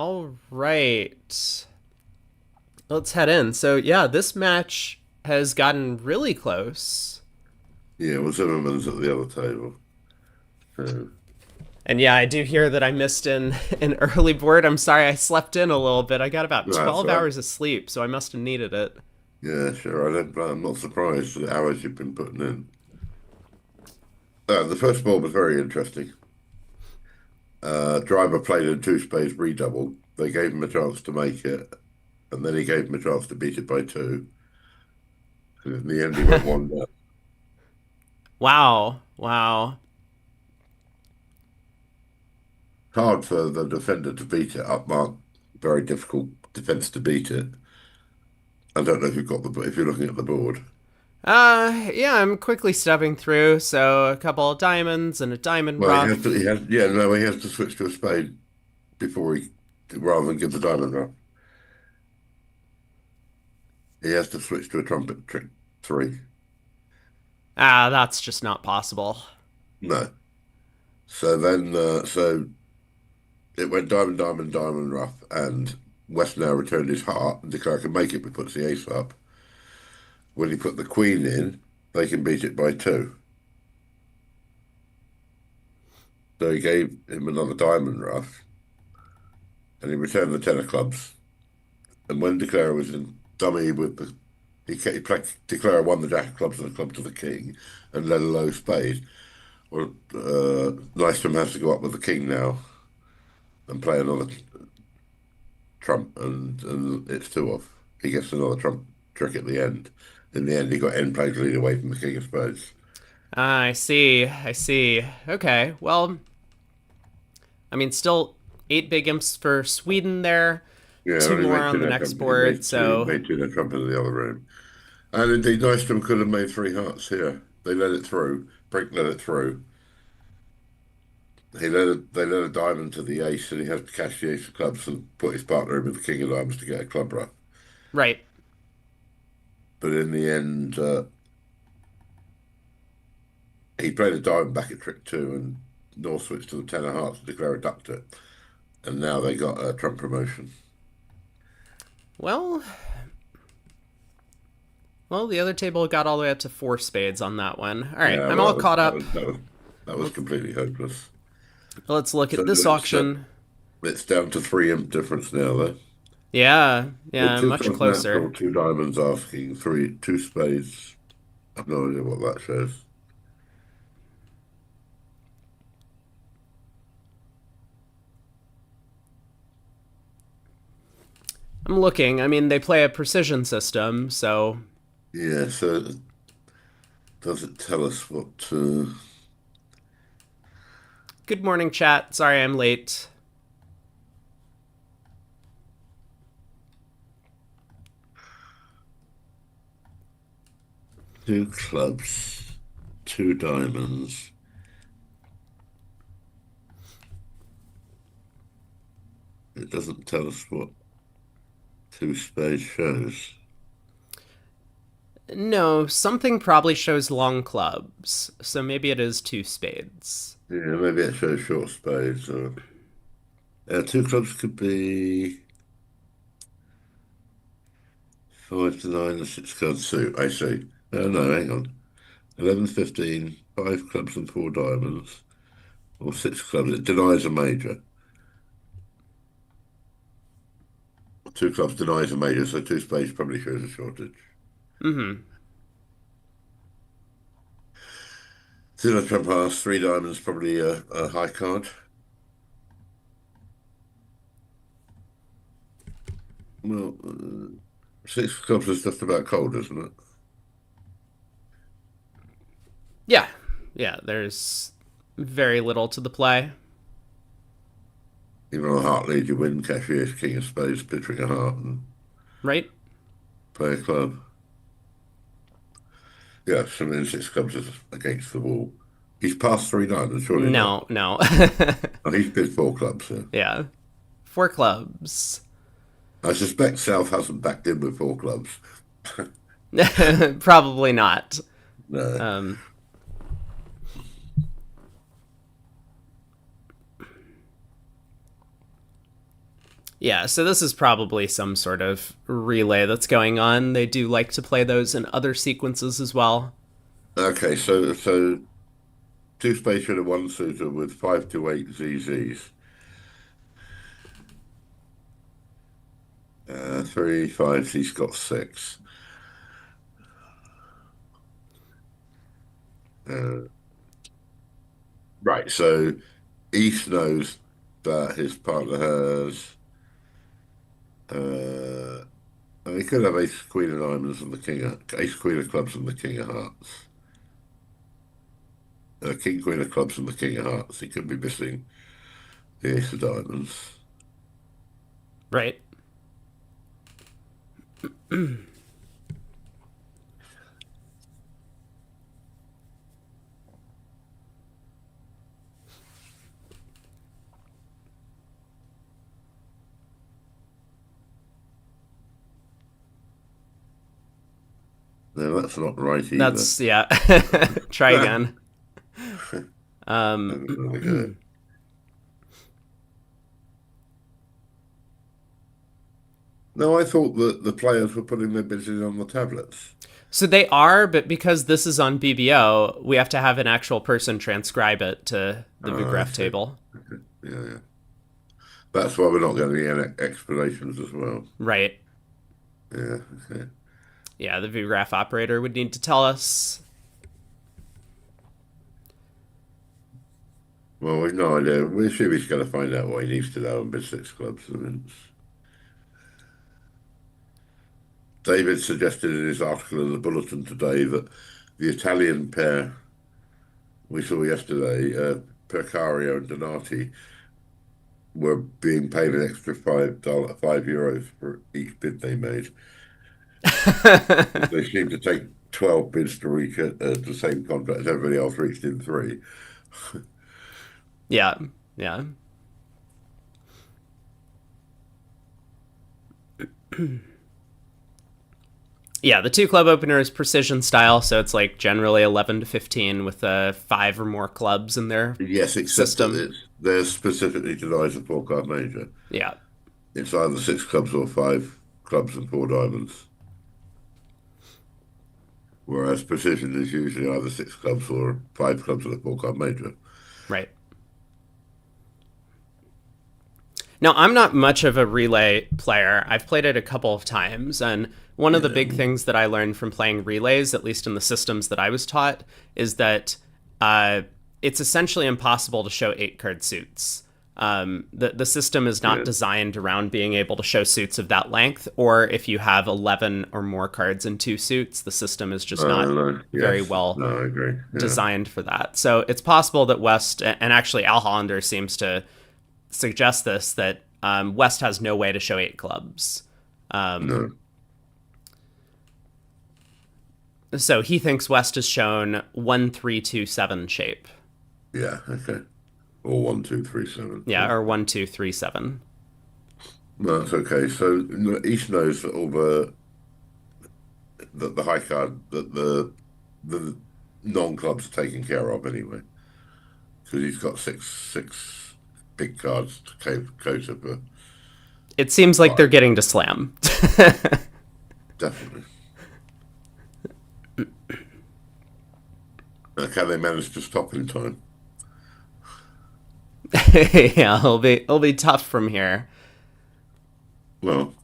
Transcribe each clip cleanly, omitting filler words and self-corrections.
All right. Let's head in. So, yeah, this match has gotten really close. Yeah, well, Zimmerman's at the other table. So, And yeah, I do hear that I missed an early board. I'm sorry, I slept in a little bit. I got about no, that's 12 all right. hours of sleep, so I must have needed it. Yeah, sure. I'm not surprised at the hours you've been putting in. The first ball was very interesting. Driver played in two spades redouble. They gave him a chance to make it, and then he gave him a chance to beat it by two. And in the end, he went one down. Wow. Wow. Hard for the defender to beat it up mark. Very difficult defense to beat it. I don't know if you've got if you're looking at the board. Yeah, I'm quickly stepping through. So, a couple of diamonds and a diamond Well, he has to. rough. Yeah, no, he has to switch to a spade before rather than give the diamond rough. He has to switch to a trumpet trick three. That's just not possible. No. So it went diamond, diamond, diamond rough, and West now returned his heart and declared I can make it, but puts the ace up. When he put the queen in, they can beat it by two. So he gave him another diamond rough, and he returned the ten of clubs. And when Declare was in dummy with the, Declare won the jack of clubs and the club to the king, and led a low spade. Well, Nystrom has to go up with the king now and play another trump, and it's two off. He gets another trump trick at the end. In the end, he got end played to lead away from the king of spades. I see. I see. Okay. Well, I mean, still 8 big imps for Sweden there. Yeah, Two he more made on two the no next trump. board. He So, made two no trump in the other room. And indeed, Nystrom could have made three hearts here. They let it through. Brink let it through. They let a diamond to the ace, and he has to cash the ace of clubs and put his partner in with the king of diamonds to get a club rough. right. But in the end, he played a diamond back at trick two, and North switched to the ten of hearts to declare a ductor. And now they got a Trump promotion. Well, well, the other table got all the way up to 4 spades on that one. All right, Yeah, I'm well, all caught up. that was completely hopeless. Let's look So at this auction. it's down to three imp difference now, though. Yeah, With yeah, two much clubs natural, closer. two diamonds asking, two spades. I've no idea what that shows. I'm looking. I mean, they play a precision system, so Yeah, so does it tell us what good morning, chat. Sorry I'm late. two clubs, two diamonds. It doesn't tell us what two spades shows. No, something probably shows long clubs, so maybe it is 2 spades. Yeah, maybe it shows short spades. Two clubs could be five to nine and six cards suit. I see. No, hang on. 11, 15, five clubs and four diamonds, or six clubs. It denies a major. Two clubs denies a major, so two spades probably shows a shortage. Mm-hmm. Zero trump pass, three diamonds, probably a high card. Well, six clubs is just about cold, isn't it? Yeah, yeah, there's very little to the play. Even on a heart lead, you win cashier's king of spades, pitching a heart and Right? play a club. Yes, I mean, six clubs is against the wall. He's passed three diamonds, surely not. No, no. Oh, he's pitched four clubs, yeah. Yeah. 4 clubs. I suspect South hasn't backed in with four clubs. Probably not. No. Um, Yeah, so this is probably some sort of relay that's going on. They do like to play those in other sequences as well. Okay, so two spacer and one suitor with 528 ZZs. Three fives, he's got six. Uh, right, so East knows that his partner has. Uh, he could have ace, queen of diamonds and the king of ace, queen of clubs and the king of hearts. King, queen of clubs and the king of hearts. He could be missing the ace of diamonds. Right. No, that's not right either. That's, yeah. Try again. There we go. No, I thought that the players were putting their bids in on the tablets. So they are, but because this is on BBO, we have to have an actual person transcribe it to the Oh, I ViewGraph see. table. Yeah, yeah. That's why we're not getting any explanations as well. Right. Yeah, okay. Yeah, the ViewGraph operator would need to tell us. Well, we've no idea. We assume he's going to find out what he needs to know on bid six clubs. I mean, David suggested in his article in the bulletin today that the Italian pair we saw yesterday, Percario and Donati, were being paid an extra €5 for each bid they made. They seem to take 12 bids to reach the same contract as everybody else reached in three. Yeah. Yeah. Yeah, the two club opener is precision style, so it's like generally 11 to 15 with five or more clubs in their Yes, except that system. they're specifically denied a four card major. Yeah. It's either six clubs or five clubs and four diamonds. Whereas precision is usually either six clubs or five clubs and a four card major. Right. Now, I'm not much of a relay player. I've played it a couple of times, and one of the Yeah, big things that I learned from playing relays, at least in the systems that I was taught, is that it's essentially impossible to show 8 card suits. The system is not yeah. designed around being able to show suits of that length, or if you have 11 or more cards in 2 suits, the system is just not No, very yes. well No, I agree. Yeah. designed for that. So it's possible that West, and actually Al Hollander seems to suggest this, that West has no way to show 8 clubs. No. So he thinks West has shown 1-3-2-7 shape. Yeah, okay. Or 1, 2, 3, 7. Yeah, Yeah. or 1-2-3-7. No, that's okay. So East knows that all the high card that the non clubs are taken care of anyway. Because he's got six big cards to coat up It seems like they're five. getting to slam. Definitely. Can they manage to stop in time? Yeah, it'll be tough from here. Well,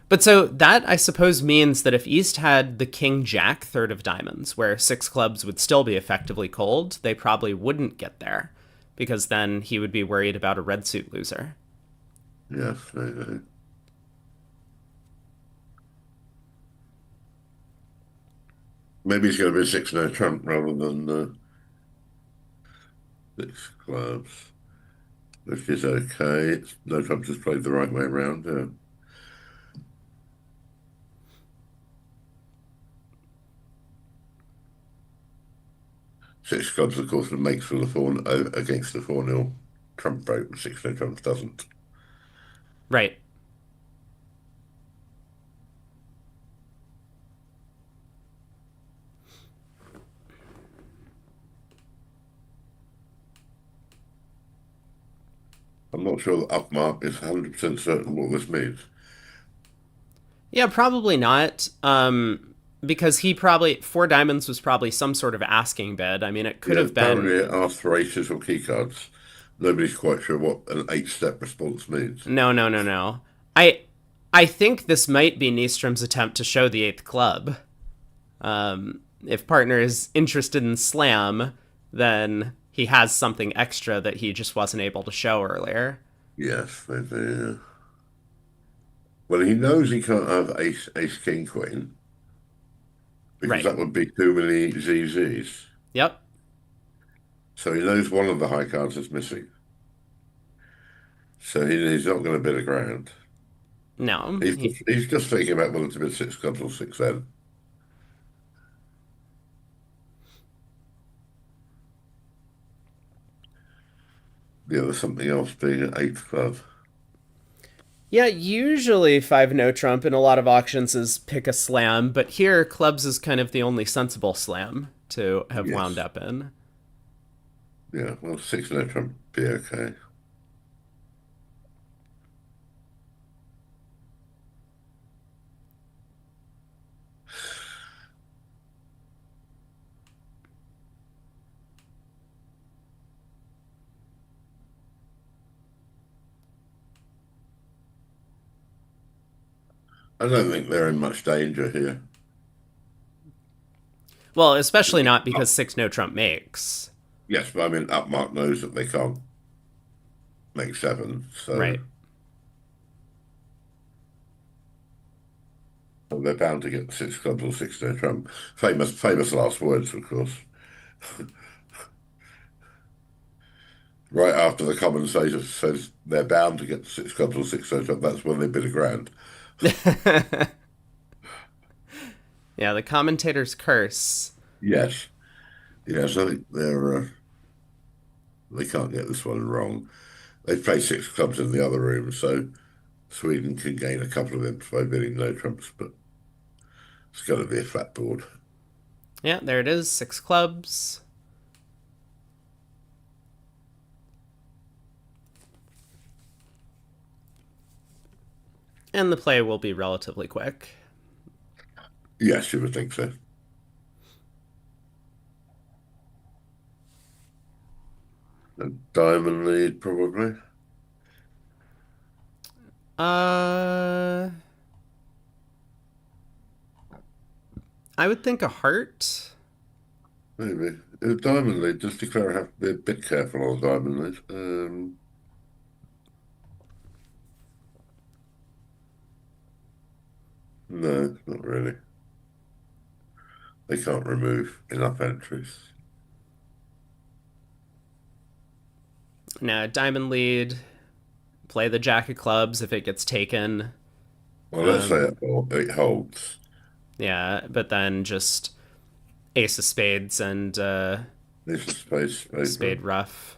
But so that, I suppose, means that if East had the King Jack third of diamonds, where 6 clubs would still be effectively cold, they probably wouldn't get there, because then he would be worried about a red suit loser. yes, maybe. Maybe he's going to be a six no trump rather than six clubs, which is okay. No trump just played the right way around. Yeah. Six clubs, of course, makes for the four against the 4-0 trump vote. Six no trumps doesn't. Right. I'm not sure that Upmark is 100% certain what this means. Yeah, probably not. Because he probably four diamonds was probably some sort of asking bid. I mean, it could Yeah, have apparently been it asks for aces or keycards. Nobody's quite sure what an eight-step response means. no, no, no, no. I I think this might be Nystrom's attempt to show the eighth club. If partner is interested in slam, then he has something extra that he just wasn't able to show earlier. Yes, maybe. Well, he knows he can't have ace, king, queen because Right. that would be too many ZZs. Yep. So he knows one of the high cards is missing. So he's not going to bid a grand. No. He's just thinking about whether to bid six clubs or six then. Yeah, there's something else being an eighth club. Yeah, usually five no trump in a lot of auctions is pick a slam, but here clubs is kind of the only sensible slam to have wound Yes. up in. Yeah, well, six no trump be okay. I don't think they're in much danger here. Well, especially not because six no trump makes. Yes, but I mean, Upmark knows that they can't make seven, so Right. they're bound to get six clubs or six no trump. Famous last words, of course. Right after the commentator says they're bound to get six clubs or six no trump, that's when they bid a grand. Yeah, the commentator's curse. Yes, yes, I think they can't get this one wrong. They play six clubs in the other room, so Sweden can gain a couple of imps by bidding no trumps, but it's going to be a flat board. Yeah, there it is. Six clubs. And the play will be relatively quick. Yes, you would think so. A diamond lead, probably. Uh, I would think a heart. Maybe. A diamond lead, just declare I have to be a bit careful on a diamond lead. No, not really. They can't remove enough entries. No, diamond lead. Play the jack of clubs if it gets taken. Well, let's say Um, it holds. yeah, but then just ace of spades and This is space, spade, spade man. ruff.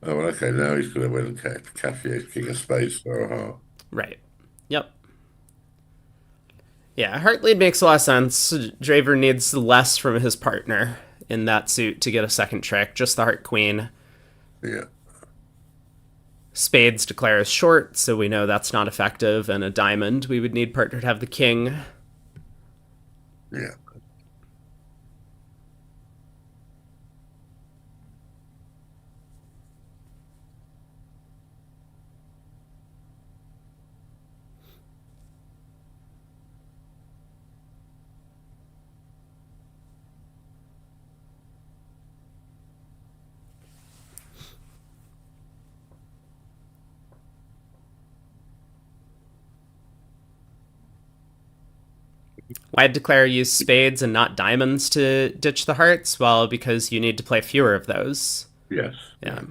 Oh, well, okay, now he's going to win Cassier's king of spades for a heart. Right. Yep. Yeah, heart lead makes a lot of sense. Draver needs less from his partner in that suit to get a second trick. Just the heart queen. Yeah, Spades declares short, so we know that's not effective. And a diamond, we would need partner to have the king. yeah. Why'd declare use spades and not diamonds to ditch the hearts? Well, because you need to play fewer of those. Yes, Yeah. yeah,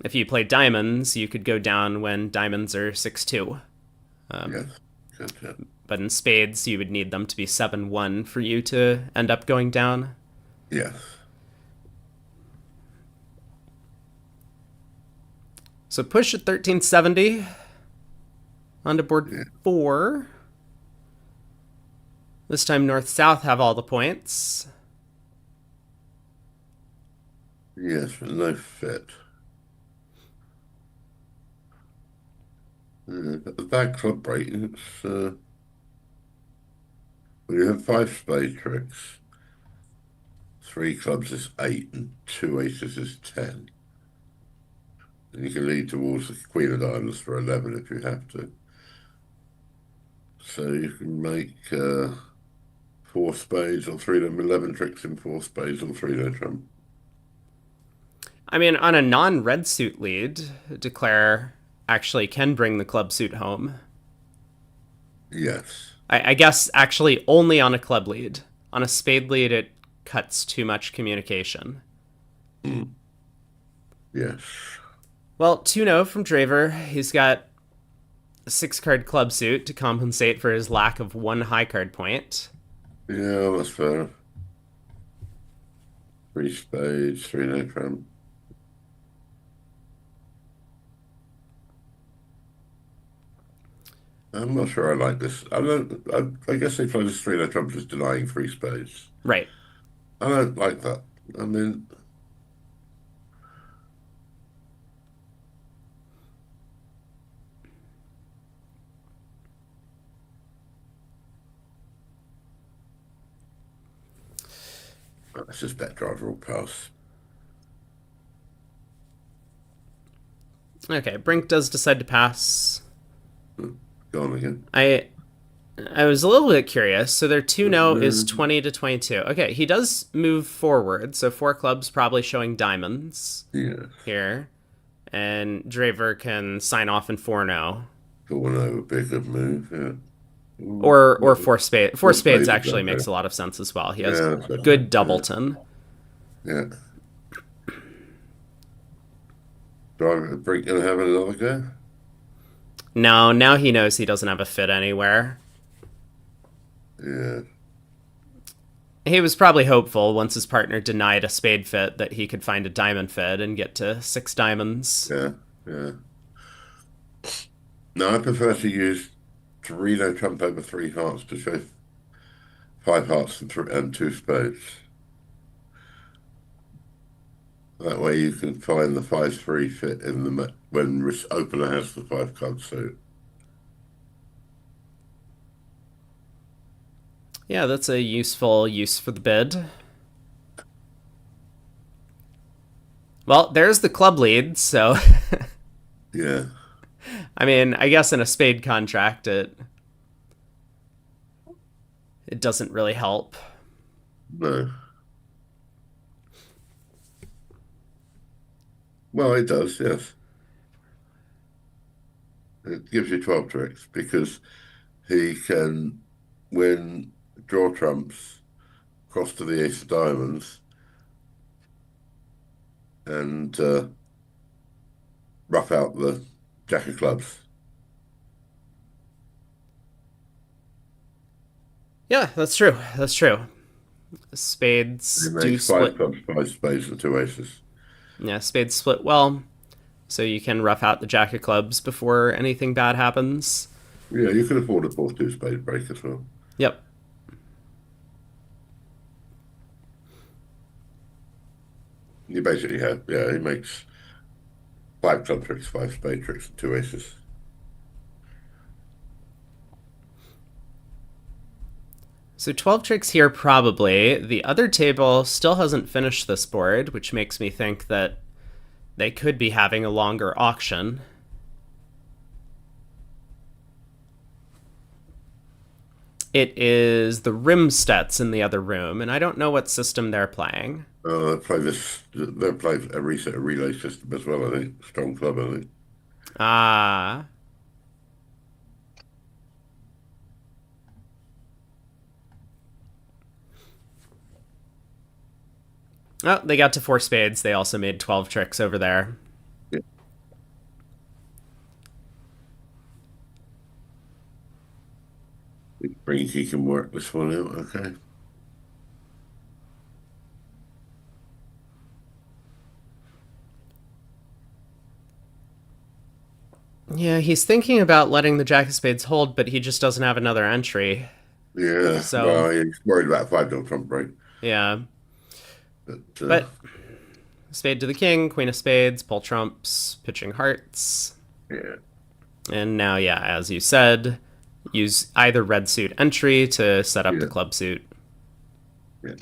If you play diamonds, you could go down when diamonds are 6-2. yes. Good, yeah. But in spades, you would need them to be 7-1 for you to end up going down. Yes, So push at 1370 onto board yeah. 4. This time north-south have all the points. Yes, but no fit. A bad club break. Well, you have five spade tricks. Three clubs is eight, and two aces is 10. And you can lead towards the queen of diamonds for 11 if you have to. So you can make four spades or three, 11 tricks in four spades or three no trump. I mean, on a non-red suit lead, declare actually can bring the club suit home. Yes. I guess actually only on a club lead. On a spade lead, it cuts too much communication. Mm. Yes. Well, 2-0 from Draver. He's got a 6 card club suit to compensate for his lack of one high card point. Yeah, that's fair. Three spades, three no trump. I'm not sure I like this. I don't. I guess they play this three no trump just denying three spades. Right. I don't like that. I mean, it's just bet driver or pass. Okay, Brink does decide to pass. Go on again. I was a little bit curious. So their 2-0 is 20 to 22. Okay, he does move forward. So 4 clubs probably showing diamonds Yeah. here. And Draver can sign off in 4-0. Going over would be a good move. Yeah. Or four spades. Four Four spades spades is actually okay. makes a lot of sense as well. He has Yeah, that's okay. good doubleton. Yeah. Driver Brink gonna have another go. No, now he knows he doesn't have a fit anywhere. Yeah. He was probably hopeful once his partner denied a spade fit that he could find a diamond fit and get to 6 diamonds. Yeah. Yeah. No, I prefer to use Torino trump over three hearts to show five hearts and two spades. That way you can find the 5-3 fit in the when opener has the 5 card suit. Yeah, that's a useful use for the bid. Well, there's the club lead, so Yeah. I mean, I guess in a spade contract it doesn't really help. No. Well, it does, yes. It gives you 12 tricks because he can win draw trumps, cross to the ace of diamonds, and rough out the jack of clubs. Yeah, that's true. That's true. He Spades do makes five split. clubs, five spades, and two aces. Yeah, spades split well, so you can rough out the jack of clubs before anything bad happens. Yeah, you can afford a 4-2 spade break as well. Yep. You basically have, yeah, he makes five club tricks, five spade tricks, and two aces. So 12 tricks here probably. The other table still hasn't finished this board, which makes me think that they could be having a longer auction. It is the Rimstets in the other room, and I don't know what system they're playing. They play a reset a relay system as well, I think. Strong club, I think. Ah. Oh, they got to 4 spades. They also made 12 tricks over there. Yeah. He can work this one out, okay. Yeah, he's thinking about letting the Jack of Spades hold, but he just doesn't have another entry. Yeah, So, well, he's worried about 5 trump break. yeah. But, But spade to the king, queen of spades, pull trumps, pitching hearts. yeah. And now, yeah, as you said, use either red suit entry to set up the Yeah, club suit. yeah.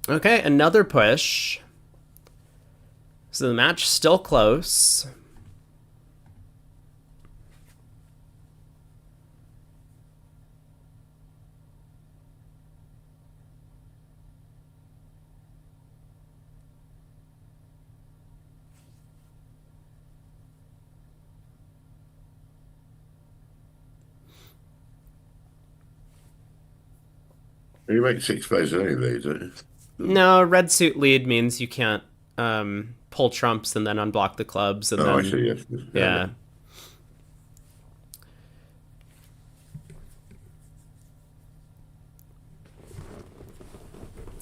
Okay, another push. So the match still close. You make six plays in any of these, don't you? No, red suit lead means you can't pull trumps and then unblock the clubs and Oh, I then see. Yes, yes, yeah, yeah. yeah.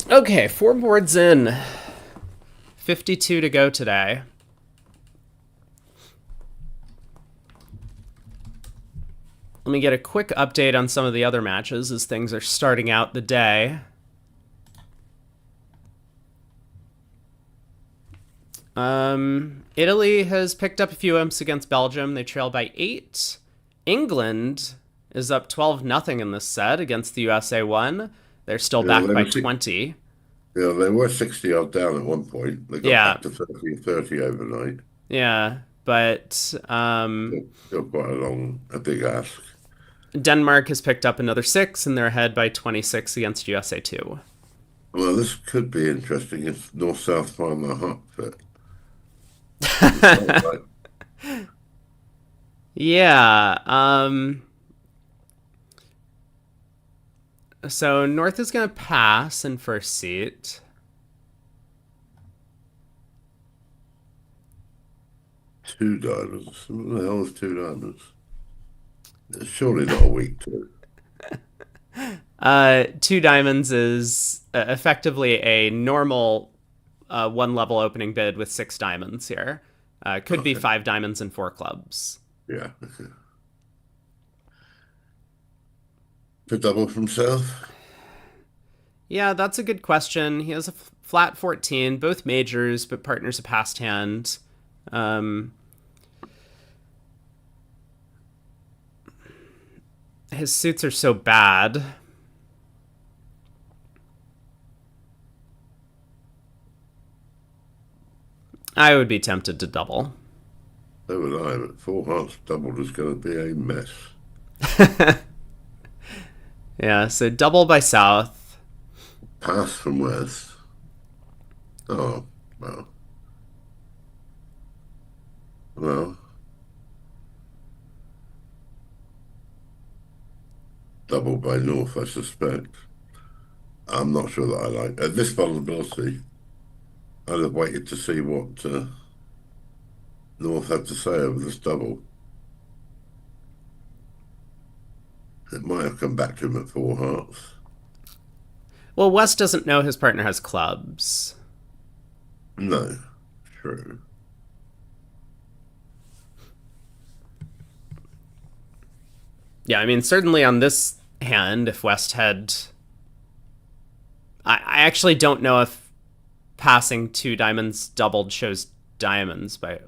Okay, four boards in. 52 to go today. Let me get a quick update on some of the other matches as things are starting out the day. Italy has picked up a few imps against Belgium. They trail by 8. England is up 12-0 in this set against the USA 1. They're still Yeah, back by 20. they were 60 odd down at one point. They got Yeah, back to 30 overnight. yeah. But Still quite a big ask. Denmark has picked up another 6, and they're ahead by 26 against USA 2. Well, this could be interesting if North-South find their hot, but doesn't sound like. Yeah. So North is going to pass in first seat. Two diamonds. What the hell is two diamonds? It's surely not a weak two. Two diamonds is effectively a normal one level opening bid with 6 diamonds here. Could be Okay. 5 diamonds and 4 clubs. Yeah. To double from South? Yeah, that's a good question. He has a flat 14, both majors, but partners a passed hand. Um, his suits are so bad. I would be tempted to double. So would I, but four hearts doubled is going to be a mess. Yeah, so double by South. Pass from West. Oh, well. Well, double by North, I suspect. I'm not sure that I like. At this vulnerability, I'd have waited to see what North had to say over this double. It might have come back to him at four hearts. Well, West doesn't know his partner has clubs. No, true. Yeah, I mean, certainly on this hand, if West had. I actually don't know if passing 2 diamonds doubled shows diamonds by.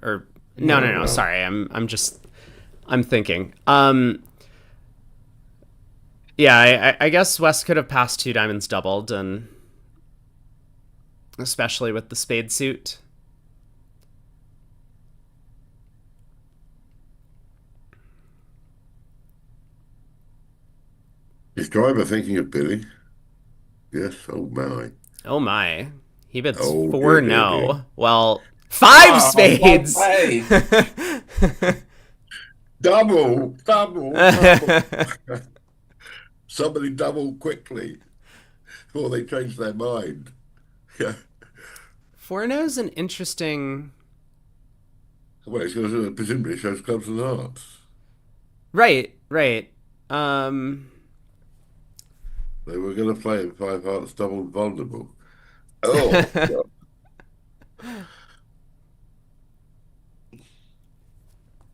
Or. No, Oh, no, no. well. Sorry. I'm just. I'm thinking. Yeah, I guess West could have passed 2 diamonds doubled, and. Especially with the spade suit. Is driver thinking of Billy? Yes, oh my. Oh my. He bids Oh dear, 4 dear, dear. no. Well, 5 Oh, well spades! played. Double, double, double. Somebody double quickly before they change their mind. Yeah. 4 no is an interesting. Well, it's going to presumably shows clubs and hearts. Right, right. Um, They were going to play in five hearts double vulnerable. Oh, God.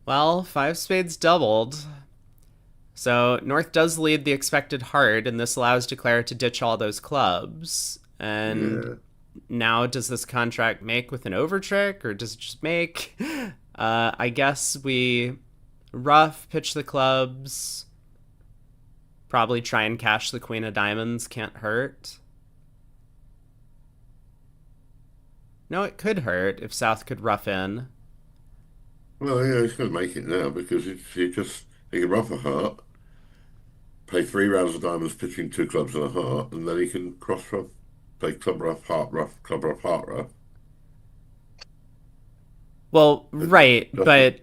Well, five spades doubled. So North does lead the expected heart, and this allows Declare to ditch all those clubs. And Yeah. now, does this contract make with an overtrick, or does it just make? I guess we rough, pitch the clubs, probably try and cash the queen of diamonds, can't hurt. No, it could hurt if South could rough in. Well, yeah, he's going to make it now because he can rough a heart, play 3 rounds of diamonds, pitching 2 clubs and a heart, and then he can cross rough, play club rough, club rough, heart rough. Well, But right, just, but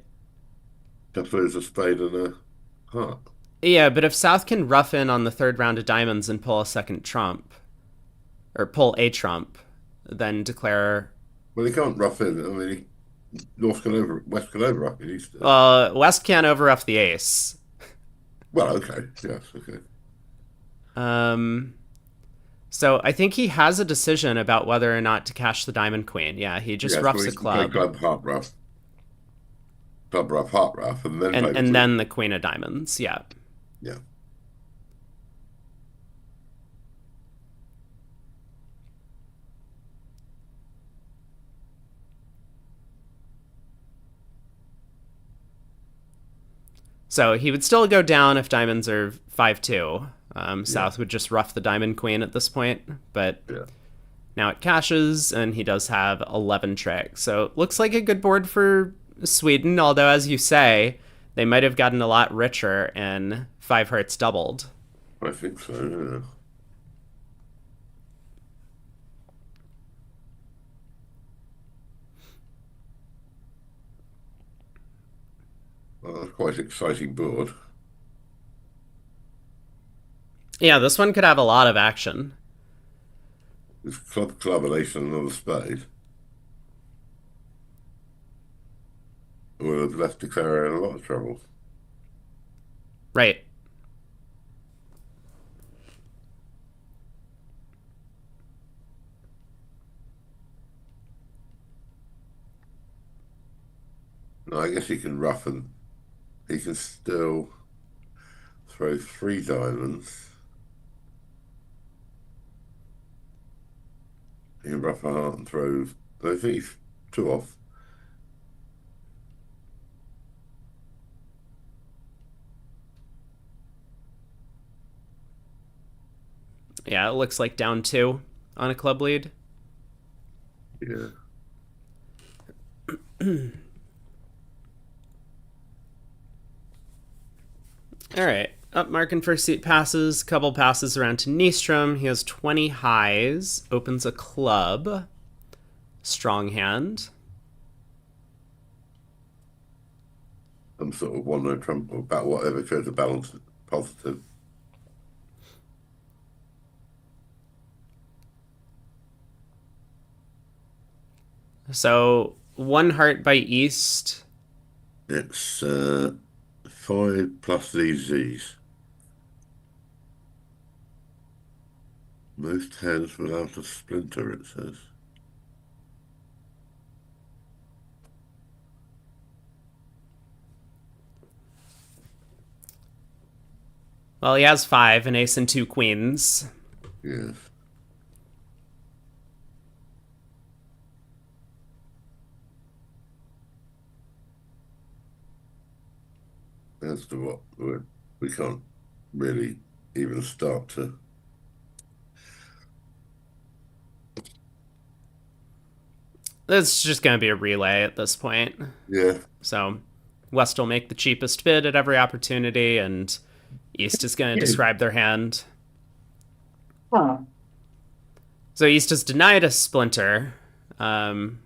just lose a spade and a heart. yeah, but if South can rough in on the third round of diamonds and pull a second trump, or pull a trump, then Declare. Well, he can't rough in. I mean, North can over, West can over rough in East. West can't overruff the ace. Well, okay, yes, okay. Um, so I think he has a decision about whether or not to cash the diamond queen. Yeah, he just Yeah, so roughs he a can play club, club rough, heart rough, and then play the and queen. then the queen of diamonds. Yeah. Yeah. So he would still go down if diamonds are 5-2. Yeah, South would just rough the diamond queen at this point, but yeah. now it cashes, and he does have 11 tricks. So looks like a good board for Sweden, although, as you say, they might have gotten a lot richer and five hearts doubled. I think so. Yeah. Well, that's quite an exciting board. Yeah, this one could have a lot of action. It's club, and ace, and another spade. Would have left Declare in a lot of trouble. Right. No, I guess he can rough and he can still throw 3 diamonds. He can rough a heart and throw. I think he's 2 off. Yeah, it looks like down two on a club lead. Yeah. All right. Up marking first seat passes. Couple passes around to Nystrom. He has 20 highs. Opens a club. Strong hand. Some sort of 1-0 trump or about whatever goes to balance it positive. So one heart by East. It's 5 plus these Z's. Most hands without a splinter, it says. Well, he has five, an ace and two queens. Yes. As to what we can't really even start to. It's just going to be a relay at this point. Yeah. So West will make the cheapest bid at every opportunity, and East is going to describe their hand. Huh. So East has denied a splinter. Um,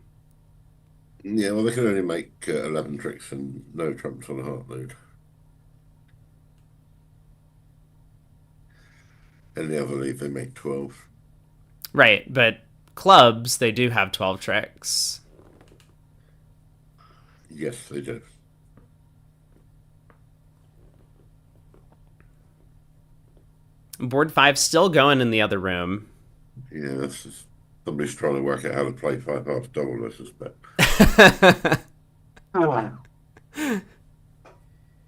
Yeah, well, they can only make 11 tricks and no trumps on a heart load. Any other lead, they make 12. right, but clubs, they do have 12 tricks. Yes, they do. Board five still going in the other room. Yeah, somebody's trying to work out how to play 5 hearts double, I suspect. Oh.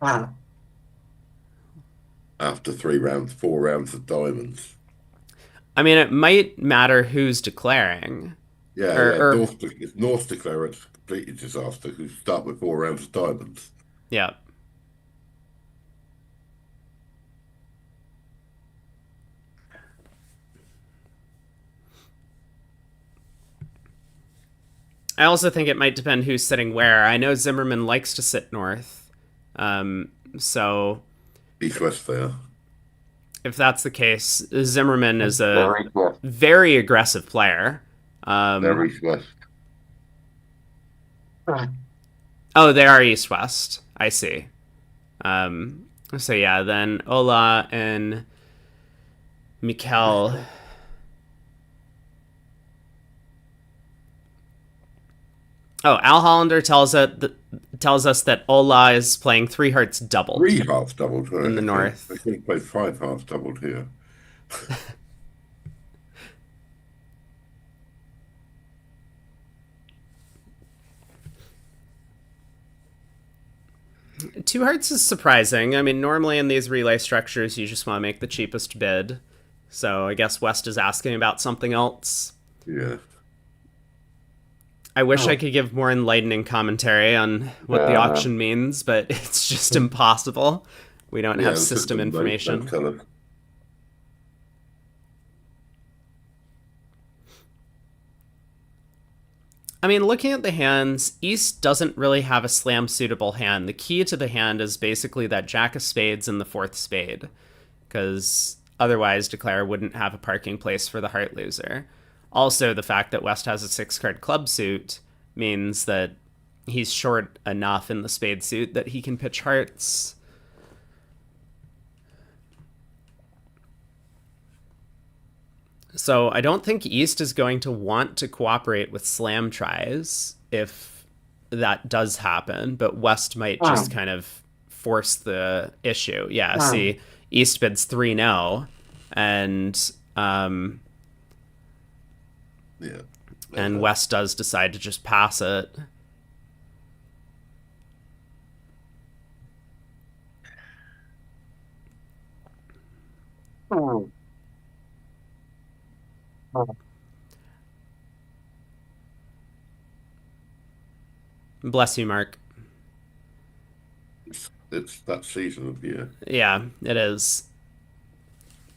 after 3 rounds, 4 rounds of diamonds. I mean, it might matter who's declaring. Yeah, Or, yeah. or If North declare it's a completely disaster, who start with 4 rounds of diamonds. yeah. I also think it might depend who's sitting where. I know Zimmerman likes to sit north. So East West there. if that's the case, Zimmerman is a They're East West. very aggressive player. They're East West. Oh, they are east west. I see. So yeah, then Ola and Mikel. Oh, Al Hollander tells us that Ola is playing three hearts doubled 3 halves doubled. in the They north. could have played 5 halves doubled here. Two hearts is surprising. I mean, normally in these relay structures, you just want to make the cheapest bid. So I guess West is asking about something else. Yeah. I wish I could give more enlightening commentary on what the auction means, but it's just impossible. We don't Yeah, have the system system don't information. tell us. I mean, looking at the hands, East doesn't really have a slam suitable hand. The key to the hand is basically that Jack of Spades and the fourth spade, because otherwise Declare wouldn't have a parking place for the heart loser. Also, the fact that West has a 6 card club suit means that he's short enough in the spade suit that he can pitch hearts. So I don't think East is going to want to cooperate with slam tries if that does happen, but West might just kind of force the issue. Yeah, see, East bids 3-0, and Yeah. and West does decide to just pass it. Bless you, Mark. It's that season of year. Yeah, it is.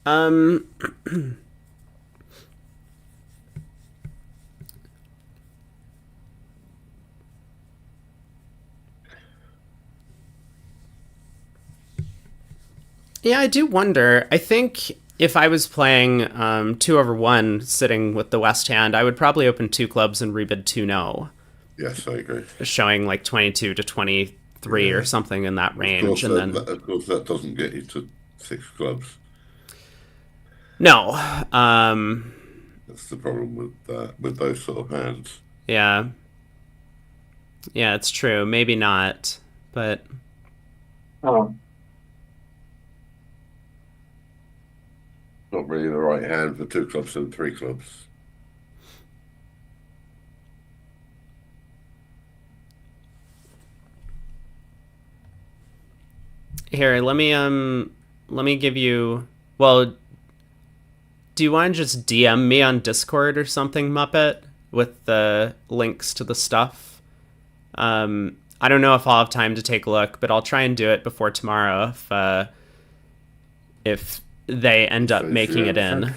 Um, yeah, I do wonder. I think if I was playing 2/1 sitting with the West hand, I would probably open two clubs and rebid 2-0, Yes, I agree. showing like 22 to 23 or Yeah. something in that Of course, range. And then, of course, that doesn't get you to 6 clubs. no. That's the problem with those sort of hands. Yeah. Yeah, it's true. Maybe not. But Not really the right hand for 2 clubs and 3 clubs. here, let me give you, well, do you want to just DM me on Discord or something, Muppet, with the links to the stuff? I don't know if I'll have time to take a look, but I'll try and do it before tomorrow if they end up So, making it in.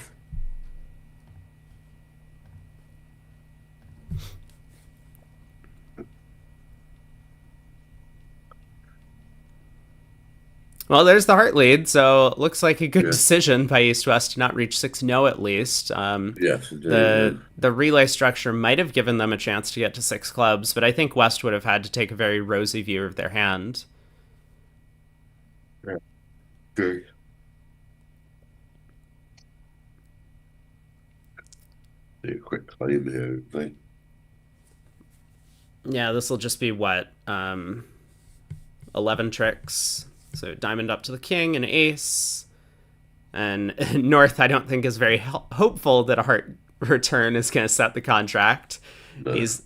Well, there's the heart lead, so it looks like a good Yeah. decision by East West to not reach 6-0 at least. Yes, indeed, The relay structure might have given them a chance to get to 6 clubs, but I think West would have had to take a very rosy view of their hand. yeah. Okay. Do a quick claim here, I think. Yeah, this will just be what? 11 tricks. So diamond up to the king and ace. And North, I don't think, is very hopeful that a heart return is going to set the contract. No. He's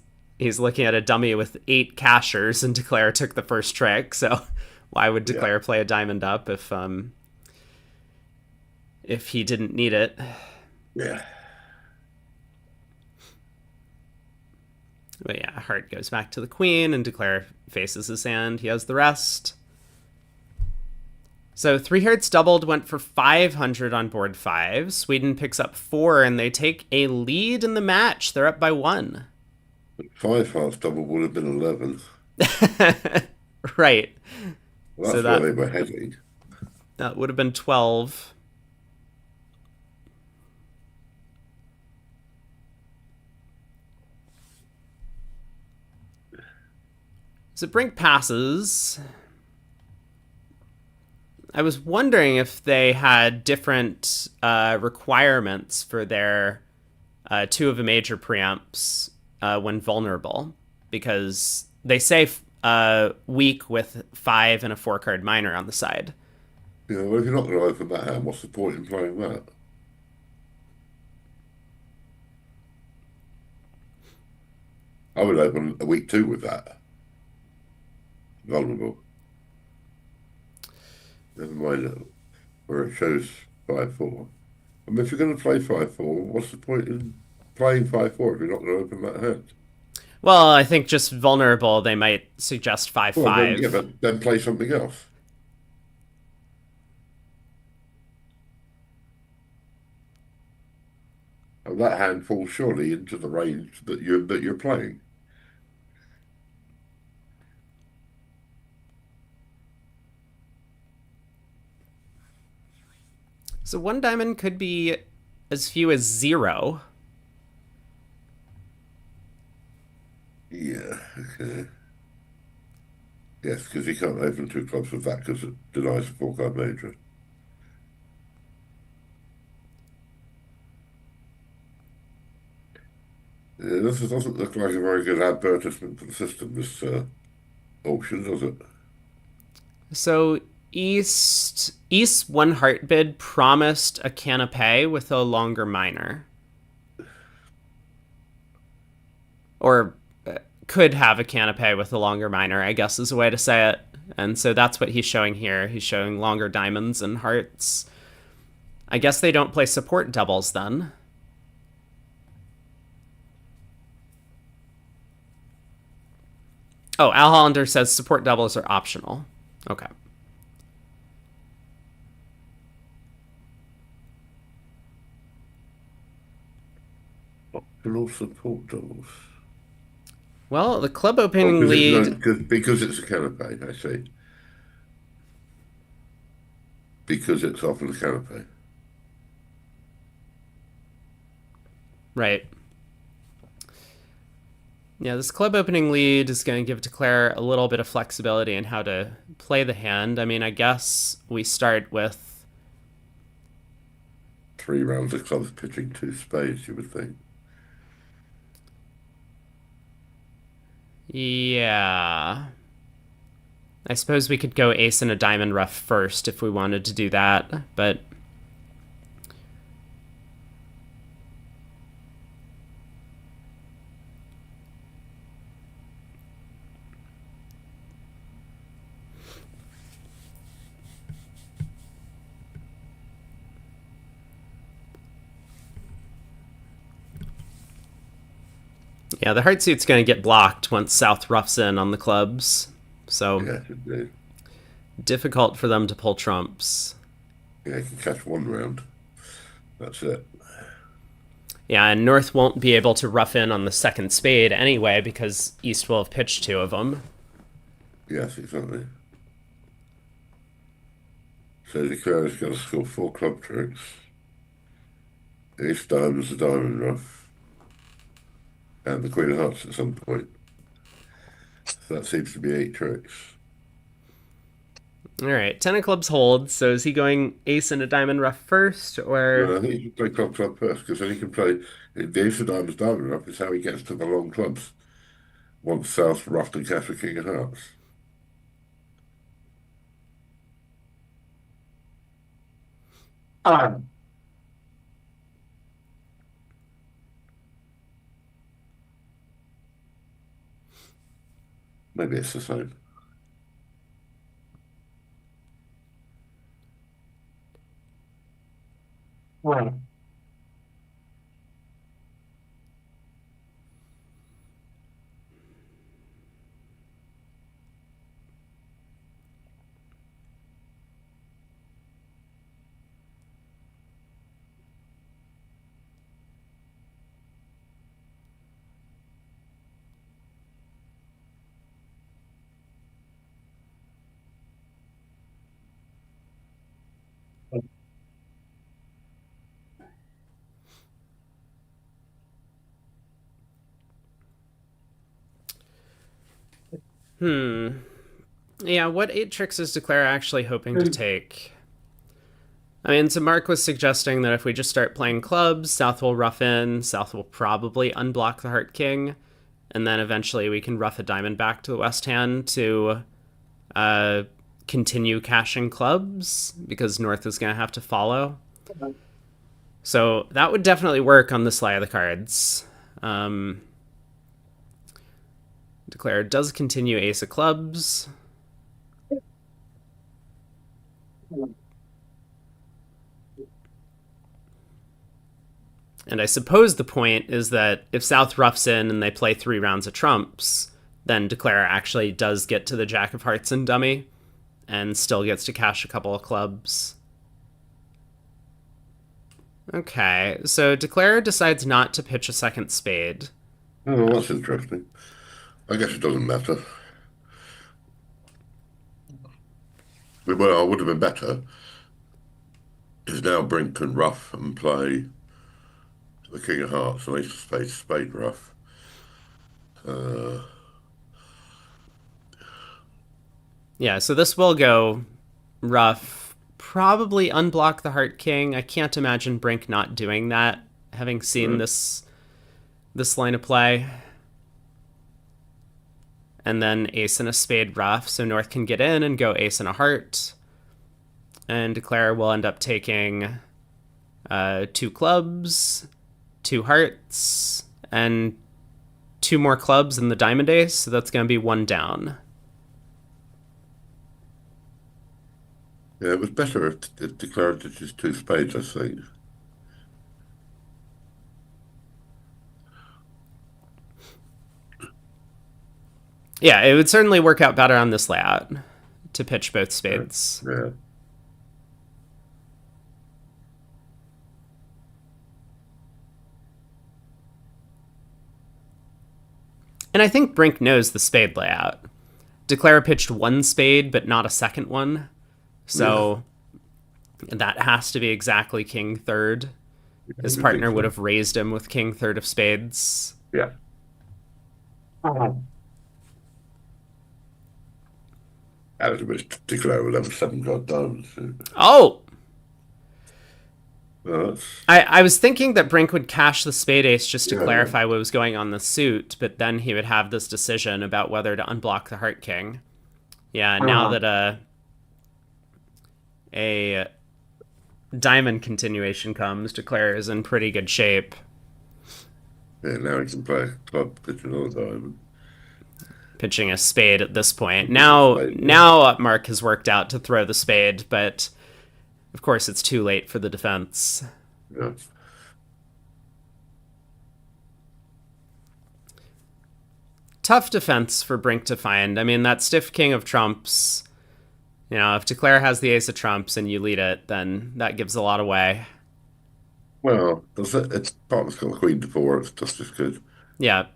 looking at a dummy with 8 cashers, and Declare took the first trick. So Why would Yeah, Declare play a diamond up if he didn't need it? yeah. But yeah, heart goes back to the queen, and Declare faces his hand. He has the rest. So three hearts doubled, went for 500 on board five. Sweden picks up four, and they take a lead in the match. They're up by one. Five hearts double would have been 11. Right. Well, So that's where that they were heading. that would have been 12. So Brink passes. I was wondering if they had different requirements for their two of the major preamps when vulnerable, because they say weak with five and a four card minor on the side. Well, if you're not going to open that hand, what's the point in playing that? I would open a week two with that. Vulnerable. Never mind where it shows 5-4. I mean, if you're going to play 5-4, what's the point in playing 5-4 if you're not going to open that hand? Well, I think just vulnerable, they might suggest five Well, then, yeah, five. but then play something else. And that hand falls surely into the range that you're playing. So one diamond could be as few as zero. Yeah, okay. Yes, because he can't open two clubs with that because it denies the four card major. Yeah, this doesn't look like a very good advertisement for the system, this auction, does it? So East's one heart bid promised a canapé with a longer minor, or could have a canapé with a longer minor, I guess is a way to say it. And so that's what he's showing here. He's showing longer diamonds and hearts. I guess they don't play support doubles then. Oh, Al Hollander says support doubles are optional. Okay. Optional support doubles. Well, the club Oh, opening because it's no, lead. because it's a canopy, I see. Because it's often a canopy. Right. Yeah, this club opening lead is going to give Declare a little bit of flexibility in how to play the hand. I mean, I guess we start with. 3 rounds of clubs pitching two spades, you would think. Yeah. I suppose we could go ace and a diamond rough first if we wanted to do that, but. Yeah, the heart suit's going to get blocked once South roughs in on the clubs. So Yes, indeed. difficult for them to pull trumps. Yeah, you can catch 1 round. That's it. Yeah, and North won't be able to rough in on the second spade anyway because East will have pitched two of them. Yes, exactly. So Declare's got to score 4 club tricks. Ace diamonds, the diamond rough, and the Queen of Hearts at some point. So that seems to be 8 tricks. All right, 10 of clubs hold. So is he going ace and a diamond rough first, or. No, I think he should play club first because then he can play the ace of diamonds, diamond rough is how he gets to the long clubs once South roughed and cashed the King of Hearts. Maybe it's the same. Right. Yeah, what eight tricks is Declare actually hoping to take? I mean, so Mark was suggesting that if we just start playing clubs, South will rough in, South will probably unblock the Heart King, and then eventually we can rough a diamond back to the West Hand to uh, continue cashing clubs because North is going to have to follow. So that would definitely work on this lay of the cards. Um, Declare does continue Ace of Clubs. And I suppose the point is that if South roughs in and they play 3 rounds of trumps, then Declare actually does get to the Jack of Hearts and dummy and still gets to cash a couple of clubs. Okay, so Declare decides not to pitch a second spade. Oh, that's interesting. I guess it doesn't matter. Well, it would have been better is now Brink can rough and play the King of Hearts and Ace of Spades, Spade rough. Uh, Yeah, so this will go rough. Probably unblock the Heart King. I can't imagine Brink not doing that, having seen right. this line of play. And then Ace and a Spade rough, so North can get in and go Ace and a Heart. And Declare will end up taking 2 clubs, 2 hearts, and 2 more clubs in the Diamond Ace, so that's going to be 1 down. Yeah, it was better if it declared it just two spades, I think. Yeah, it would certainly work out better on this layout to pitch both Yeah. spades. Yeah. And I think Brink knows the spade layout. Declare pitched 1 spade, but not a second one. Yeah. So that has to be exactly King third. I His think partner would so. have raised him with King third of spades. Yeah. That was a bit declare with them seven god diamonds. Oh! Well, that's, I was thinking that Brink would cash the spade ace just to yeah, yeah. clarify what was going on the suit, but then he would have this decision about whether to unblock the Heart King. Yeah, now that a diamond continuation comes, Declare is in pretty good shape. Yeah, now he can play club, pitch another diamond. Pitching a spade at this point. Pitch a Now, spade, yeah. now Mark has worked out to throw the spade, but of course it's too late for the defense. Yeah. Tough defense for Brink to find. I mean, that stiff king of trumps. You know, if Declare has the ace of trumps and you lead it, then that gives a lot away. Well, that's it. It's partner's got the queen to four. It's just as good. Yeah.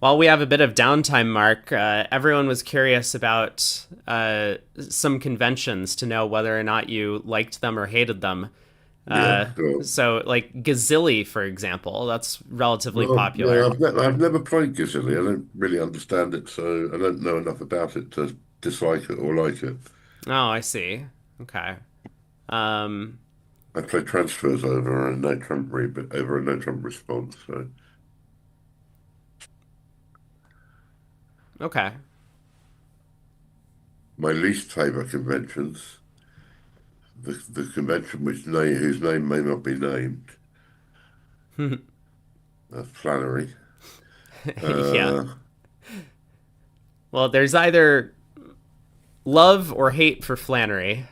While we have a bit of downtime, Mark, everyone was curious about some conventions to know whether or not you liked them or hated them. Yeah. So, So, like Gazilli, for example, that's relatively well, no, popular. I've never played Gazilli. I don't really understand it, so I don't know enough about it to dislike it or like it. Oh, I see. Okay. Um, I play transfers over a no trump rebate over a no trump response. So okay. my least favourite conventions, the convention whose name may not be named, Flannery. Yeah. Uh, Well, there's either love or hate for Flannery.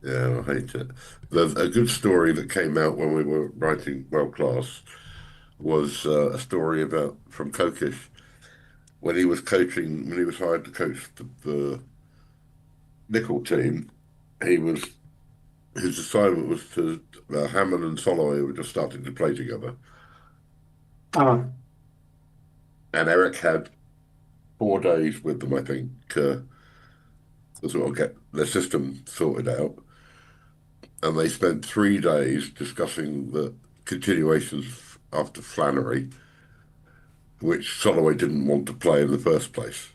Yeah, I hate it. There's a good story that came out when we were writing World Class was a story about from Kokish when he was coaching, when he was hired to coach the nickel team. He was his assignment was to Hammond and Soloway were just starting to play together, and Eric had 4 days with them, I think, to sort of get their system sorted out. And they spent 3 days discussing the continuations after Flannery, which Soloway didn't want to play in the first place.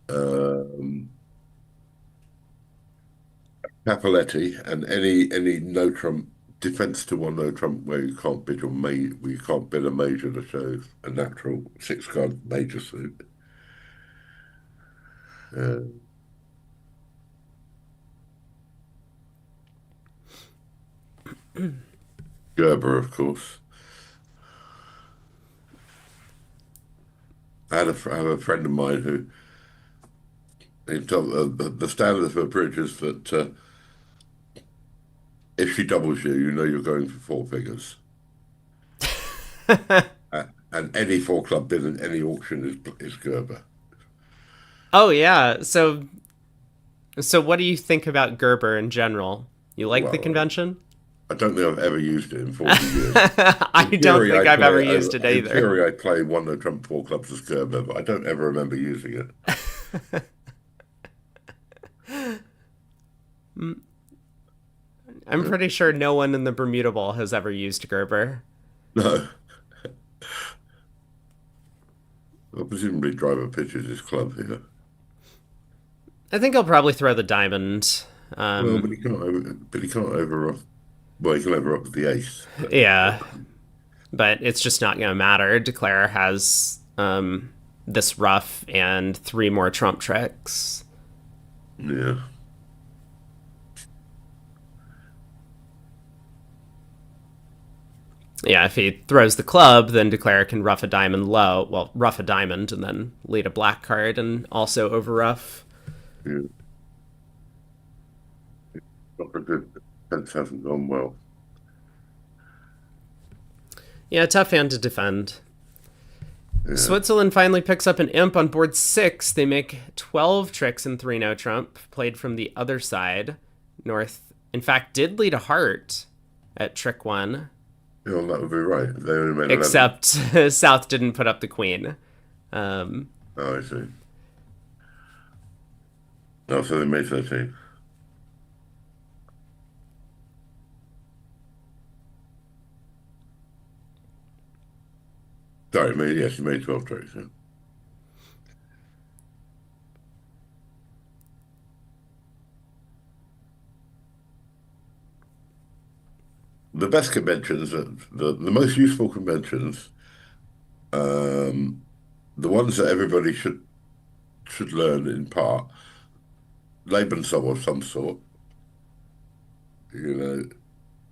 Um, Capoletti and any no trump defense to one no trump where you can't bid you can't bid a major to show a natural 6 card major suit. Uh, Gerber, of course. I have a friend of mine who he told the standard for a bridge is that if she doubles you, you know you're going for 4 figures. And any 4 club bid in any auction is Gerber. Oh yeah. So what do you think about Gerber in general? You like the Well, convention? I don't think I've ever used it in 40 years. I In don't theory, think I've ever used it in either. theory, I play one no trump 4 clubs as Gerber, but I don't ever remember using it. I'm pretty sure no one in the Bermuda Bowl has ever used Gerber. No, well, presumably driver pitches his club here. I think he'll probably throw the diamond. Well, Um, but he can't over off. Well, he can over off the ace. But, yeah, but it's just not going to matter. Declare has this rough and three more trump tricks. yeah, Yeah, if he throws the club, then Declare can rough a diamond low. Well, rough a diamond and then lead a black card and also over rough. yeah. Not a good. Defense hasn't gone well. Yeah, tough hand to defend. Yeah, Switzerland finally picks up an imp on board 6. They make 12 tricks in 3 no trump, played from the other side. North, in fact, did lead a heart at trick 1, yeah, well, that would be right. They only made 11. except South didn't put up the queen. Um, Oh, I see. Oh, so they made 13. Sorry, yes, he made 12 tricks. Yeah. The best conventions, the most useful conventions, um, the ones that everybody should learn in part, Lebenssoll of some sort, you know,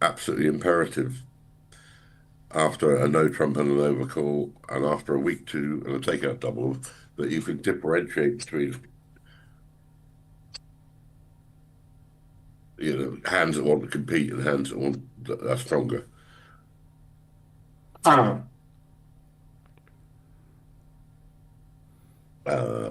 absolutely imperative after a no trump and an overcall, and after a weak two and a takeout double, that you can differentiate between, hands that want to compete and hands that are stronger. Uh,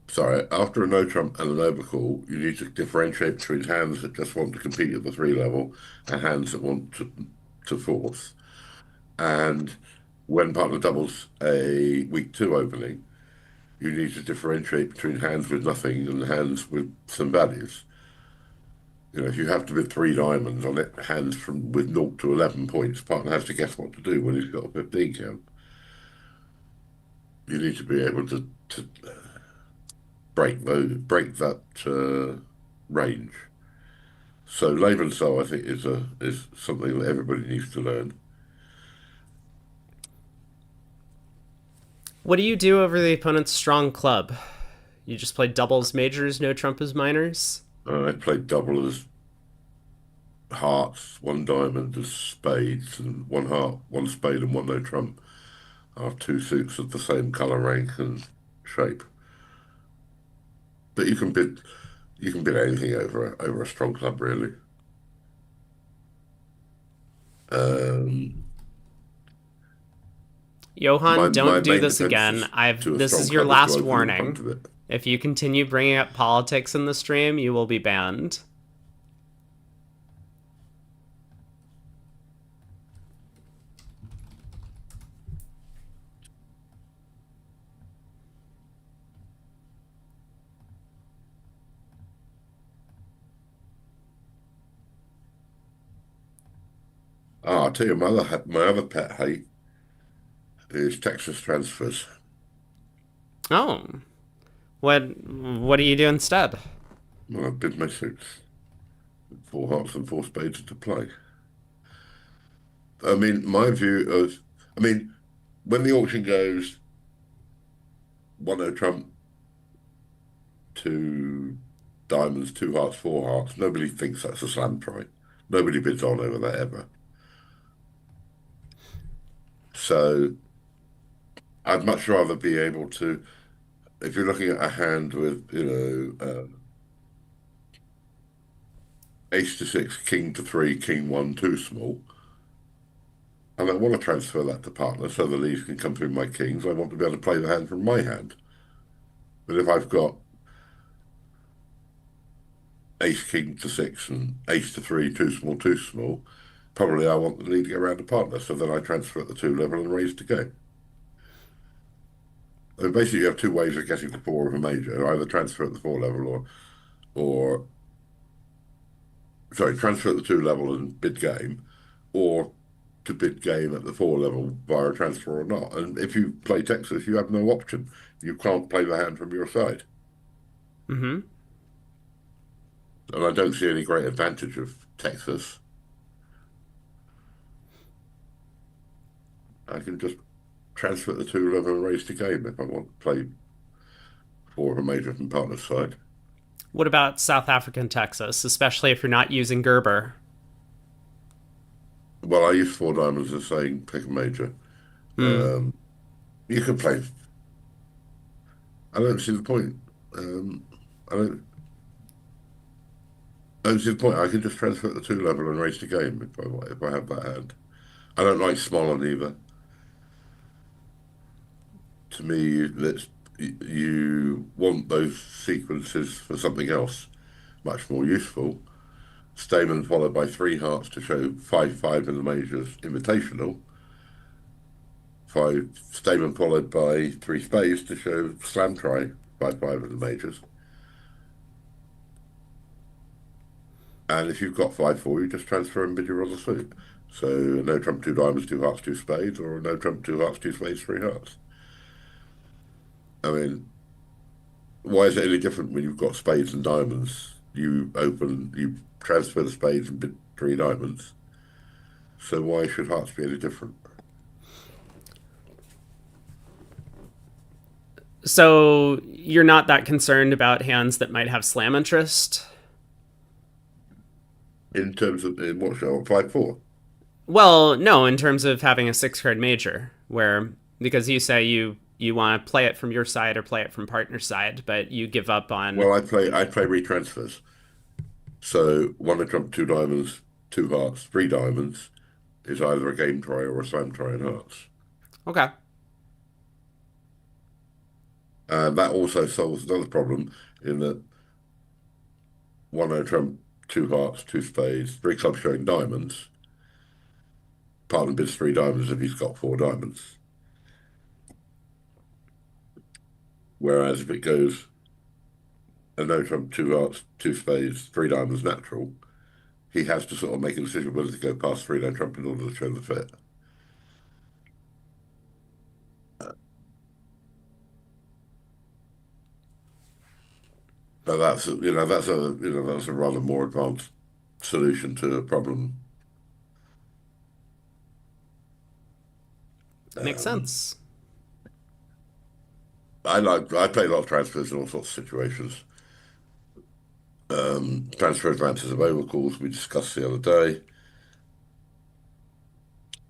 Sorry, after a no trump and an overcall, you need to differentiate between hands that just want to compete at the 3 level and hands that want to fourth. And when partner doubles a week two opening, you need to differentiate between hands with nothing and hands with some values. If you have to bid 3 diamonds on it, hands from with 0 to 11 points, partner has to guess what to do when he's got a 15 count. You need to be able to break that range. So Lebenssoll, I think, is something that everybody needs to learn. what do you do over the opponent's strong club? You just play doubles majors, no trump as minors? I played double as hearts, 1 diamond as spades, and 1 heart, 1 spade, and 1 no trump. are two suits of the same colour rank and shape. But you can bid anything over a strong club really. Um, my Johann, my don't do main this defence again. to a This strong is your club is to last open in front warning. of it. If you continue bringing up politics in the stream, you will be banned. Ah, I'll tell you, my other pet hate is Texas transfers. Oh, what do you do instead? Well, I bid my suits, four hearts and four spades to play. I mean, my view of, I mean, when the auction goes 1-0 trump, two diamonds, two hearts, four hearts, nobody thinks that's a slam try. Nobody bids on over that ever. So I'd much rather be able to, if you're looking at a hand with, ace to six, king to three, king one, too small, and I want to transfer that to partner so the leads can come through my kings. I want to be able to play the hand from my hand. But if I've got ace king to six and ace to three, too small, probably I want the lead to go around to partner. So then I transfer at the two level and raise to go. And basically, you have two ways of getting to four of a major: either transfer at the four level, or sorry, transfer at the two level and bid game, or to bid game at the four level via a transfer or not. And if you play Texas, you have no option. You can't play the hand from your side. Mm-hmm. And I don't see any great advantage of Texas. I can just transfer at the two level and raise to game if I want to play four of a major from partner's side. What about South African Texas, especially if you're not using Gerber? Well, I use four diamonds as saying pick a major. Hmm. Um, you can play. I don't see the point. I don't. I don't see the point. I can just transfer at the two level and raise the game if I have that hand. I don't like Smolin either. To me, you want those sequences for something else, much more useful. Stamen followed by three hearts to show 5-5 in the majors invitational. Five Stamen followed by three spades to show slam try 5-5 in the majors. And if you've got 5-4, you just transfer and bid your other suit. So no trump, two diamonds, two hearts, two spades, or no trump, two hearts, two spades, three hearts. I mean, why is it any different when you've got spades and diamonds? You transfer the spades and bid three diamonds. So why should hearts be any different? So you're not that concerned about hands that might have slam interest? In terms of in what show 5-4? Well, no, in terms of having a six card major, where because you say you want to play it from your side or play it from partner side, but you give up on. Well, I play retransfers. So one a trump, two diamonds, two hearts, three diamonds is either a game try or a slam try in hearts. Okay. That also solves another problem in that one a trump, two hearts, two spades, three clubs showing diamonds. Partner bids three diamonds if he's got four diamonds. Whereas if it goes a no trump, two hearts, two spades, three diamonds natural, he has to sort of make a decision whether to go past three no trump in order to show the fit. But that's a rather more advanced solution to a problem. Makes Um, sense. I play a lot of transfers in all sorts of situations. Transfer advances of overcalls we discussed the other day.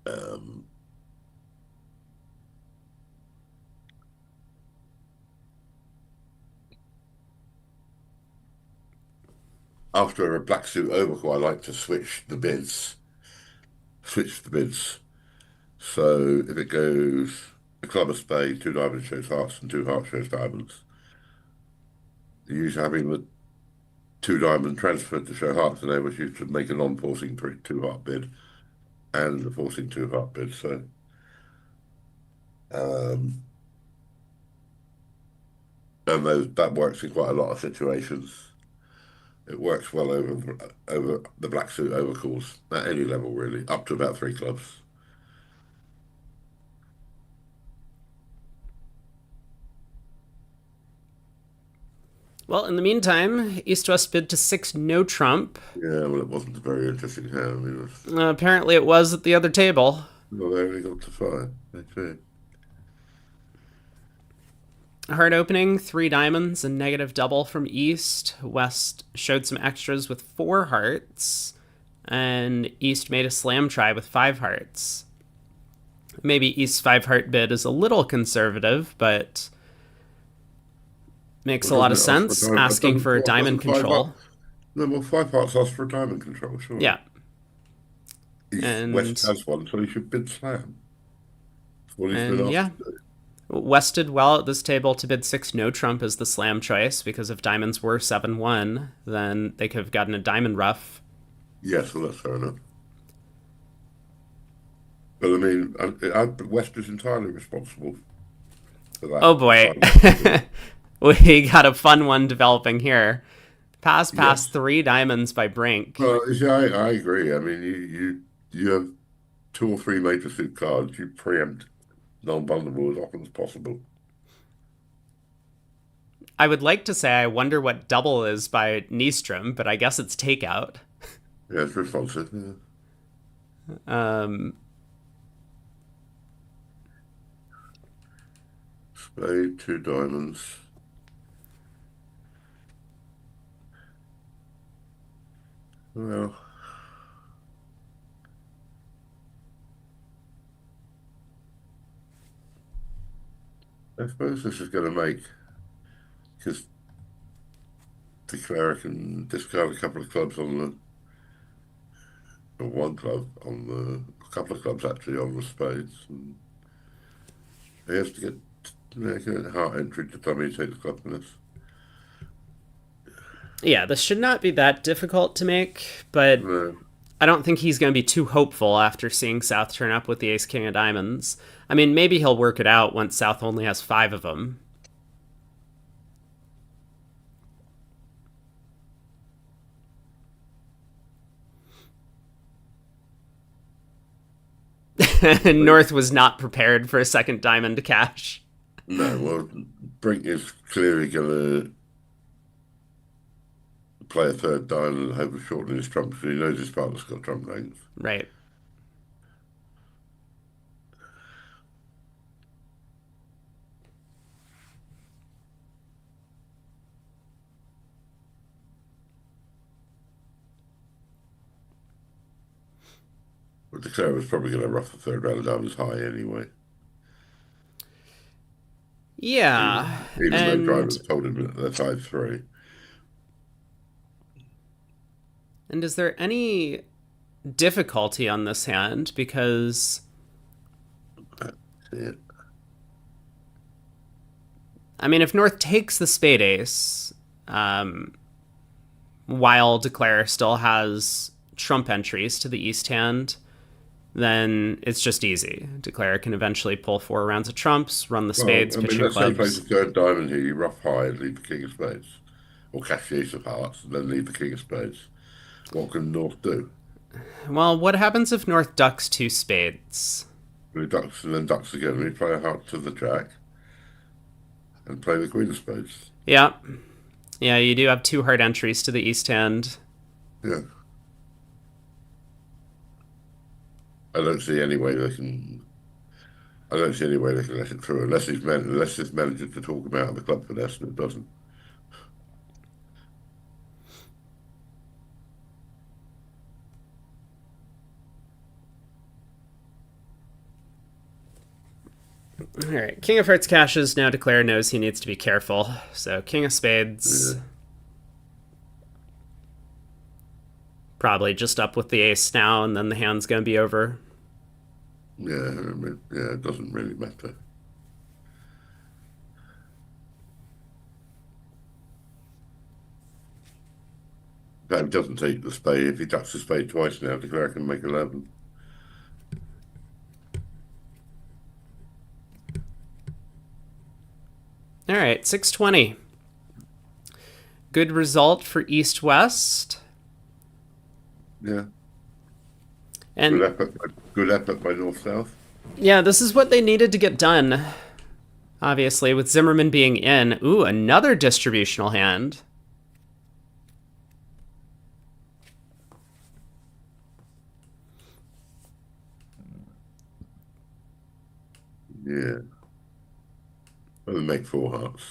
Um, after a black suit overcall, I like to switch the bids. Switch the bids. So if it goes a club of spades, two diamonds shows hearts, and two hearts shows diamonds, you're usually having the two diamond transfer to show hearts, and able you to make a non-forcing two heart bid and a forcing two heart bid. So um, and that works in quite a lot of situations. It works well over the black suit overcalls at any level, really, up to about three clubs. Well, in the meantime, East-West bid to 6 no trump. Yeah, well, it wasn't a very interesting hand. I mean, Apparently it was at the other table. well, they only got to five. Okay. Hard opening, 3 diamonds and negative double from East. West showed some extras with 4 hearts, and East made a slam try with 5 hearts. Maybe East's 5 heart bid is a little conservative, but makes a Well, lot doesn't of it ask for sense, asking for diamond control. No, well, five hearts ask for a diamond control, sure. Yeah, West and has one, so he should bid slam. That's what he's been and asked yeah, to do. West did well at this table to bid 6 no trump as the slam choice, because if diamonds were 7-1, then they could have gotten a diamond ruff. Yes, well, that's fair enough. But I mean, West is entirely responsible for that. Oh boy. We got a fun one developing here. Pass, Yes. 3 diamonds by Brink. Well, you see, I agree. I mean, you have two or three major suit cards. You preempt non-vulnerable as often as possible. I would like to say I wonder what double is by Nystrom, but I guess it's takeout. Yeah, it's responsive. Yeah. Um, Spade, two diamonds. Well, I suppose this is going to make, because Declare can discard a couple of clubs on or one club on a couple of clubs actually on the spades. And he has to get heart entry to dummy take the club in this. yeah, this should not be that difficult to make, but No, I don't think he's going to be too hopeful after seeing South turn up with the ace king of diamonds. I mean, maybe he'll work it out once South only has 5 of them. North was not prepared for a second diamond to cash. no. Well, Brink is clearly going to play a third diamond and hope of shortening his trump because he knows his partner's got trump length. Right. But Declare was probably going to rough the third round of diamonds high anyway, Yeah. even though And drivers told him that they're 5-3. is there any difficulty on this hand? Because Yeah. I mean, if North takes the spade ace, while Declare still has trump entries to the east hand, then it's just easy. Declare can eventually pull 4 rounds of trumps, run the Well, spades, I mean, pitching let's say he plays clubs. the third diamond here, you rough high and leave the king of spades, or cash the ace of hearts and then leave the king of spades. What can North do? Well, what happens if North ducks 2 spades? He ducks and then ducks again. We play a heart to the jack and play the queen of spades. Yeah. Yeah, you do have 2 hard entries to the east hand. Yeah. I don't see any way they can. I don't see any way they can let it through unless this manages to talk him out of the club finesse, and it doesn't. All right, King of Hearts cashes. Now Declare knows he needs to be careful. So King of Spades. Yeah. Probably just up with the ace now, and then the hand's going to be over. Yeah, I mean, yeah, it doesn't really matter. That doesn't take the spade. If he ducks the spade twice now, declare can make 11. All right, 620. Good result for East-West. Yeah. And Good effort by North-South. yeah, this is what they needed to get done. Obviously, with Zimmerman being in. Ooh, another distributional hand. Yeah. Well, they make 4 hearts.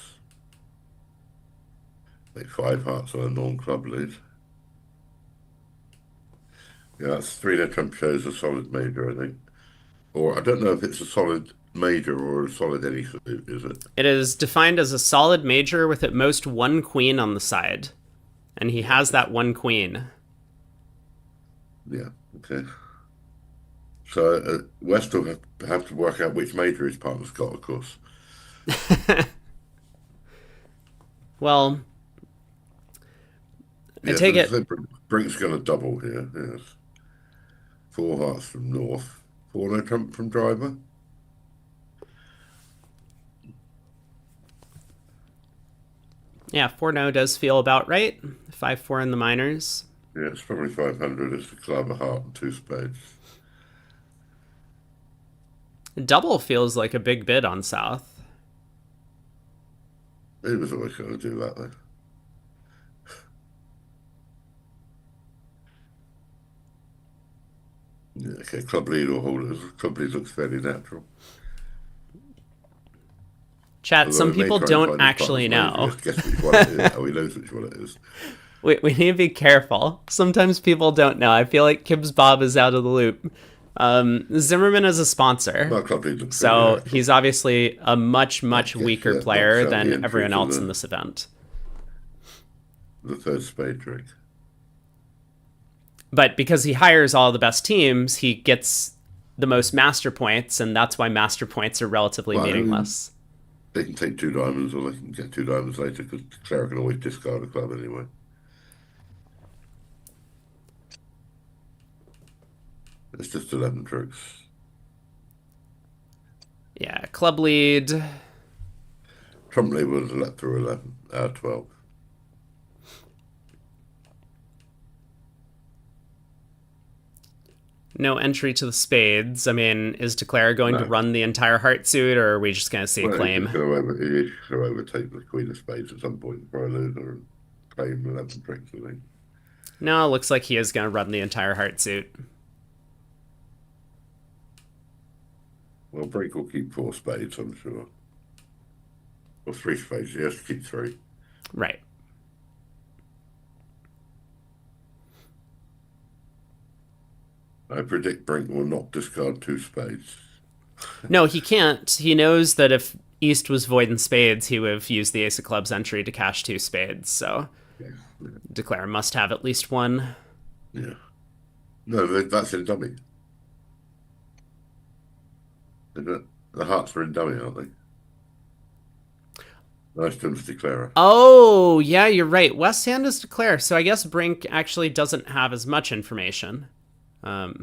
Make 5 hearts on a non-club lead. Yeah, that's 3 that Trump shows a solid major, I think. Or I don't know if it's a solid major or a solid any suit, is it? It is defined as a solid major with at most one queen on the side. And he has that one queen. Yeah, okay. So West will have to work out which major his partner's got, of course. Well, I Yeah, take it. Brink's going to double here. Yes. 4 hearts from North. 4 no trump from driver. Yeah, 4-0 does feel about right. 5-4 in the minors. Yeah, it's probably 500 as the club, a heart, and 2 spades. Double feels like a big bid on South. He was always going to do that, though. Yeah, okay, club lead or holders. Club lead looks fairly natural. Chat, Although some we may people try and don't find his actually partner's know. major. Guess which one it is. Oh, he knows which one it is. We need to be careful. Sometimes people don't know. I feel like Kibbs Bob is out of the loop. Zimmerman is a sponsor. Well, club lead looks fairly So natural. he's obviously a much, much Yes, weaker yeah, player knocks out the than entry everyone to else in this event. The 3rd spade trick. But because he hires all the best teams, he gets the most master points, and that's why master points are relatively Well, I mean, meaningless. they can take 2 diamonds or they can get 2 diamonds later because Clara can always discard a club anyway. It's just 11 tricks. Yeah, club lead. Trump lead was let through 11 out of 12. No entry to the spades. I mean, is Declare going to No. run the entire heart suit, or are we just going to see a Well, claim? he's going to overtake the Queen of Spades at some point for a loser and claim 11 tricks, I think. No, it looks like he is going to run the entire heart suit. Well, Brink will keep 4 spades, I'm sure. Or 3 spades, he has to keep 3. Right. I predict Brink will not discard 2 spades. No, he can't. He knows that if East was void in spades, he would have used the ace of clubs entry to cash 2 spades. So Yeah. Declare must have at least one. Yeah. No, that's in dummy. The hearts are in dummy, aren't they? Nice turn for Declarer. Oh, yeah, you're right. West hand is Declare. So I guess Brink actually doesn't have as much information. Well,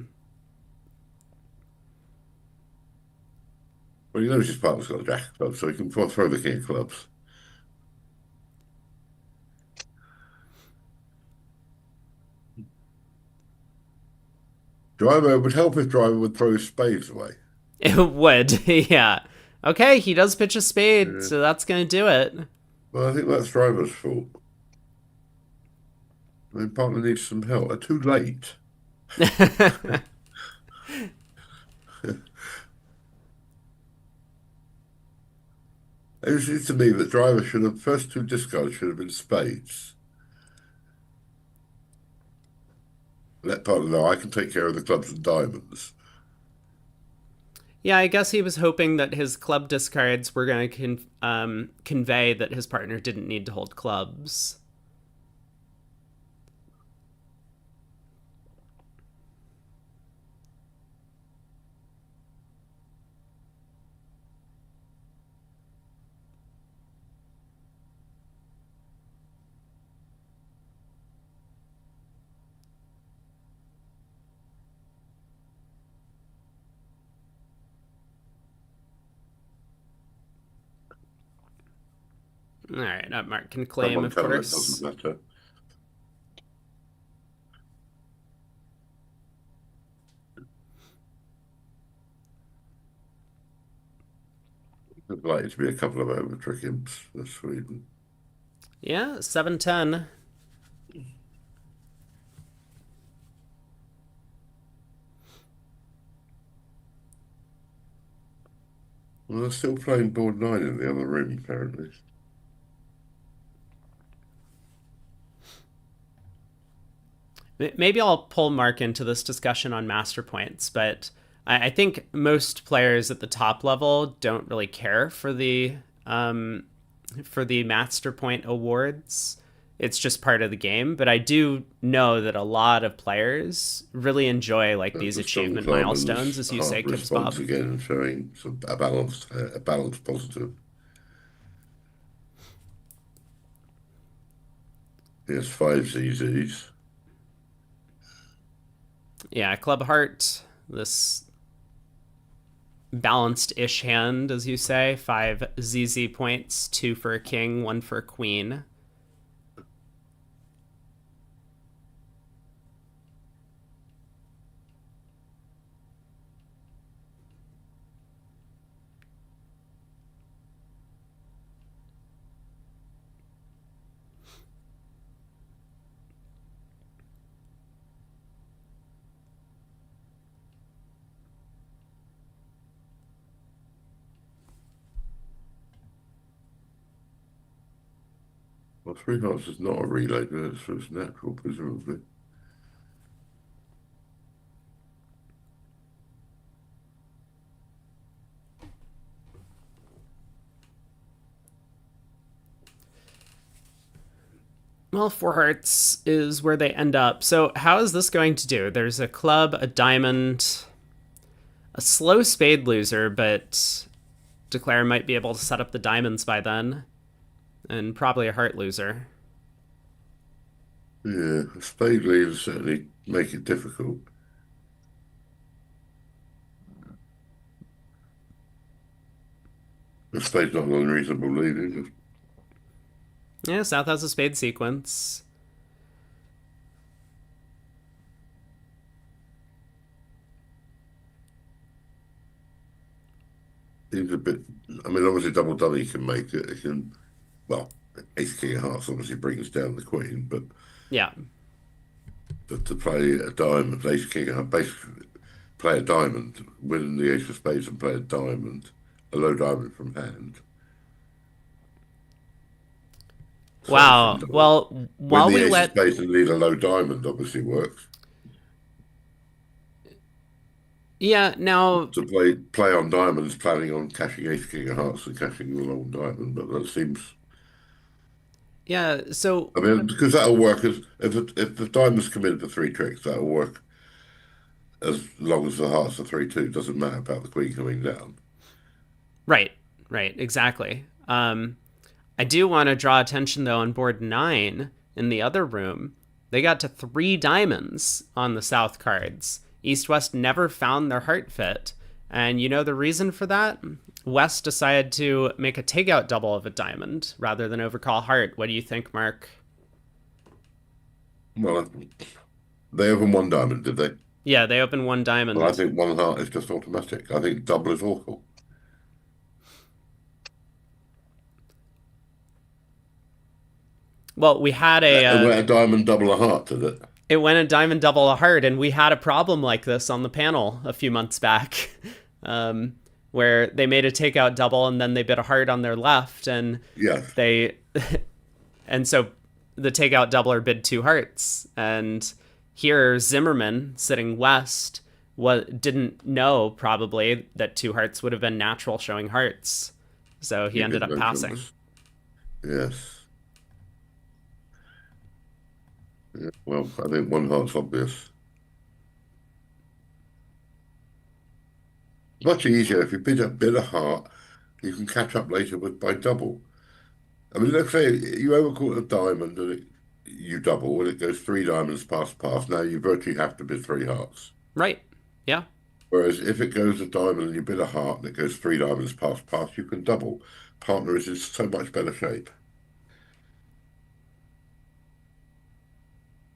he knows his partner's got a jack of clubs, so he can throw the king of clubs. Driver would help if Driver would throw his spades away. It would, yeah. Okay, he does pitch a spade, Yeah. so that's going to do it. Well, I think that's Driver's fault. I mean, partner needs some help. They're too late. It seems to me that Driver should have, first 2 discards should have been spades. Let partner know I can take care of the clubs and diamonds. Yeah, I guess he was hoping that his club discards were going to convey that his partner didn't need to hold clubs. All right, Mark can claim, Someone of tell him it doesn't course. matter. There's likely to be a couple of over-trick imps for Sweden. Yeah, 7-10. Well, they're still playing board 9 in the other room, apparently. Maybe I'll pull Mark into this discussion on master points, but I think most players at the top level don't really care for the master point awards. It's just part of the game, but I do know that a lot of players really enjoy like these The strong achievement club milestones, and as you say, half Kibs response Bob. again, showing a balanced positive. Yes, five ZZs. Yeah, Club Heart, this balanced ish hand, as you say, 5 ZZ points, 2 for a king, 1 for a queen. Well, three hearts is not a relay, but it's natural, presumably. Well, 4 hearts is where they end up. So, how is this going to do? There's a club, a diamond, a slow spade loser, but Declare might be able to set up the diamonds by then, and probably a heart loser. Yeah, a spade lead certainly make it difficult. A spade's not an unreasonable lead, is it? Yeah, South has a spade sequence. Seems a bit. I mean, obviously, double dummy can make it. It can, well, ace king of hearts obviously brings down the queen, Yeah. but to play a diamond, ace king of hearts, basically play a diamond, win the ace of spades and play a diamond, a low diamond from hand. Sorry, from Wow. double. Well, Win while the we ace of let. spades and lead a low diamond obviously works. Yeah, now. To play on diamonds, planning on cashing ace king of hearts and cashing the long diamond, but that seems. Yeah, so. I mean, because that'll work as if the diamond's committed to three tricks, that'll work as long as the hearts are 3-2. Doesn't matter about the queen coming down. Right, right, exactly. I do want to draw attention, though, on board 9 in the other room. They got to 3 diamonds on the South cards. East West never found their heart fit. And you know the reason for that? West decided to make a takeout double of a diamond rather than overcall heart. What do you think, Mark? Well, they opened one diamond, did they? Yeah, they opened 1 Well, I diamond. think one heart is just automatic. I think double is awful. Well, we had It went a diamond, double a heart, did it? it went a diamond double a heart, and we had a problem like this on the panel a few months back, um, where they made a takeout double and then they bid a heart on their left, and Yes. they and so the takeout doubler bid 2 hearts, and here Zimmerman sitting west didn't know probably that 2 hearts would have been natural showing hearts, so he You ended did up mention passing. this. Yes. Yeah. Well, I think one heart's obvious. Much easier if you bid a heart, you can catch up later with by double. I mean, let's say you overcall a diamond and you double and it goes three diamonds past pass. Now you virtually have to bid three hearts. Right? Yeah. Whereas if it goes a diamond and you bid a heart and it goes three diamonds past pass, you can double. Partner is in so much better shape.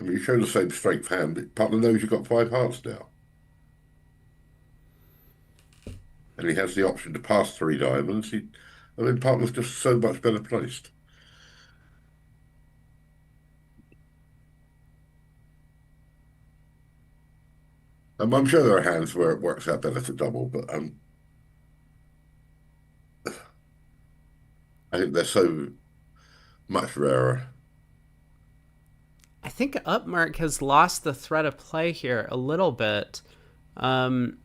I mean, you show the same strength hand, but partner knows you've got five hearts now. And he has the option to pass three diamonds. I mean, partner's just so much better placed. I'm sure there are hands where it works out better to double, but I think they're so much rarer. I think Upmark has lost the thread of play here a little bit. Um,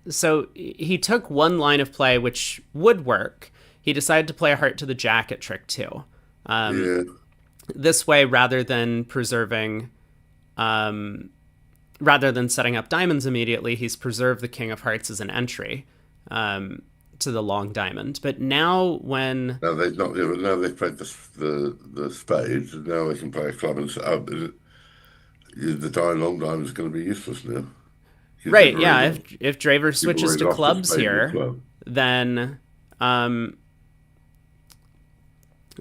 so he took one line of play which would work. He decided to play a heart to the jack at trick two. Um, Yeah, this way, rather than setting up diamonds immediately, he's preserved the king of hearts as an entry to the long diamond. But now when now they've not. Now they've played the spades, and now they can play a club and set up. The long diamond is going to be useless now. right, yeah, if Draver You've switches already to lost the clubs spade and the here, club. then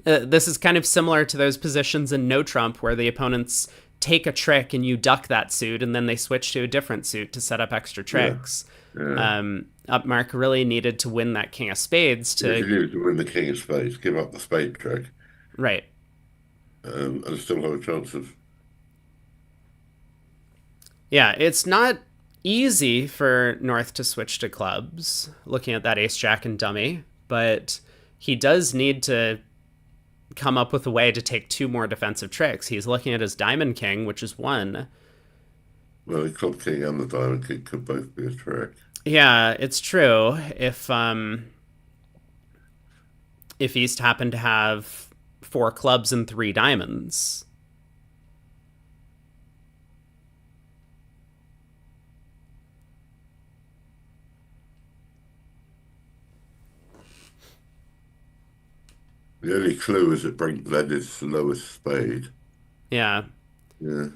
this is kind of similar to those positions in no trump where the opponents take a trick and you duck that suit and then they switch to a different suit to set up extra Yeah, tricks. yeah. Upmark really needed to win that king of spades If you to needed to win the king of spades, give up the spade trick, right. and still have a chance of. Yeah, it's not easy for North to switch to clubs, looking at that ace jack and dummy, but he does need to come up with a way to take two more defensive tricks. He's looking at his diamond king, which is one. Well, the club king and the diamond king could both be a trick. Yeah, it's true. If East happened to have four clubs and three diamonds. The only clue is that Brink led his lowest spade. Yeah. Yeah.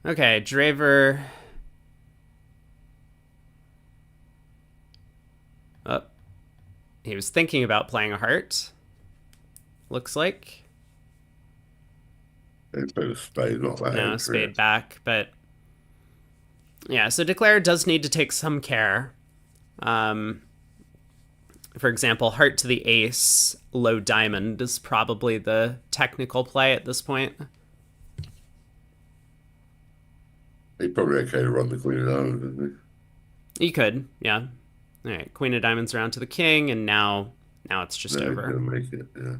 Okay, Draver. Oh, he was thinking about playing a heart. Looks like. He played a spade, not that No, entry. spade back, but yeah, so Declare does need to take some care. For example, heart to the ace, low diamond is probably the technical play at this point. He's probably okay to run the queen of diamonds, isn't You could, yeah. All right, queen of diamonds around to the king, and now it's he? just No, he's over. gonna make it. Yeah.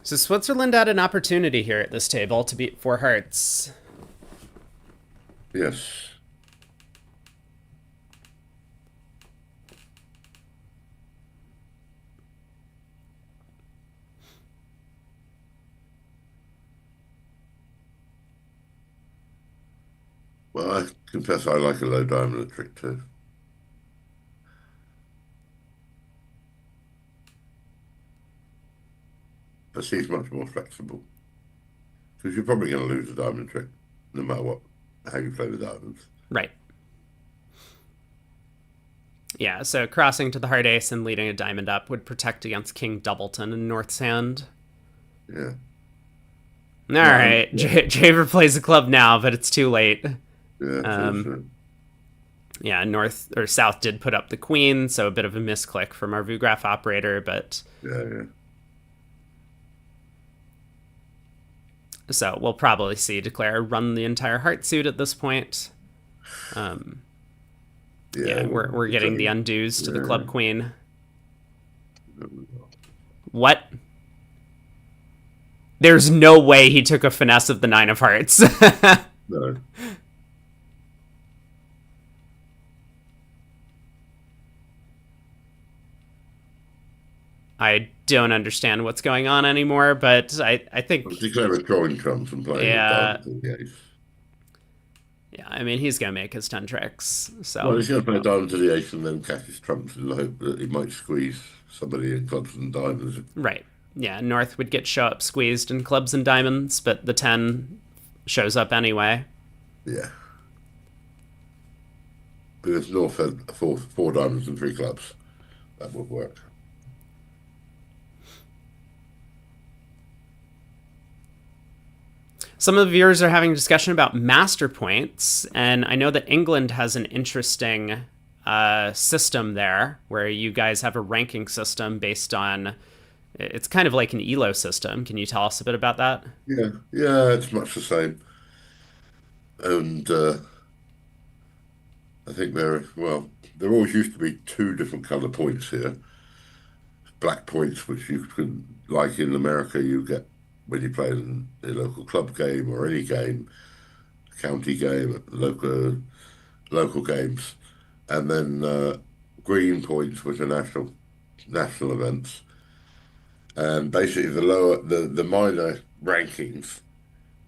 So Switzerland had an opportunity here at this table to beat four hearts. Yes. Well, I confess I like a low diamond trick too. But he's much more flexible. Because you're probably going to lose a diamond trick, no matter how you play the diamonds. Right. Yeah, so crossing to the heart ace and leading a diamond up would protect against King Doubleton and North's hand. Yeah. All right, Javer plays a club now, but it's too late. Yeah. Yeah, North or South did put up the queen, so a bit of a misclick from our Vugraph operator, but Yeah. so we'll probably see Declare run the entire heart suit at this point. Yeah, we're getting the undos to the club queen. What? There's no way he took a finesse of the nine of hearts. No. I don't understand what's going on anymore, but I think Declare withdrawing trumps and playing Yeah. diamonds in the ace. yeah, I mean he's gonna make his 10 tricks. Well, So he's going to play diamond to the ace and then catch his trumps in the hope that he might squeeze somebody in clubs and diamonds. right. Yeah, North would get show up squeezed in clubs and diamonds, but the 10 shows up anyway. Yeah. Because North had four diamonds and three clubs. That would work. Some of the viewers are having a discussion about master points, and I know that England has an interesting system there where you guys have a ranking system based on. It's kind of like an ELO system. Can you tell us a bit about that? Yeah, yeah, it's much the same. And I think there always used to be two different color points here. Black points, which you can, like in America, you get when you play in a local club game or any game, county game, local games, and then green points, which are national events. And basically, the minor rankings,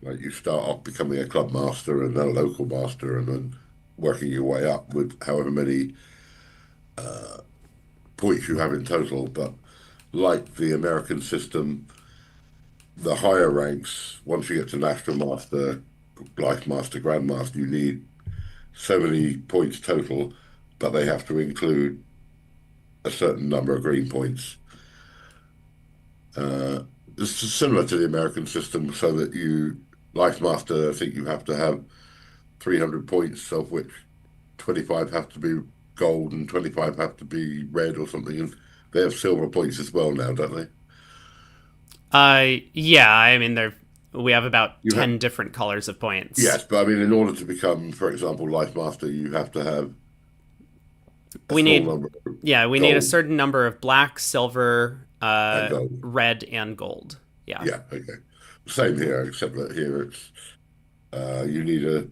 like you start off becoming a club master and then a local master, and then working your way up with however many points you have in total. But like the American system, the higher ranks, once you get to national master, life master, grandmaster, you need so many points total, but they have to include a certain number of green points. Uh, it's similar to the American system, so that life master, I think you have to have 300 points, of which 25 have to be gold and 25 have to be red or something. And they have silver points as well now, don't they? Yeah, I mean, we have about You have 10 different colors of points. Yes, but I mean, in order to become, for example, life master, you have to have a We small need, number of yeah, we need a gold certain number of black, silver, and gold. red, and gold. Yeah. Yeah, okay. Same here, except that here it's uh, you need a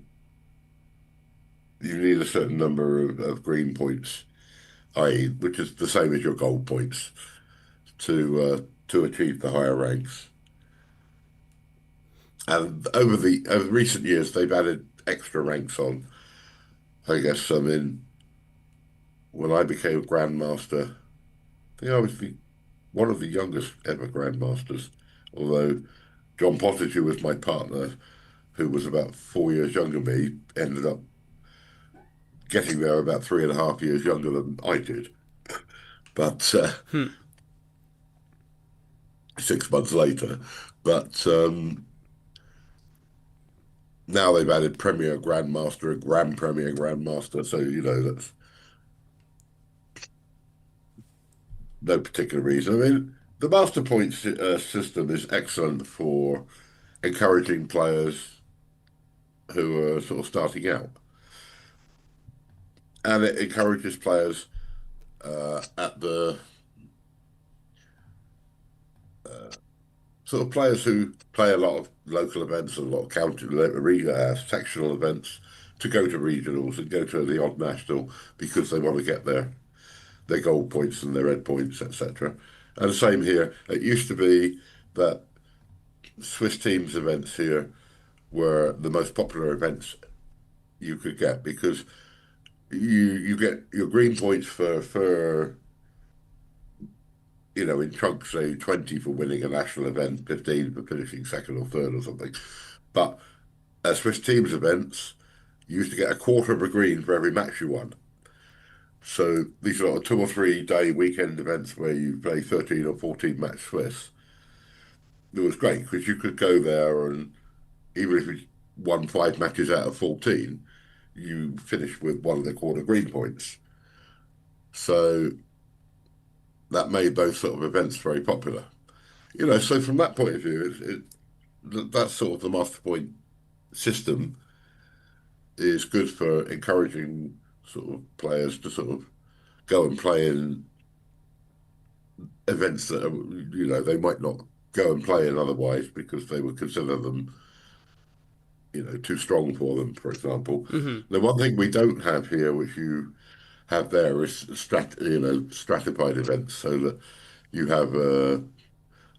you need a certain number of green points, i.e., which is the same as your gold points to achieve the higher ranks. And over recent years, they've added extra ranks on. I guess I mean when I became grandmaster, I think I was one of the youngest ever grandmasters. Although John Pottage, who was my partner, who was about 4 years younger than me, ended up getting there about 3.5 years younger than I did. But Hmm. 6 months later. But now they've added Premier Grandmaster and Grand Premier Grandmaster. So, that's no particular reason. I mean, the Master Points system is excellent for encouraging players who are sort of starting out. And it encourages players at the sort of players who play a lot of local events and a lot of sectional events to go to regionals and go to the odd national because they want to get their gold points and their red points, etc. And the same here. It used to be that Swiss teams events here were the most popular events you could get because you get your green points for in chunks, say 20 for winning a national event, 15 for finishing second or third or something. But at Swiss teams events, you used to get a quarter of a green for every match you won. So these are 2 or 3 day weekend events where you play 13 or 14 match Swiss. It was great because you could go there and even if you won 5 matches out of 14, you finished with one of the quarter green points. So that made those sort of events very popular. So from that point of view, that's sort of the master point system is good for encouraging sort of players to sort of go and play in events that they might not go and play in otherwise because they would consider them too strong for them, for example. Hmm. The one thing we don't have here, which you have there, is stratified events, so that you have 0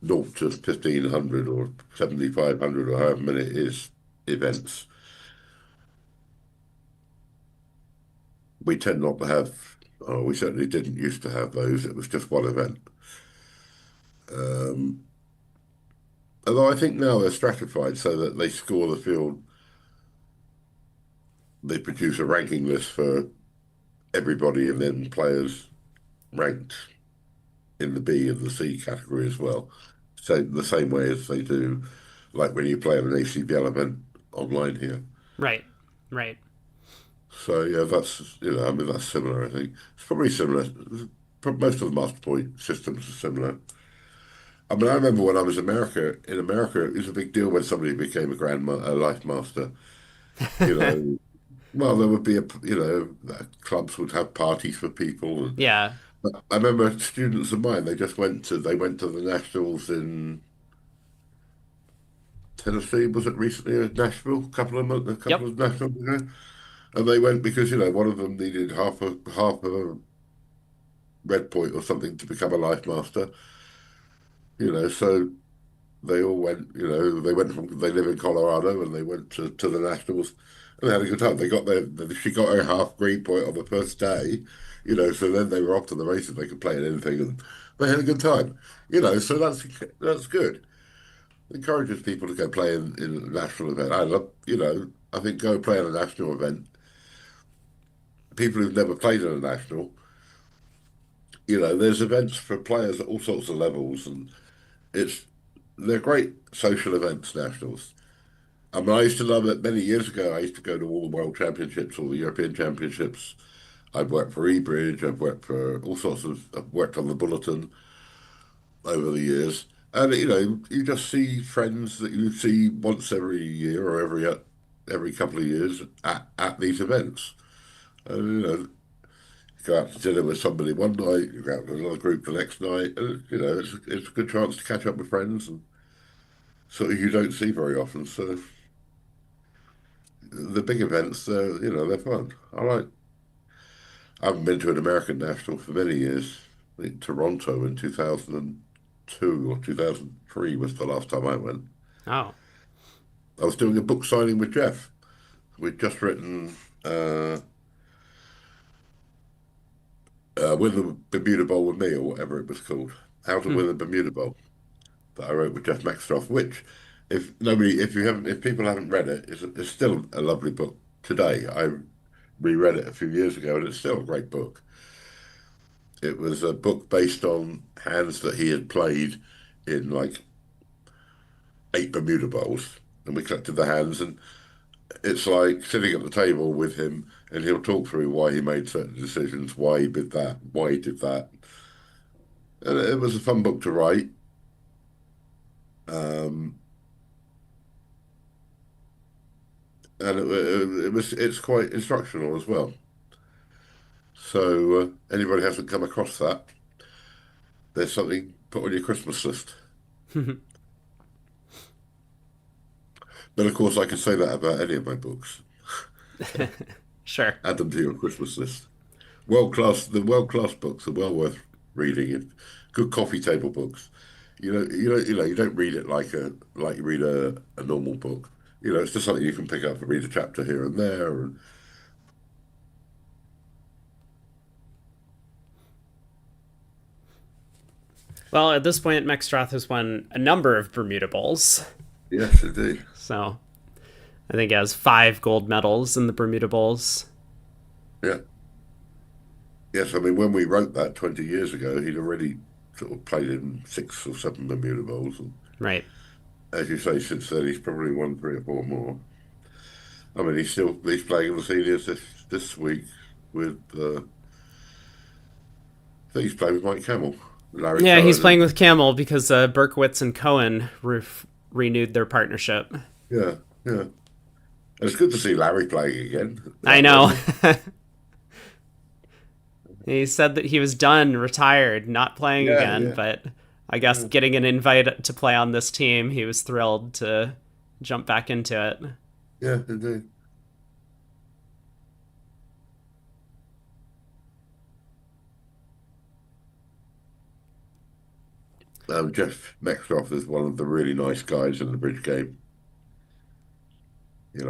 to 1,500 or 7,500 or however many it is events. We tend not to have, oh, we certainly didn't used to have those. It was just one event. Um, Although I think now they're stratified so that they score the field, they produce a ranking list for everybody and then players ranked in the B and the C category as well. So the same way as they do like when you play at an ACBL event online here. Right. Right. So yeah, that's I mean that's similar. I think it's probably similar. Most of the master point systems are similar. I mean, I remember when I was America in America, it was a big deal when somebody became a life master. You know, well, there would be clubs would have parties for people, and Yeah. I remember students of mine. They went to the nationals in Tennessee. Was it recently? Nashville, a couple Yep. of nationals ago, and they went because one of them needed half a red point or something to become a life master. So they all went. They live in Colorado, and they went to the nationals, and they had a good time. She got her half green point on the first day. So then they were off to the races. They could play at anything, and they had a good time. So that's good. Encourages people to go play in a national event. I love, I think go play in a national event. People who've never played in a national, there's events for players at all sorts of levels, and it's they're great social events, nationals. I mean, I used to love it many years ago. I used to go to all the World Championships, all the European Championships. I've worked for eBridge. I've worked for all sorts of. I've worked on the Bulletin over the years, and you just see friends that you see once every year or every couple of years at these events. And you go out to dinner with somebody one night, you go out with another group the next night, and it's a good chance to catch up with friends and sort of you don't see very often. So the big events, they're fun. I haven't been to an American national for many years. I think Toronto in 2002 or 2003 was the last time I went. Oh. I was doing a book signing with Jeff. We'd just written uh, Win the Bermuda Bowl with Me, or whatever it was called. How to Hmm. Win the Bermuda Bowl, that I wrote with Jeff Maxtoff, which if people haven't read it, it's still a lovely book today. I reread it a few years ago, and it's still a great book. It was a book based on hands that he had played in like 8 Bermuda Bowls, and we collected the hands, and it's like sitting at the table with him, and he'll talk through why he made certain decisions, why he did that, why he did that, and it was a fun book to write. Um, and it's quite instructional as well. So anybody hasn't come across that, there's something put on your Christmas list. But of course, I can say that about any of my books. Sure. Add them to your Christmas list. The world class books are well worth reading. Good coffee table books. You don't read it like you read a normal book. It's just something you can pick up and read a chapter here and there. And Well, at this point, Mextroth has won a number of Bermuda Bowls. yes, indeed. So I think he has 5 gold medals in the Bermuda Bowls. Yeah. Yes, I mean, when we wrote that 20 years ago, he'd already sort of played in 6 or 7 Bermuda Bowls. And Right. as you say, since then, he's probably won 3 or 4 more. I mean, he's playing in the seniors this week with, I think he's playing with Mike Camel, Larry Yeah, he's Cohen. playing And with Camel because Berkowitz and Cohen renewed their partnership. yeah, yeah. And it's good to see Larry playing again I that know. level. He said that he was done, retired, not playing Yeah, again, yeah, but I guess yeah, getting an invite to play on this team, he was thrilled to jump back into it. yeah, indeed. Jeff Mexroth is one of the really nice guys in the bridge game.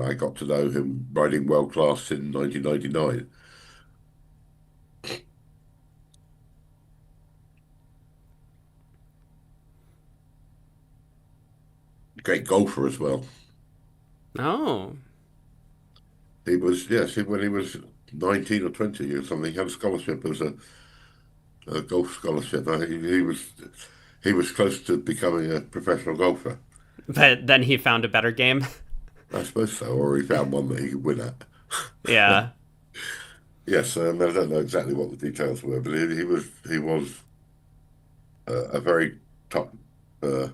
I got to know him riding world class in 1999. Great golfer as well. Oh. He was, yes, when he was 19 or 20 or something, he had a scholarship as a golf scholarship. He was close to becoming a professional golfer. But then he found a better game. I suppose so, or he found one that he could win at. Yeah. Yes, I don't know exactly what the details were, but he was a very top. Uh,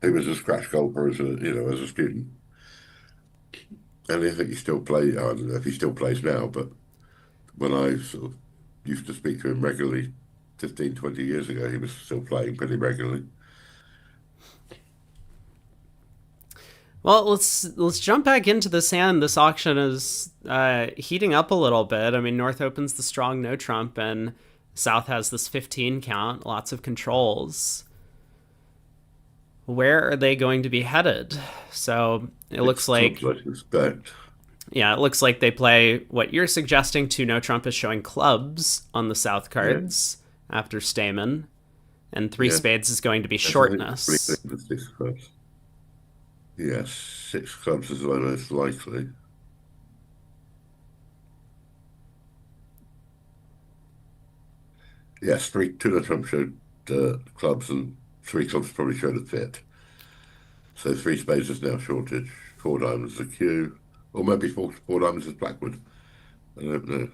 he was a scratch golfer as a student, and I think he still plays. I don't know if he still plays now, but when I sort of used to speak to him regularly 15, 20 years ago, he was still playing pretty regularly. Well, let's jump back into this hand. This auction is heating up a little bit. I mean, North opens the strong no trump, and South has this 15 count. Lots of controls. Where are they going to be headed? So it looks Six like, clubs, I suspect. yeah, it looks like they play what you're suggesting. Two no trump is showing clubs on the South Yeah, cards after Stamen, and three yeah. spades is going to be That's, I think it's pretty shortness. clear, the six clubs. Yes, six clubs is the most likely. Yes, two of Trump showed clubs, and three clubs probably showed a fit. So three spades is now shortage. Four diamonds is a Q, or maybe four diamonds is Blackwood. I don't know.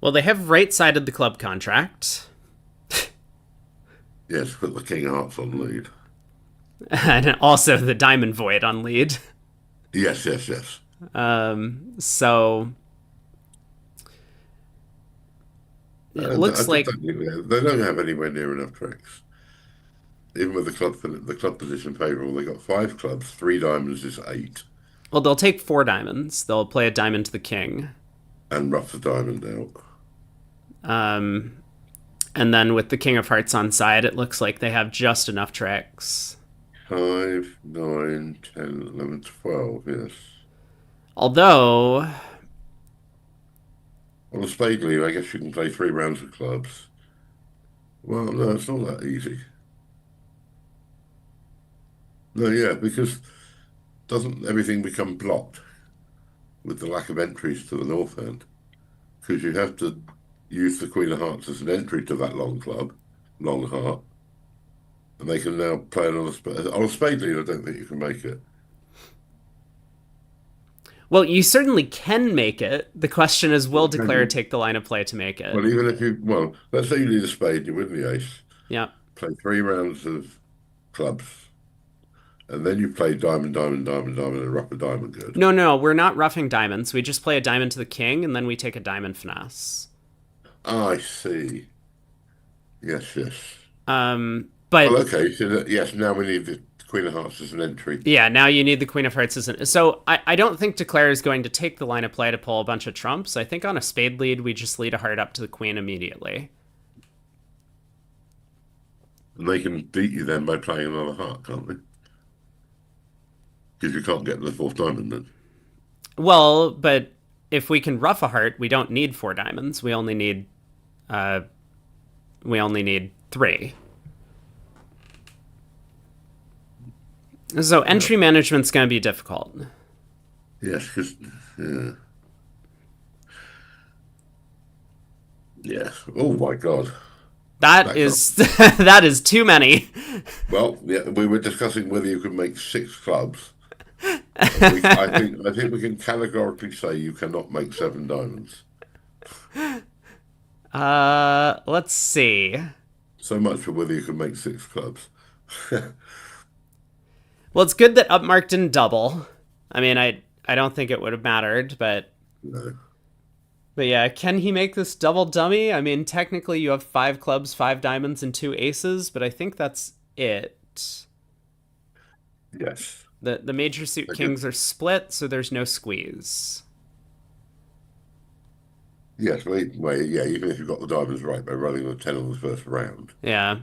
Well, they have right-sided the club contract, Yes, put the King of Hearts on lead. and also the diamond void on lead. Yes, yes, yes. So it I looks just like, don't think they don't have anywhere near enough tricks. Even with the club position favourable, they got five clubs, three diamonds is eight, well, they'll take four diamonds. They'll play a diamond to the king. and rough the diamond out. And then with the king of hearts on side, it looks like they have just enough tricks. 5, 9, 10, 11, 12, yes. Although, On a spade lead, I guess you can play three rounds of clubs. Well, no, it's not that easy. No, yeah, because doesn't everything become blocked with the lack of entries to the north end? Because you have to use the Queen of Hearts as an entry to that long club, long heart, and they can now play another spade. On a spade lead, I don't think you can make it. well, you certainly can make it. The question is, will Well, can Declare you? take the line of play to make it? Well, even if well, let's say you need a spade, you win the ace, Yeah. play three rounds of clubs, and then you play diamond, diamond, diamond, diamond, and rough a diamond good. No, no, we're not roughing diamonds. We just play a diamond to the king, and then we take a diamond finesse. I see. Yes, yes. But Well, okay. So yes, now we need the Queen of Hearts as an entry. yeah, now you need the queen of hearts. Isn't so? I don't think Declare is going to take the line of play to pull a bunch of trumps. I think on a spade lead, we just lead a heart up to the queen immediately. And they can beat you then by playing another heart, can't they? Because you can't get the fourth diamond then. Well, but if we can rough a heart, we don't need four diamonds. Uh, we only need three. So Yeah. entry management's going to be difficult. Yes, because yeah, yes. Oh my God, That that can't. is that is too many. Well, yeah, we were discussing whether you could make six clubs. I think we can categorically say you cannot make seven diamonds. Let's see. So much for whether you can make six clubs. Well, it's good that Upmark didn't double. I mean, I don't think it would have mattered, No. but yeah, can he make this double dummy? I mean, technically you have five clubs, five diamonds, and two aces, but I think that's it. Yes. The major suit I could, kings are split, so there's no squeeze. yes. Well, yeah. Even if you've got the diamonds right by running the 10 on the first round. Yeah.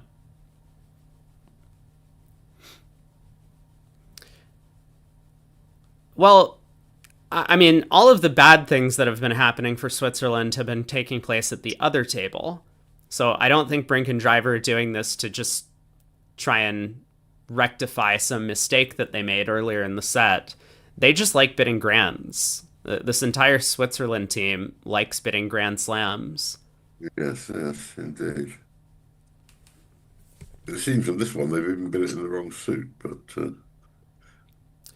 Well, I mean, all of the bad things that have been happening for Switzerland have been taking place at the other table. So I don't think Brink and Driver are doing this to just try and rectify some mistake that they made earlier in the set. They just like bidding grands. This entire Switzerland team likes bidding Grand Slams. Yes, yes, indeed. It seems that this one they've even been in the wrong suit, but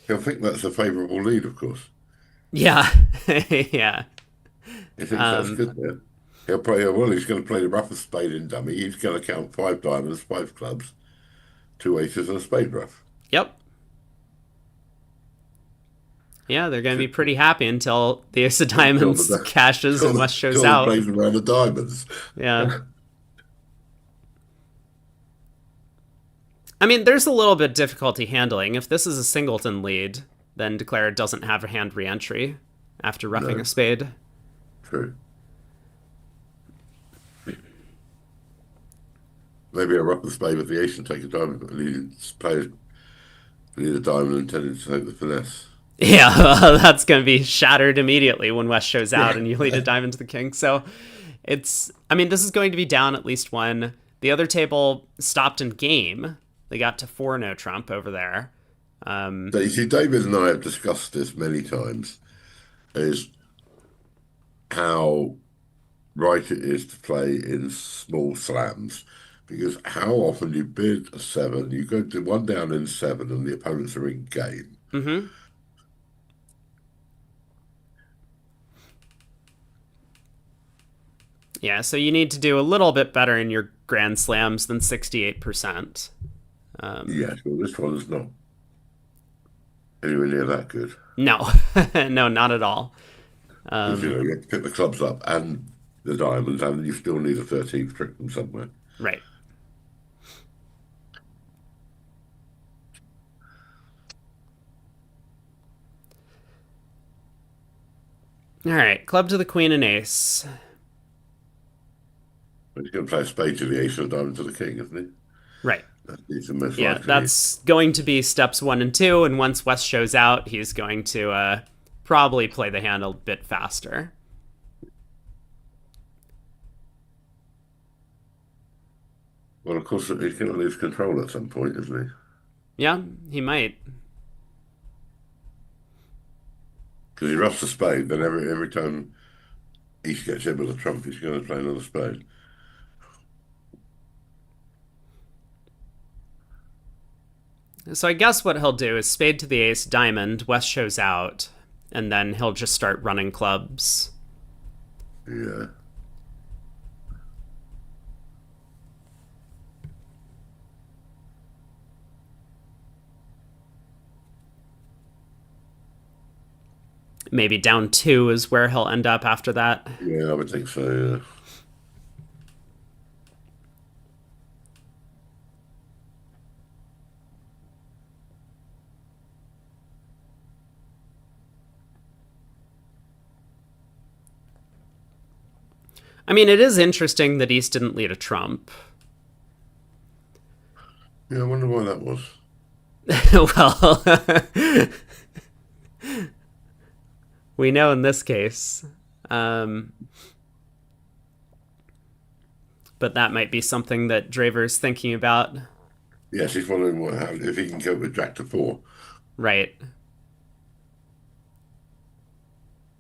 I think that's a favourable lead, of course. Yeah, yeah. He thinks that's good there. He'll play, well, he's going to play the roughest spade in dummy. He's going to count five diamonds, five clubs, two aces, and a spade rough. Yep. Yeah, they're going to be pretty happy until the Ace of Until Diamonds the, cashes and West shows until he out. plays around the diamonds. Yeah. I mean, there's a little bit difficulty handling. If this is a singleton lead, then Declare doesn't have a hand re-entry after roughing a No, spade. true. Maybe a rough the spade with the ace and take a diamond. And he plays need a diamond intended to take the finesse. Yeah, that's going to be shattered immediately when West shows out and you lead a diamond to the king. So I mean, this is going to be down at least one. The other table stopped in game. They got to 4 no trump over there. So you see, David and I have discussed this many times, is how right it is to play in small slams. Because how often you bid a 7, you go to one down in 7 and the opponents are in game. Mm-hmm. Yeah, so you need to do a little bit better in your Grand Slams than 68%. Yes, well, this one's not anywhere near that good. No, no, not at all. Because, you have to pick the clubs up and the diamonds, and you still need a 13th trick from somewhere. Right. All right, club to the queen and ace. But he's going to play a spade to the ace and a diamond to the king, isn't he? Right. He's the most Yeah, likely. that's going to be steps 1 and 2, and once West shows out, he's going to probably play the hand a bit faster. Well, of course, he's going to lose control at some point, isn't he? Yeah, he might. Because he roughs a spade, then every time he gets hit with a trump, he's going to play another spade. So I guess what he'll do is spade to the ace, diamond, West shows out, and then he'll just start running clubs. Yeah. Maybe down 2 is where he'll end up after that. Yeah, I would think so, yeah. I mean, it is interesting that East didn't lead a trump. Yeah, I wonder why that was. Well, we know in this case. But that might be something that Draver's thinking about. Yes, he's wondering if he can go with Jack to 4. Right.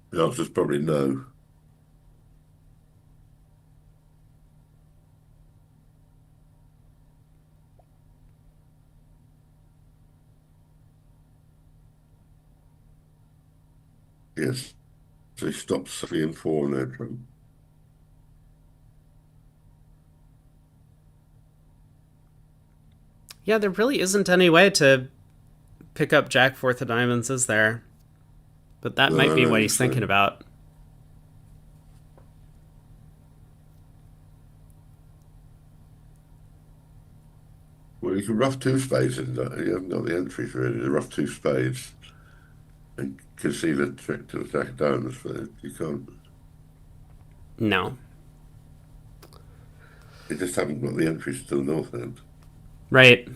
The answer's probably no. Yes. So he stops 3 and 4 in their trump. Yeah, there really isn't any way to pick up Jack 4th of diamonds, is there? But that might be what he's thinking about. Well, you can rough 2 spades in that. You haven't got the entries really. You rough 2 spades and can see the trick to the Jack of diamonds, but you can't. No. You just haven't got the entries to the north end. Right.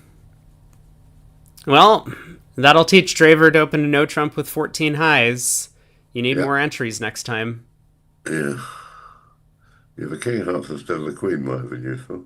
Well, that'll teach Draver to open a no trump with 14 highs. You need more entries next time. Yeah. Yeah, the king of hearts instead of the queen might have been useful.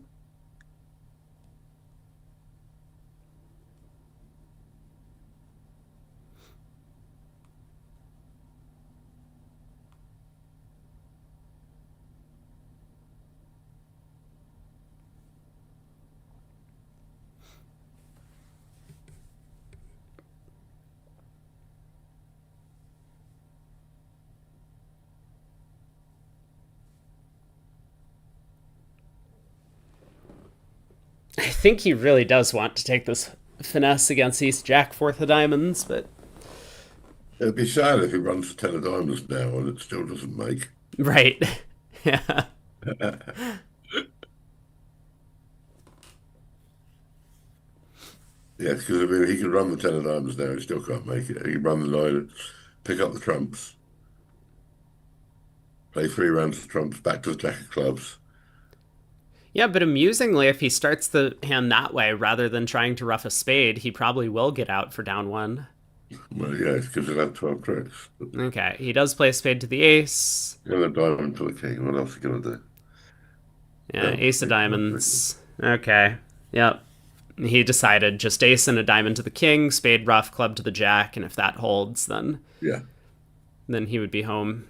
I think he really does want to take this finesse against East Jack fourth of diamonds, but It'd be sad if he runs the ten of diamonds now and it still doesn't make. right. Yeah. Yeah, because I mean, he can run the ten of diamonds now, he still can't make it. He can run the nine, pick up the trumps, play 3 rounds of trumps, back to the jack of clubs. Yeah, but amusingly, if he starts the hand that way rather than trying to ruff a spade, he probably will get out for down one. Well, yeah, it's because he'll have 12 tricks. But Okay, he does play a spade to the ace. you're going to diamond to the king. What else are you going to do? Yeah, No, ace of you can't drink them. diamonds. Okay. Yep. He decided just ace and a diamond to the king, spade rough, club to the jack, and if that holds, Yeah. then he would be home.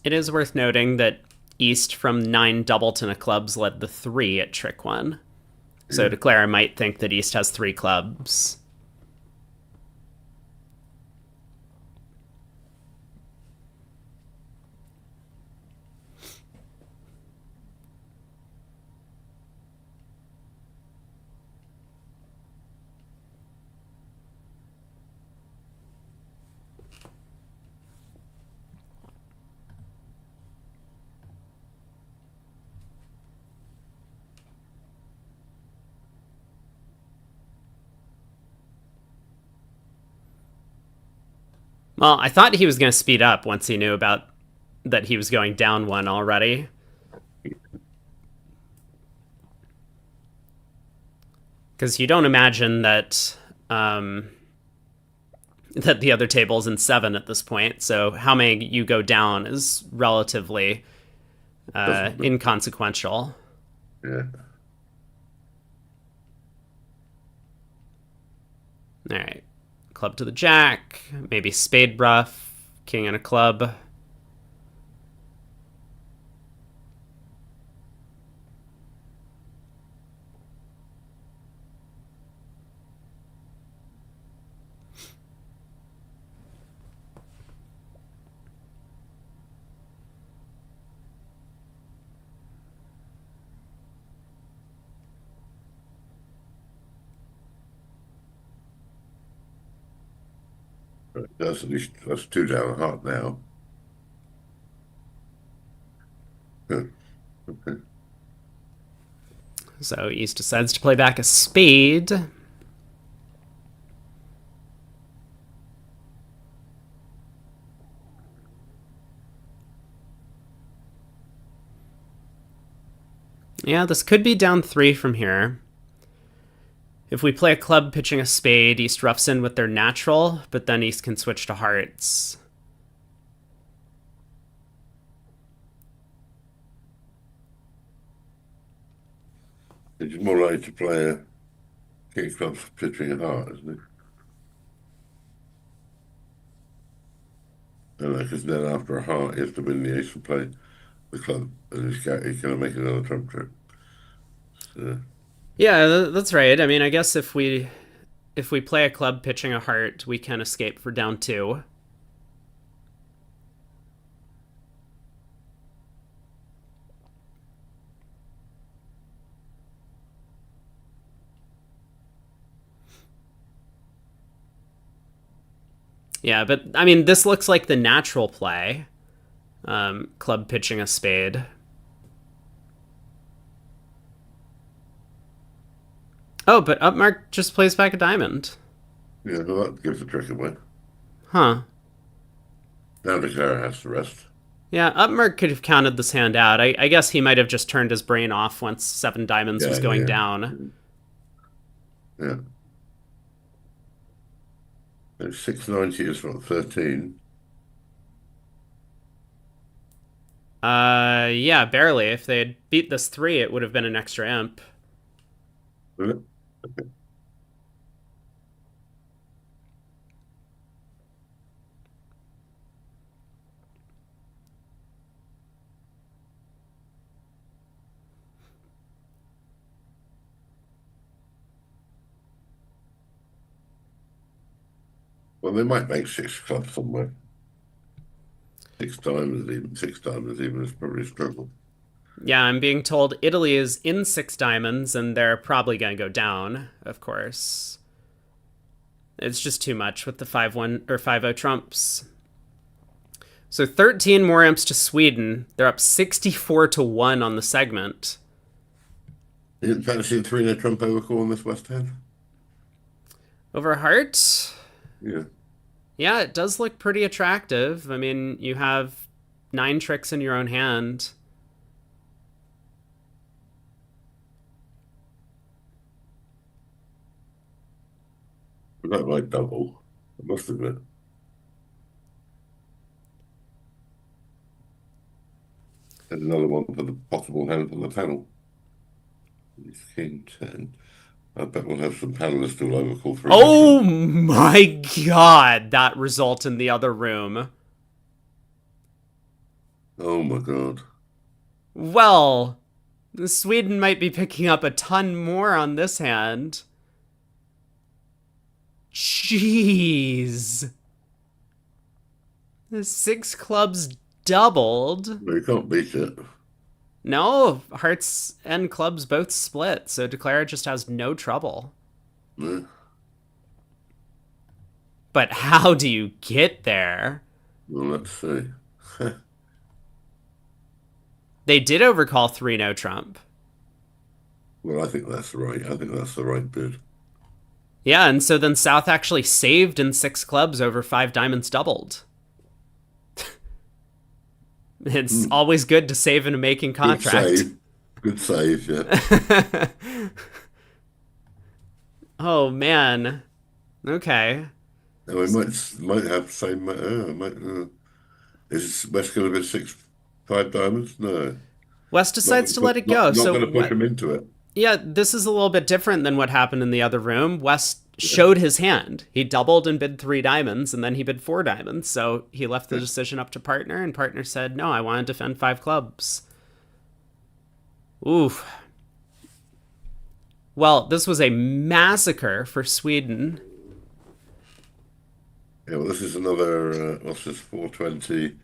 It is worth noting that East from 9 doubleton of clubs led the 3 at trick 1. So Yeah. Declara might think that East has 3 clubs. Well, I thought he was going to speed up once he knew about that he was going down 1 already. Because you don't imagine that that the other table's in 7 at this point. So how many you go down is relatively Doesn't matter. inconsequential. Yeah. All right, club to the jack, maybe spade bruff, king and a club. That's at least that's 2 down a heart now. Yeah. Okay. So East decides to play back a spade. Yeah, this could be down 3 from here. If we play a club pitching a spade, East roughs in with their natural, but then East can switch to hearts. It's more likely to play a king of clubs pitching a heart, isn't it? And because then after a heart, he has to win the ace and play the club, and he's going to make another trump trip. So, Yeah, that's right. I mean, I guess if we play a club pitching a heart, we can escape for down 2. Yeah, but I mean, this looks like the natural play. Club pitching a spade. Oh, but Upmark just plays back a diamond. yeah, well, that gives the trick away. Huh. Now Declare has to rest. Yeah, Upmark could have counted this hand out. I guess he might have just turned his brain off once 7 diamonds was Yeah, going yeah, down. yeah. And 690 is what, 13? Yeah, barely. If they had beat this 3, it would have been an extra imp. Will it? Okay. Well, they might make six clubs somewhere. Six diamonds even is probably a struggle. Yeah, I'm being told Italy is in six diamonds, and they're probably going to go down, of course. It's just too much with the 5-1 or 5-0 trumps. So 13 more imps to Sweden. They're up 64-1 on the segment. You didn't fancy a 3-0 Trump overcall on this West Ham? Over heart? Yeah. Yeah, it does look pretty attractive. I mean, you have 9 tricks in your own hand. I don't like double, I must admit. There's another one for the possible hand on the panel. King 10. I bet we'll have some panelists who'll overcall 3 Oh my god, that result in the other room. Oh my God. Well, Sweden might be picking up a ton more on this hand. Jeez. The 6 clubs doubled. Well, you can't beat it. No, hearts and clubs both split, so Declara just has no trouble. Yeah. But how do you get there? Well, let's see. They did overcall 3 no Trump. Well, I think that's right. I think that's the right bid. Yeah, and so then South actually saved in 6 clubs over 5 diamonds doubled. It's always good to save in a making contract. Good save, yeah. Oh man. Okay. And we might have the same. Is West going to be 5 diamonds? No, West decides to let it go. Not So going to push what? him into it. Yeah, this is a little bit different than what happened in the other room. West Yeah. showed his hand. He doubled and bid 3 diamonds, and then he bid 4 diamonds. So he left the decision up to partner, and partner said, "No, I want to defend 5 clubs." Oof. Well, this was a massacre for Sweden. Yeah, well, this is another. What's this? 420,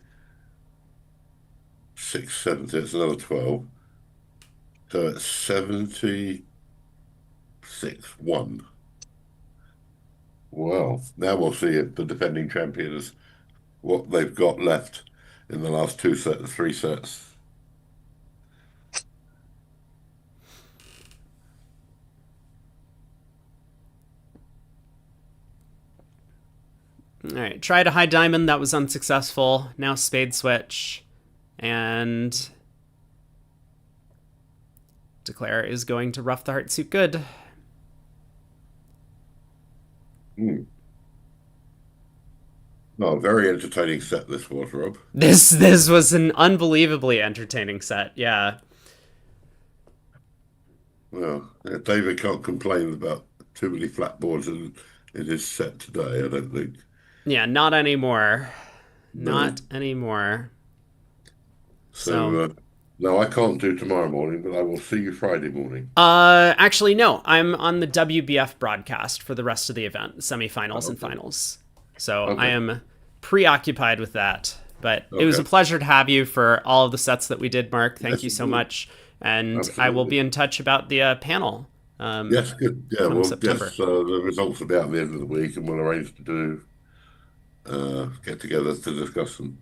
670. It's another 12. So it's 76-1. Well, now we'll see if the defending champions what they've got left in the last 3 sets. All right, tried a high diamond, that was unsuccessful. Now spade switch, and Declare is going to rough the heart suit good. Hmm. No, very entertaining set this was, Rob. This was an unbelievably entertaining set. Yeah. Well, David can't complain about too many flat boards in his set today, I don't think. Yeah, not anymore. No. Not anymore. So, no, I can't do tomorrow morning, but I will see you Friday morning. Actually, no. I'm on the WBF broadcast for the rest of the event, semifinals and finals. So I am preoccupied with that. But it was a pleasure to have you for all of the sets that we did, Mark. Thank you so much. And Absolutely. I will be in touch about the panel. Yes, good. Yeah, well, September. yes, the results will be out at the end of the week, and we'll arrange to do get together to discuss them.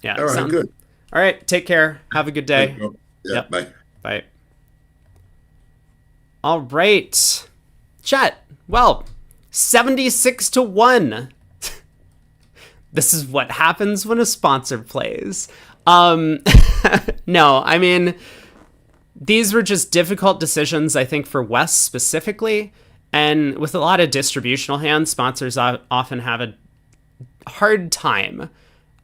Yeah. All right, good. All right. Take care. Have a good day. Yeah, Yep. bye. Bye. All right. Chat. Well, 76-1. This is what happens when a sponsor plays. No, I mean, these were just difficult decisions, I think, for West specifically. And with a lot of distributional hands, sponsors often have a hard time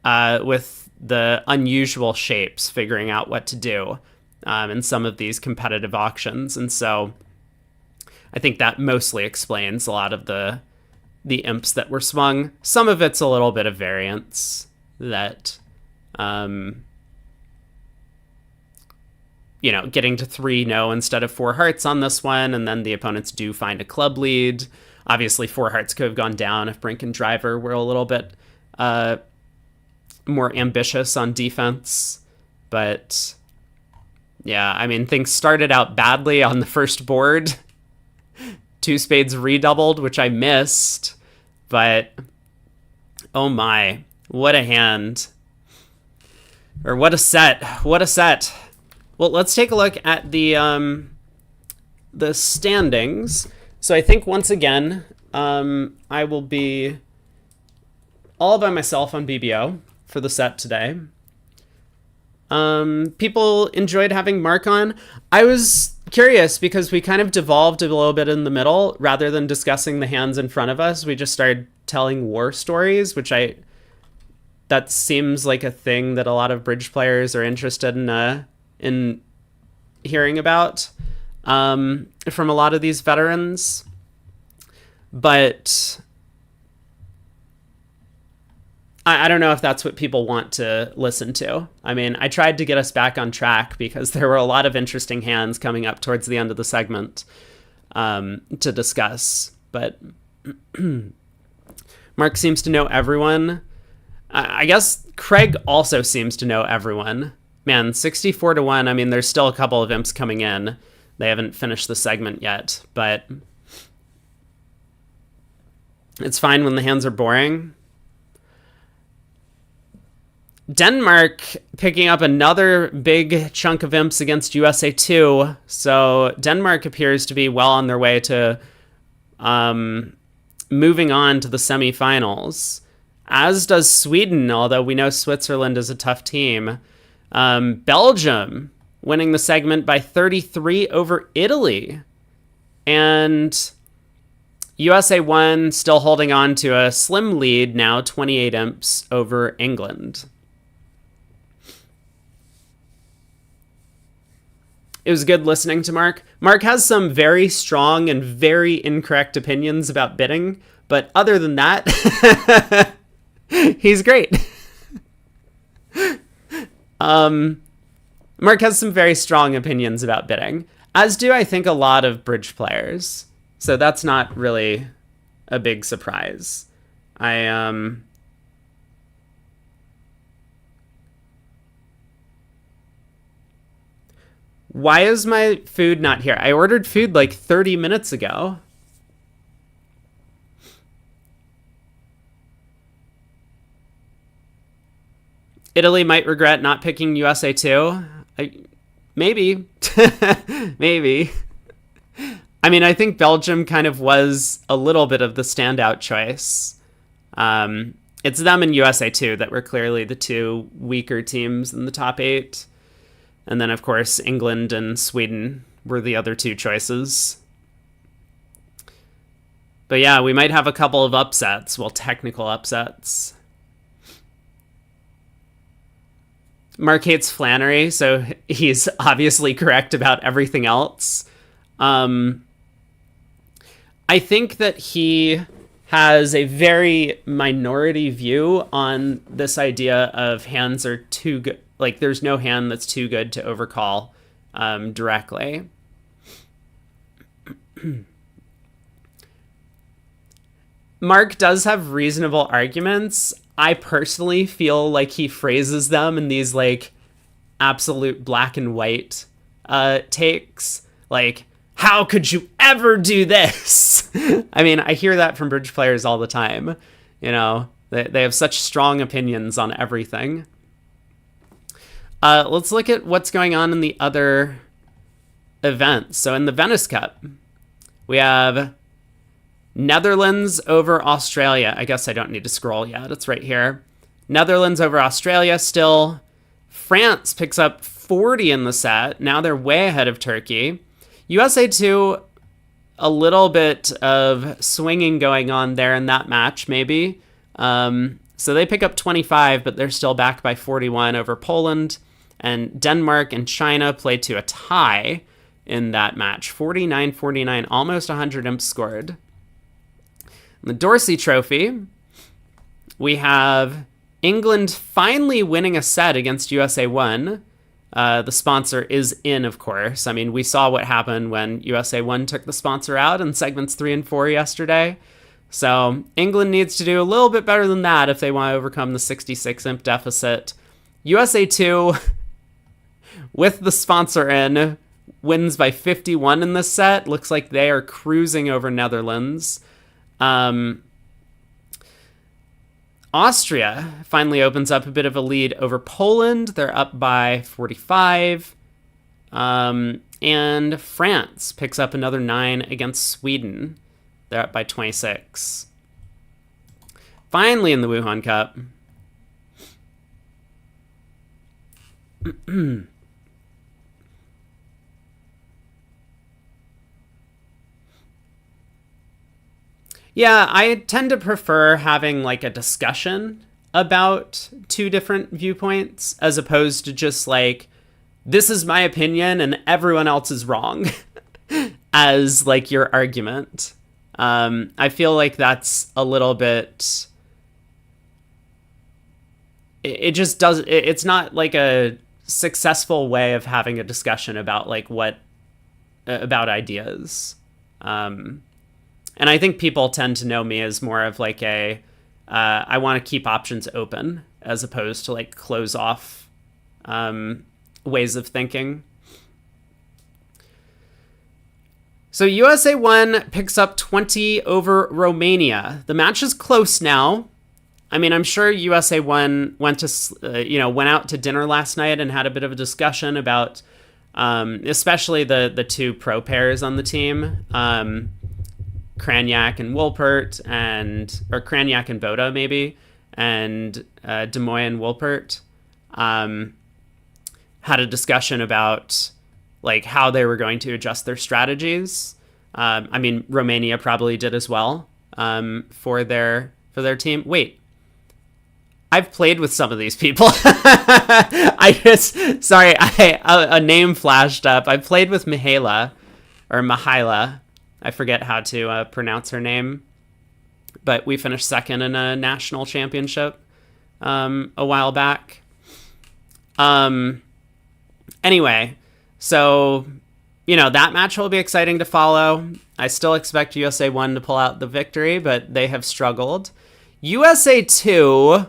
with the unusual shapes, figuring out what to do in some of these competitive auctions. And so I think that mostly explains a lot of the imps that were swung. Some of it's a little bit of variance that, getting to 3 no instead of 4 hearts on this one, and then the opponents do find a club lead. Obviously, Four Hearts could have gone down if Brink and Driver were a little bit more ambitious on defense. But yeah, I mean, things started out badly on the first board. Two spades redoubled, which I missed. But oh my, what a hand. Or what a set. What a set. Well, let's take a look at the standings. So I think once again, I will be all by myself on BBO for the set today. People enjoyed having Mark on. I was curious because we kind of devolved a little bit in the middle. Rather than discussing the hands in front of us, we just started telling war stories, which that seems like a thing that a lot of bridge players are interested in hearing about from a lot of these veterans. But I don't know if that's what people want to listen to. I mean, I tried to get us back on track because there were a lot of interesting hands coming up towards the end of the segment to discuss. But Mark seems to know everyone. I guess Craig also seems to know everyone. Man, 64-1. I mean, there's still a couple of imps coming in. They haven't finished the segment yet, but it's fine when the hands are boring. Denmark picking up another big chunk of imps against USA 2. So Denmark appears to be well on their way to moving on to the semifinals. As does Sweden, although we know Switzerland is a tough team. Belgium winning the segment by 33 over Italy. And USA 1 still holding on to a slim lead now, 28 imps over England. It was good listening to Mark. Mark has some very strong and very incorrect opinions about bidding, but other than that, he's great. Mark has some very strong opinions about bidding, as do I think a lot of bridge players. So that's not really a big surprise. Why is my food not here? I ordered food like 30 minutes ago. Italy might regret not picking USA 2. Maybe. Maybe. I mean, I think Belgium kind of was a little bit of the standout choice. It's them and USA 2 that were clearly the two weaker teams in the top 8. And then, of course, England and Sweden were the other two choices. But yeah, we might have a couple of upsets. Well, technical upsets. Mark hates Flannery, so he's obviously correct about everything else. I think that he has a very minority view on this idea of hands are too good. Like, there's no hand that's too good to overcall directly. Mark does have reasonable arguments. I personally feel like he phrases them in these, like, absolute black and white takes. Like, how could you ever do this? I mean, I hear that from bridge players all the time. You know, they have such strong opinions on everything. Let's look at what's going on in the other events. So in the Venice Cup, we have Netherlands over Australia. I guess I don't need to scroll yet. It's right here. Netherlands over Australia still. France picks up 40 in the set. Now they're way ahead of Turkey. USA 2, a little bit of swinging going on there in that match, maybe. So they pick up 25, but they're still back by 41 over Poland. And Denmark and China play to a tie in that match. 49-49, almost 100 imps scored. In the Dorsey Trophy, we have England finally winning a set against USA 1. The sponsor is in, of course. I mean, we saw what happened when USA 1 took the sponsor out in segments 3 and 4 yesterday. So England needs to do a little bit better than that if they want to overcome the 66 imp deficit. USA 2, with the sponsor in, wins by 51 in this set. Looks like they are cruising over Netherlands. Austria finally opens up a bit of a lead over Poland. They're up by 45. And France picks up another 9 against Sweden. They're up by 26. Finally in the Wuhan Cup. Yeah, I tend to prefer having like a discussion about two different viewpoints as opposed to just like, this is my opinion and everyone else is wrong as like your argument. I feel like that's a little bit, it just does, it's not like a successful way of having a discussion about like about ideas. And I think people tend to know me as more of like I want to keep options open as opposed to like close off ways of thinking. So USA 1 picks up 20 over Romania. The match is close now. I mean, I'm sure USA 1 went out to dinner last night and had a bit of a discussion about especially the two pro pairs on the team. Kraniak and Wolpert, or Kraniak and Boda maybe, and Demoy and Wolpert had a discussion about like how they were going to adjust their strategies. I mean, Romania probably did as well for their team. Wait, I've played with some of these people. A name flashed up. I played with Mihaila. I forget how to pronounce her name, but we finished second in a national championship a while back. Anyway, so, that match will be exciting to follow. I still expect USA 1 to pull out the victory, but they have struggled. USA 2...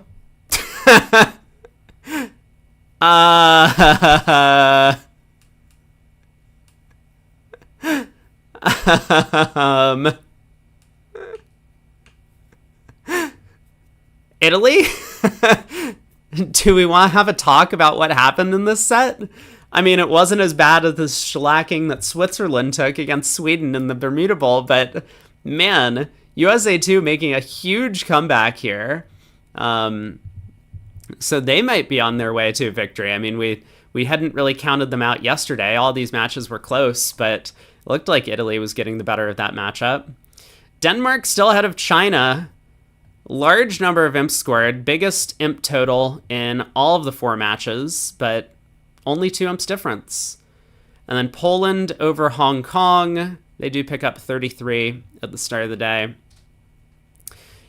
Italy? Do we want to have a talk about what happened in this set? I mean, it wasn't as bad as the shellacking that Switzerland took against Sweden in the Bermuda Bowl, but man, USA 2 making a huge comeback here. So they might be on their way to victory. I mean, we hadn't really counted them out yesterday. All these matches were close, but it looked like Italy was getting the better of that matchup. Denmark still ahead of China. Large number of imps scored. Biggest imp total in all of the 4 matches, but only 2 imps difference. And then Poland over Hong Kong. They do pick up 33 at the start of the day.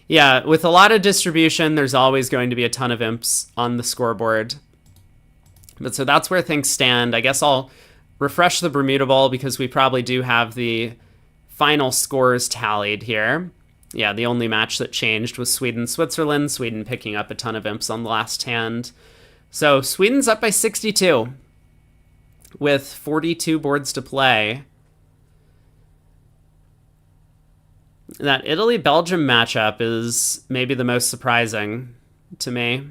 Yeah, with a lot of distribution, there's always going to be a ton of imps on the scoreboard. But so that's where things stand. I guess I'll refresh the Bermuda Bowl because we probably do have the final scores tallied here. Yeah, the only match that changed was Sweden-Switzerland. Sweden picking up a ton of imps on the last hand. So Sweden's up by 62 with 42 boards to play. That Italy-Belgium matchup is maybe the most surprising to me.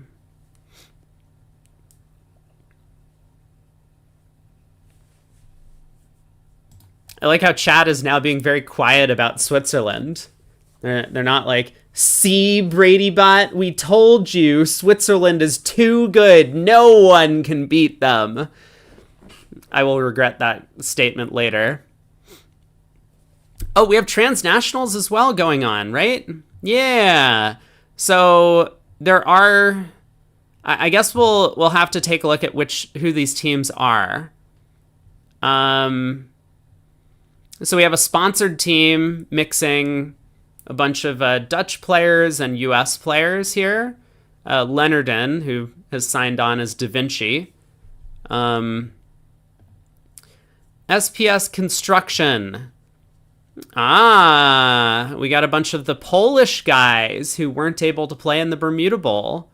I like how chat is now being very quiet about Switzerland. They're not like, see, Brady Bot, we told you Switzerland is too good. No one can beat them. I will regret that statement later. Oh, we have transnationals as well going on, right? Yeah. So there are, I guess we'll have to take a look at who these teams are. So we have a sponsored team mixing a bunch of Dutch players and US players here. Leonarden, who has signed on as Da Vinci. SPS Construction. Ah, we got a bunch of the Polish guys who weren't able to play in the Bermuda Bowl.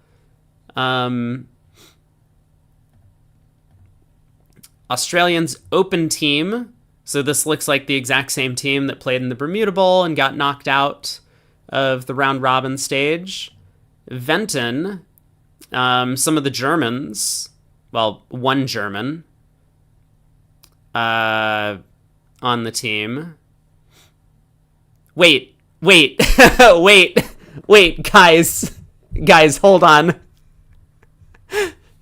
Australians Open team. So this looks like the exact same team that played in the Bermuda Bowl and got knocked out of the round robin stage. Venton. Some of the Germans. Well, one German. On the team. Wait, wait, guys, hold on.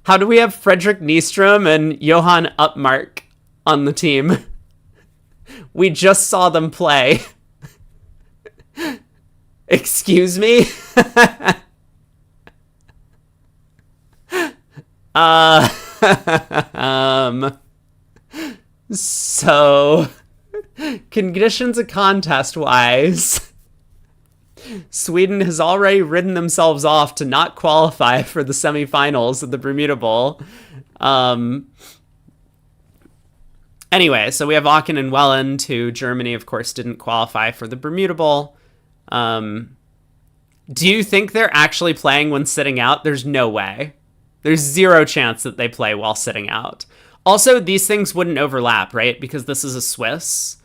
How do we have Frederick Nystrom and Johan Upmark on the team? We just saw them play. Excuse me? So, conditions of contest wise, Sweden has already ridden themselves off to not qualify for the semifinals of the Bermuda Bowl. Anyway, so we have Aachen and Welland, who Germany, of course, didn't qualify for the Bermuda Bowl. Do you think they're actually playing when sitting out? There's no way. There's zero chance that they play while sitting out. Also, these things wouldn't overlap, right? Because this is a Swiss.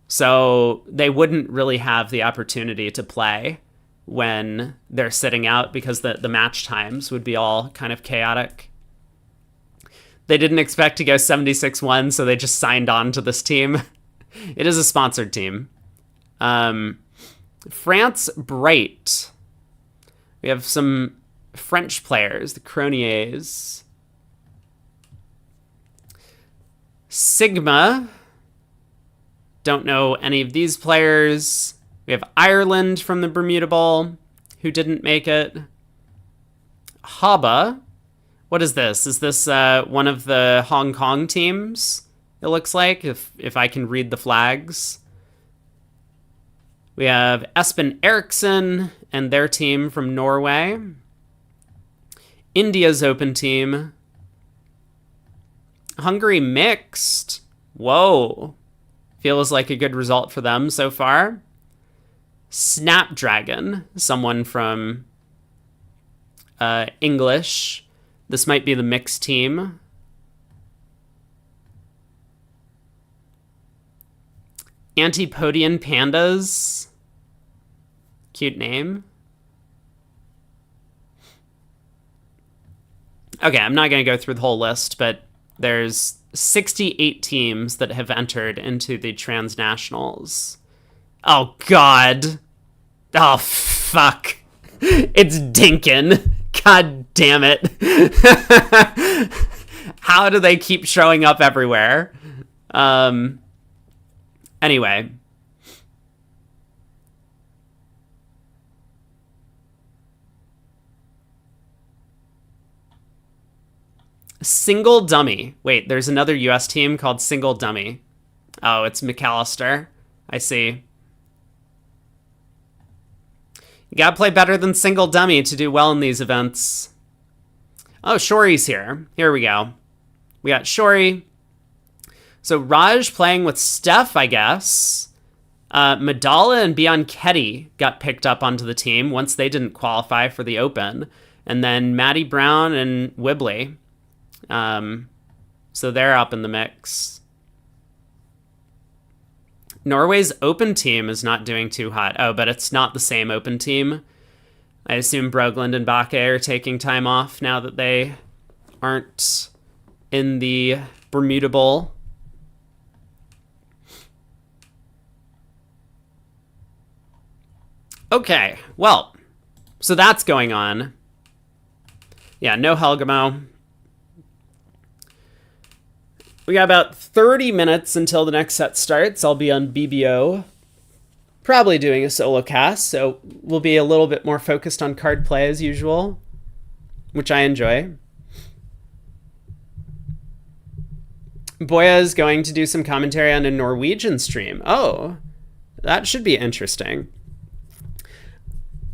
So they wouldn't really have the opportunity to play when they're sitting out because the match times would be all kind of chaotic. They didn't expect to go 76-1, so they just signed on to this team. It is a sponsored team. France Bright. We have some French players, the Croniers. Sigma. Don't know any of these players. We have Ireland from the Bermuda Bowl, who didn't make it. Haba. What is this? Is this one of the Hong Kong teams? It looks like, if I can read the flags. We have Espen Eriksson and their team from Norway. India's Open team. Hungary mixed. Whoa. Feels like a good result for them so far. Snapdragon, someone from English. This might be the mixed team. Antipodian Pandas. Cute name. Okay, I'm not going to go through the whole list, but there's 68 teams that have entered into the transnationals. Oh, God. Oh, fuck. It's Dinkin. God damn it. How do they keep showing up everywhere? Anyway. Single Dummy. Wait, there's another US team called Single Dummy. Oh, it's McAllister. I see. You gotta play better than Single Dummy to do well in these events. Oh, Shori's here. Here we go. We got Shori. So Raj playing with Steph, I guess. Madala and Bianchetti got picked up onto the team once they didn't qualify for the Open. And then Maddie Brown and Wibley. So they're up in the mix. Norway's Open team is not doing too hot. Oh, but it's not the same Open team. I assume Brogland and Bakke are taking time off now that they aren't in the Bermuda Bowl. Okay, well, so that's going on. Yeah, no Helgamo. We got about 30 minutes until the next set starts. I'll be on BBO, probably doing a solo cast, so we'll be a little bit more focused on card play as usual, which I enjoy. Boya is going to do some commentary on a Norwegian stream. Oh, that should be interesting.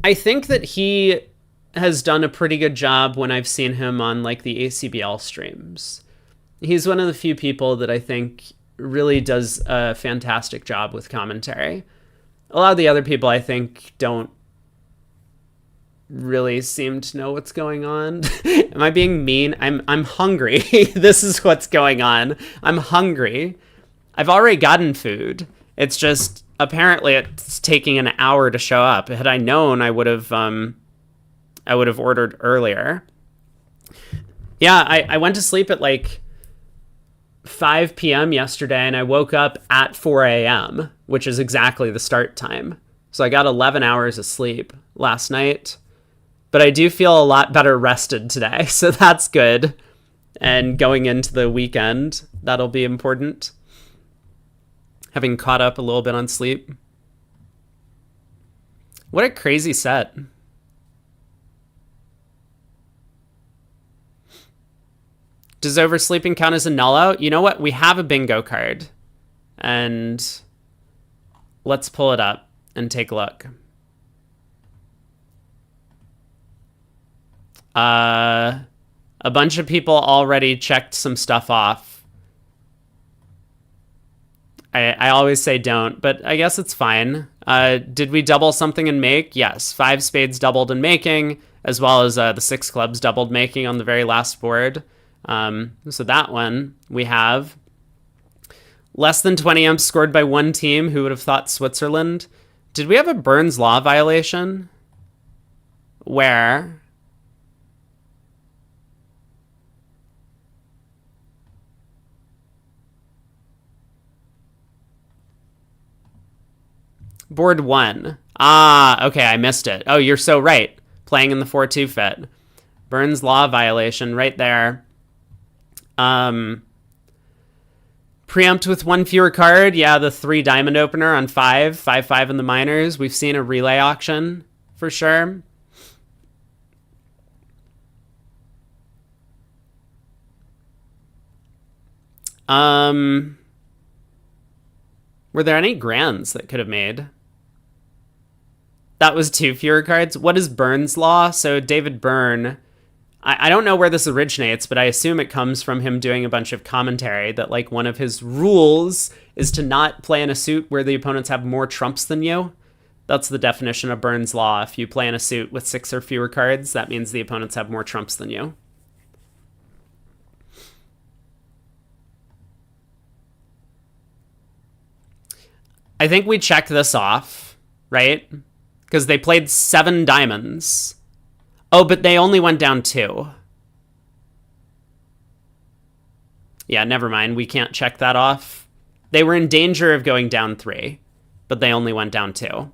I think that he has done a pretty good job when I've seen him on like the ACBL streams. He's one of the few people that I think really does a fantastic job with commentary. A lot of the other people I think don't really seem to know what's going on. Am I being mean? I'm hungry. This is what's going on. I'm hungry. I've already gotten food. It's just apparently it's taking an hour to show up. Had I known, I would have ordered earlier. Yeah, I went to sleep at like 5 p.m. yesterday, and I woke up at 4 a.m., which is exactly the start time. So I got 11 hours of sleep last night. But I do feel a lot better rested today, so that's good. And going into the weekend, that'll be important. Having caught up a little bit on sleep. What a crazy set. Does oversleeping count as a null out? You know what? We have a bingo card. And let's pull it up and take a look. A bunch of people already checked some stuff off. I always say don't, but I guess it's fine. Did we double something in make? Yes. 5 spades doubled in making, as well as the 6 clubs doubled making on the very last board. So that one we have. Less than 20 amps scored by one team. Who would have thought Switzerland? Did we have a Burns Law violation? Where? Board 1. Ah, okay, I missed it. Oh, you're so right. Playing in the 4-2 fit. Burns Law violation right there. Preempt with 1 fewer card. Yeah, the 3 diamond opener on 5. 5-5 in the minors. We've seen a relay auction for sure. Were there any grands that could have made? That was 2 fewer cards. What is Burns Law? So David Byrne, I don't know where this originates, but I assume it comes from him doing a bunch of commentary that like one of his rules is to not play in a suit where the opponents have more trumps than you. That's the definition of Burns Law. If you play in a suit with 6 or fewer cards, that means the opponents have more trumps than you. I think we checked this off, right? Because they played 7 diamonds. Oh, but they only went down 2. Yeah, never mind. We can't check that off. They were in danger of going down 3, but they only went down 2.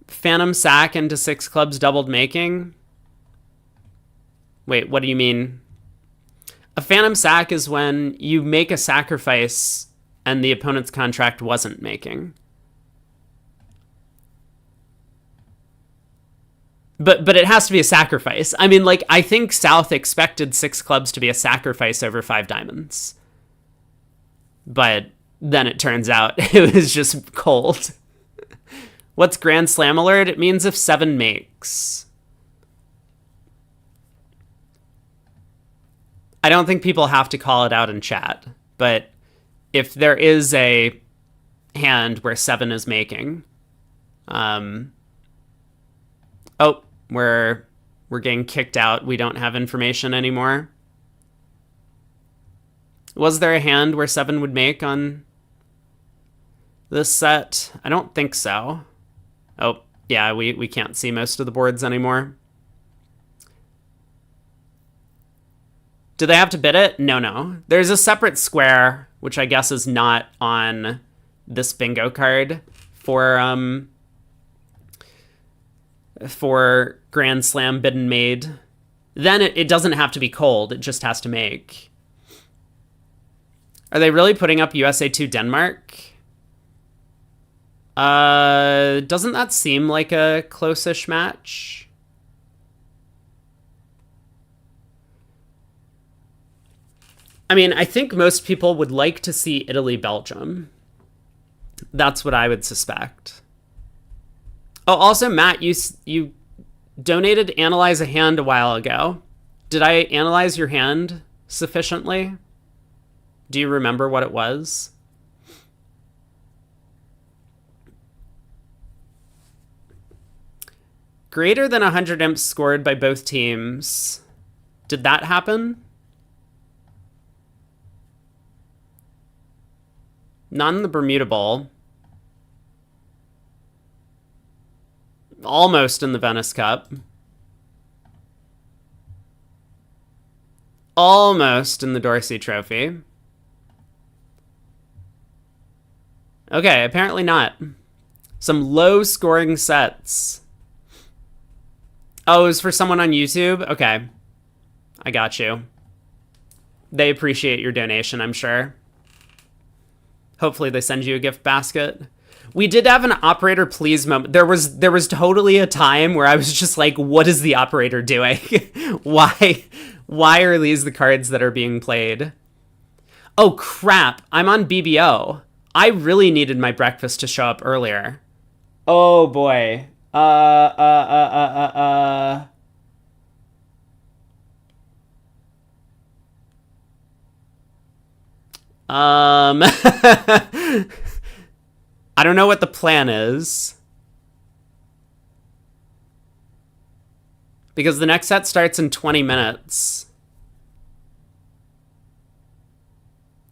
Phantom sack into 6 clubs doubled making? Wait, what do you mean? A phantom sack is when you make a sacrifice and the opponent's contract wasn't making. But it has to be a sacrifice. I mean, like, I think South expected 6 clubs to be a sacrifice over 5 diamonds. But then it turns out it was just cold. What's Grand Slam alert? It means if 7 makes. I don't think people have to call it out in chat, but if there is a hand where 7 is making, oh, we're getting kicked out. We don't have information anymore. Was there a hand where 7 would make on this set? I don't think so. Oh, yeah, we can't see most of the boards anymore. Do they have to bid it? No. There's a separate square, which I guess is not on this bingo card for Grand Slam bid and made. Then it doesn't have to be cold. It just has to make. Are they really putting up USA 2 Denmark? Doesn't that seem like a close-ish match? I mean, I think most people would like to see Italy-Belgium. That's what I would suspect. Oh, also, Matt, you Donated analyze a hand a while ago. Did I analyze your hand sufficiently? Do you remember what it was? Greater than 100 imps scored by both teams. Did that happen? Not in the Bermuda Bowl. Almost in the Venice Cup. Almost in the Dorsey Trophy. Okay, apparently not. Some low-scoring sets. Oh, it was for someone on YouTube? Okay. I got you. They appreciate your donation, I'm sure. Hopefully they send you a gift basket. We did have an operator please moment. There was totally a time where I was just like, what is the operator doing? Why are these the cards that are being played? Oh crap, I'm on BBO. I really needed my breakfast to show up earlier. Oh boy. I don't know what the plan is. Because the next set starts in 20 minutes.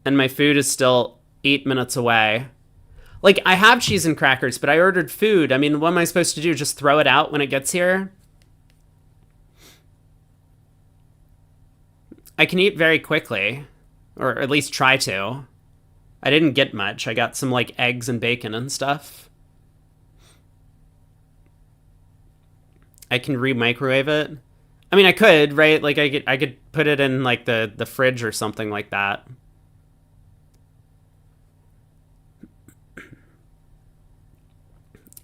And my food is still 8 minutes away. Like, I have cheese and crackers, but I ordered food. I mean, what am I supposed to do? Just throw it out when it gets here? I can eat very quickly. Or at least try to. I didn't get much. I got some, like, eggs and bacon and stuff. I can re-microwave it. I mean, I could, right? Like, I could put it in, like, the fridge or something like that.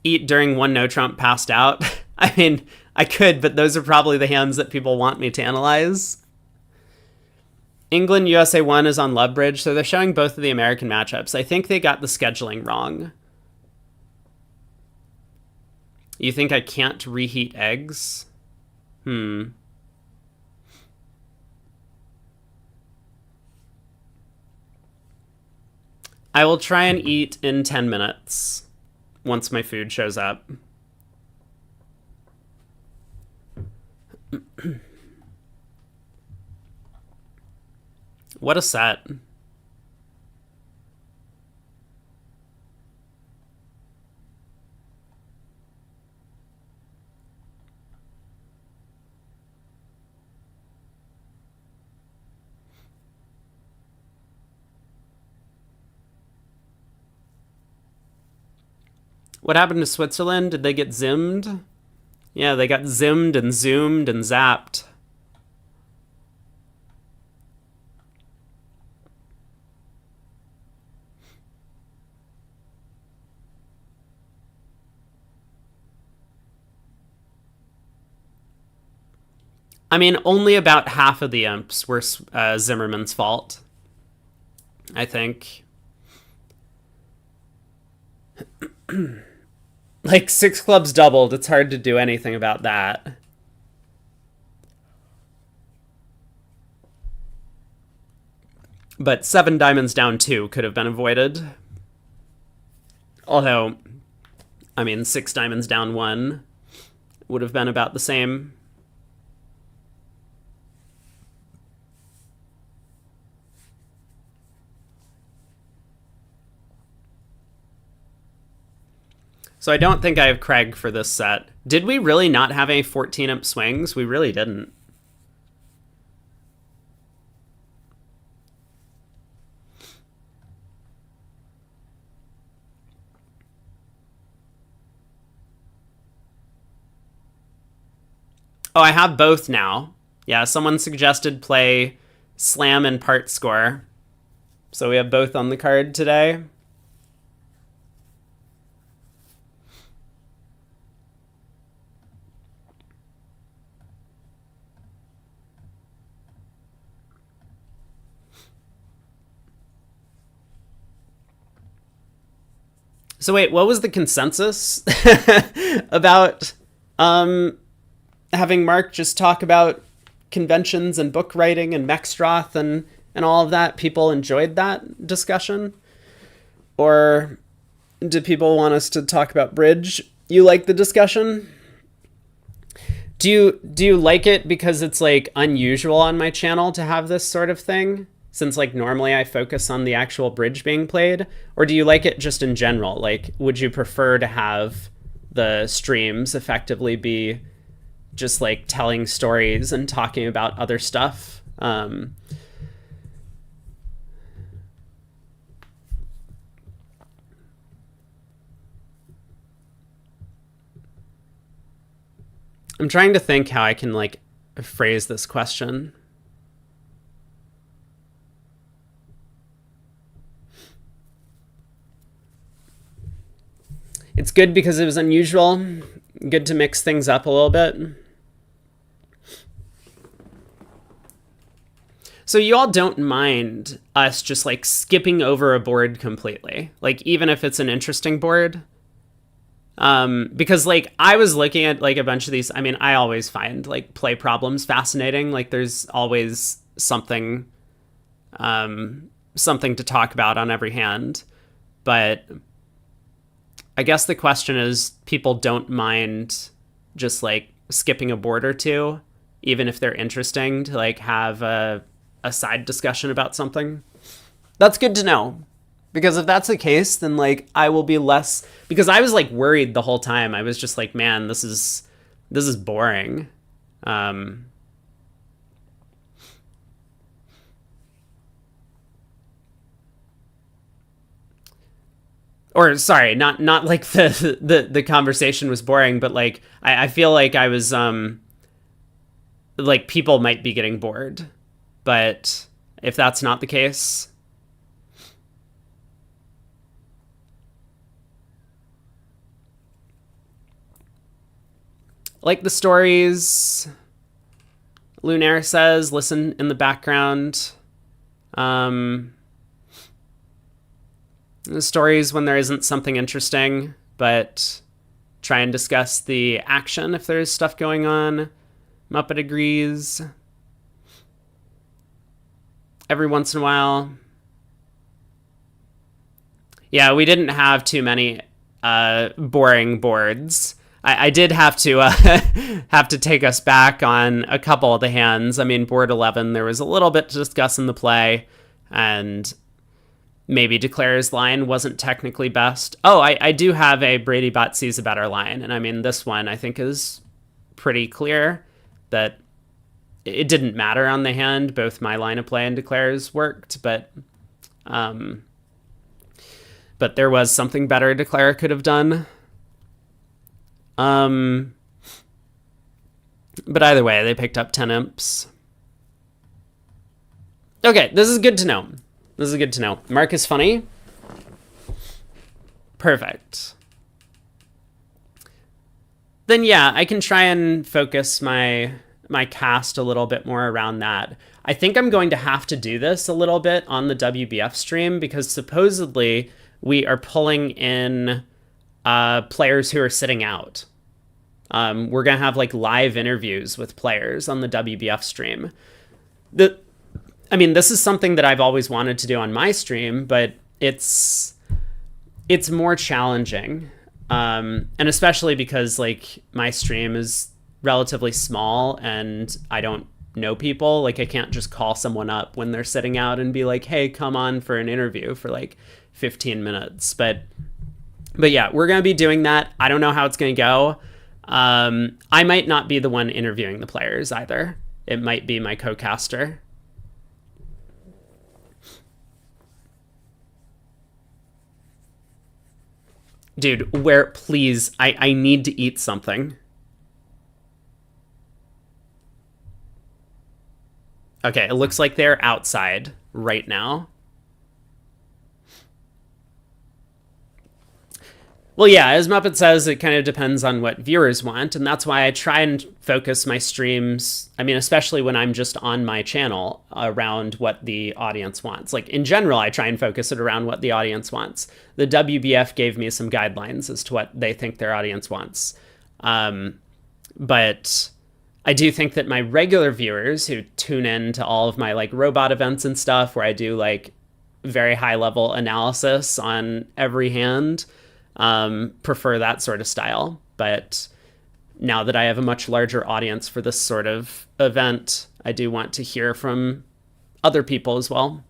Eat during one no Trump passed out. I mean, I could, but those are probably the hands that people want me to analyze. England USA 1 is on Love Bridge, so they're showing both of the American matchups. I think they got the scheduling wrong. You think I can't reheat eggs? I will try and eat in 10 minutes once my food shows up. What a set. What happened to Switzerland? Did they get zimmed? Yeah, they got zimmed and zoomed and zapped. I mean, only about half of the imps were Zimmerman's fault, I think. Like, 6 clubs doubled. It's hard to do anything about that. But 7 diamonds down 2 could have been avoided. Although, I mean, 6 diamonds down 1 would have been about the same. So I don't think I have Craig for this set. Did we really not have any 14 imp swings? We really didn't. Oh, I have both now. Yeah, someone suggested play Slam and Part Score. So we have both on the card today. So wait, what was the consensus about having Mark just talk about conventions and book writing and Mexstroth and all of that, people enjoyed that discussion? Or do people want us to talk about bridge? You like the discussion? Do you like it because it's like unusual on my channel to have this sort of thing? Since like normally I focus on the actual bridge being played? Or do you like it just in general? Like, would you prefer to have the streams effectively be just like telling stories and talking about other stuff? I'm trying to think how I can like phrase this question. It's good because it was unusual. Good to mix things up a little bit. So you all don't mind us just like skipping over a board completely, like even if it's an interesting board? Because like I was looking at like a bunch of these. I mean, I always find like play problems fascinating. Like there's always something to talk about on every hand. But I guess the question is, people don't mind just like skipping a board or two, even if they're interesting, to like have a side discussion about something. That's good to know. Because if that's the case, then like I will be less, because I was like worried the whole time. I was just like, man, this is boring. Or sorry, not like the conversation was boring, but like I feel like I was like people might be getting bored. But if that's not the case, like the stories, Lunaire says, listen in the background. The stories when there isn't something interesting, but try and discuss the action if there's stuff going on. Muppet agrees. Every once in a while. Yeah, we didn't have too many boring boards. I did have to have to take us back on a couple of the hands. I mean, board 11, there was a little bit to discuss in the play, and maybe Declare's line wasn't technically best. Oh, I do have a Brady Bot sees a better line, and I mean, this one I think is pretty clear that it didn't matter on the hand. Both my line of play and Declare's worked, but there was something better Declare could have done. But either way, they picked up 10 imps. Okay, this is good to know. This is good to know. Mark is funny. Perfect. Then yeah, I can try and focus my cast a little bit more around that. I think I'm going to have to do this a little bit on the WBF stream because supposedly we are pulling in players who are sitting out. We're going to have like live interviews with players on the WBF stream. I mean, this is something that I've always wanted to do on my stream, but it's more challenging. And especially because like my stream is relatively small and I don't know people. Like I can't just call someone up when they're sitting out and be like, hey, come on for an interview for like 15 minutes. But yeah, we're going to be doing that. I don't know how it's going to go. I might not be the one interviewing the players either. It might be my co-caster. Dude, please, I need to eat something. Okay, it looks like they're outside right now. Well, yeah, as Muppet says, it kind of depends on what viewers want, and that's why I try and focus my streams, I mean, especially when I'm just on my channel, around what the audience wants. Like, in general, I try and focus it around what the audience wants. The WBF gave me some guidelines as to what they think their audience wants. But I do think that my regular viewers who tune in to all of my like robot events and stuff where I do like very high level analysis on every hand prefer that sort of style. But now that I have a much larger audience for this sort of event, I do want to hear from other people as well.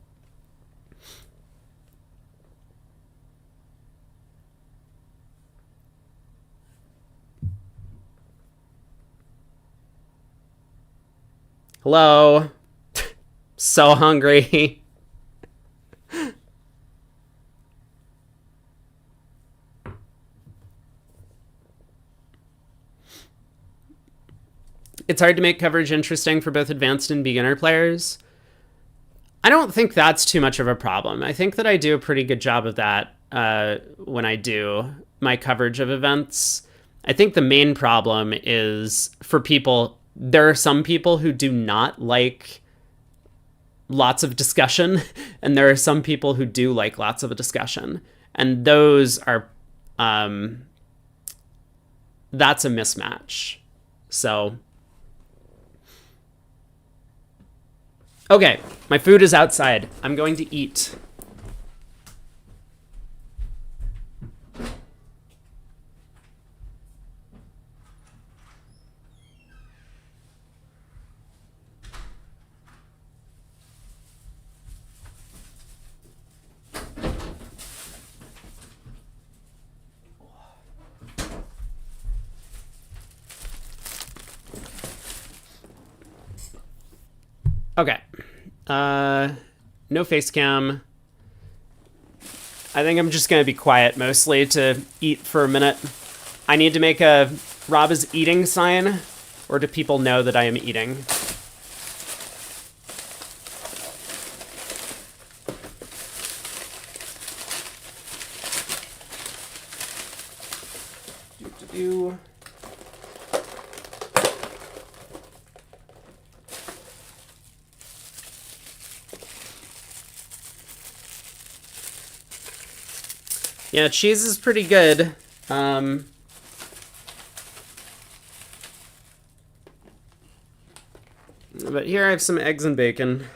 Hello. So hungry. It's hard to make coverage interesting for both advanced and beginner players. I don't think that's too much of a problem. I think that I do a pretty good job of that when I do my coverage of events. I think the main problem is for people, there are some people who do not like lots of discussion, and there are some people who do like lots of a discussion. And those are, that's a mismatch. So, okay, my food is outside. I'm going to eat. Okay. No face cam. I think I'm just going to be quiet mostly to eat for a minute. I need to make a Rob is eating sign, or do people know that I am eating? Do. Yeah, cheese is pretty good. But here I have some eggs and bacon.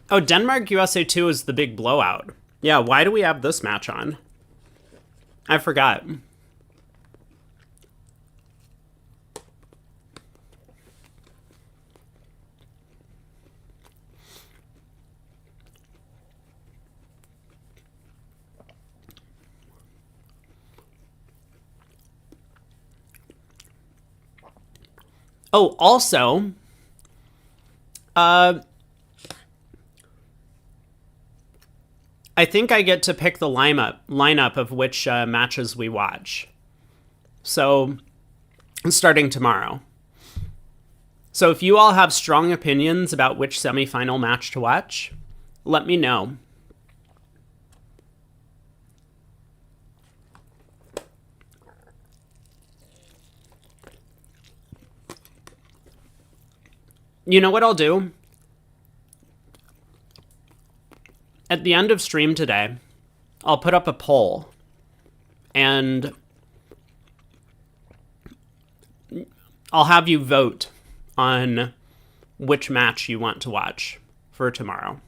Oh, Denmark USA 2 is the big blowout. Yeah, why do we have this match on? I forgot. Oh, also, I think I get to pick the lineup of which matches we watch. So, starting tomorrow. So if you all have strong opinions about which semifinal match to watch, let me know. You know what I'll do? At the end of stream today, I'll put up a poll, and I'll have you vote on which match you want to watch for tomorrow.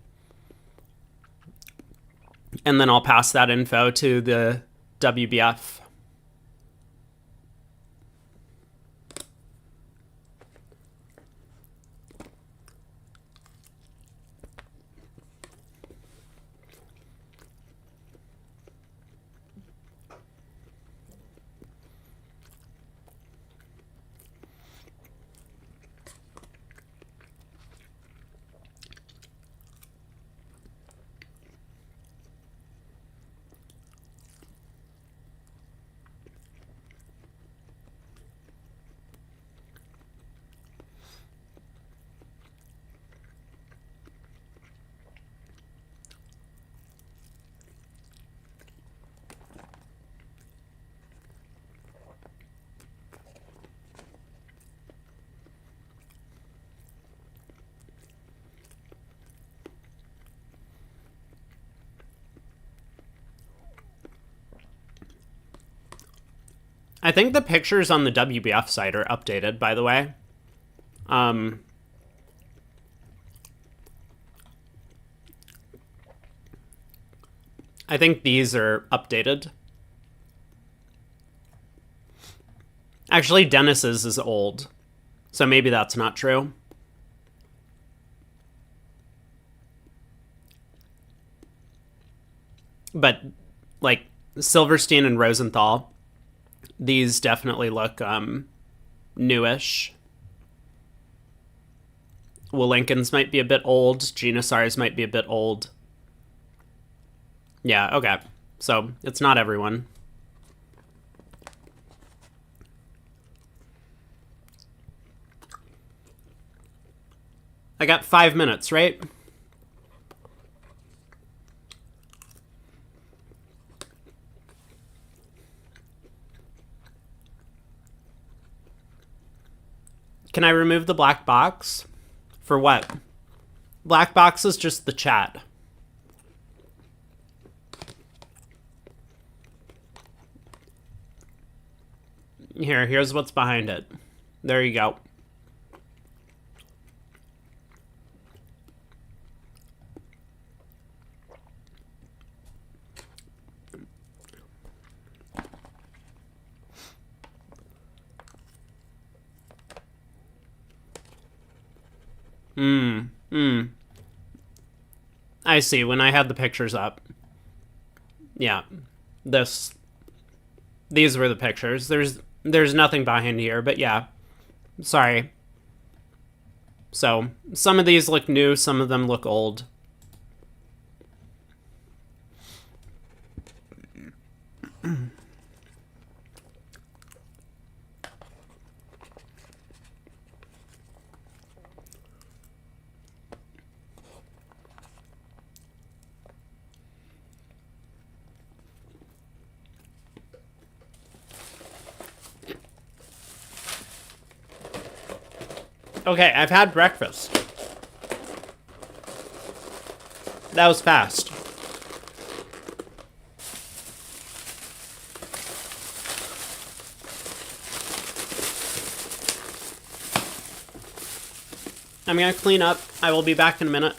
And then I'll pass that info to the WBF. I think the pictures on the WBF site are updated, by the way. I think these are updated. Actually, Dennis's is old, so maybe that's not true. But, like, Silverstein and Rosenthal, these definitely look newish. Will Lincoln's might be a bit old. Genasar's might be a bit old. Yeah, okay. So, it's not everyone. I got 5 minutes, right? Can I remove the black box? For what? Black box is just the chat. Here's what's behind it. There you go. I see, when I had the pictures up. Yeah. These were the pictures. There's nothing behind here, but yeah. Sorry. So, some of these look new, some of them look old. Okay, I've had breakfast. That was fast. I'm gonna clean up. I will be back in a minute.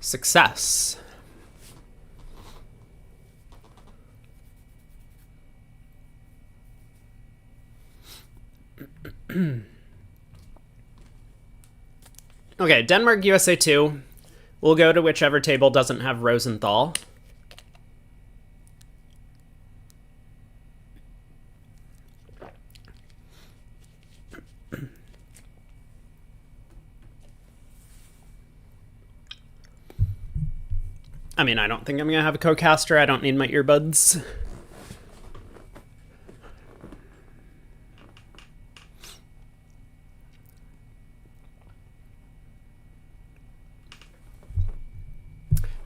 Success. Okay, Denmark, USA 2. We'll go to whichever table doesn't have Rosenthal. I mean, I don't think I'm going to have a co-caster. I don't need my earbuds.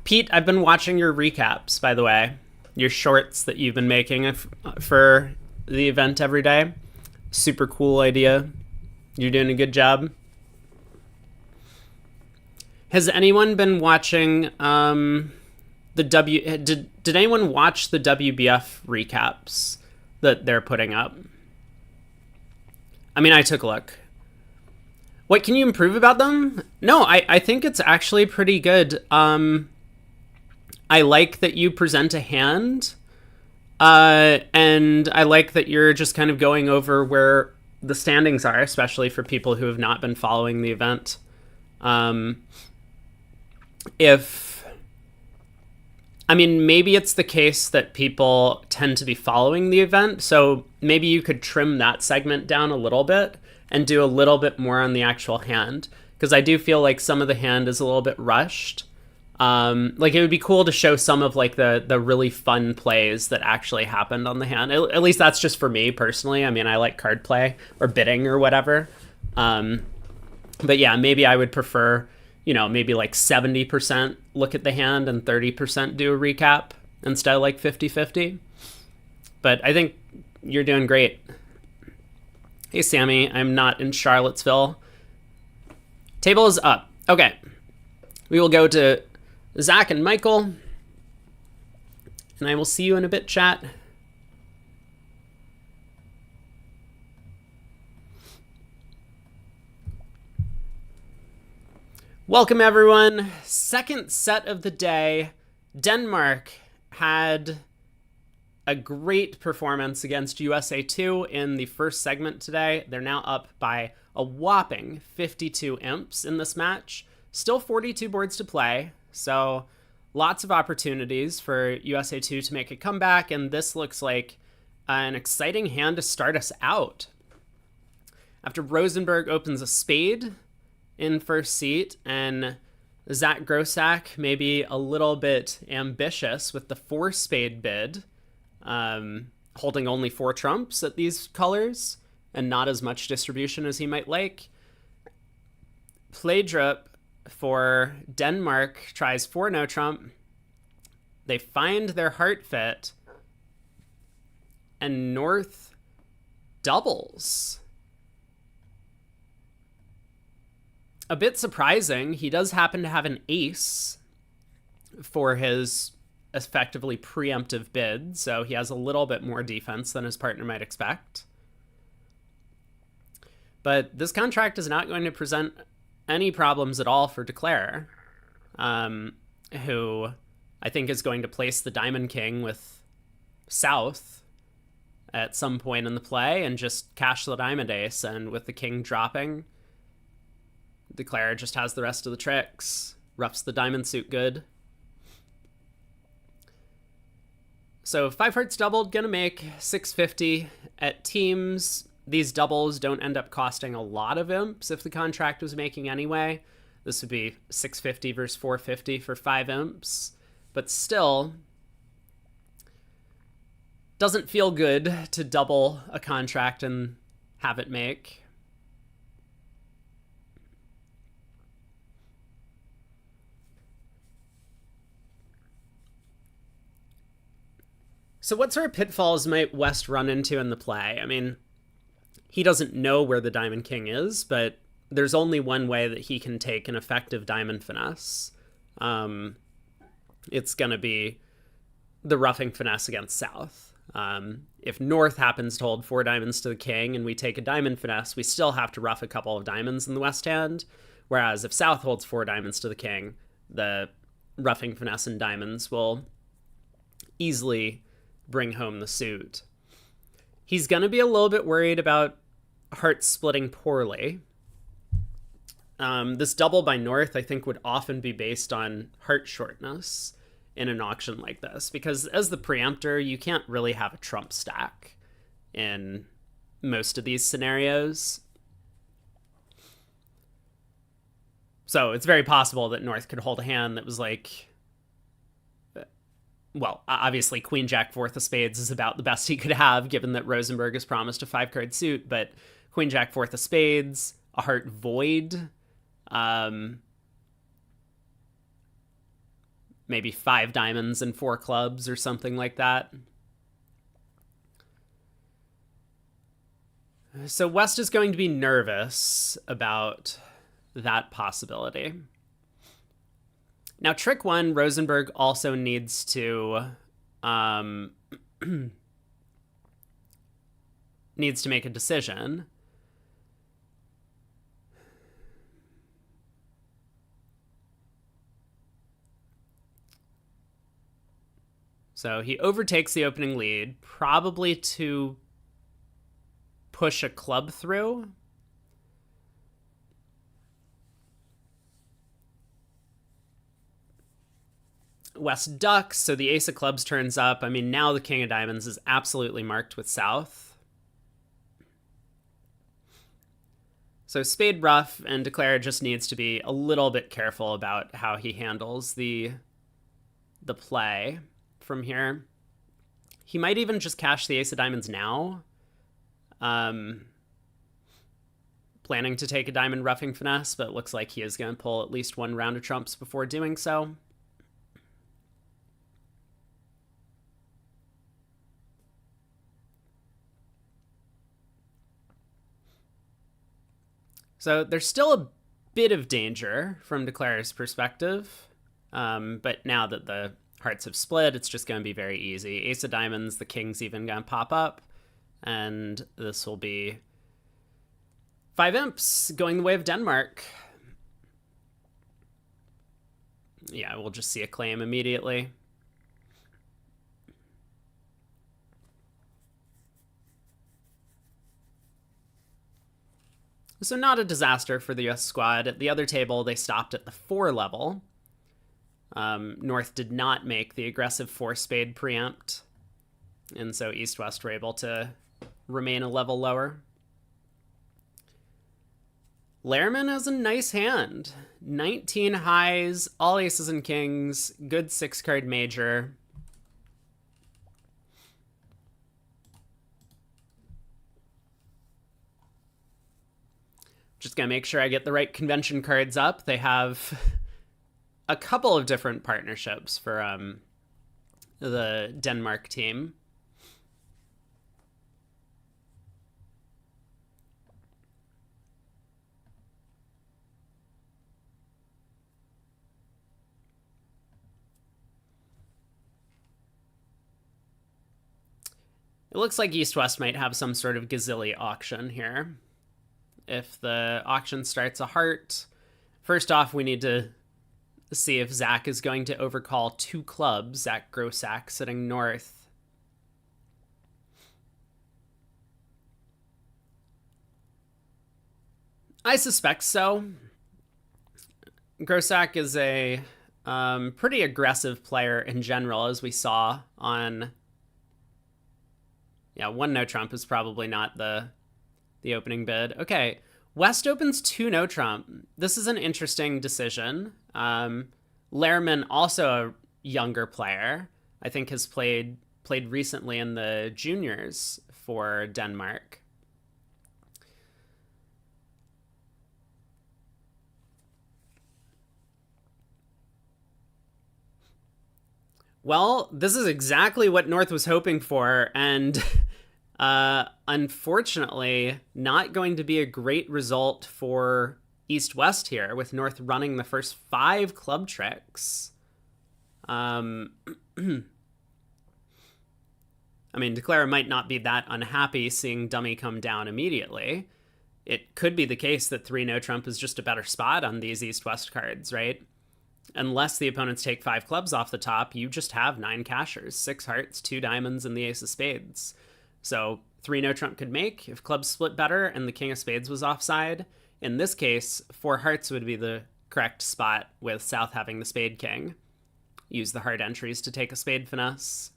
Pete, I've been watching your recaps, by the way. Your shorts that you've been making for the event every day. Super cool idea. You're doing a good job. Has anyone been watching the W? Did anyone watch the WBF recaps that they're putting up? I mean, I took a look. What can you improve about them? No, I think it's actually pretty good. I like that you present a hand, and I like that you're just kind of going over where the standings are, especially for people who have not been following the event. Maybe it's the case that people tend to be following the event, so maybe you could trim that segment down a little bit and do a little bit more on the actual hand, because I do feel like some of the hand is a little bit rushed. Like it would be cool to show some of like the really fun plays that actually happened on the hand. At least that's just for me personally. I mean, I like card play or bidding or whatever. But yeah, maybe I would prefer, maybe like 70% look at the hand and 30% do a recap instead of like 50-50. But I think you're doing great. Hey, Sammy, I'm not in Charlottesville. Table is up. Okay. We will go to Zach and Michael. And I will see you in a bit, chat. Welcome, everyone. Second set of the day. Denmark had a great performance against USA 2 in the first segment today. They're now up by a whopping 52 imps in this match. Still 42 boards to play, so lots of opportunities for USA 2 to make a comeback, and this looks like an exciting hand to start us out. After Rosenberg opens a spade in first seat, and Zach Grossack maybe a little bit ambitious with the 4 spade bid, holding only 4 trumps at these colors and not as much distribution as he might like. Playdrup for Denmark tries 4 no trump. They find their heart fit, and North doubles. A bit surprising. He does happen to have an ace for his effectively preemptive bid, so he has a little bit more defense than his partner might expect. But this contract is not going to present any problems at all for Declare, who I think is going to place the Diamond King with South at some point in the play and just cash the Diamond Ace, and with the King dropping, Declare just has the rest of the tricks. Roughs the diamond suit good. So 5 hearts doubled, gonna make 650 at teams. These doubles don't end up costing a lot of imps if the contract was making anyway. This would be 650 versus 450 for 5 imps. But still, doesn't feel good to double a contract and have it make. So what sort of pitfalls might West run into in the play? I mean, he doesn't know where the Diamond King is, but there's only one way that he can take an effective diamond finesse. It's going to be the roughing finesse against South. If North happens to hold 4 diamonds to the King and we take a diamond finesse, we still have to rough a couple of diamonds in the West hand. Whereas if South holds 4 diamonds to the King, the roughing finesse and diamonds will easily bring home the suit. He's going to be a little bit worried about hearts splitting poorly. This double by North, I think, would often be based on heart shortness in an auction like this, because as the preemptor, you can't really have a trump stack in most of these scenarios. So it's very possible that North could hold a hand that was like well, obviously Queen Jack fourth of spades is about the best he could have, given that Rosenberg has promised a 5-card suit. But Queen Jack fourth of spades, a heart void, maybe 5 diamonds and 4 clubs or something like that. So West is going to be nervous about that possibility. Now, trick 1, Rosenberg also needs to needs to make a decision. So he overtakes the opening lead, probably to push a club through. West ducks, so the ace of clubs turns up. I mean, now the king of diamonds is absolutely marked with south. So spade ruff, and Declare just needs to be a little bit careful about how he handles the play from here. He might even just cash the ace of diamonds now. Planning to take a diamond roughing finesse, but it looks like he is going to pull at least one round of trumps before doing so. So there's still a bit of danger from Declare's perspective, but now that the hearts have split, it's just going to be very easy. Ace of diamonds, the king's even going to pop up, and this will be 5 imps going the way of Denmark. Yeah, we'll just see a claim immediately. So not a disaster for the US squad. At the other table, they stopped at the 4 level. North did not make the aggressive 4-spade preempt, and so East-West were able to remain a level lower. Lehrman has a nice hand. 19 highs, all aces and kings, good 6-card major. Just gonna make sure I get the right convention cards up. They have a couple of different partnerships for the Denmark team. It looks like East-West might have some sort of Gazilli auction here. If the auction starts a heart, first off, we need to see if Zach is going to overcall 2 clubs. Zach Grossack sitting north. I suspect so. Grossack is a pretty aggressive player in general, as we saw on... Yeah, 1 no trump is probably not the opening bid. Okay, West opens 2 no trump. This is an interesting decision. Lehrman, also a younger player, I think has played recently in the juniors for Denmark. Well, this is exactly what North was hoping for, and unfortunately, not going to be a great result for East-West here, with North running the first 5 club tricks. I mean, Declare might not be that unhappy seeing dummy come down immediately. It could be the case that 3 no trump is just a better spot on these East-West cards, right? Unless the opponents take 5 clubs off the top, you just have 9 cashers, 6 hearts, 2 diamonds, and the ace of spades. So 3 no trump could make if clubs split better and the king of spades was offside. In this case, 4 hearts would be the correct spot, with South having the spade king. Use the heart entries to take a spade finesse.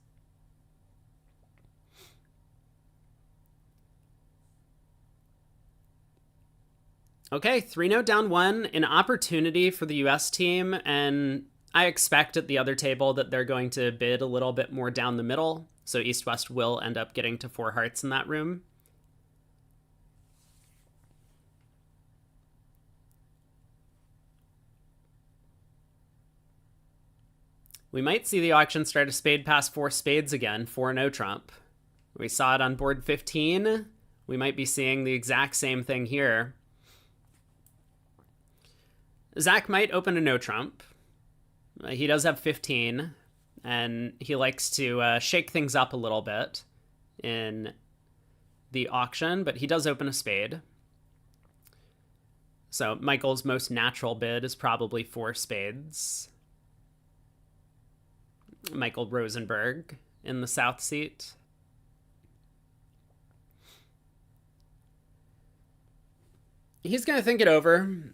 Okay, 3-0 down 1, an opportunity for the US team, and I expect at the other table that they're going to bid a little bit more down the middle, so East-West will end up getting to 4 hearts in that room. We might see the auction start a spade past 4 spades again for no trump. We saw it on board 15. We might be seeing the exact same thing here. Zach might open a no trump. He does have 15, and he likes to shake things up a little bit in the auction, but he does open a spade. So Michael's most natural bid is probably 4 spades. Michael Rosenberg in the south seat. He's going to think it over.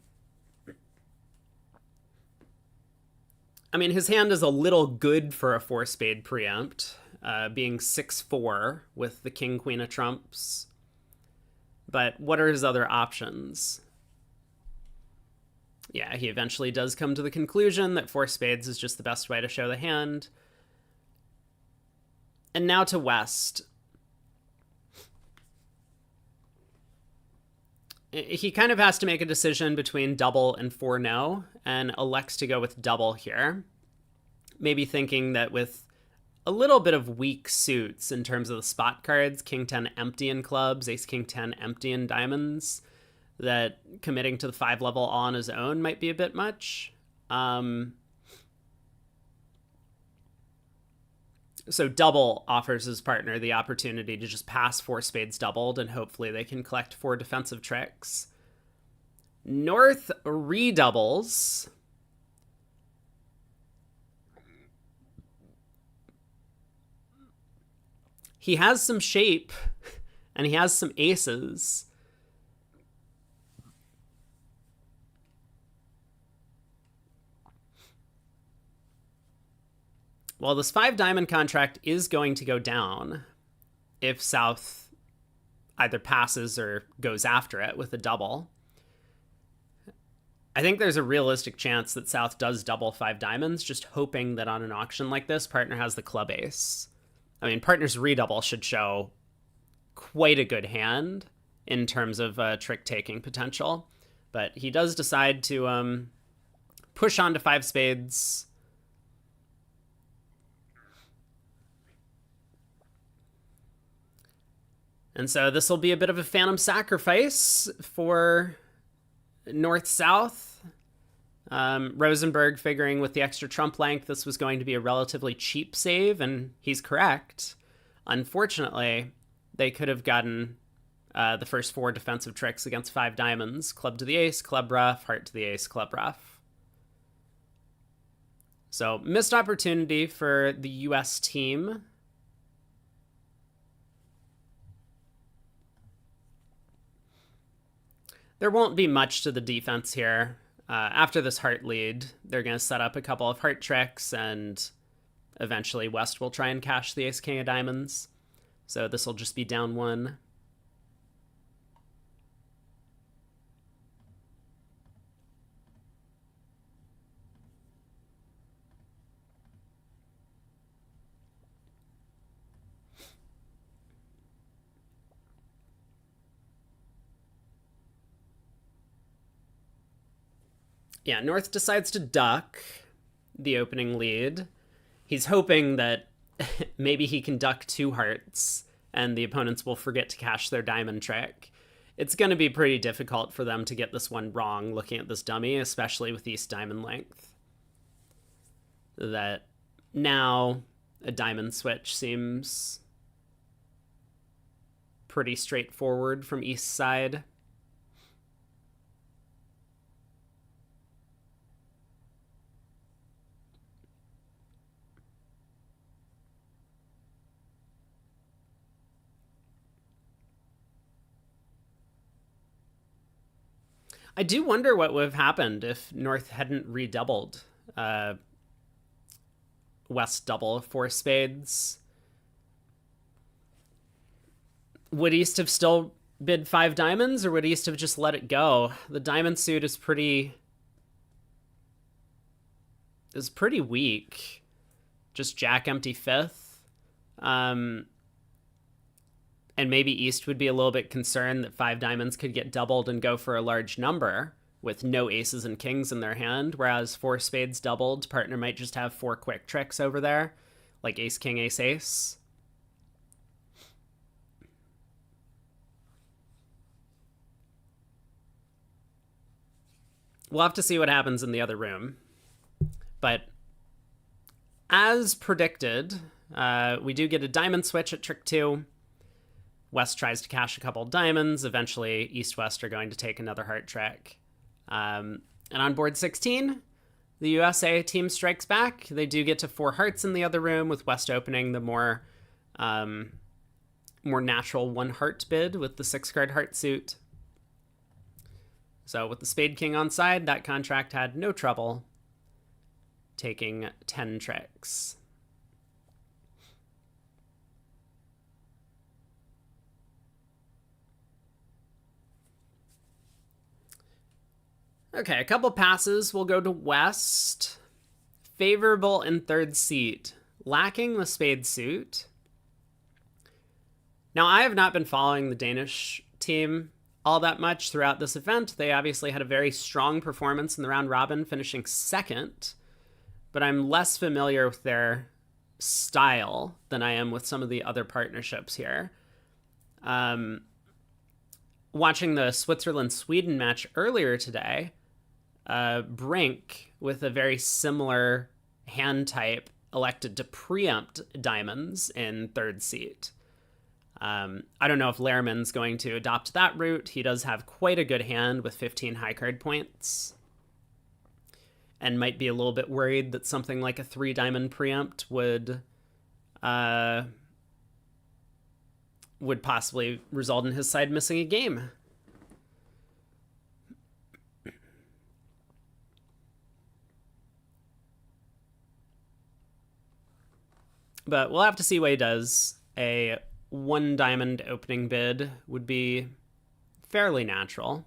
I mean, his hand is a little good for a 4 spade preempt, being 6-4 with the king, queen of trumps. But what are his other options? Yeah, he eventually does come to the conclusion that 4 spades is just the best way to show the hand. And now to West. He kind of has to make a decision between double and 4-no, and elects to go with double here. Maybe thinking that with a little bit of weak suits in terms of the spot cards, king 10 empty in clubs, ace king 10 empty in diamonds, that committing to the 5 level all on his own might be a bit much. So double offers his partner the opportunity to just pass 4 spades doubled, and hopefully they can collect 4 defensive tricks. North redoubles. He has some shape, and he has some aces. Well, this 5 diamond contract is going to go down if South either passes or goes after it with a double. I think there's a realistic chance that South does double 5 diamonds, just hoping that on an auction like this, partner has the club ace. I mean, partner's redouble should show quite a good hand in terms of trick-taking potential. But he does decide to push on to 5 spades. And so this will be a bit of a phantom sacrifice for North-South. Rosenberg figuring with the extra trump length this was going to be a relatively cheap save, and he's correct. Unfortunately, they could have gotten the first 4 defensive tricks against 5 diamonds. Club to the ace, club rough, heart to the ace, club rough. So missed opportunity for the US team. There won't be much to the defense here. After this heart lead, they're going to set up a couple of heart tricks, and eventually West will try and cash the ace king of diamonds. So this will just be down 1. Yeah, North decides to duck the opening lead. He's hoping that maybe he can duck 2 hearts and the opponents will forget to cash their diamond trick. It's going to be pretty difficult for them to get this one wrong looking at this dummy, especially with East diamond length. That now a diamond switch seems pretty straightforward from East side. I do wonder what would have happened if North hadn't redoubled. West double 4 spades. Would East have still bid 5 diamonds, or would East have just let it go? The diamond suit is pretty is pretty weak. Just jack empty fifth. And maybe East would be a little bit concerned that five diamonds could get doubled and go for a large number with no aces and kings in their hand, whereas four spades doubled, partner might just have four quick tricks over there, like ace, king, ace, ace. We'll have to see what happens in the other room. But as predicted, we do get a diamond switch at trick 2. West tries to cash a couple diamonds. Eventually, East-West are going to take another heart trick. And on board 16, the USA team strikes back. They do get to 4 hearts in the other room, with West opening the more natural 1 heart bid with the 6-card heart suit. So with the spade king on side, that contract had no trouble taking 10 tricks. Okay, a couple passes. We'll go to West. Favorable in third seat, lacking the spade suit. Now, I have not been following the Danish team all that much throughout this event. They obviously had a very strong performance in the round robin, finishing second, but I'm less familiar with their style than I am with some of the other partnerships here. Watching the Switzerland-Sweden match earlier today, Brink, with a very similar hand type, elected to preempt diamonds in third seat. I don't know if Lehrman's going to adopt that route. He does have quite a good hand with 15 high card points, and might be a little bit worried that something like a 3 diamond preempt would possibly result in his side missing a game. But we'll have to see what he does. A 1 diamond opening bid would be fairly natural.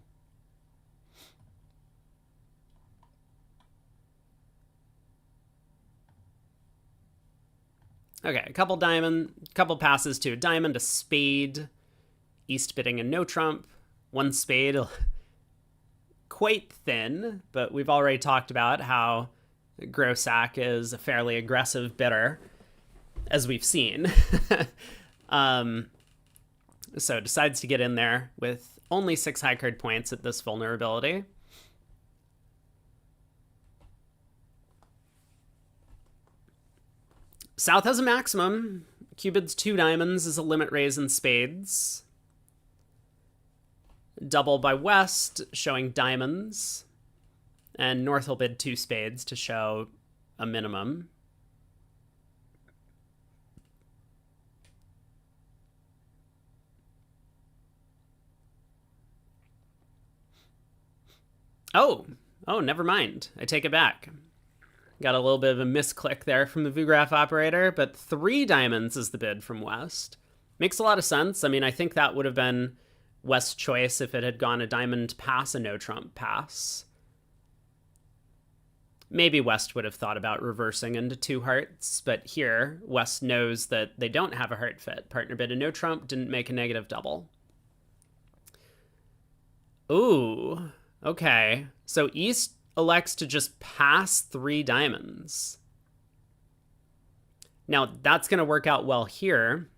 Okay, a couple passes to a diamond, a spade, East bidding a no trump, 1 spade, quite thin, but we've already talked about how Grossack is a fairly aggressive bidder, as we've seen. So decides to get in there with only 6 high card points at this vulnerability. South has a maximum. Cupid's 2 diamonds is a limit raise in spades. Double by West, showing diamonds. And North will bid 2 spades to show a minimum. Oh, never mind. I take it back. Got a little bit of a misclick there from the VuGraph operator, but 3 diamonds is the bid from West. Makes a lot of sense. I mean, I think that would have been West's choice if it had gone a diamond pass, a no trump pass. Maybe West would have thought about reversing into 2 hearts, but here, West knows that they don't have a heart fit. Partner bid a no trump, didn't make a negative double. Ooh, okay. So East elects to just pass 3 diamonds. Now, that's going to work out well here.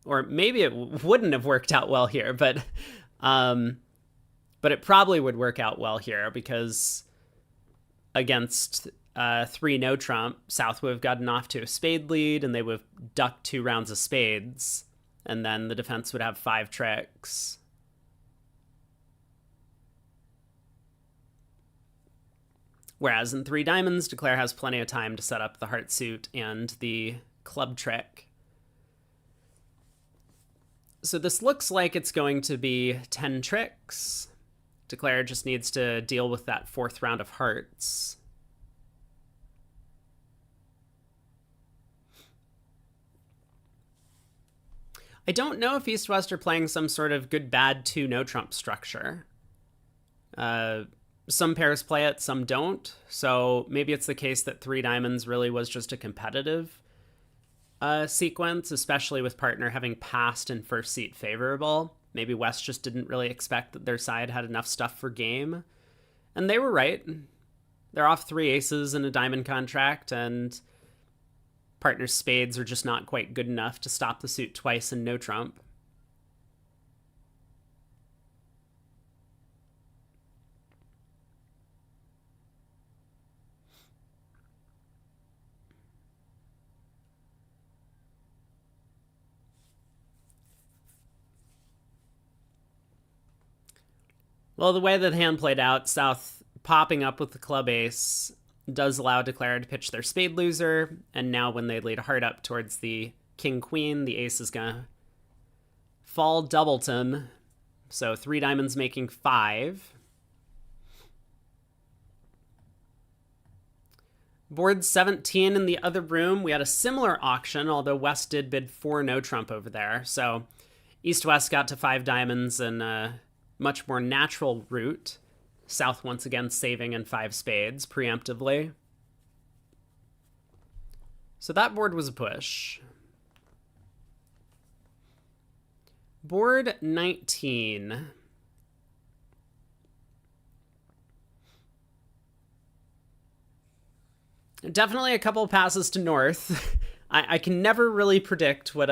Or maybe it wouldn't have worked out well here, but it probably would work out well here, because against 3 no trump, South would have gotten off to a spade lead, and they would have ducked 2 rounds of spades, and then the defense would have 5 tricks. Whereas in 3 diamonds, Declare has plenty of time to set up the heart suit and the club trick. So this looks like it's going to be 10 tricks. Declare just needs to deal with that 4th round of hearts. I don't know if East-West are playing some sort of good-bad 2 no-trump structure. some pairs play it, some don't. So maybe it's the case that three diamonds really was just a competitive sequence, especially with partner having passed in first seat favorable. Maybe West just didn't really expect that their side had enough stuff for game. And they were right. They're off three aces in a diamond contract, and partner's spades are just not quite good enough to stop the suit twice and no trump. Well, the way that the hand played out, South popping up with the club ace does allow Declare to pitch their spade loser, and now when they lead a heart up towards the king queen, the ace is gonna fall doubleton. So three diamonds making five. Board 17 in the other room, we had a similar auction, although West did bid 4 no trump over there. So East-West got to 5 diamonds and a much more natural route. South once again saving in 5 spades preemptively. So that board was a push. Board 19. Definitely a couple passes to North. I can never really predict what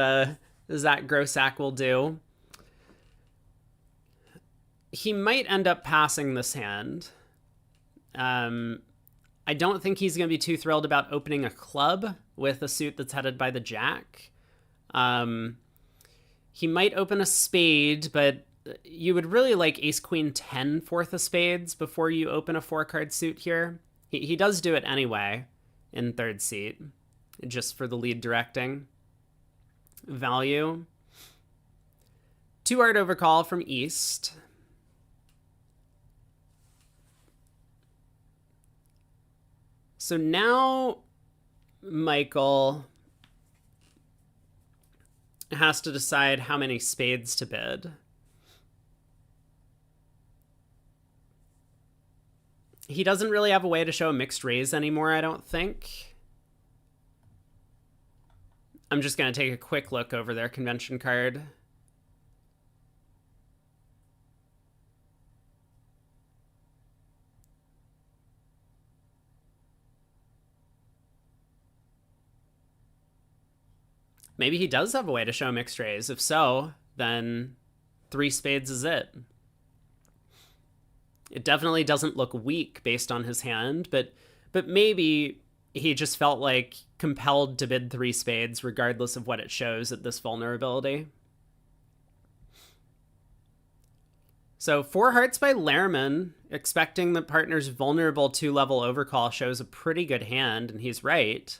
Zach Grossack will do. He might end up passing this hand. I don't think he's going to be too thrilled about opening a club with a suit that's headed by the jack. He might open a spade, but you would really like ace queen 10 fourth of spades before you open a 4-card suit here. He does do it anyway in third seat, just for the lead directing value. 2-heart overcall from East. So now Michael has to decide how many spades to bid. He doesn't really have a way to show a mixed raise anymore, I don't think. I'm just going to take a quick look over their convention card. Maybe he does have a way to show mixed raise. If so, then 3 spades is it. It definitely doesn't look weak based on his hand, but maybe he just felt like compelled to bid 3 spades regardless of what it shows at this vulnerability. So 4 hearts by Lehrman, expecting the partner's vulnerable 2-level overcall shows a pretty good hand, and he's right.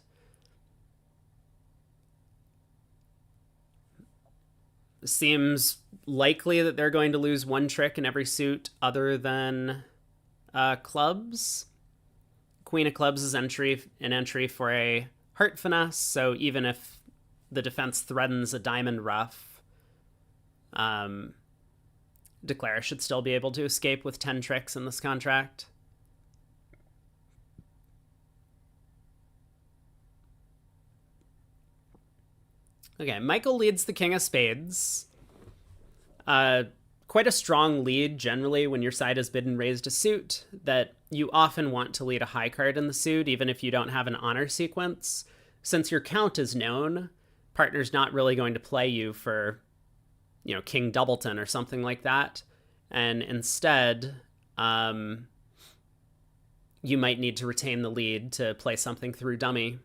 Seems likely that they're going to lose 1 trick in every suit other than clubs. Queen of clubs is an entry for a heart finesse, so even if the defense threatens a diamond ruff, Declare should still be able to escape with 10 tricks in this contract. Okay, Michael leads the king of spades. Quite a strong lead generally when your side has bid and raised a suit, that you often want to lead a high card in the suit even if you don't have an honor sequence. Since your count is known, partner's not really going to play you for, King Doubleton or something like that. And instead, you might need to retain the lead to play something through dummy.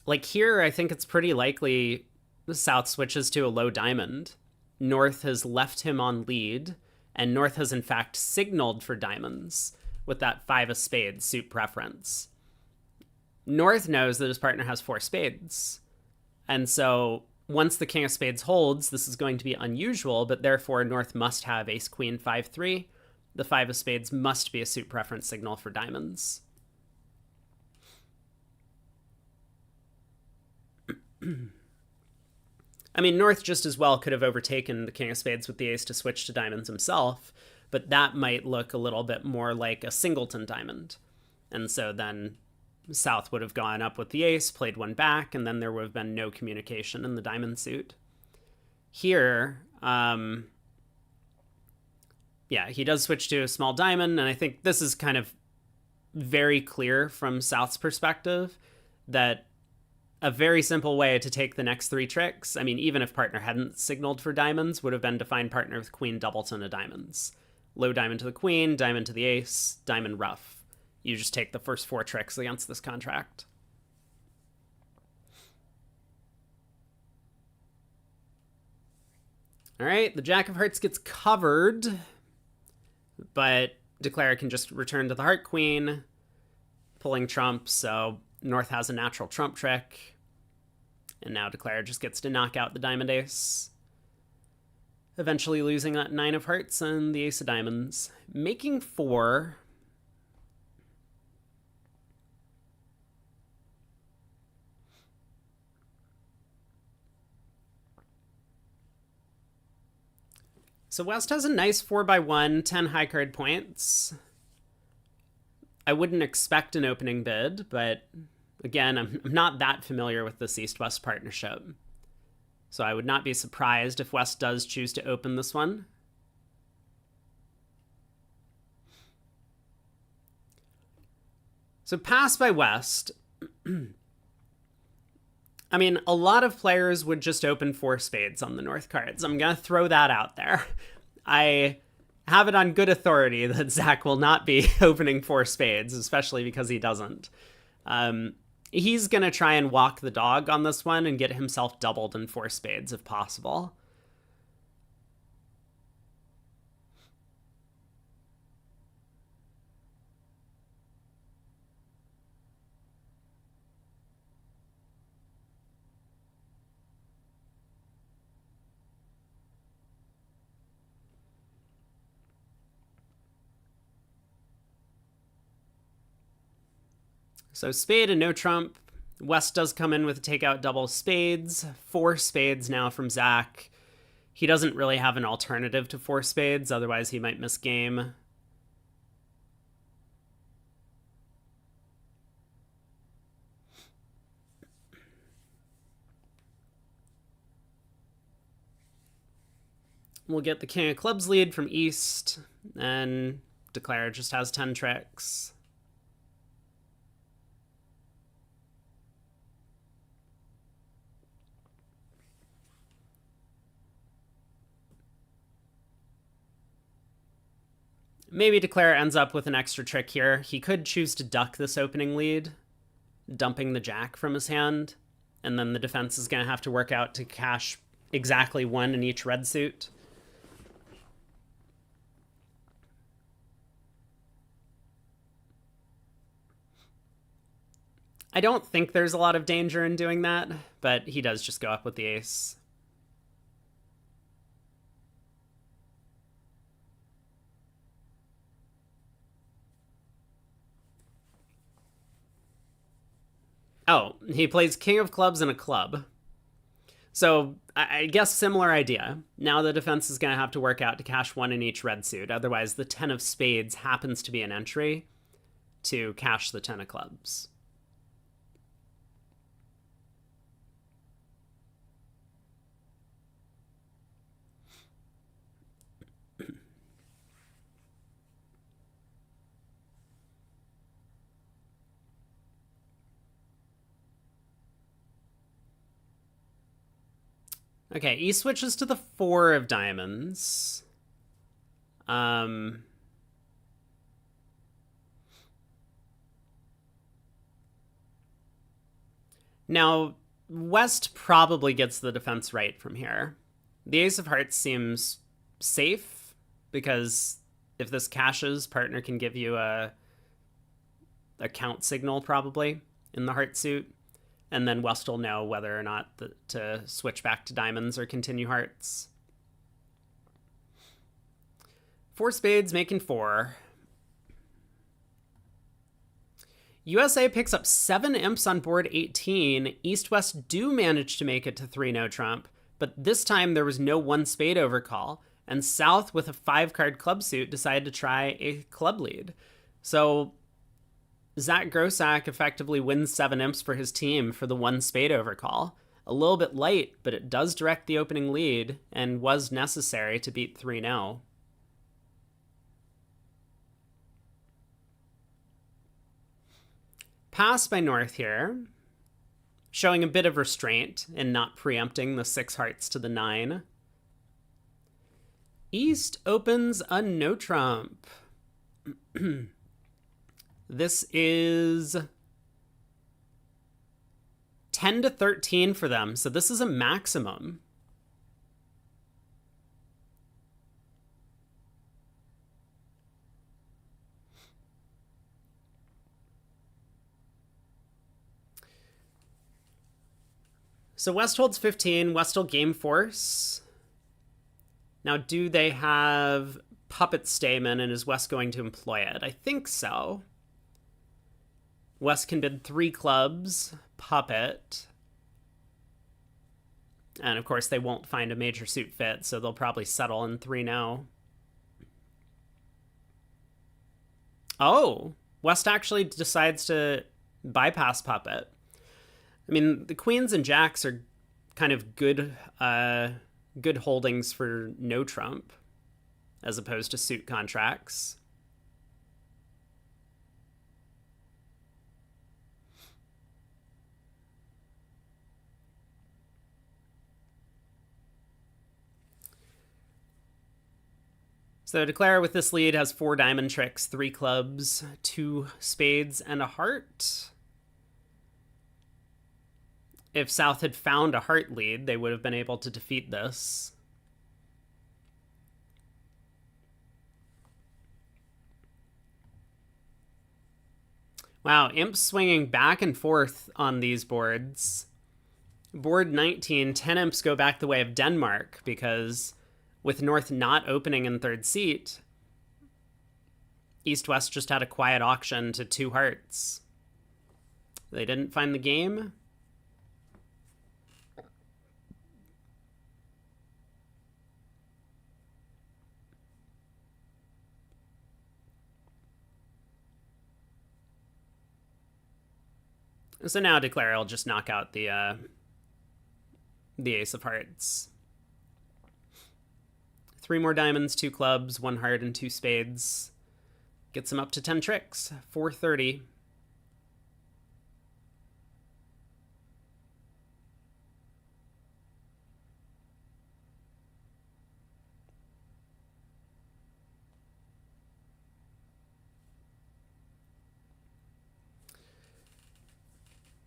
Like here, I think it's pretty likely South switches to a low diamond. North has left him on lead, and North has in fact signaled for diamonds with that 5 of spades suit preference. North knows that his partner has 4 spades. And so once the king of spades holds, this is going to be unusual, but therefore North must have ace queen 5-3. The 5 of spades must be a suit preference signal for diamonds. I mean, North just as well could have overtaken the king of spades with the ace to switch to diamonds himself, but that might look a little bit more like a singleton diamond. And so then South would have gone up with the ace, played one back, and then there would have been no communication in the diamond suit. Here, yeah, he does switch to a small diamond, and I think this is kind of very clear from South's perspective that a very simple way to take the next three tricks, I mean, even if partner hadn't signaled for diamonds, would have been to find partner with queen doubleton of diamonds. Low diamond to the queen, diamond to the ace, diamond ruff. You just take the first four tricks against this contract. All right, the Jack of Hearts gets covered, but Declare can just return to the Heart Queen, pulling trump, so North has a natural trump trick, and now Declare just gets to knock out the Diamond Ace, eventually losing that 9 of Hearts and the Ace of Diamonds, making 4. So West has a nice 4x1, 10 high card points. I wouldn't expect an opening bid, but again, I'm not that familiar with this East-West partnership. So I would not be surprised if West does choose to open this one. So pass by West. I mean, a lot of players would just open 4 spades on the North cards. I'm going to throw that out there. I have it on good authority that Zach will not be opening 4 spades, especially because he doesn't. He's going to try and walk the dog on this one and get himself doubled in 4 spades if possible. So spade and no trump. West does come in with a takeout double spades. 4 spades now from Zach. He doesn't really have an alternative to 4 spades, otherwise he might miss game. We'll get the king of clubs lead from East, and Declare just has 10 tricks. Maybe Declare ends up with an extra trick here. He could choose to duck this opening lead, dumping the jack from his hand, and then the defense is going to have to work out to cash exactly 1 in each red suit. I don't think there's a lot of danger in doing that, but he does just go up with the ace. Oh, he plays king of clubs and a club. So I guess similar idea. Now the defense is going to have to work out to cash 1 in each red suit. Otherwise, the 10 of spades happens to be an entry to cash the 10 of clubs. Okay, he switches to the 4 of diamonds. Now, West probably gets the defense right from here. The ace of hearts seems safe, because if this cashes, partner can give you a count signal probably in the heart suit. And then West will know whether or not to switch back to diamonds or continue hearts. 4 spades making 4. USA picks up 7 imps on board 18. East-West do manage to make it to 3 no trump. But this time there was no one spade overcall, and South, with a 5-card club suit, decided to try a club lead. So Zach Grossack effectively wins 7 imps for his team for the 1 spade overcall. A little bit light, but it does direct the opening lead and was necessary to beat 3-0. Pass by North here, showing a bit of restraint in not preempting the 6 hearts to the 9. East opens a no trump. This is 10-13 for them, so this is a maximum. So West holds 15. West will game force. Now, do they have Puppet Stamen, and is West going to employ it? I think so. West can bid 3 clubs, Puppet. And of course, they won't find a major suit fit, so they'll probably settle in 3-0. Oh, West actually decides to bypass Puppet. I mean, the queens and jacks are kind of good holdings for no trump, as opposed to suit contracts. So Declare with this lead has 4 diamond tricks, 3 clubs, 2 spades, and a heart. If South had found a heart lead, they would have been able to defeat this. Wow, imps swinging back and forth on these boards. Board 19, 10 imps go back the way of Denmark, because with North not opening in 3rd seat, East-West just had a quiet auction to 2 hearts. They didn't find the game. So now Declare will just knock out the Ace of Hearts. 3 more diamonds, 2 clubs, 1 heart, and 2 spades. Gets him up to 10 tricks. 430.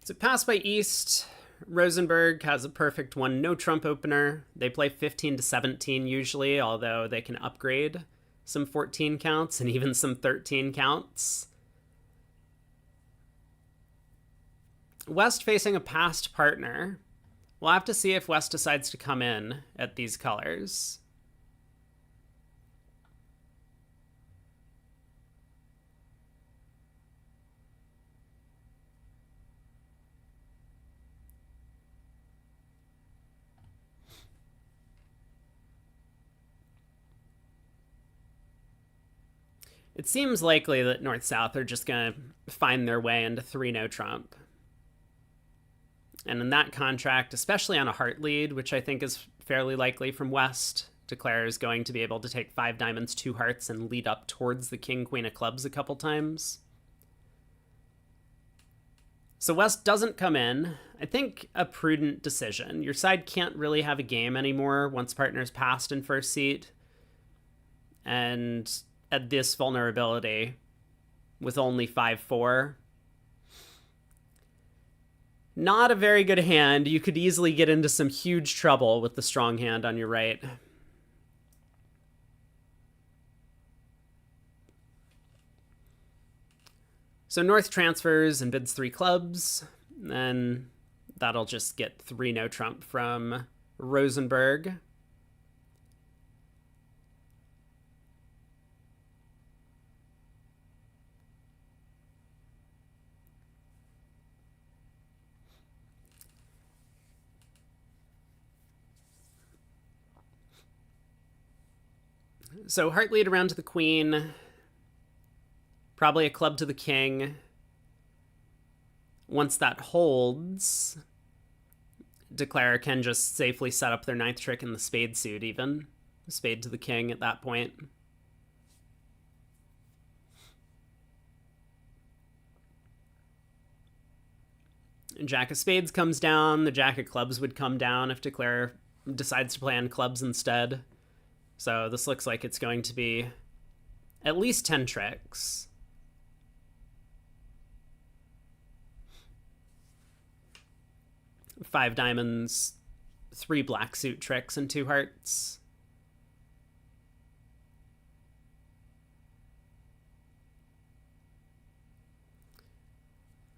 So pass by East. Rosenberg has a perfect 1 no trump opener. They play 15-17 usually, although they can upgrade some 14 counts and even some 13 counts. West facing a past partner. We'll have to see if West decides to come in at these colors. It seems likely that North-South are just going to find their way into 3 no trump. And in that contract, especially on a heart lead, which I think is fairly likely from West, Declare is going to be able to take 5 diamonds, 2 hearts, and lead up towards the king, queen of clubs a couple times. So West doesn't come in. I think a prudent decision. Your side can't really have a game anymore once partner's passed in 1st seat. And at this vulnerability, with only 5-4, not a very good hand. You could easily get into some huge trouble with the strong hand on your right. So North transfers and bids 3 clubs, and that'll just get 3 no trump from Rosenberg. So heart lead around to the queen. Probably a club to the king. Once that holds, declarer can just safely set up their ninth trick in the spade suit even. Spade to the king at that point. Jack of spades comes down. The jack of clubs would come down if declarer decides to play on clubs instead. So this looks like it's going to be at least 10 tricks. Five diamonds, three black suit tricks, and two hearts.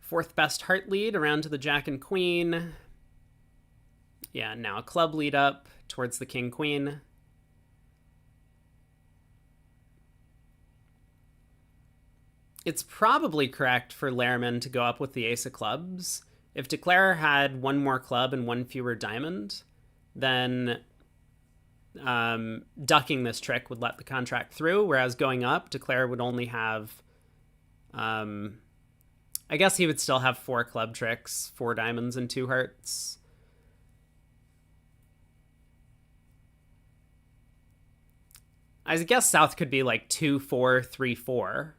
Fourth best heart lead around to the jack and queen. Yeah, now a club lead up towards the king queen. It's probably correct for Lehrman to go up with the ace of clubs. If declarer had one more club and one fewer diamond, then ducking this trick would let the contract through, whereas going up, declarer would only have... I guess he would still have four club tricks, four diamonds, and two hearts. I guess South could be like 2-4, 3-4,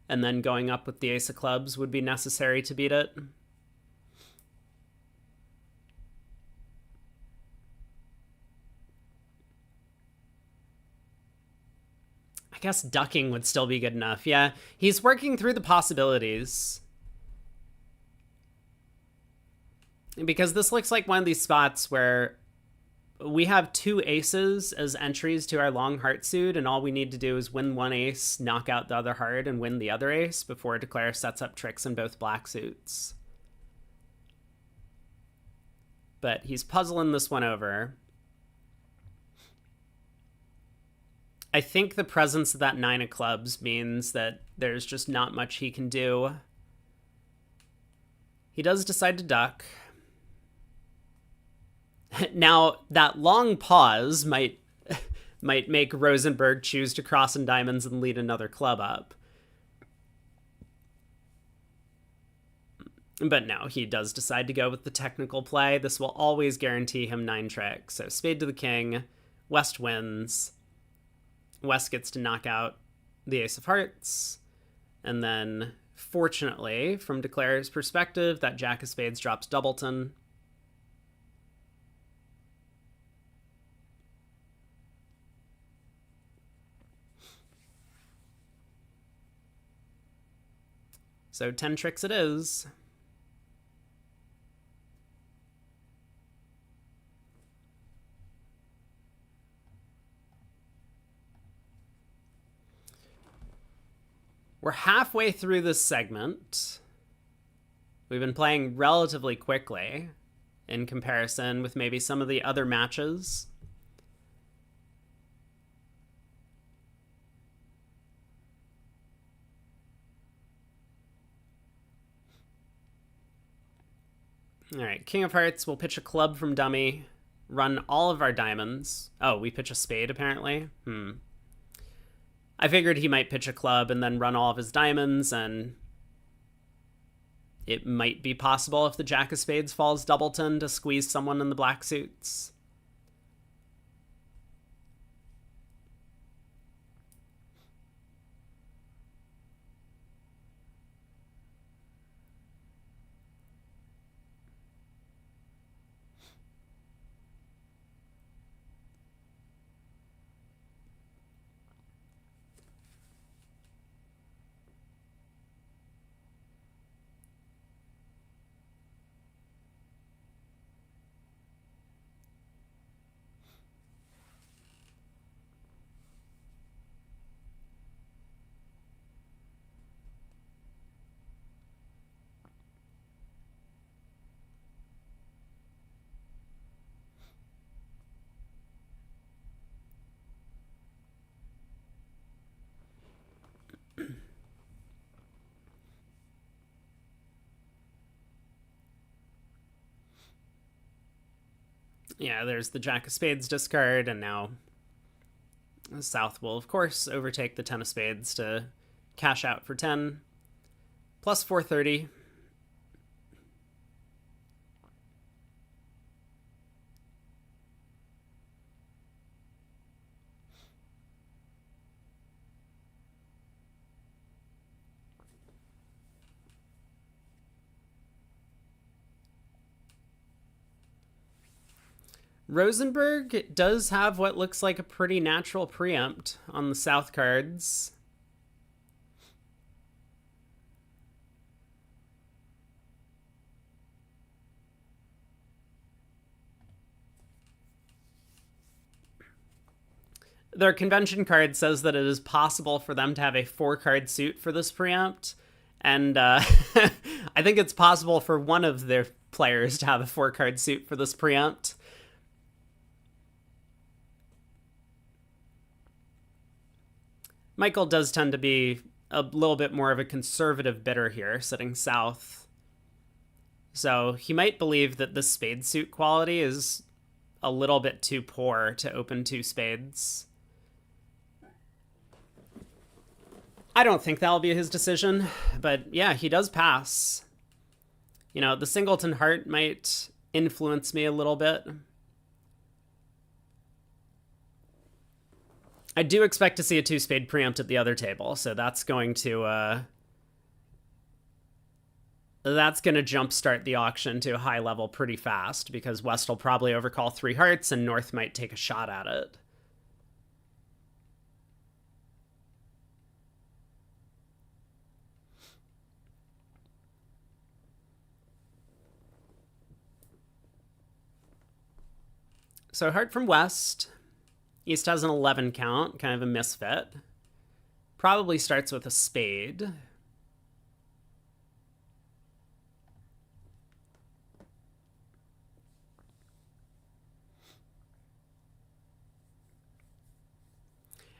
and then going up with the ace of clubs would be necessary to beat it. I guess ducking would still be good enough. Yeah, he's working through the possibilities. Because this looks like one of these spots where we have two aces as entries to our long heart suit, and all we need to do is win one ace, knock out the other heart, and win the other ace before declarer sets up tricks in both black suits. But he's puzzling this one over. I think the presence of that nine of clubs means that there's just not much he can do. He does decide to duck. Now, that long pause might make Rosenberg choose to cross in diamonds and lead another club up. But no, he does decide to go with the technical play. This will always guarantee him 9 tricks. So spade to the king. West wins. West gets to knock out the ace of hearts. And then, fortunately, from declarer's perspective, that jack of spades drops doubleton. So 10 tricks it is. We're halfway through this segment. We've been playing relatively quickly in comparison with maybe some of the other matches. All right, king of hearts, we'll pitch a club from dummy, run all of our diamonds. Oh, we pitch a spade, apparently? I figured he might pitch a club and then run all of his diamonds, and it might be possible if the jack of spades falls doubleton to squeeze someone in the black suits. Yeah, there's the jack of spades discard, and now South will, of course, overtake the 10 of spades to cash out for 10. Plus 430. Rosenberg does have what looks like a pretty natural preempt on the South cards. Their convention card says that it is possible for them to have a 4-card suit for this preempt, and I think it's possible for one of their players to have a 4-card suit for this preempt. Michael does tend to be a little bit more of a conservative bidder here, sitting south. So he might believe that the spade suit quality is a little bit too poor to open 2 spades. I don't think that'll be his decision, but yeah, he does pass. You know, the singleton heart might influence me a little bit. I do expect to see a 2-spade preempt at the other table, so that's going to jumpstart the auction to a high level pretty fast, because West will probably overcall 3 hearts and North might take a shot at it. So heart from West. East has an 11 count, kind of a misfit. Probably starts with a spade.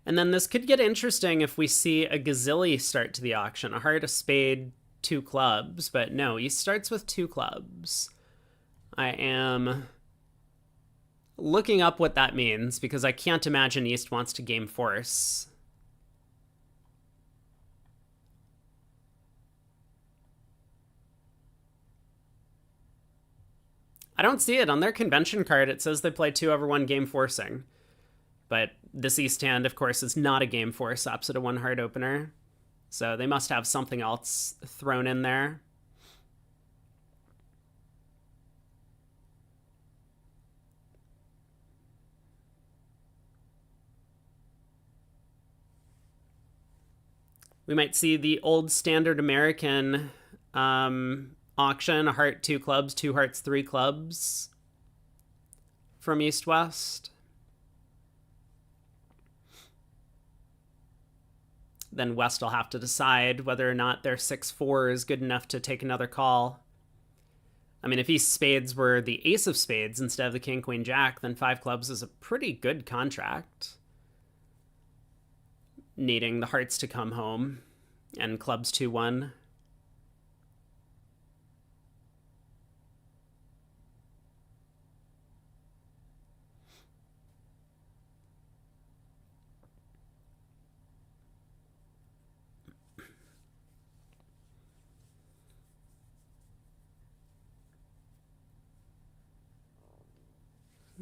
And then this could get interesting if we see a gazilli start to the auction. A heart, a spade, 2 clubs. But no, East starts with 2 clubs. I am looking up what that means, because I can't imagine East wants to game force. I don't see it. On their convention card, it says they play 2/1 game forcing. But this East hand, of course, is not a game force opposite a 1 heart opener. So they must have something else thrown in there. We might see the old standard American auction, a heart, 2 clubs, 2 hearts, 3 clubs from East-West. Then West will have to decide whether or not their 6-4 is good enough to take another call. I mean, if East spades were the ace of spades instead of the king, queen, jack, then 5 clubs is a pretty good contract. Needing the hearts to come home and clubs 2-1.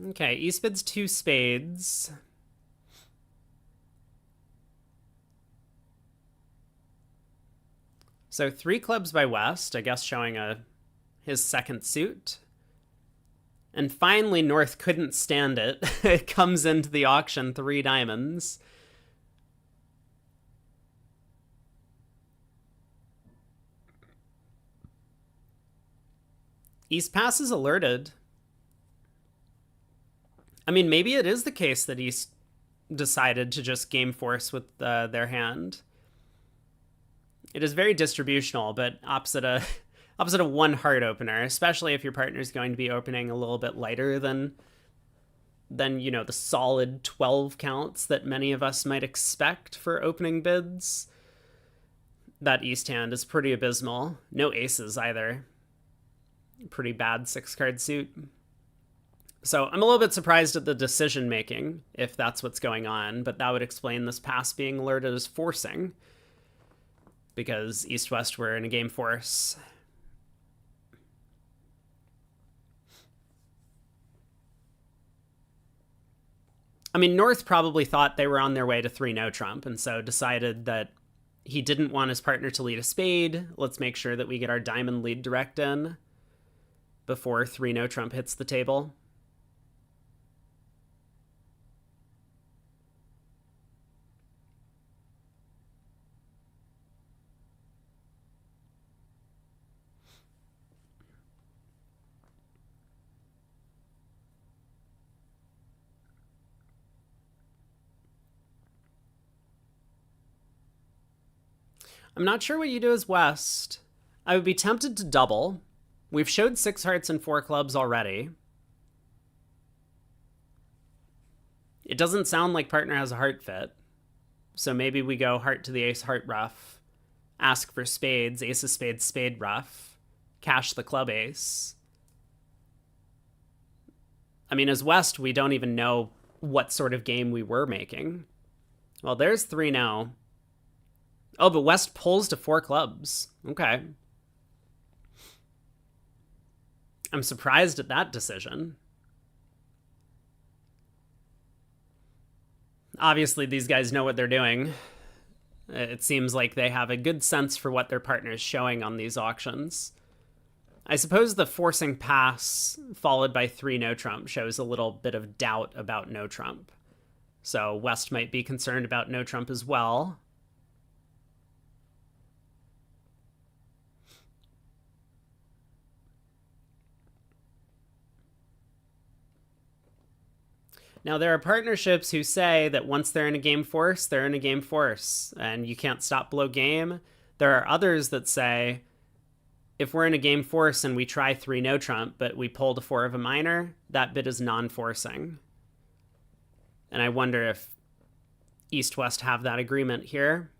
Okay, East bids 2 spades. So 3 clubs by West, I guess showing his second suit. And finally, North couldn't stand it. It comes into the auction, 3 diamonds. East pass is alerted. I mean, maybe it is the case that East decided to just game force with their hand. It is very distributional, but opposite a 1 heart opener, especially if your partner is going to be opening a little bit lighter than you know, the solid 12 counts that many of us might expect for opening bids. That East hand is pretty abysmal. No aces either. Pretty bad 6-card suit. So I'm a little bit surprised at the decision making, if that's what's going on, but that would explain this pass being alerted as forcing, because East-West were in a game force. I mean, North probably thought they were on their way to 3-no Trump, and so decided that he didn't want his partner to lead a spade. Let's make sure that we get our diamond lead direct in before 3-no Trump hits the table. I'm not sure what you do as West. I would be tempted to double. We've showed 6 hearts and 4 clubs already. It doesn't sound like partner has a heart fit. So maybe we go heart to the ace, heart ruff. Ask for spades, ace of spades, spade ruff. Cash the club ace. I mean, as West, we don't even know what sort of game we were making. Well, there's 3-0. Oh, but West pulls to 4 clubs. Okay. I'm surprised at that decision. Obviously, these guys know what they're doing. It seems like they have a good sense for what their partner is showing on these auctions. I suppose the forcing pass followed by 3-no Trump shows a little bit of doubt about no Trump. So West might be concerned about no Trump as well. Now, there are partnerships who say that once they're in a game force, they're in a game force, and you can't stop below game. There are others that say, if we're in a game force and we try 3-no Trump, but we pull to 4 of a minor, that bid is non-forcing. And I wonder if East-West have that agreement here.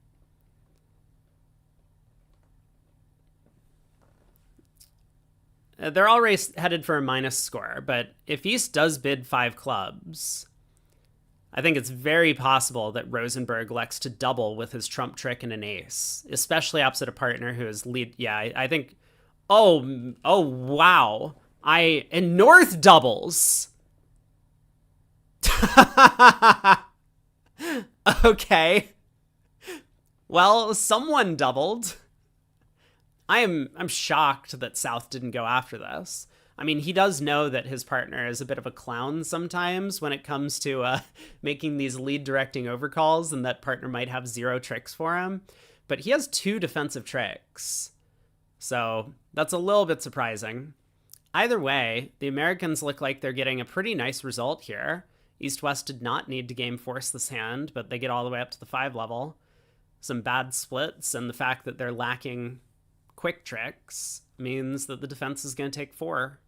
They're already headed for a minus score, but if East does bid 5 clubs, I think it's very possible that Rosenberg elects to double with his trump trick and an ace, especially opposite a partner who is lead. Yeah, I think. Oh, wow. And North doubles. Okay. Well, someone doubled. I'm shocked that South didn't go after this. I mean, he does know that his partner is a bit of a clown sometimes when it comes to making these lead directing overcalls, and that partner might have 0 tricks for him. But he has 2 defensive tricks. So that's a little bit surprising. Either way, the Americans look like they're getting a pretty nice result here. East-West did not need to game force this hand, but they get all the way up to the 5 level. Some bad splits, and the fact that they're lacking quick tricks means that the defense is going to take 4.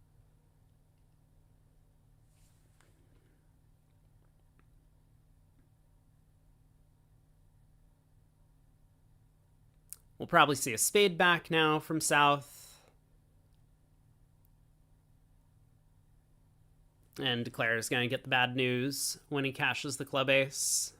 We'll probably see a spade back now from South. And Declare is going to get the bad news when he cashes the club ace.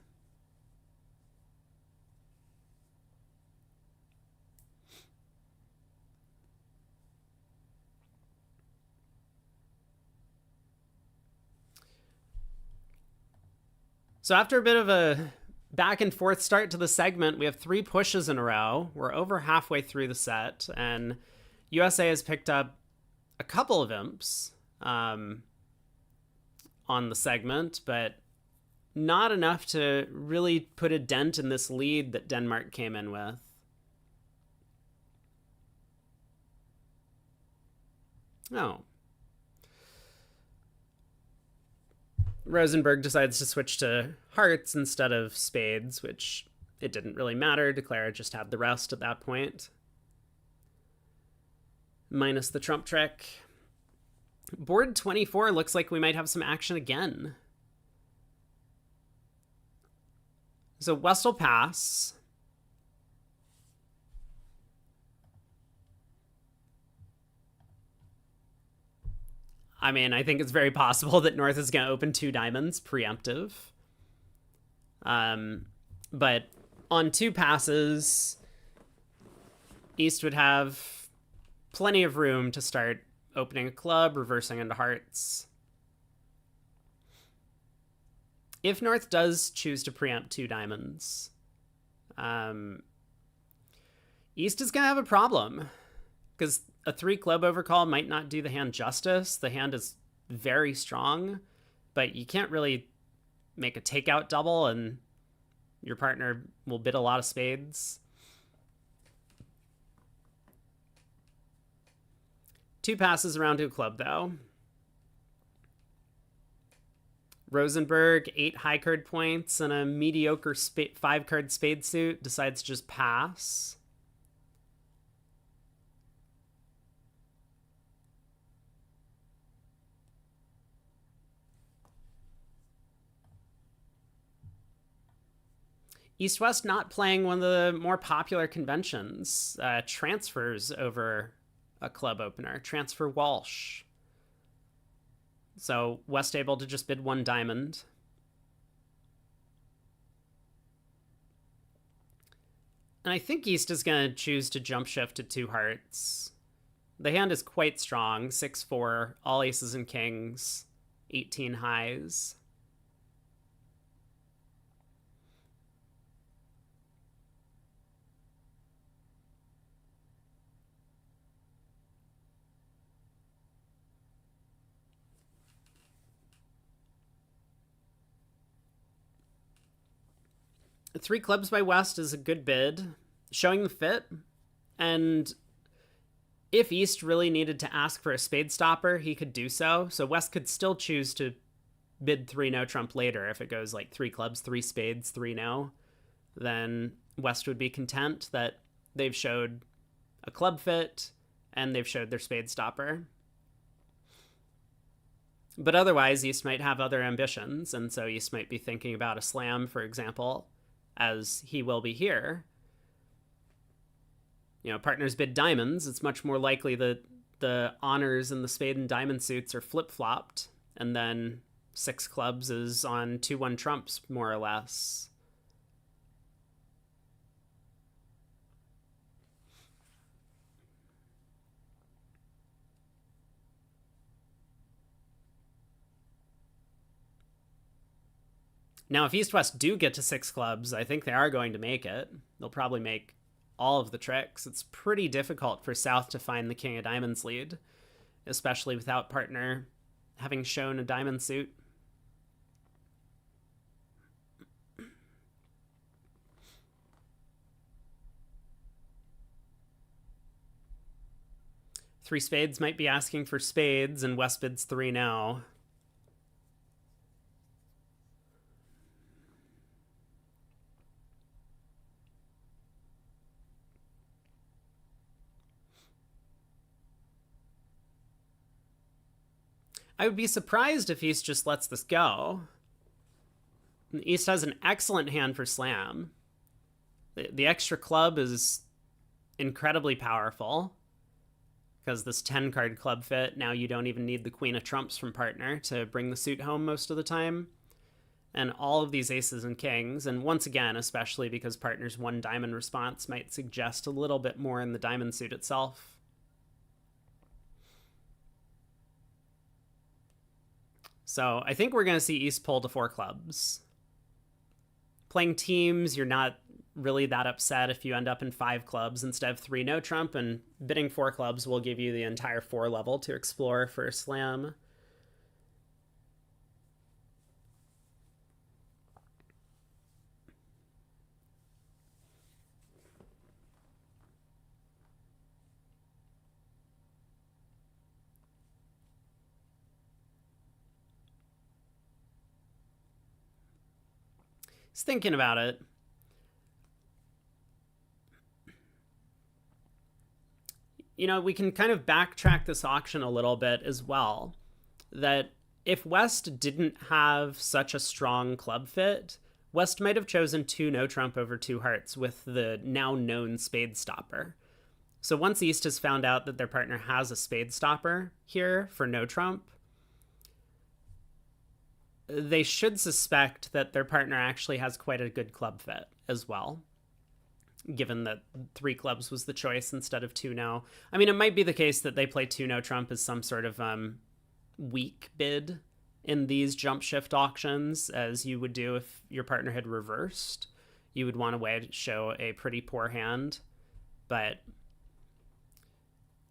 So after a bit of a back and forth start to the segment, we have 3 pushes in a row. We're over halfway through the set, and USA has picked up a couple of imps on the segment, but not enough to really put a dent in this lead that Denmark came in with. Oh. Rosenberg decides to switch to hearts instead of spades, which it didn't really matter. Declare just had the rest at that point. Minus the trump trick. Board 24 looks like we might have some action again. So West will pass. I mean, I think it's very possible that North is going to open two diamonds preemptive. But on two passes, East would have plenty of room to start opening a club, reversing into hearts. If North does choose to preempt two diamonds, East is going to have a problem because a three club overcall might not do the hand justice. The hand is very strong, but you can't really make a takeout double and your partner will bid a lot of spades. Two passes around to a club, though. Rosenberg, 8 high card points and a mediocre 5-card spade suit, decides to just pass. East-West not playing one of the more popular conventions, transfers over a club opener, transfer Walsh. So West able to just bid one diamond. And I think East is going to choose to jump shift to two hearts. The hand is quite strong, 6-4, all aces and kings, 18 highs. Three clubs by West is a good bid, showing the fit. And if East really needed to ask for a spade stopper, he could do so. So West could still choose to bid 3 no trump later. If it goes like 3 clubs, 3 spades, 3 no, then West would be content that they've showed a club fit and they've showed their spade stopper. But otherwise, East might have other ambitions, and so East might be thinking about a slam, for example, as he will be here. You know, partners bid diamonds, it's much more likely that the honors and the spade and diamond suits are flip-flopped, and then 6 clubs is on 2-1 trumps, more or less. Now, if East-West do get to 6 clubs, I think they are going to make it. They'll probably make all of the tricks. It's pretty difficult for South to find the King of Diamonds lead, especially without partner having shown a diamond suit. Three spades might be asking for spades, and West bids 3 now. I would be surprised if East just lets this go. East has an excellent hand for slam. The extra club is incredibly powerful because this 10-card club fit, now you don't even need the queen of trumps from partner to bring the suit home most of the time. And all of these aces and kings, and once again, especially because partner's 1 diamond response might suggest a little bit more in the diamond suit itself. So I think we're going to see East pull to 4 clubs. Playing teams, you're not really that upset if you end up in 5 clubs instead of 3 no trump, and bidding 4 clubs will give you the entire 4 level to explore for a slam. Just thinking about it. You know, we can kind of backtrack this auction a little bit as well. That if West didn't have such a strong club fit, West might have chosen 2 no trump over 2 hearts with the now known spade stopper. So once East has found out that their partner has a spade stopper here for no trump, they should suspect that their partner actually has quite a good club fit as well, given that 3 clubs was the choice instead of 2 no. I mean, it might be the case that they play 2 no trump as some sort of weak bid in these jump shift auctions, as you would do if your partner had reversed. You would want to show a pretty poor hand. But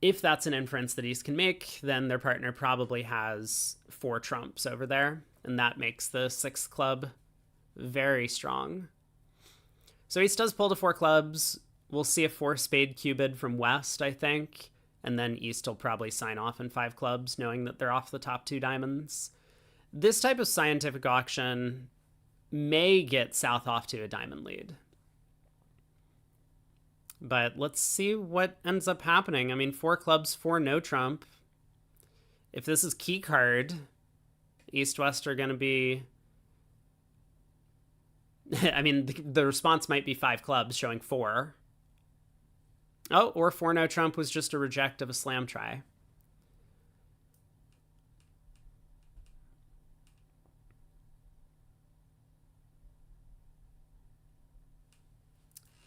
if that's an inference that East can make, then their partner probably has 4 trumps over there, and that makes the 6th club very strong. So East does pull to 4 clubs. We'll see a 4 spade cubed from West, I think, and then East will probably sign off in 5 clubs, knowing that they're off the top 2 diamonds. This type of scientific auction may get South off to a diamond lead. But let's see what ends up happening. I mean, 4 clubs, 4 no trump. If this is key card, East-West are going to be... I mean, the response might be 5 clubs showing 4. Oh, or 4 no trump was just a reject of a slam try.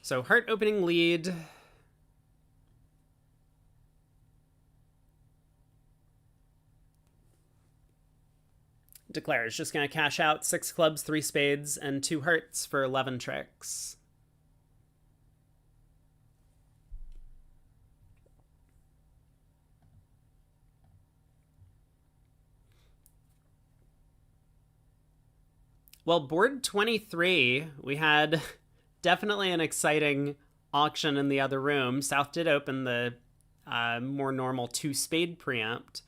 So heart opening lead. Declare is just going to cash out 6 clubs, 3 spades, and 2 hearts for 11 tricks. Well, board 23, we had definitely an exciting auction in the other room. South did open the more normal 2 spade preempt,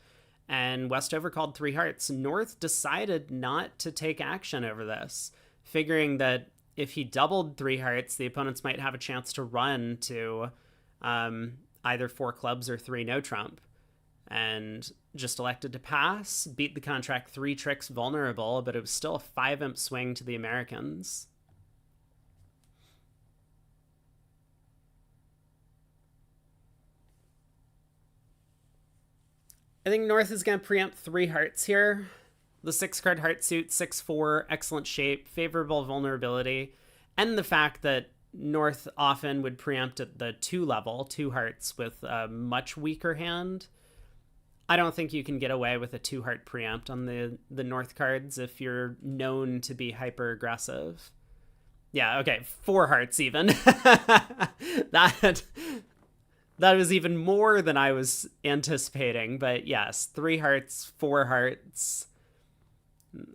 and West overcalled 3 hearts. North decided not to take action over this, figuring that if he doubled 3 hearts, the opponents might have a chance to run to either 4 clubs or 3 no trump, and just elected to pass, beat the contract 3 tricks vulnerable, but it was still a 5 imp swing to the Americans. I think North is going to preempt 3 hearts here. The 6-card heart suit, 6-4, excellent shape, favorable vulnerability, and the fact that North often would preempt at the 2 level, 2 hearts, with a much weaker hand. I don't think you can get away with a 2-heart preempt on the North cards if you're known to be hyper-aggressive. Yeah, okay, 4 hearts even. That was even more than I was anticipating, but yes, 3 hearts, 4 hearts.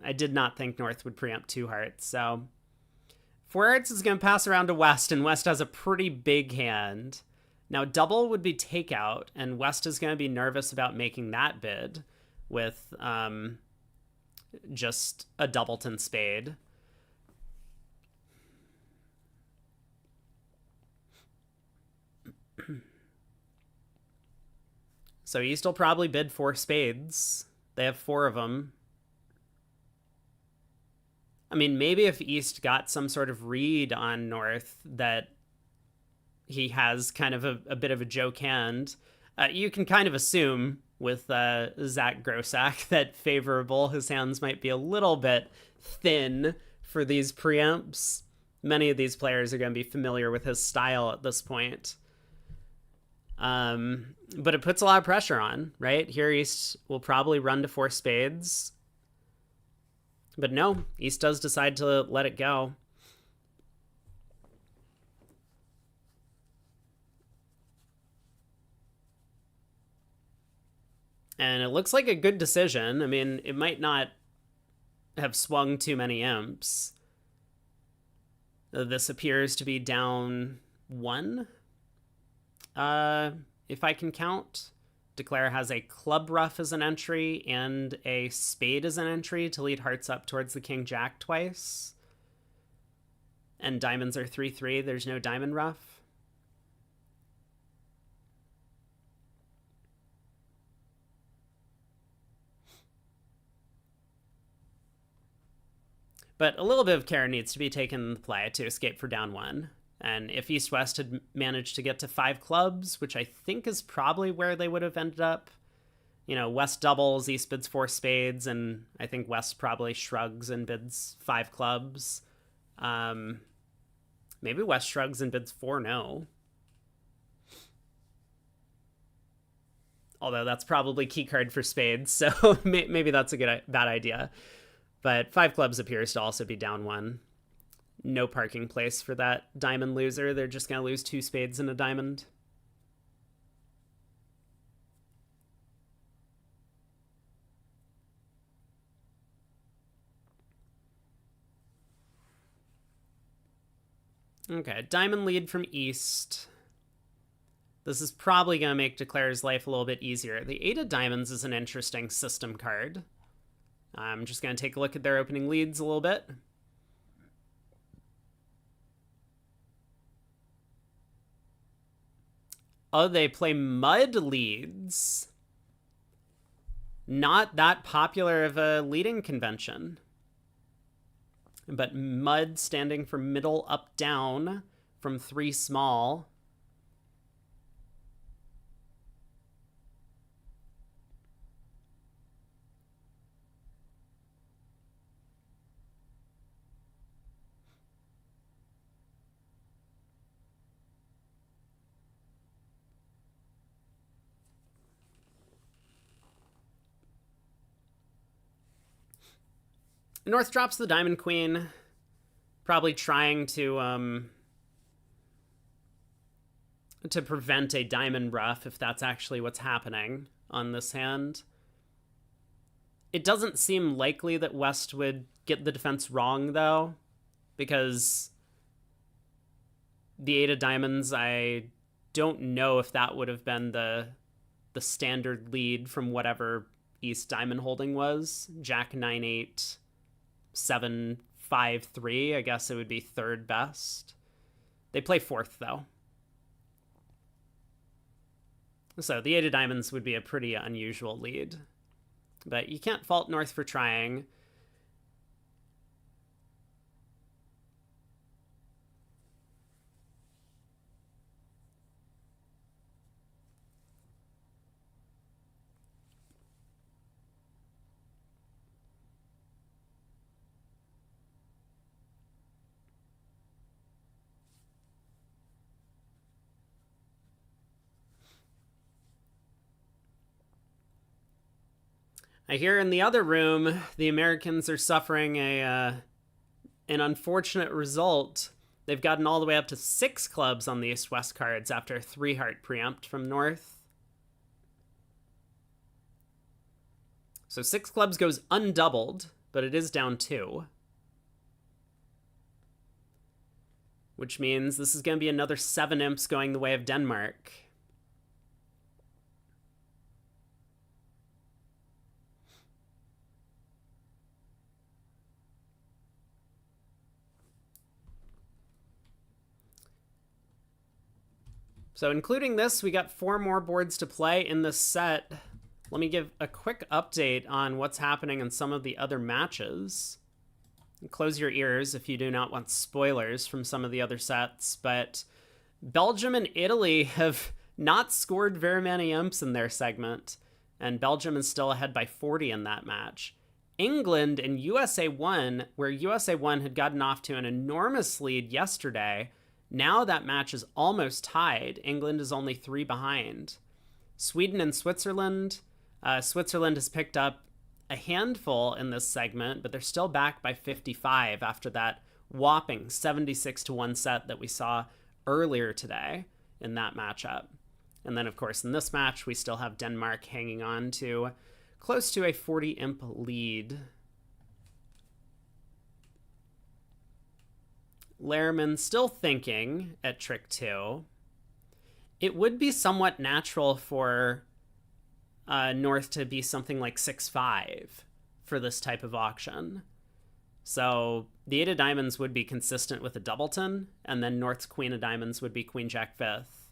I did not think North would preempt 2 hearts, so 4 hearts is going to pass around to West, and West has a pretty big hand. Now, double would be takeout, and West is going to be nervous about making that bid with just a doubleton spade. So East will probably bid 4 spades. They have 4 of them. I mean, maybe if East got some sort of read on North that he has kind of a bit of a joke hand, you can kind of assume with Zach Grossack that favorable, his hands might be a little bit thin for these preempts. Many of these players are going to be familiar with his style at this point. But it puts a lot of pressure on, right? Here East will probably run to 4 spades. But no, East does decide to let it go. And it looks like a good decision. I mean, it might not have swung too many imps. This appears to be down 1. If I can count. Declare has a club ruff as an entry and a spade as an entry to lead hearts up towards the king jack twice. And diamonds are 3-3. There's no diamond ruff. But a little bit of care needs to be taken in the play to escape for down 1. And if East-West had managed to get to 5 clubs, which I think is probably where they would have ended up, West doubles, East bids four spades, and I think West probably shrugs and bids five clubs. Maybe West shrugs and bids four no. Although that's probably key card for spades, so maybe that's a bad idea. But five clubs appears to also be down one. No parking place for that diamond loser. They're just going to lose two spades and a diamond. Okay, diamond lead from East. This is probably going to make Declare's life a little bit easier. The Eight of Diamonds is an interesting system card. I'm just going to take a look at their opening leads a little bit. Oh, they play mud leads. Not that popular of a leading convention. But mud standing for middle, up, down from three small. North drops the Diamond Queen, probably trying to prevent a diamond ruff, if that's actually what's happening on this hand. It doesn't seem likely that West would get the defense wrong, though, because the Eight of Diamonds, I don't know if that would have been the standard lead from whatever East Diamond holding was. Jack 9-8, 7-5-3. I guess it would be third best. They play fourth, though. So the Eight of Diamonds would be a pretty unusual lead. But you can't fault North for trying. I hear in the other room, the Americans are suffering an unfortunate result. They've gotten all the way up to 6 clubs on the East-West cards after a 3-heart preempt from North. So 6 clubs goes undoubled, but it is down 2. Which means this is going to be another 7 imps going the way of Denmark. So including this, we got 4 more boards to play in this set. Let me give a quick update on what's happening in some of the other matches. Close your ears if you do not want spoilers from some of the other sets, but Belgium and Italy have not scored very many imps in their segment, and Belgium is still ahead by 40 in that match. England and USA 1, where USA 1 had gotten off to an enormous lead yesterday, now that match is almost tied. England is only 3 behind. Sweden and Switzerland. Switzerland has picked up a handful in this segment, but they're still back by 55 after that whopping 76-1 set that we saw earlier today in that matchup. And then, of course, in this match, we still have Denmark hanging on to close to a 40 imp lead. Lehrman still thinking at trick 2. It would be somewhat natural for North to be something like 6-5 for this type of auction. So the 8 of diamonds would be consistent with a doubleton, and then North's queen of diamonds would be queen jack 5th.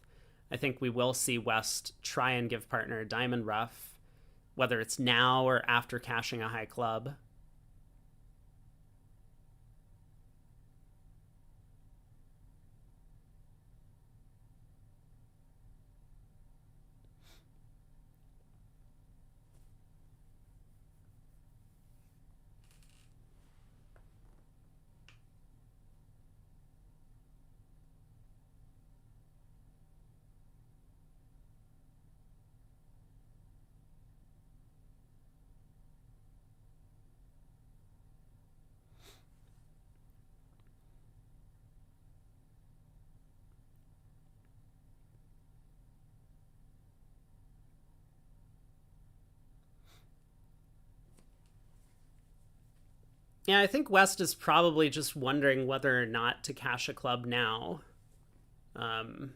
I think we will see West try and give partner a diamond ruff, whether it's now or after cashing a high club. Yeah, I think West is probably just wondering whether or not to cash a club now. Um,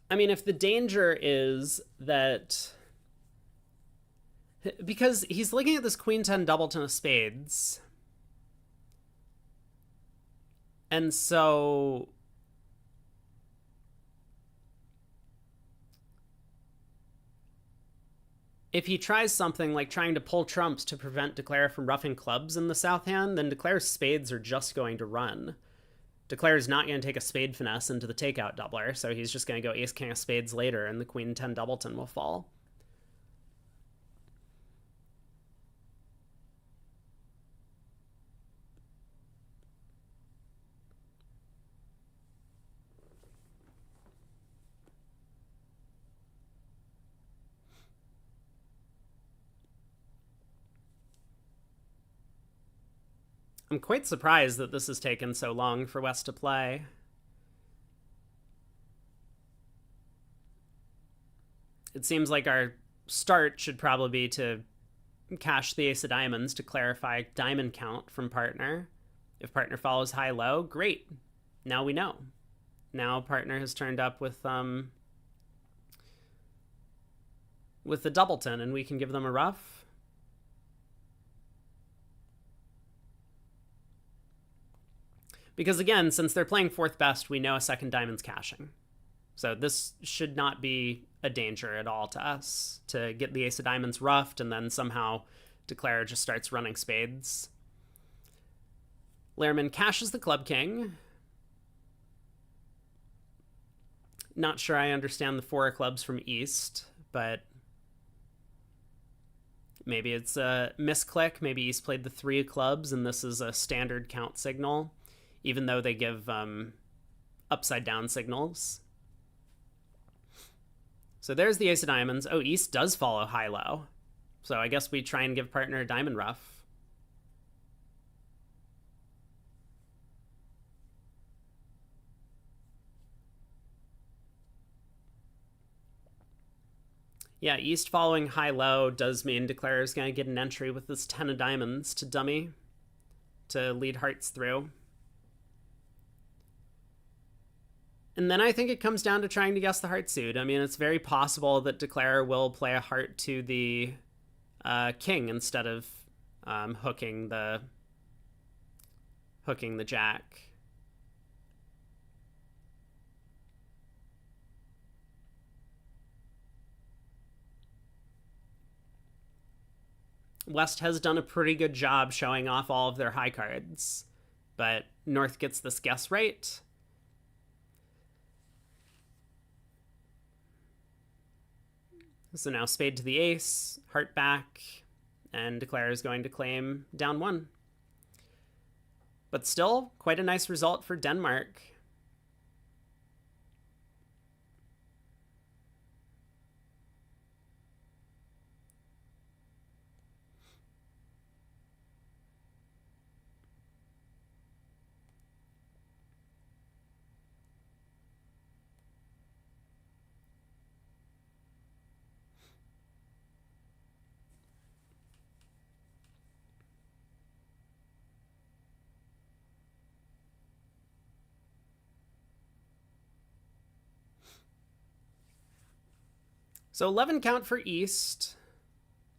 I mean, if the danger is that. Because he's looking at this Queen 10 doubleton of spades. And so. If he tries something like trying to pull trumps to prevent Declare from ruffing clubs in the south hand, then Declare's spades are just going to run. Declare is not going to take a spade finesse into the takeout doubler, so he's just going to go ace king of spades later, and the Queen 10 doubleton will fall. I'm quite surprised that this has taken so long for West to play. It seems like our start should probably be to cash the ace of diamonds to clarify diamond count from partner. If partner follows high-low, great. Now we know. Now partner has turned up with the doubleton, and we can give them a ruff. Because again, since they're playing fourth best, we know a second diamond's cashing. So this should not be a danger at all to us to get the ace of diamonds ruffed and then somehow Declare just starts running spades. Lehrman cashes the club king. Not sure I understand the four of clubs from East, but maybe it's a misclick. Maybe East played the three of clubs and this is a standard count signal, even though they give upside down signals. So there's the ace of diamonds. Oh, East does follow high-low. So I guess we try and give partner a diamond ruff. Yeah, East following high-low does mean Declare is going to get an entry with this 10 of diamonds to dummy to lead hearts through. And then I think it comes down to trying to guess the heart suit. I mean, it's very possible that Declare will play a heart to the king instead of hooking the jack. West has done a pretty good job showing off all of their high cards, but North gets this guess right. So now spade to the ace, heart back, and Declare is going to claim down one. But still, quite a nice result for Denmark. So 11 count for East.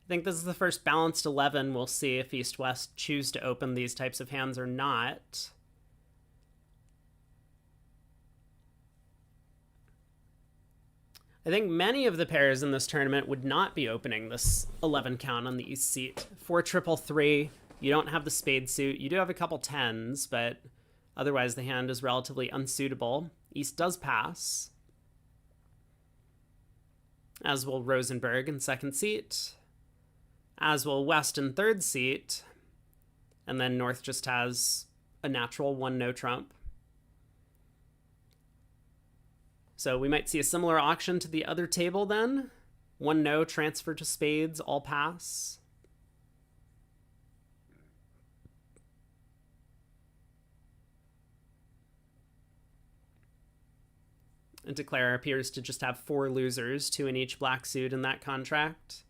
I think this is the first balanced 11. We'll see if East-West choose to open these types of hands or not. I think many of the pairs in this tournament would not be opening this 11 count on the East seat. 4 triple 3. You don't have the spade suit. You do have a couple tens, but otherwise the hand is relatively unsuitable. East does pass, as will Rosenberg in second seat, as will West in third seat, and then North just has a natural 1-no trump. So we might see a similar auction to the other table then. 1-no, transfer to spades, all pass. And Declare appears to just have 4 losers, 2 in each black suit in that contract.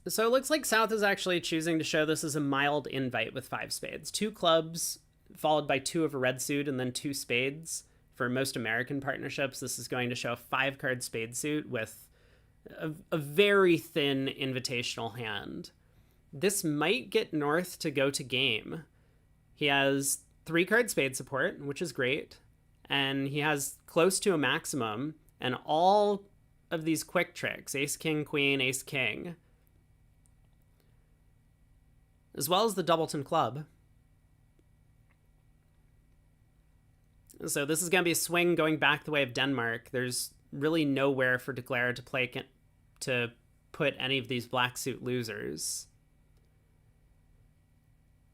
So it looks like South is actually choosing to show this as a mild invite with five spades. Two clubs, followed by two of a red suit, and then two spades. For most American partnerships, this is going to show a five-card spade suit with a very thin invitational hand. This might get North to go to game. He has three-card spade support, which is great, and he has close to a maximum, and all of these quick tricks, ace, king, queen, ace, king, as well as the doubleton club. So this is going to be a swing going back the way of Denmark. There's really nowhere for Declare to play to put any of these black suit losers.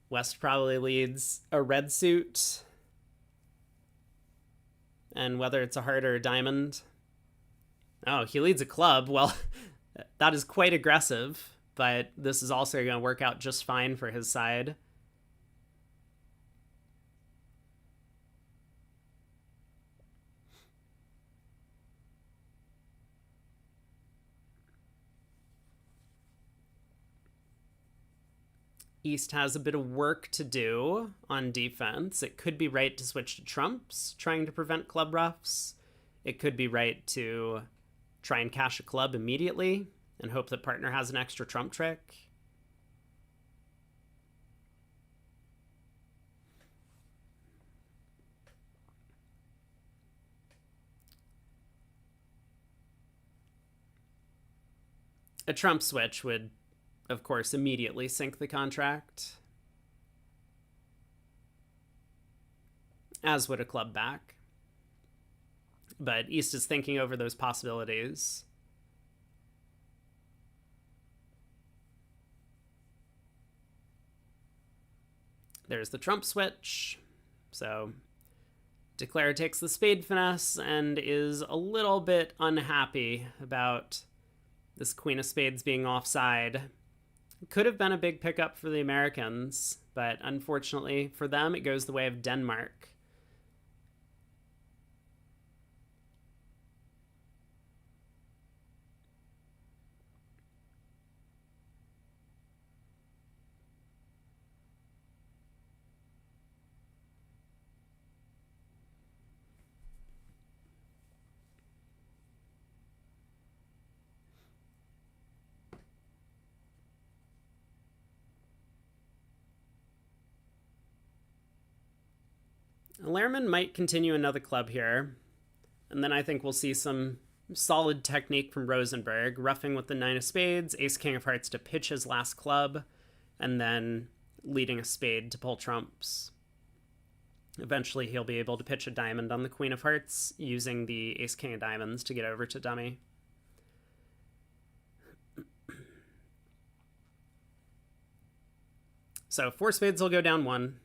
West probably leads a red suit. And whether it's a heart or a diamond. Oh, he leads a club. Well, that is quite aggressive, but this is also going to work out just fine for his side. East has a bit of work to do on defense. It could be right to switch to trumps, trying to prevent club ruffs. It could be right to try and cash a club immediately and hope that partner has an extra trump trick. A trump switch would, of course, immediately sink the contract, as would a club back. But East is thinking over those possibilities. There's the trump switch. So Declare takes the spade finesse and is a little bit unhappy about this queen of spades being offside. Could have been a big pickup for the Americans, but unfortunately for them, it goes the way of Denmark. Lehrman might continue another club here, and then I think we'll see some solid technique from Rosenberg, roughing with the nine of spades, ace king of hearts to pitch his last club, and then leading a spade to pull trumps. Eventually he'll be able to pitch a diamond on the queen of hearts using the ace king of diamonds to get over to dummy. So four spades will go down one.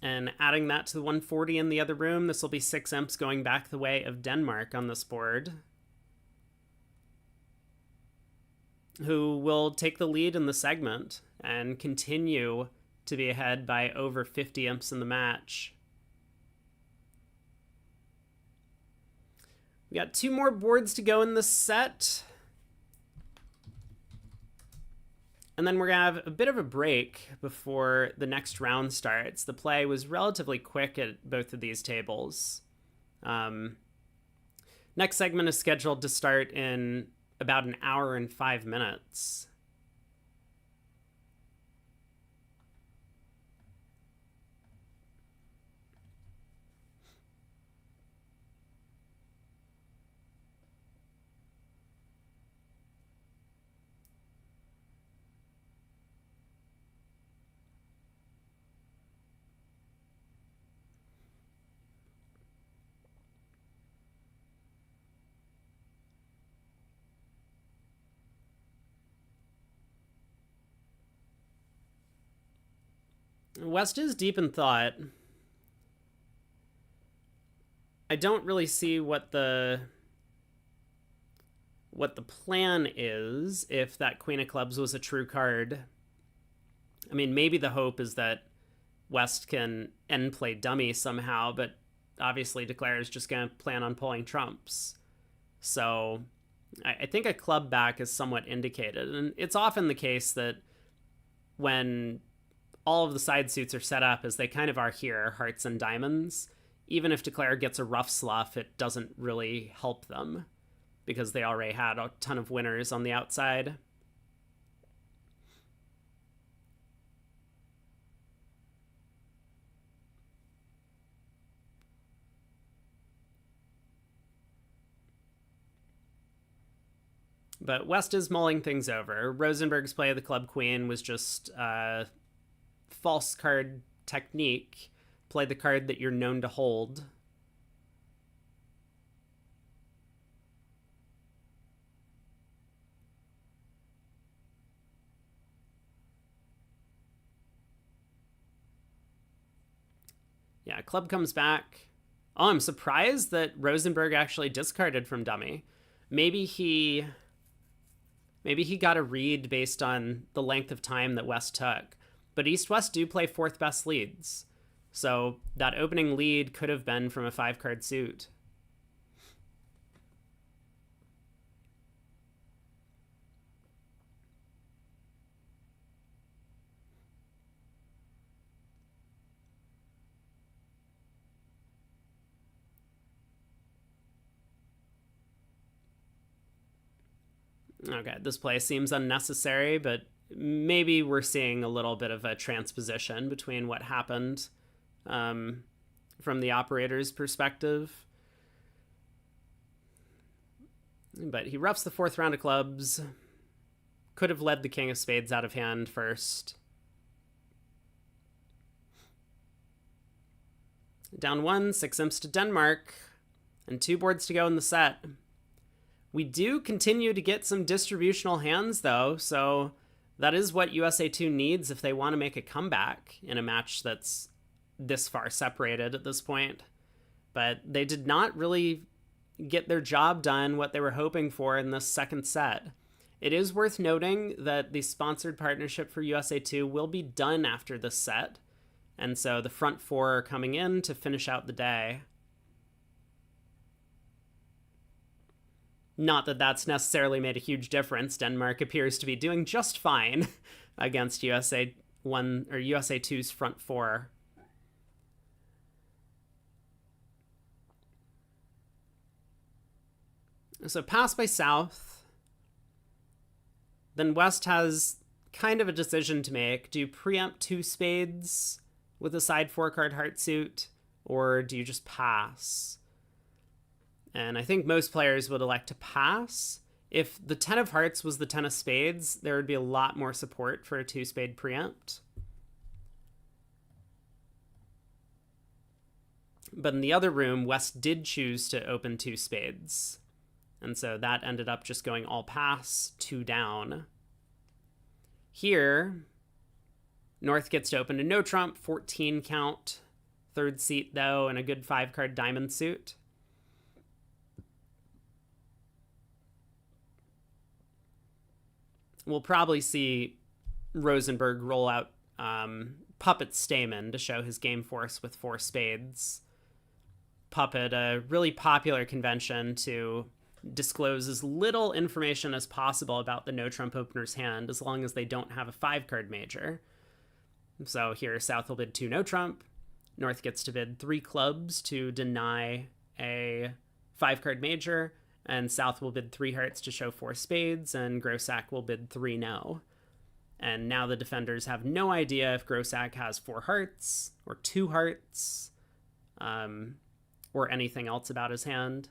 And adding that to the 140 in the other room, this will be 6 imps going back the way of Denmark on this board, who will take the lead in the segment and continue to be ahead by over 50 imps in the match. We got 2 more boards to go in this set. And then we're going to have a bit of a break before the next round starts. The play was relatively quick at both of these tables. Next segment is scheduled to start in about an hour and 5 minutes. West is deep in thought. I don't really see what the plan is if that queen of clubs was a true card. I mean, maybe the hope is that West can end play dummy somehow, but obviously Declare is just going to plan on pulling trumps. So I think a club back is somewhat indicated, and it's often the case that when all of the side suits are set up as they kind of are here, hearts and diamonds, even if Declare gets a rough sluff, it doesn't really help them because they already had a ton of winners on the outside. But West is mulling things over. Rosenberg's play of the club queen was just false card technique. Play the card that you're known to hold. Yeah, club comes back. Oh, I'm surprised that Rosenberg actually discarded from dummy. Maybe he got a read based on the length of time that West took. But East West do play fourth best leads. So that opening lead could have been from a 5-card suit. Okay, this play seems unnecessary, but maybe we're seeing a little bit of a transposition between what happened from the operator's perspective. But he roughs the fourth round of clubs. Could have led the king of spades out of hand first. Down 1, 6 imps to Denmark, and 2 boards to go in the set. We do continue to get some distributional hands, though, so that is what USA 2 needs if they want to make a comeback in a match that's this far separated at this point. But they did not really get their job done, what they were hoping for in this second set. It is worth noting that the sponsored partnership for USA 2 will be done after this set, and so the front 4 are coming in to finish out the day. Not that that's necessarily made a huge difference. Denmark appears to be doing just fine against USA 1 or USA 2's front 4. So pass by South. Then West has kind of a decision to make. Do you preempt 2 spades with a side 4-card heart suit, or do you just pass? And I think most players would elect to pass. If the 10 of hearts was the 10 of spades, there would be a lot more support for a 2-spade preempt. But in the other room, West did choose to open 2 spades. And so that ended up just going all pass, 2 down. Here, North gets to open a no trump, 14 count. Third seat, though, and a good 5-card diamond suit. We'll probably see Rosenberg roll out Puppet Stamen to show his game force with 4 spades. Puppet, a really popular convention to disclose as little information as possible about the no trump opener's hand as long as they don't have a 5-card major. So here, South will bid 2 no trump. North gets to bid 3 clubs to deny a 5-card major. And South will bid 3 hearts to show 4 spades, and Grossack will bid 3 no. And now the defenders have no idea if Grossack has 4 hearts, or 2 hearts, or anything else about his hand.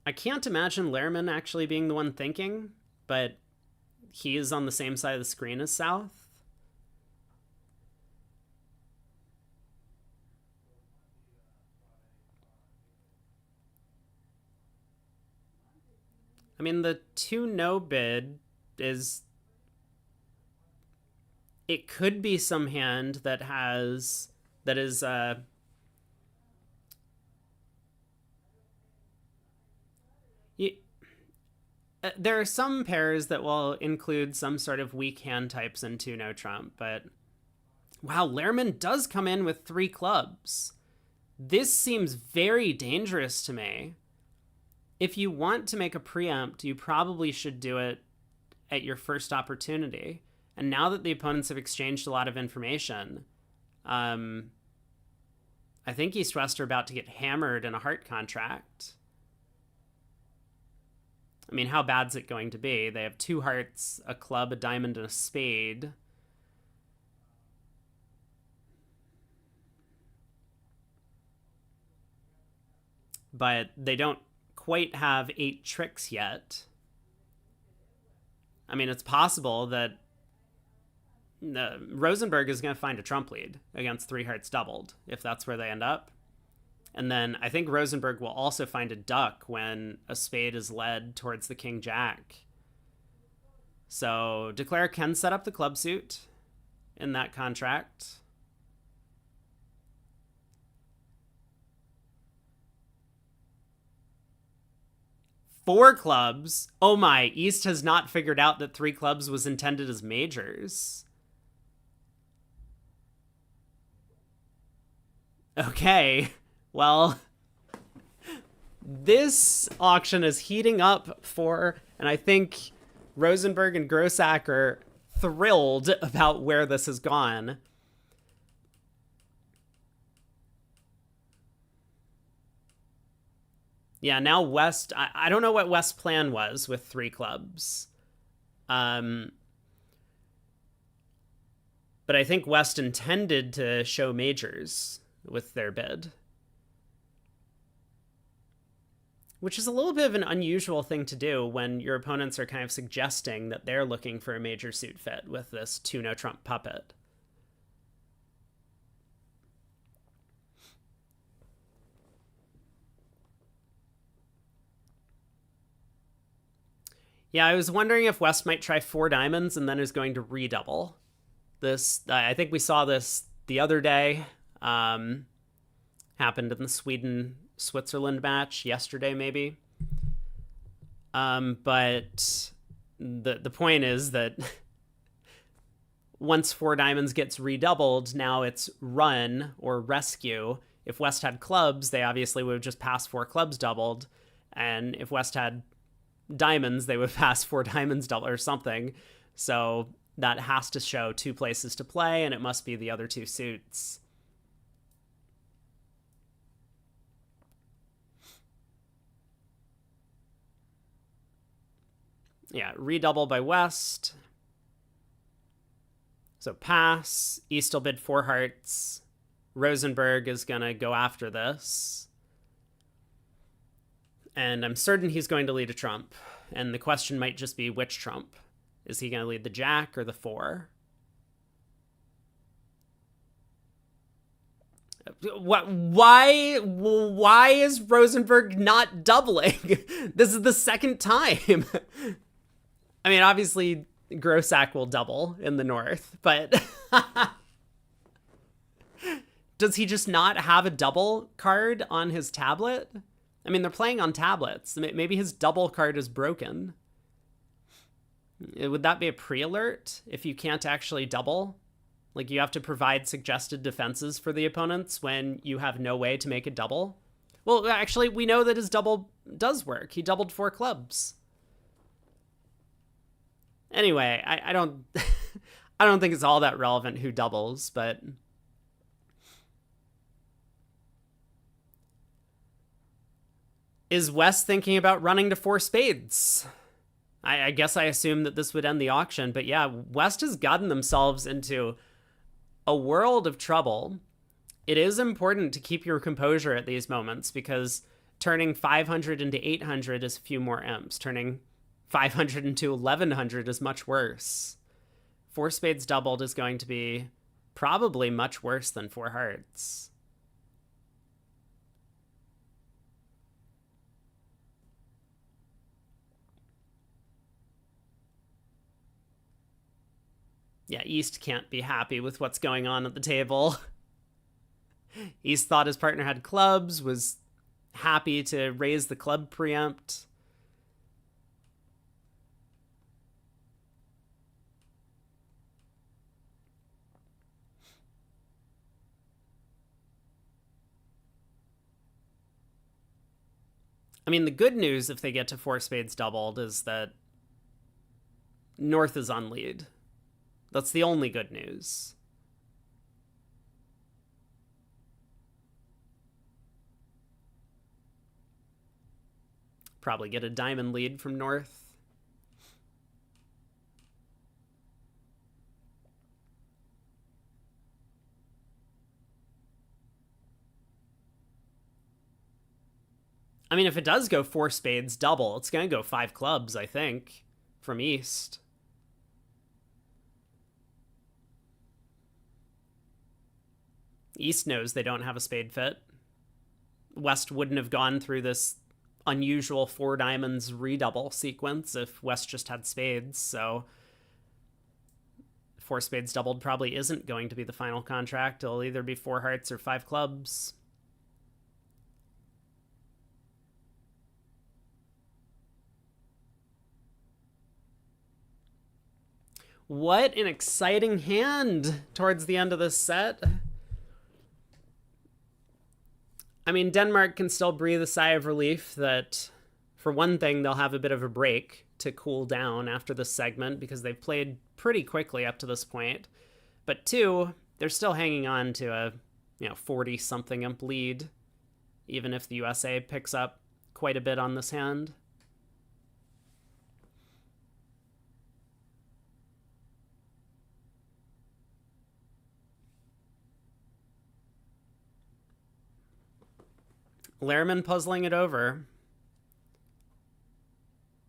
I can't imagine Lehrman actually being the one thinking, but he is on the same side of the screen as South. I mean, the 2 no bid is... It could be some hand that has... that is... There are some pairs that will include some sort of weak hand types into no trump, but wow, Lehrman does come in with 3 clubs. This seems very dangerous to me. If you want to make a preempt, you probably should do it at your first opportunity. And now that the opponents have exchanged a lot of information, I think East West are about to get hammered in a heart contract. I mean, how bad's it going to be? They have 2 hearts, a club, a diamond, and a spade. But they don't quite have 8 tricks yet. I mean, it's possible that Rosenberg is going to find a trump lead against 3 hearts doubled, if that's where they end up. And then I think Rosenberg will also find a duck when a spade is led towards the king jack. So Declare can set up the club suit in that contract. Four clubs? Oh my, East has not figured out that 3 clubs was intended as majors. Okay, well, this auction is heating up and I think Rosenberg and Grossack are thrilled about where this has gone. Yeah, now West, I don't know what West's plan was with 3 clubs. But I think West intended to show majors with their bid. Which is a little bit of an unusual thing to do when your opponents are kind of suggesting that they're looking for a major suit fit with this 2-no trump puppet. Yeah, I was wondering if West might try 4 diamonds and then is going to redouble. This, I think we saw this the other day. Happened in the Sweden-Switzerland match yesterday, maybe. But the point is that once 4 diamonds gets redoubled, now it's run or rescue. If West had clubs, they obviously would have just passed 4 clubs doubled. And if West had diamonds, they would pass 4 diamonds double or something. So that has to show 2 places to play, and it must be the other 2 suits. Yeah, redouble by West. So pass. East will bid 4 hearts. Rosenberg is going to go after this. And I'm certain he's going to lead a trump. And the question might just be which trump. Is he going to lead the jack or the 4? Why is Rosenberg not doubling? This is the second time. I mean, obviously, Grossack will double in the north, but does he just not have a double card on his tablet? I mean, they're playing on tablets. Maybe his double card is broken. Would that be a pre-alert if you can't actually double? Like, you have to provide suggested defenses for the opponents when you have no way to make a double? Well, actually, we know that his double does work. He doubled 4 clubs. Anyway, I don't I don't think it's all that relevant who doubles, but is West thinking about running to 4 spades? I guess I assume that this would end the auction, but yeah, West has gotten themselves into a world of trouble. It is important to keep your composure at these moments because turning 500 into 800 is a few more imps. Turning 500 into 1100 is much worse. 4 spades doubled is going to be probably much worse than 4 hearts. Yeah, East can't be happy with what's going on at the table. East thought his partner had clubs, was happy to raise the club preempt. I mean, the good news if they get to four spades doubled is that North is on lead. That's the only good news. Probably get a diamond lead from North. I mean, if it does go four spades double, it's going to go five clubs, I think, from East. East knows they don't have a spade fit. West wouldn't have gone through this unusual four diamonds redouble sequence if West just had spades, so four spades doubled probably isn't going to be the final contract. It'll either be four hearts or five clubs. What an exciting hand towards the end of this set. I mean, Denmark can still breathe a sigh of relief that, for one thing, they'll have a bit of a break to cool down after this segment because they've played pretty quickly up to this point. But two, they're still hanging on to a 40-something imp lead, even if the USA picks up quite a bit on this hand. Lehrman puzzling it over.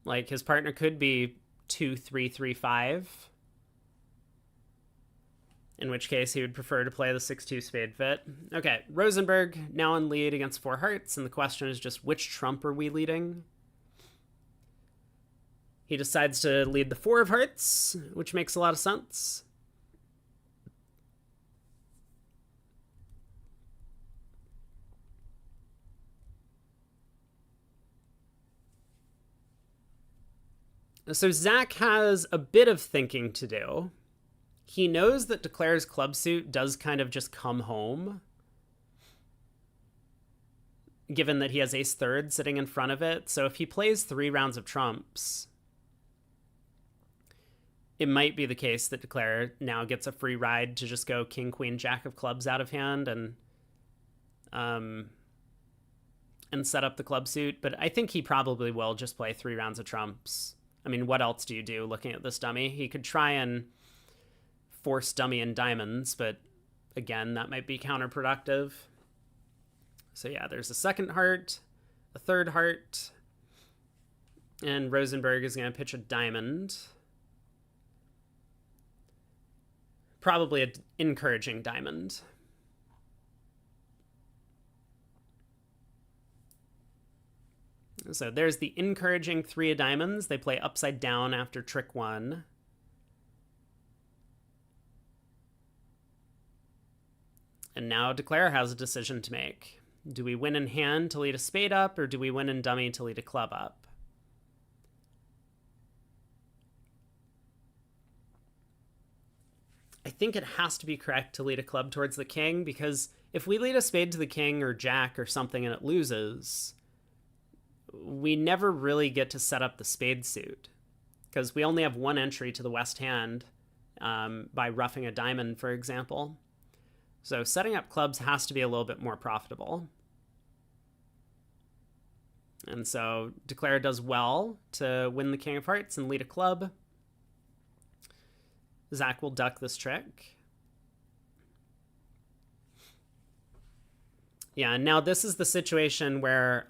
Like, his partner could be 2-3-3-5. In which case, he would prefer to play the 6-2 spade fit. Okay, Rosenberg now in lead against four hearts, and the question is just which trump are we leading? He decides to lead the four of hearts, which makes a lot of sense. So Zach has a bit of thinking to do. He knows that Declare's club suit does kind of just come home, given that he has ace third sitting in front of it. So if he plays 3 rounds of trumps, it might be the case that Declare now gets a free ride to just go king, queen, jack of clubs out of hand and set up the club suit. But I think he probably will just play 3 rounds of trumps. I mean, what else do you do looking at this dummy? He could try and force dummy in diamonds, but again, that might be counterproductive. So yeah, there's a second heart, a third heart, and Rosenberg is going to pitch a diamond. Probably an encouraging diamond. So there's the encouraging 3 of diamonds. They play upside down after trick 1. And now Declare has a decision to make. Do we win in hand to lead a spade up, or do we win in dummy to lead a club up? I think it has to be correct to lead a club towards the king, because if we lead a spade to the king or jack or something and it loses, we never really get to set up the spade suit, because we only have one entry to the west hand by roughing a diamond, for example. So setting up clubs has to be a little bit more profitable. And so Declare does well to win the king of hearts and lead a club. Zach will duck this trick. Yeah, and now this is the situation where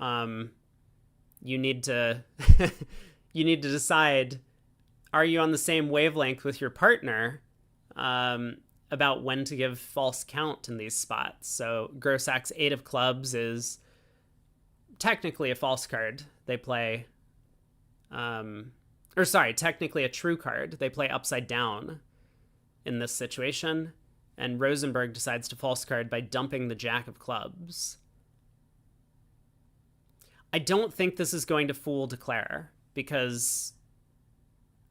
you need to you need to decide, are you on the same wavelength with your partner about when to give false count in these spots. So Grosak's 8 of clubs is technically a false card. They play technically a true card. They play upside down in this situation, and Rosenberg decides to false card by dumping the jack of clubs. I don't think this is going to fool Declare, because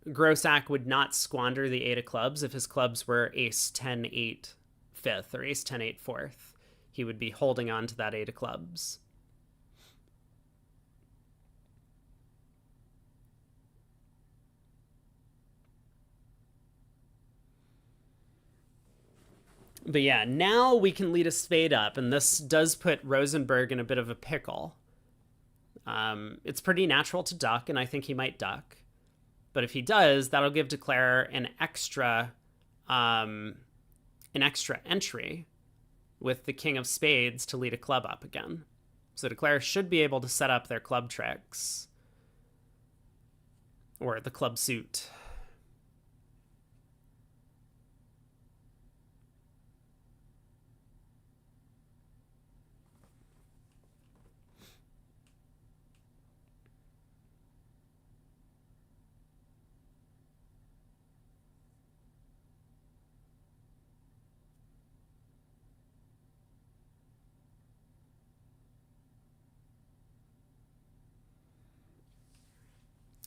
Grosak would not squander the 8 of clubs if his clubs were ace 10 8 5th or ace 10 8 4th. He would be holding on to that 8 of clubs. But yeah, now we can lead a spade up, and this does put Rosenberg in a bit of a pickle. It's pretty natural to duck, and I think he might duck. But if he does, that'll give Declare an extra entry with the king of spades to lead a club up again. So Declare should be able to set up their club tricks. Or the club suit.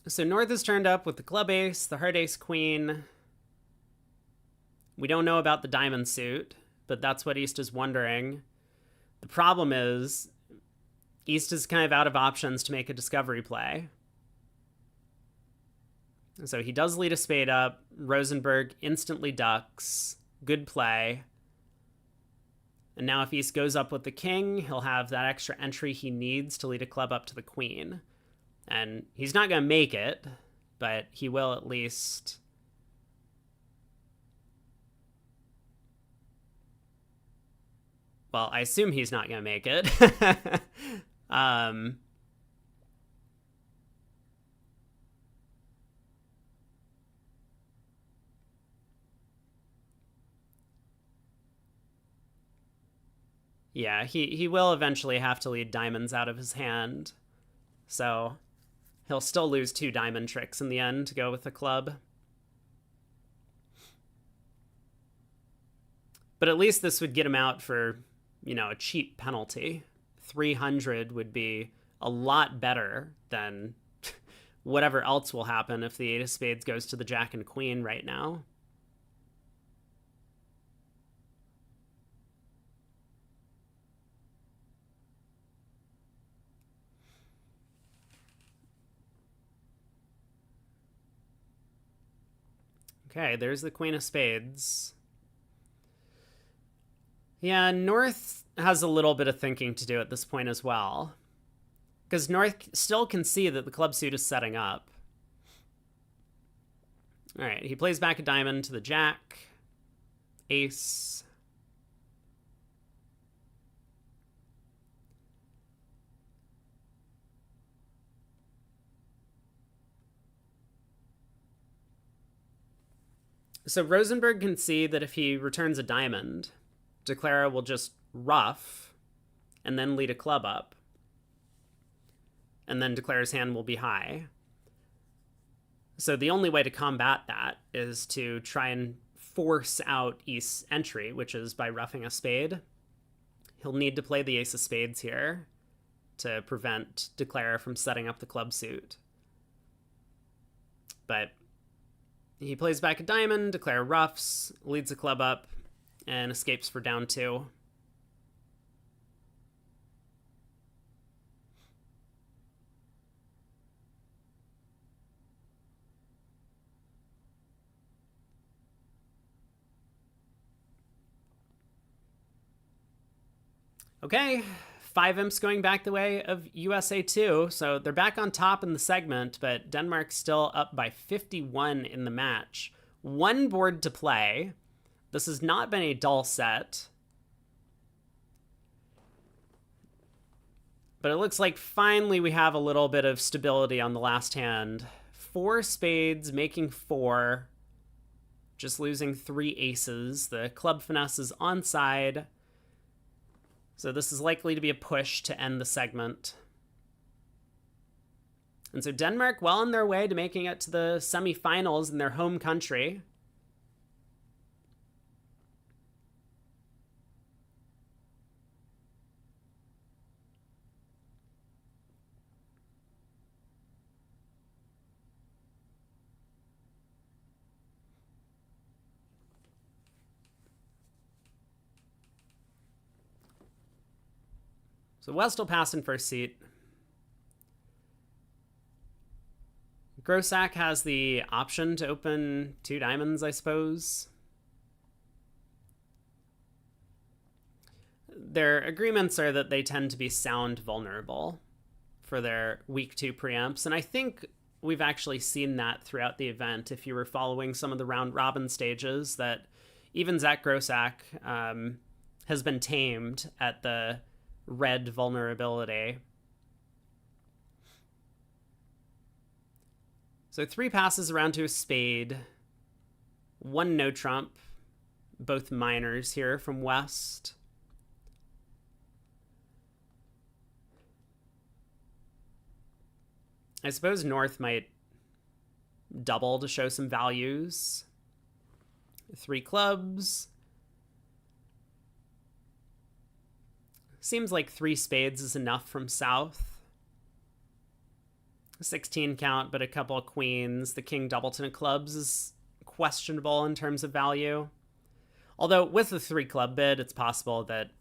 So North is turned up with the club ace, the heart ace queen. We don't know about the diamond suit, but that's what East is wondering. The problem is East is kind of out of options to make a discovery play. So he does lead a spade up. Rosenberg instantly ducks. Good play. And now if East goes up with the king, he'll have that extra entry he needs to lead a club up to the queen. And he's not going to make it, but he will at least... Well, I assume he's not going to make it. Yeah, he will eventually have to lead diamonds out of his hand. So he'll still lose 2 diamond tricks in the end to go with the club. But at least this would get him out for, a cheap penalty. 300 would be a lot better than whatever else will happen if the 8 of spades goes to the jack and queen right now. Okay, there's the queen of spades. Yeah, North has a little bit of thinking to do at this point as well. Because North still can see that the club suit is setting up. Alright, he plays back a diamond to the jack. Ace. So Rosenberg can see that if he returns a diamond, Declara will just ruff and then lead a club up. And then Declara's hand will be high. So the only way to combat that is to try and force out East's entry, which is by ruffing a spade. He'll need to play the ace of spades here to prevent Declara from setting up the club suit. But he plays back a diamond, Declara ruffs, leads the club up, and escapes for down 2. Okay, 5 imps going back the way of USA 2, so they're back on top in the segment, but Denmark's still up by 51 in the match. 1 board to play. This has not been a dull set. But it looks like finally we have a little bit of stability on the last hand. 4 spades, making 4. Just losing 3 aces. The club finesse is onside. So this is likely to be a push to end the segment. And so Denmark well on their way to making it to the semifinals in their home country. So West will pass in first seat. Grossack has the option to open 2 diamonds, I suppose. their agreements are that they tend to be sound vulnerable for their week 2 preamps. And I think we've actually seen that throughout the event. If you were following some of the round robin stages, that even Zach Grossack has been tamed at the red vulnerability. So 3 passes around to a spade, 1 no trump, both minors here from West. I suppose North might double to show some values. 3 clubs. Seems like 3 spades is enough from South. 16 count, but a couple of queens. The king doubleton of clubs is questionable in terms of value. Although with the 3 club bid, it's possible that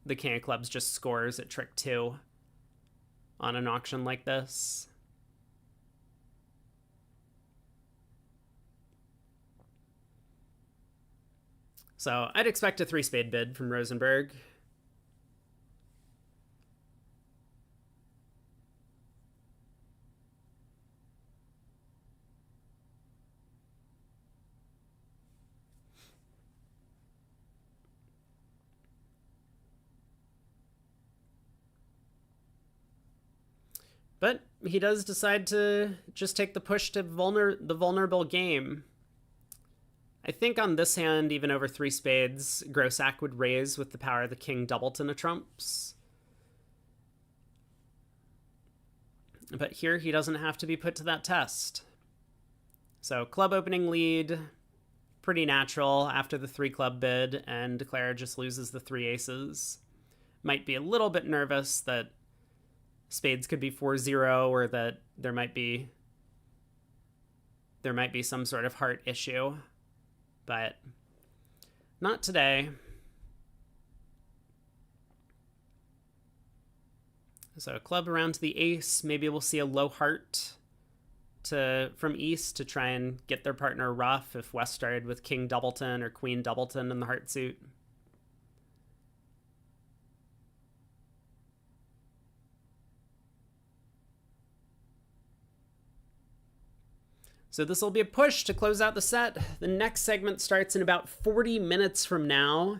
the king of clubs just scores at trick 2 on an auction like this. So I'd expect a 3 spade bid from Rosenberg. But he does decide to just take the push to the vulnerable game. I think on this hand, even over 3 spades, Grossack would raise with the power of the king doubleton of trumps. But here he doesn't have to be put to that test. So club opening lead, pretty natural after the 3 club bid, and Declare just loses the 3 aces. Might be a little bit nervous that spades could be 4-0, or that there might be some sort of heart issue. But not today. So club around to the ace. Maybe we'll see a low heart from East to try and get their partner rough if West started with king doubleton or queen doubleton in the heart suit. So this will be a push to close out the set. The next segment starts in about 40 minutes from now.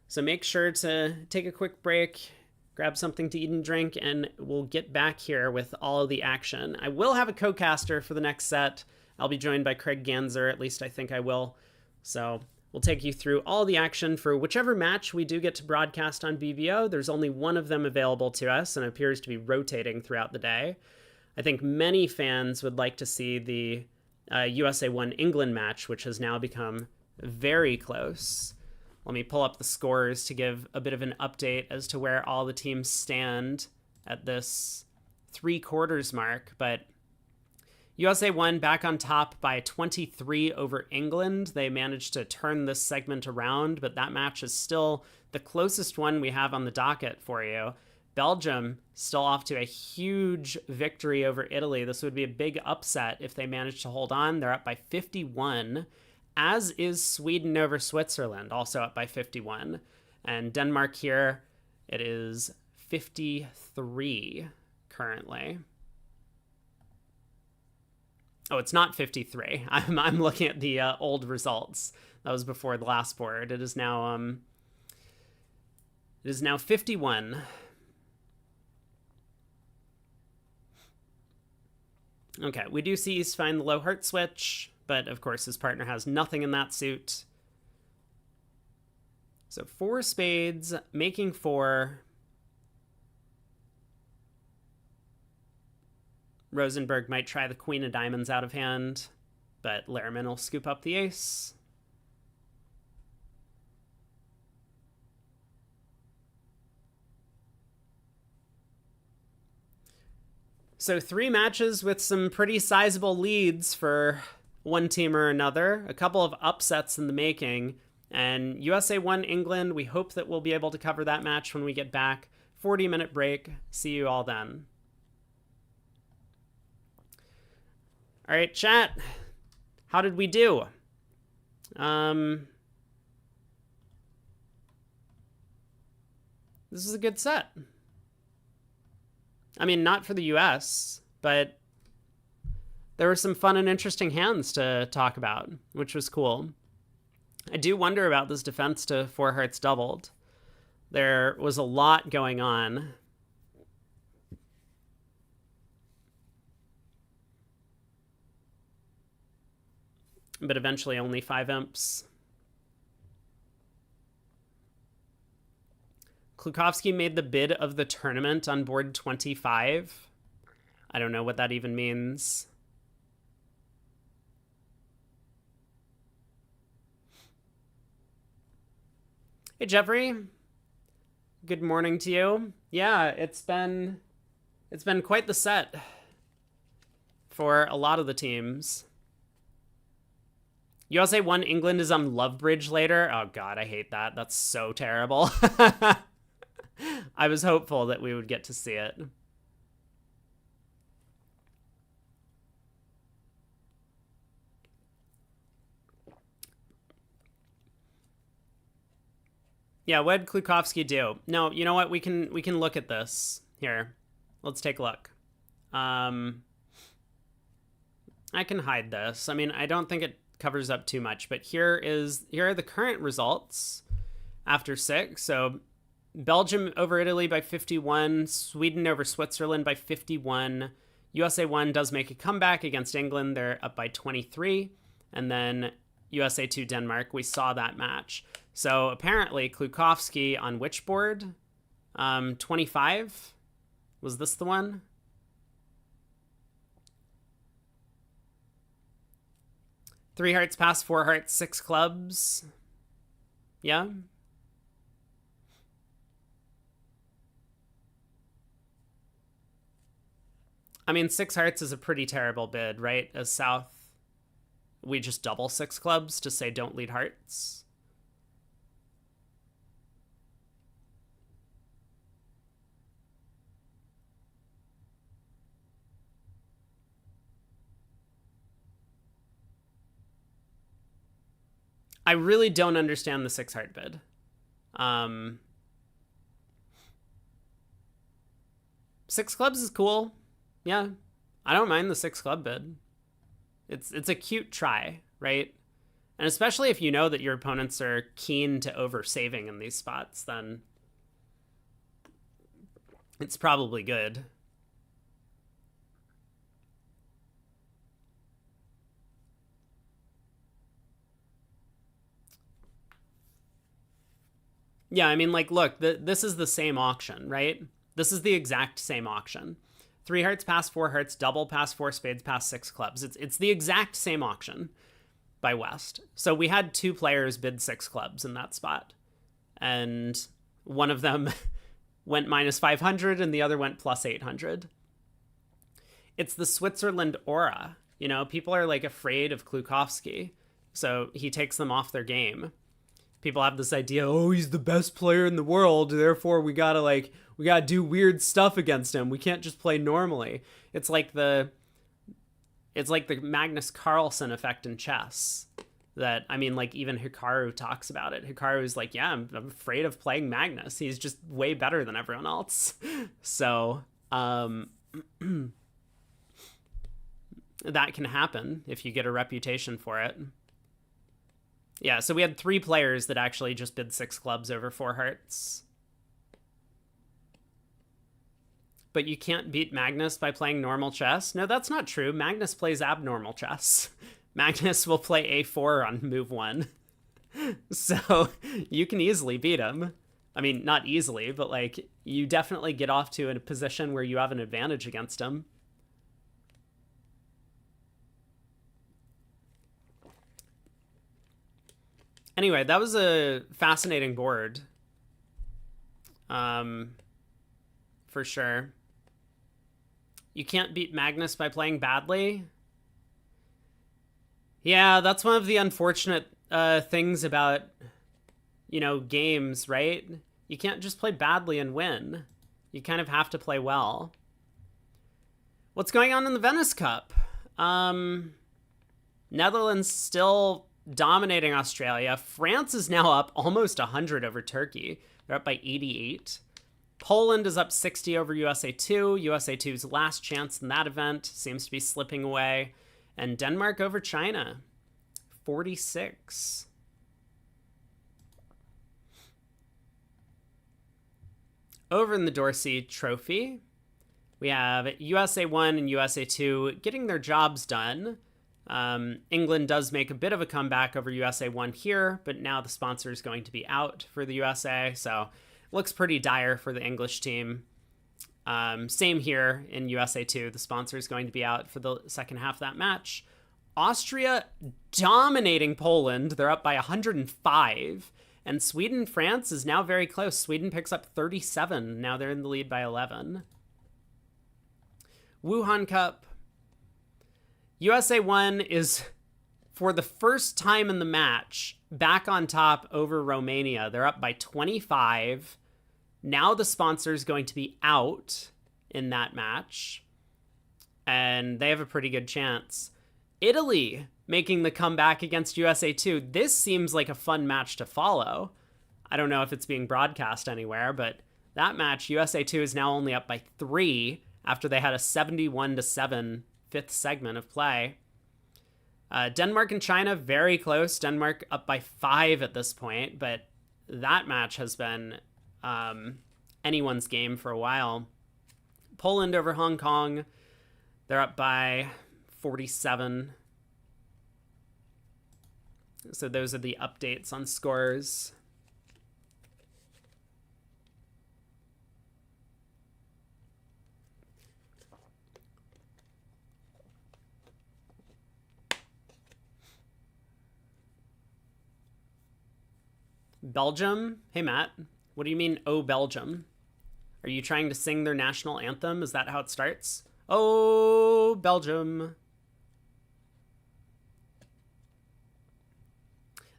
So make sure to take a quick break, grab something to eat and drink, and we'll get back here with all of the action. I will have a co-caster for the next set. I'll be joined by Craig Ganser, at least I think I will. So we'll take you through all the action for whichever match we do get to broadcast on BBO. There's only one of them available to us, and it appears to be rotating throughout the day. I think many fans would like to see the USA 1 England match, which has now become very close. Let me pull up the scores to give a bit of an update as to where all the teams stand at this 3/4 mark. But USA 1 back on top by 23 over England. They managed to turn this segment around, but that match is still the closest one we have on the docket for you. Belgium still off to a huge victory over Italy. This would be a big upset if they manage to hold on. They're up by 51, as is Sweden over Switzerland, also up by 51. And Denmark here, it is 53 currently. Oh, it's not 53. I'm looking at the old results. That was before the last board. It is now 51. Okay, we do see East find the low heart switch, but of course his partner has nothing in that suit. So 4 spades, making 4. Rosenberg might try the queen of diamonds out of hand, but Lehrman will scoop up the ace. So 3 matches with some pretty sizable leads for one team or another. A couple of upsets in the making. And USA 1 England, we hope that we'll be able to cover that match when we get back. 40-minute break. See you all then. All right, chat. How did we do? This is a good set. I mean, not for the US, but there were some fun and interesting hands to talk about, which was cool. I do wonder about this defense to four hearts doubled. There was a lot going on. But eventually only 5 imps. Klukowski made the bid of the tournament on board 25. I don't know what that even means. Hey, Jeffrey. Good morning to you. Yeah, it's been quite the set for a lot of the teams. USA 1 England is on Love Bridge later. Oh god, I hate that. That's so terrible. I was hopeful that we would get to see it. Yeah, what did Klukowski do? No, you know what? We can look at this here. Let's take a look. I can hide this. I mean, I don't think it covers up too much, but here are the current results after 6. So Belgium over Italy by 51, Sweden over Switzerland by 51. USA 1 does make a comeback against England. They're up by 23. And then USA 2 Denmark, we saw that match. So apparently Klukowski on which board? 25? Was this the one? Three hearts pass, 4 hearts, 6 clubs. Yeah. I mean, 6 hearts is a pretty terrible bid, right? As South, we just double 6 clubs to say don't lead hearts. I really don't understand the 6 heart bid. 6 clubs is cool. Yeah, I don't mind the 6 club bid. It's a cute try, right? And especially if you know that your opponents are keen to over saving in these spots, then it's probably good. Yeah, I mean, like, look, this is the same auction, right? This is the exact same auction. 3 hearts pass 4 hearts, double pass 4 spades pass 6 clubs. It's the exact same auction by West. So we had 2 players bid 6 clubs in that spot. And one of them went minus 500 and the other went plus 800. It's the Switzerland aura. You know, people are like afraid of Klukowski. So he takes them off their game. People have this idea, oh, he's the best player in the world, therefore we gotta do weird stuff against him. We can't just play normally. It's like the Magnus Carlsen effect in chess. That, I mean, like, even Hikaru talks about it. Hikaru's like, yeah, I'm afraid of playing Magnus. He's just way better than everyone else. So, that can happen if you get a reputation for it. Yeah, so we had 3 players that actually just bid 6 clubs over 4 hearts. But you can't beat Magnus by playing normal chess? No, that's not true. Magnus plays abnormal chess. Magnus will play a4 on move 1. So you can easily beat him. I mean, not easily, but like, you definitely get off to a position where you have an advantage against him. Anyway, that was a fascinating board. For sure. You can't beat Magnus by playing badly. Yeah, that's one of the unfortunate things about, you know, games, right? You can't just play badly and win. You kind of have to play well. What's going on in the Venice Cup? Netherlands still dominating Australia. France is now up almost 100 over Turkey. They're up by 88. Poland is up 60 over USA 2. USA 2's last chance in that event seems to be slipping away. And Denmark over China, 46. Over in the Dorsey Trophy, we have USA 1 and USA 2 getting their jobs done. England does make a bit of a comeback over USA 1 here, but now the sponsor is going to be out for the USA, so it looks pretty dire for the English team. Same here in USA 2. The sponsor is going to be out for the second half of that match. Austria dominating Poland. They're up by 105. And Sweden, France is now very close. Sweden picks up 37. Now they're in the lead by 11. Wuhan Cup. USA 1 is, for the first time in the match, back on top over Romania. They're up by 25. Now the sponsor is going to be out in that match. And they have a pretty good chance. Italy making the comeback against USA 2. This seems like a fun match to follow. I don't know if it's being broadcast anywhere, but that match, USA 2 is now only up by 3 after they had a 71-7 fifth segment of play. Denmark and China, very close. Denmark up by 5 at this point, but that match has been anyone's game for a while. Poland over Hong Kong. They're up by 47. So those are the updates on scores. Belgium? Hey, Matt. What do you mean, oh, Belgium? Are you trying to sing their national anthem? Is that how it starts? Oh, Belgium.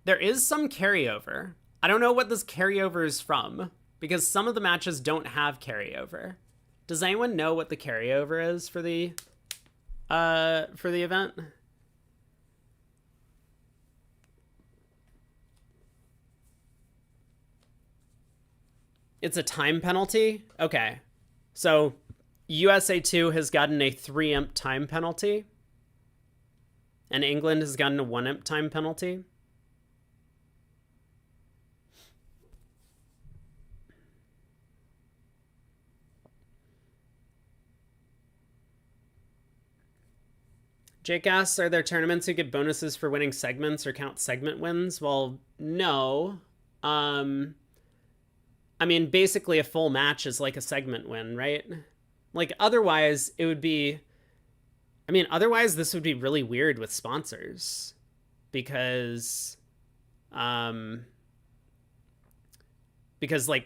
There is some carryover. I don't know what this carryover is from, because some of the matches don't have carryover. Does anyone know what the carryover is for the event? It's a time penalty? Okay. So USA 2 has gotten a 3-imp time penalty, and England has gotten a 1-imp time penalty. Jake asks, are there tournaments who get bonuses for winning segments or count segment wins? Well, no. I mean, basically a full match is like a segment win, right? Like, otherwise, it would be... I mean, otherwise, this would be really weird with sponsors. Because, like,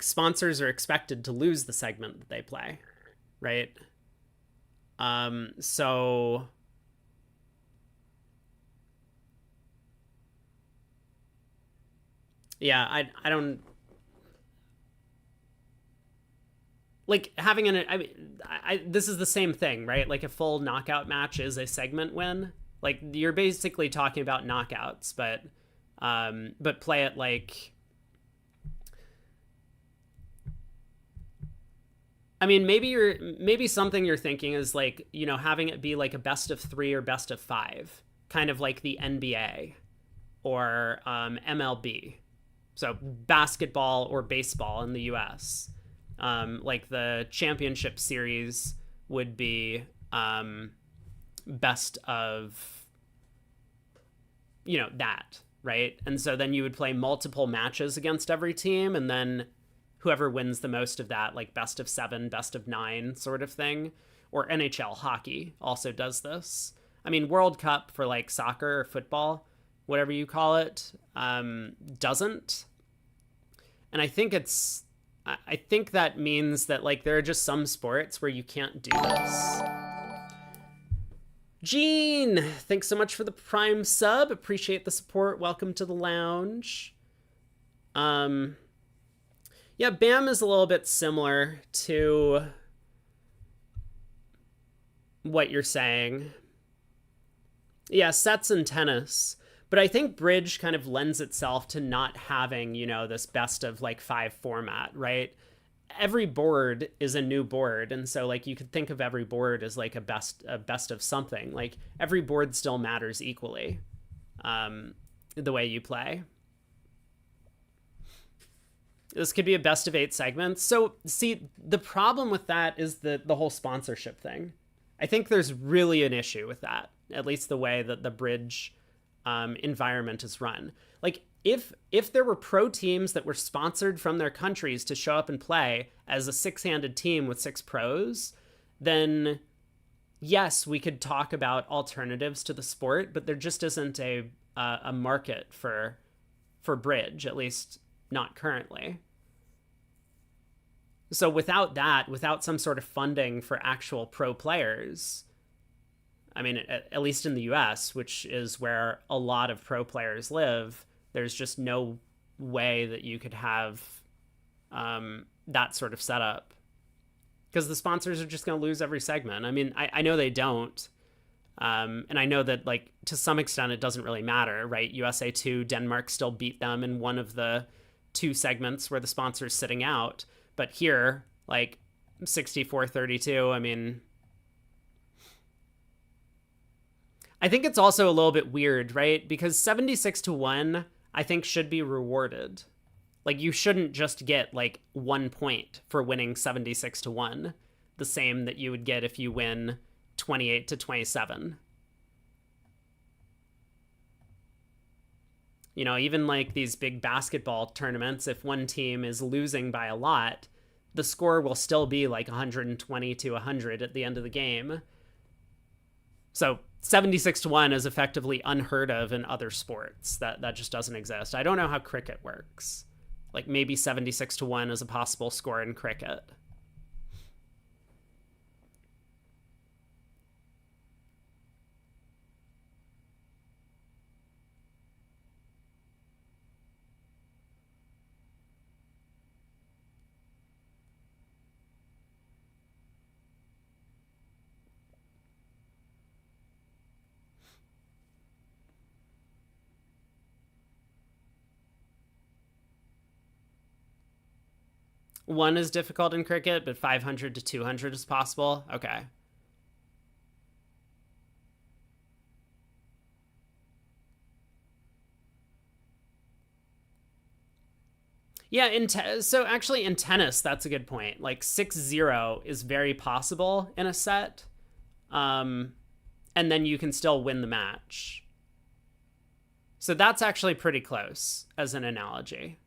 sponsors are expected to lose the segment that they play, right? So... yeah, I don't... like, having this is the same thing, right? Like, a full knockout match is a segment win. Like, you're basically talking about knockouts, but play it like... I mean, maybe something you're thinking is, like, you know, having it be like a best of 3 or best of 5, kind of like the NBA or MLB. So basketball or baseball in the US. Like the championship series would be best of, you know, that, right? And so then you would play multiple matches against every team, and then whoever wins the most of that, like best of 7, best of 9 sort of thing. Or NHL hockey also does this. I mean, World Cup for like soccer or football, whatever you call it, doesn't. And I think that means that, like, there are just some sports where you can't do this. Gene, thanks so much for the Prime sub. Appreciate the support. Welcome to the lounge. Yeah, BAM is a little bit similar to what you're saying. Yeah, sets in tennis. But I think bridge kind of lends itself to not having, you know, this best of like 5 format, right? every board is a new board, and so like you could think of every board as like a best of something. Like every board still matters equally, the way you play. This could be a best of 8 segments. So see, the problem with that is the whole sponsorship thing. I think there's really an issue with that, at least the way that the bridge environment is run. Like if there were pro teams that were sponsored from their countries to show up and play as a six-handed team with 6 pros, then yes, we could talk about alternatives to the sport, but there just isn't a market for bridge, at least not currently. So without that, without some sort of funding for actual pro players, I mean, at least in the US, which is where a lot of pro players live, there's just no way that you could have that sort of setup, because the sponsors are just going to lose every segment. I mean, I know they don't. And I know that, like, to some extent, it doesn't really matter, right? USA 2, Denmark still beat them in one of the 2 segments where the sponsor's sitting out. But here, like, 64-32, I mean, I think it's also a little bit weird, right? Because 76-1, I think, should be rewarded. Like, you shouldn't just get, like, 1 point for winning 76-1, the same that you would get if you win 28-27. You know, even like these big basketball tournaments, if one team is losing by a lot, the score will still be like 120-100 at the end of the game. So 76-1 is effectively unheard of in other sports. That just doesn't exist. I don't know how cricket works. Like maybe 76-1 is a possible score in cricket. One is difficult in cricket, but 500-200 is possible. Okay. Yeah, so actually in tennis, that's a good point. Like 6-0 is very possible in a set. Um, and then you can still win the match. So that's actually pretty close as an analogy.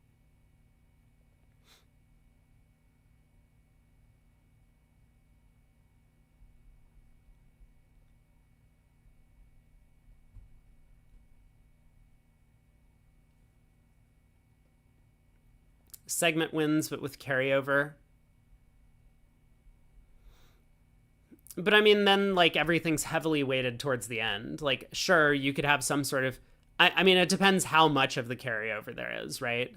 Segment wins, but with carryover. But I mean, then like everything's heavily weighted towards the end. Like, sure, you could have some sort of. I mean, it depends how much of the carryover there is, right?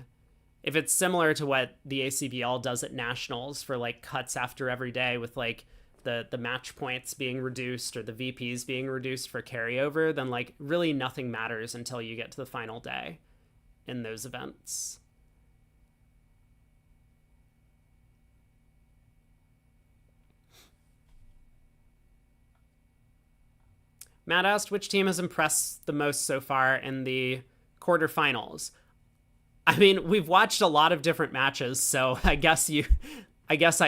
If it's similar to what the ACBL does at nationals for like cuts after every day, with like the match points being reduced or the VPs being reduced for carryover, then like really nothing matters until you get to the final day in those events. Matt asked which team has impressed the most so far in the quarterfinals. I mean, we've watched a lot of different matches, so I guess I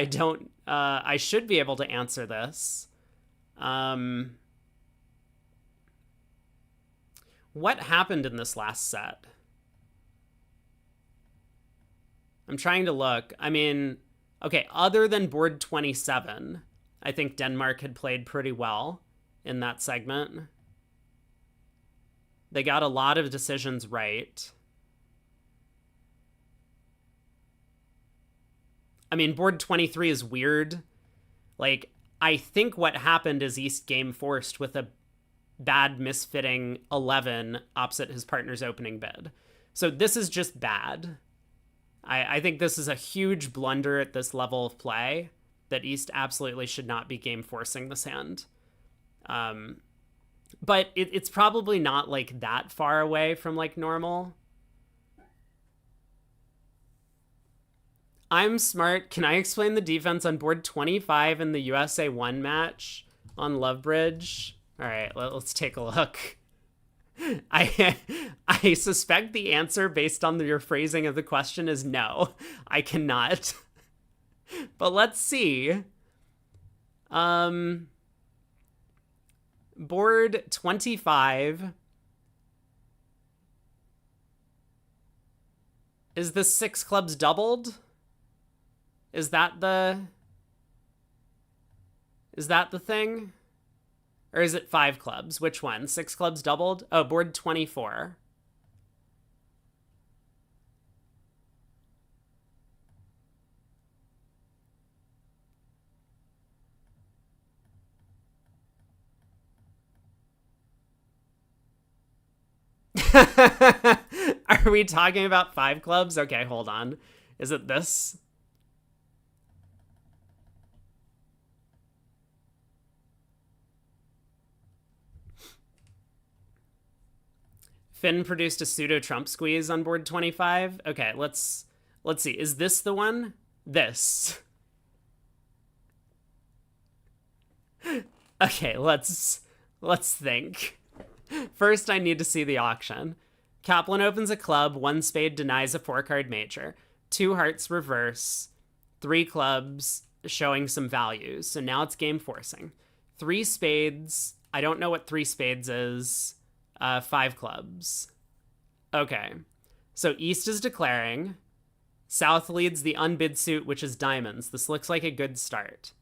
don't. I should be able to answer this. What happened in this last set? I'm trying to look. I mean, okay, other than board 27, I think Denmark had played pretty well in that segment. They got a lot of decisions right. I mean, board 23 is weird. Like, I think what happened is East game forced with a bad misfitting 11 opposite his partner's opening bid. So this is just bad. I think this is a huge blunder at this level of play, that East absolutely should not be game forcing this hand. But it's probably not like that far away from like normal. I'm smart. Can I explain the defense on board 25 in the USA 1 match on Lovebridge? All right, let's take a look. I I suspect the answer based on your phrasing of the question is no. I cannot. But let's see. Um board 25, is the six clubs doubled? Is that the thing? Or is it five clubs? Which one? Six clubs doubled? Oh, board 24. Are we talking about five clubs? Okay, hold on. Is it this? Finn produced a pseudo Trump squeeze on board 25. Okay, let's see. Is this the one? This. Okay, let's think. First, I need to see the auction. Kaplan opens a club, one spade denies a four-card major, two hearts reverse, three clubs showing some values. So now it's game forcing. Three spades. I don't know what three spades is. Five clubs. Okay. So East is declaring. South leads the unbid suit, which is diamonds. This looks like a good start.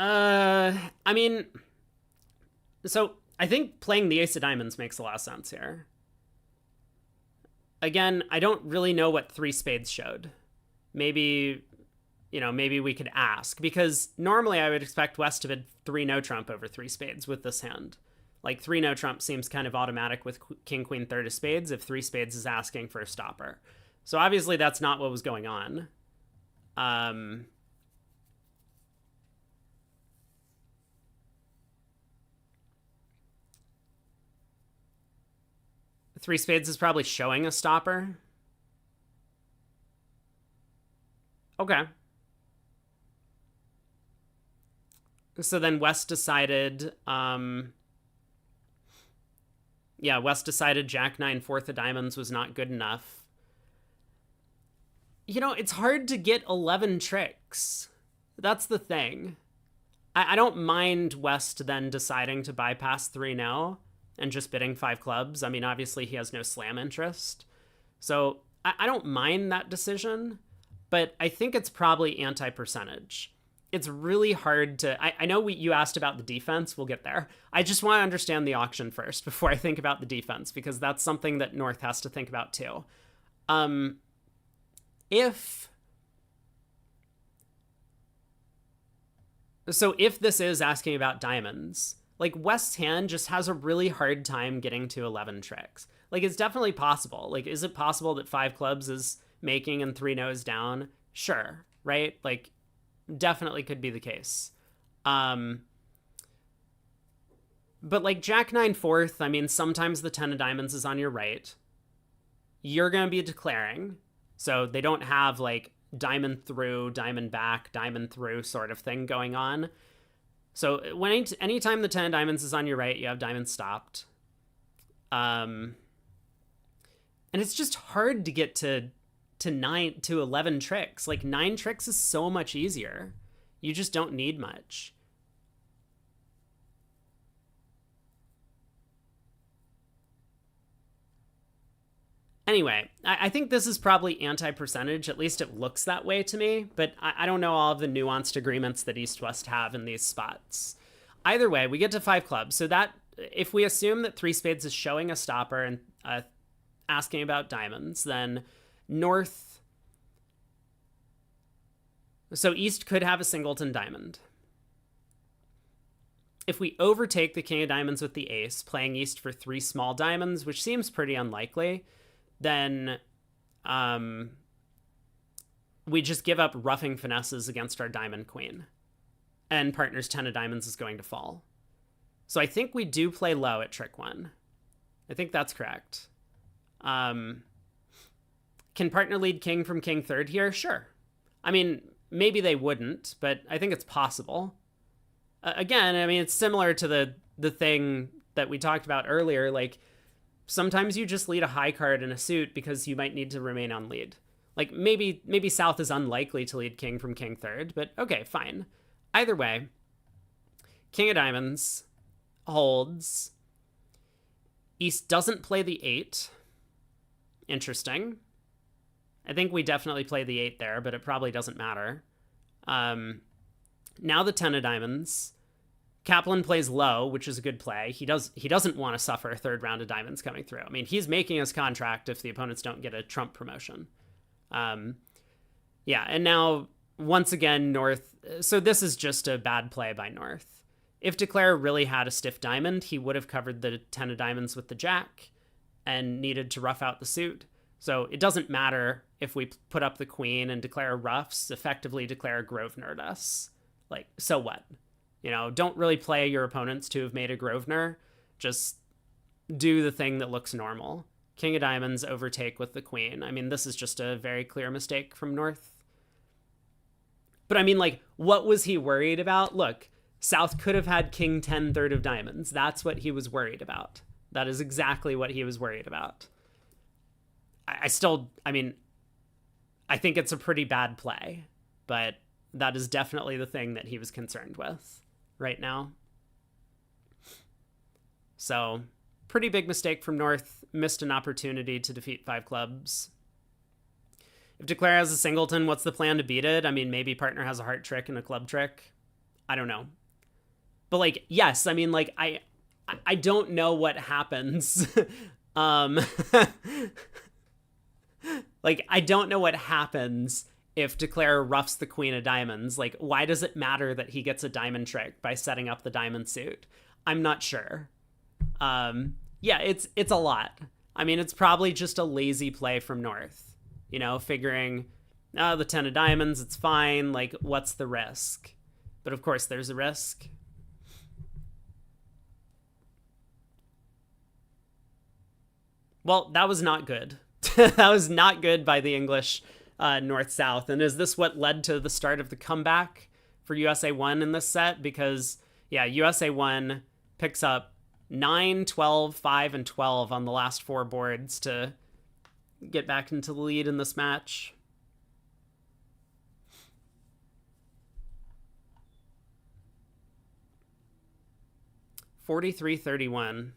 I mean, so I think playing the ace of diamonds makes a lot of sense here. Again, I don't really know what three spades showed. Maybe, maybe we could ask, because normally I would expect West to bid three no trump over three spades with this hand. Like three no trump seems kind of automatic with king queen third of spades if three spades is asking for a stopper. So obviously that's not what was going on. Three spades is probably showing a stopper. Okay. So then West decided, West decided Jack 9 fourth of diamonds was not good enough. It's hard to get 11 tricks. That's the thing. I don't mind West then deciding to bypass 3 now and just bidding five clubs. I mean, obviously he has no slam interest. So I don't mind that decision, but I think it's probably anti-percentage. It's really hard to... I know you asked about the defense. We'll get there. I just want to understand the auction first before I think about the defense, because that's something that North has to think about too. If this is asking about diamonds, like West's hand just has a really hard time getting to 11 tricks. Like it's definitely possible. Like, is it possible that five clubs is making and three no's down? Sure, right? Like, definitely could be the case. But like Jack 9 fourth, I mean, sometimes the 10 of diamonds is on your right. You're going to be declaring. So they don't have like diamond through, diamond back, diamond through sort of thing going on. So anytime the 10 of diamonds is on your right, you have diamonds stopped. And it's just hard to get to 11 tricks. Like 9 tricks is so much easier. You just don't need much. Anyway, I think this is probably anti-percentage. At least it looks that way to me, but I don't know all of the nuanced agreements that East-West have in these spots. Either way, we get to five clubs. So that if we assume that three spades is showing a stopper and asking about diamonds, then north. So east could have a singleton diamond. If we overtake the king of diamonds with the ace, playing east for three small diamonds, which seems pretty unlikely, then we just give up roughing finesses against our diamond queen. And partner's 10 of diamonds is going to fall. So I think we do play low at trick one. I think that's correct. Can partner lead king from king third here? Sure. I mean, maybe they wouldn't, but I think it's possible. Again, I mean, it's similar to the thing that we talked about earlier. Like, sometimes you just lead a high card in a suit because you might need to remain on lead. Like, maybe South is unlikely to lead king from king third, but okay, fine. Either way, king of diamonds holds. East doesn't play the 8. Interesting. I think we definitely play the 8 there, but it probably doesn't matter. Now the 10 of diamonds. Kaplan plays low, which is a good play. He doesn't want to suffer a third round of diamonds coming through. I mean, he's making his contract if the opponents don't get a trump promotion. Yeah, and now once again North. So this is just a bad play by North. If Declare really had a stiff diamond, he would have covered the 10 of diamonds with the jack and needed to rough out the suit. So it doesn't matter if we put up the queen and Declare roughs, effectively Declare Grosvenor'd us. Like, so what? You know, don't really play your opponents to have made a Grosvenor. Just do the thing that looks normal. King of diamonds overtake with the queen. I mean, this is just a very clear mistake from North. But I mean, like, what was he worried about? Look, South could have had king 10 third of diamonds. That's what he was worried about. That is exactly what he was worried about. I think it's a pretty bad play, but that is definitely the thing that he was concerned with right now. So, pretty big mistake from North. Missed an opportunity to defeat 5 clubs. If Declare has a singleton, what's the plan to beat it? I mean, maybe partner has a heart trick and a club trick. I don't know. But, like, yes, I mean, like, I don't know what happens. Like, I don't know what happens if Declare roughs the queen of diamonds. Like, why does it matter that he gets a diamond trick by setting up the diamond suit? I'm not sure. Yeah, it's a lot. I mean, it's probably just a lazy play from North. You know, figuring, the 10 of diamonds, it's fine. Like, what's the risk? But of course, there's a risk. Well, that was not good. That was not good by the English North-South. And is this what led to the start of the comeback for USA 1 in this set? Because, yeah, USA 1 picks up 9, 12, 5, and 12 on the last 4 boards to get back into the lead in this match. (43-31).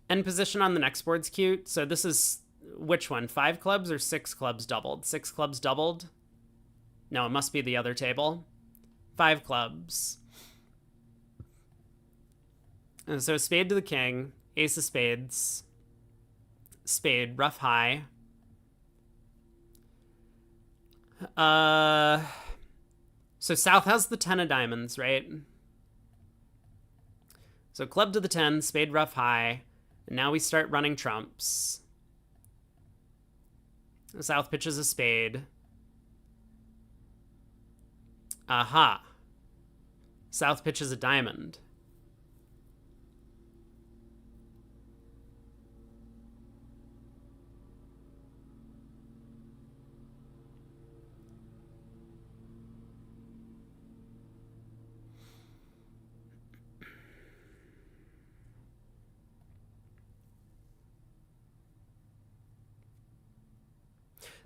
End position on the next board's cute. So this is which one? 5 clubs or 6 clubs doubled? 6 clubs doubled? No, it must be the other table. 5 clubs. And so spade to the king, ace of spades, spade, rough high. So South has the 10 of diamonds, right? So club to the 10, spade, rough high. And now we start running trumps. South pitches a spade. Aha. South pitches a diamond.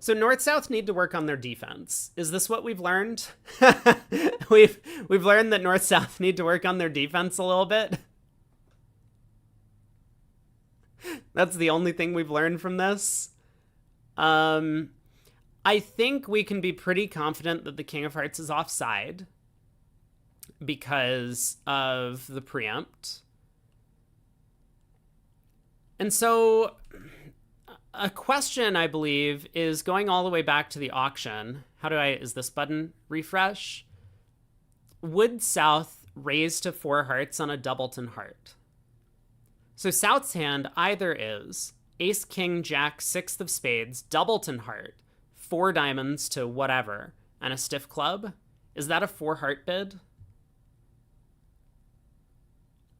So North-South need to work on their defense. Is this what we've learned? We've learned that North-South need to work on their defense a little bit. That's the only thing we've learned from this. I think we can be pretty confident that the King of Hearts is offside because of the preempt. And so a question, I believe, is going all the way back to the auction. Is this button refresh? Would South raise to 4 hearts on a doubleton heart? So South's hand either is ace, king, jack, 6 of spades, doubleton heart, 4 diamonds to whatever, and a stiff club. Is that a 4 heart bid?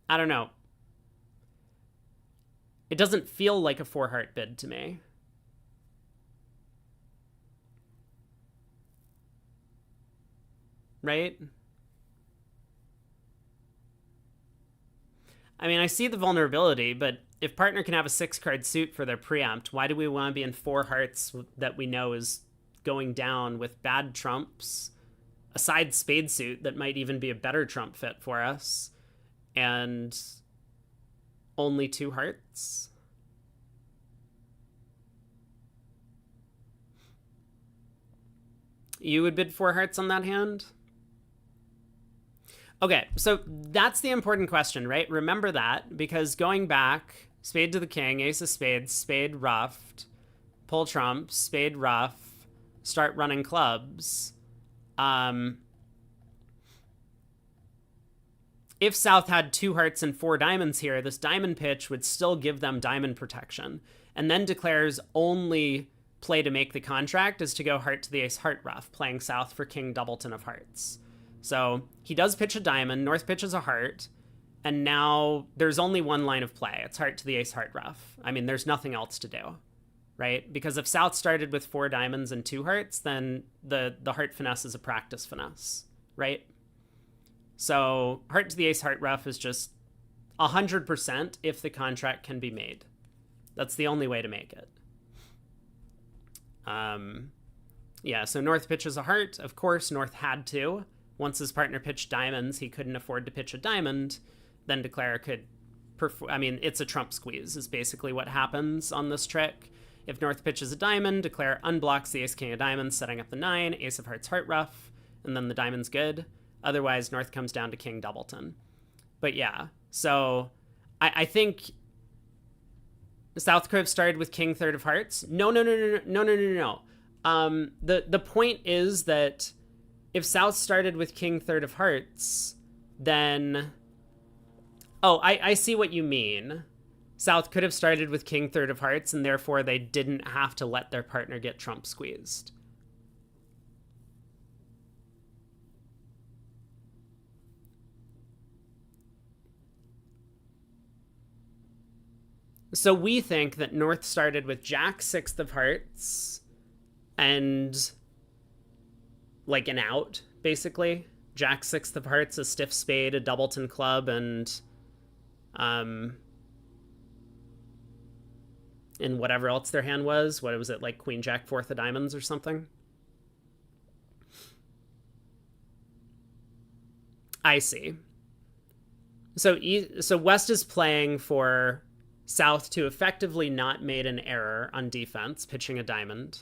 I don't know. It doesn't feel like a 4 heart bid to me. Right? I mean, I see the vulnerability, but if partner can have a 6 card suit for their preempt, why do we want to be in 4 hearts that we know is going down with bad trumps, a side spade suit that might even be a better trump fit for us, and only 2 hearts? You would bid 4 hearts on that hand? Okay, so that's the important question, right? Remember that, because going back, spade to the king, ace of spades, spade ruffed, pull trumps, spade ruff, start running clubs. If South had 2 hearts and 4 diamonds here, this diamond pitch would still give them diamond protection, and then declares only play to make the contract is to go heart to the ace heart ruff, playing South for king doubleton of hearts. So he does pitch a diamond, North pitches a heart, and now there's only one line of play. It's heart to the ace heart ruff. I mean, there's nothing else to do, right? Because if South started with 4 diamonds and 2 hearts, then the heart finesse is a practice finesse, right? So heart to the ace heart ruff is just 100% if the contract can be made. That's the only way to make it. Yeah, so North pitches a heart. Of course, North had to. Once his partner pitched diamonds, he couldn't afford to pitch a diamond. Then declare could perform. I mean, it's a trump squeeze is basically what happens on this trick. If North pitches a diamond, declare unblocks the ace king of diamonds, setting up the 9, ace of hearts heart ruff, and then the diamond's good. Otherwise, North comes down to king doubleton. But yeah, so I think South could have started with king third of hearts. No. The point is that if South started with king third of hearts, then... Oh, I see what you mean. South could have started with king third of hearts, and therefore they didn't have to let their partner get trump squeezed. So we think that North started with jack sixth of hearts and like an out, basically. Jack sixth of hearts, a stiff spade, a doubleton club, and whatever else their hand was. What was it, like queen jack fourth of diamonds or something? I see. So West is playing for South to effectively not made an error on defense, pitching a diamond.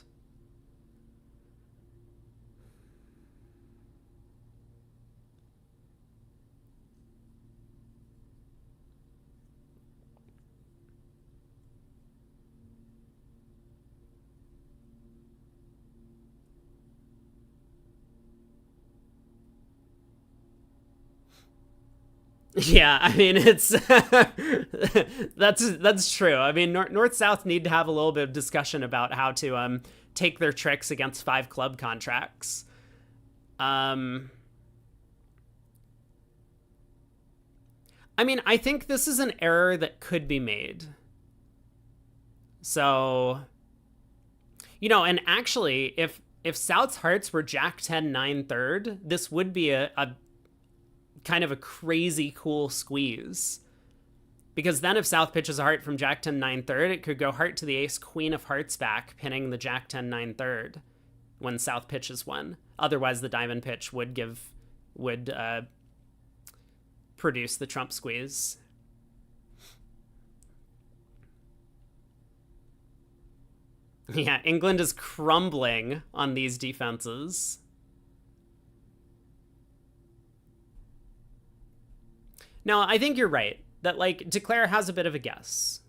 Yeah, I mean, it's that's true. I mean, North South need to have a little bit of discussion about how to take their tricks against 5 club contracts. I mean, I think this is an error that could be made. So, and actually, if South's hearts were jack 10 9 third, this would be a kind of a crazy cool squeeze, because then if South pitches a heart from jack 10 9 third, it could go heart to the ace queen of hearts back, pinning the jack 10 9 third when South pitches one. Otherwise the diamond pitch would produce the trump squeeze. Yeah, England is crumbling on these defenses. No, I think you're right. That, like, Declare has a bit of a guess.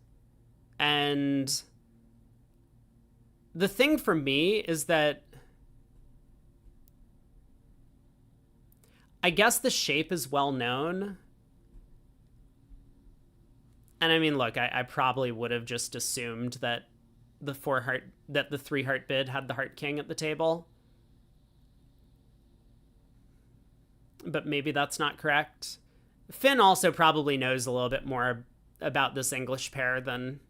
And the thing for me is that I guess the shape is well known. And I mean, look, I probably would have just assumed that the 3 heart bid had the Heart King at the table. But maybe that's not correct. Finn also probably knows a little bit more about this English pair than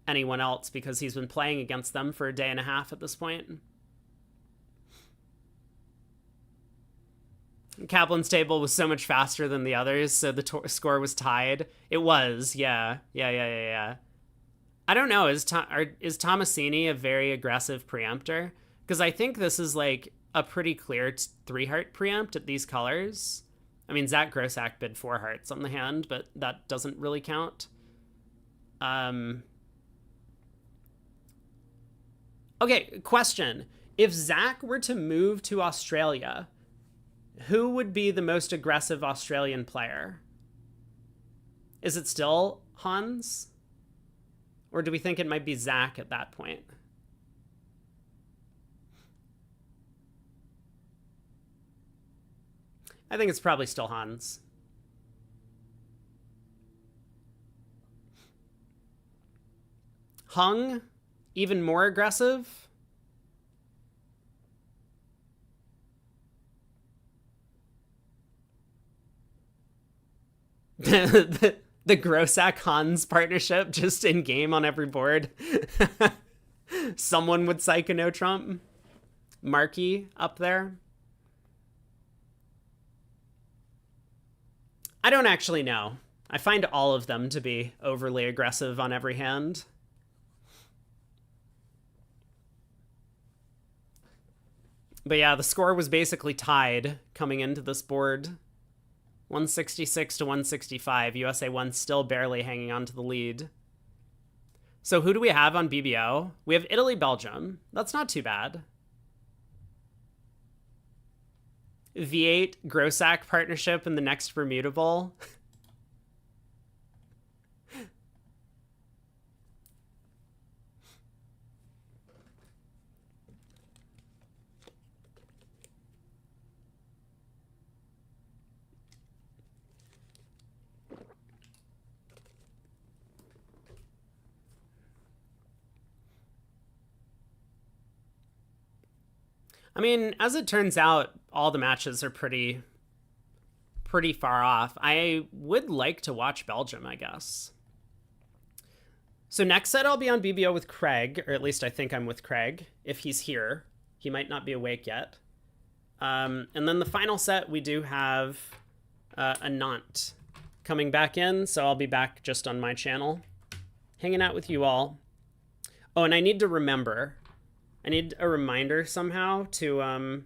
anyone else because he's been playing against them for a day and a half at this point. Kaplan's table was so much faster than the others, so the score was tied. It was, yeah. I don't know, is Tomasini a very aggressive preemptor? Because I think this is like a pretty clear 3-heart preempt at these colors. I mean, Zach Grossack bid 4 hearts on the hand, but that doesn't really count. Okay, question. If Zach were to move to Australia, who would be the most aggressive Australian player? Is it still Hans? Or do we think it might be Zach at that point? I think it's probably still Hans. Hung, even more aggressive. the Grossack Hans partnership just in game on every board. Someone would psych a no trump. Markey up there. I don't actually know. I find all of them to be overly aggressive on every hand. But yeah, the score was basically tied coming into this board. 166 to 165. USA 1 still barely hanging on to the lead. So who do we have on BBO? We have Italy, Belgium. That's not too bad. V8 Grossack partnership in the next Bermuda Bowl. I mean, as it turns out, all the matches are pretty far off. I would like to watch Belgium, I guess. So next set I'll be on BBO with Craig, or at least I think I'm with Craig, if he's here. He might not be awake yet. And then the final set, we do have Anant coming back in, so I'll be back just on my channel, hanging out with you all. Oh, and I need to remember... I need a reminder somehow to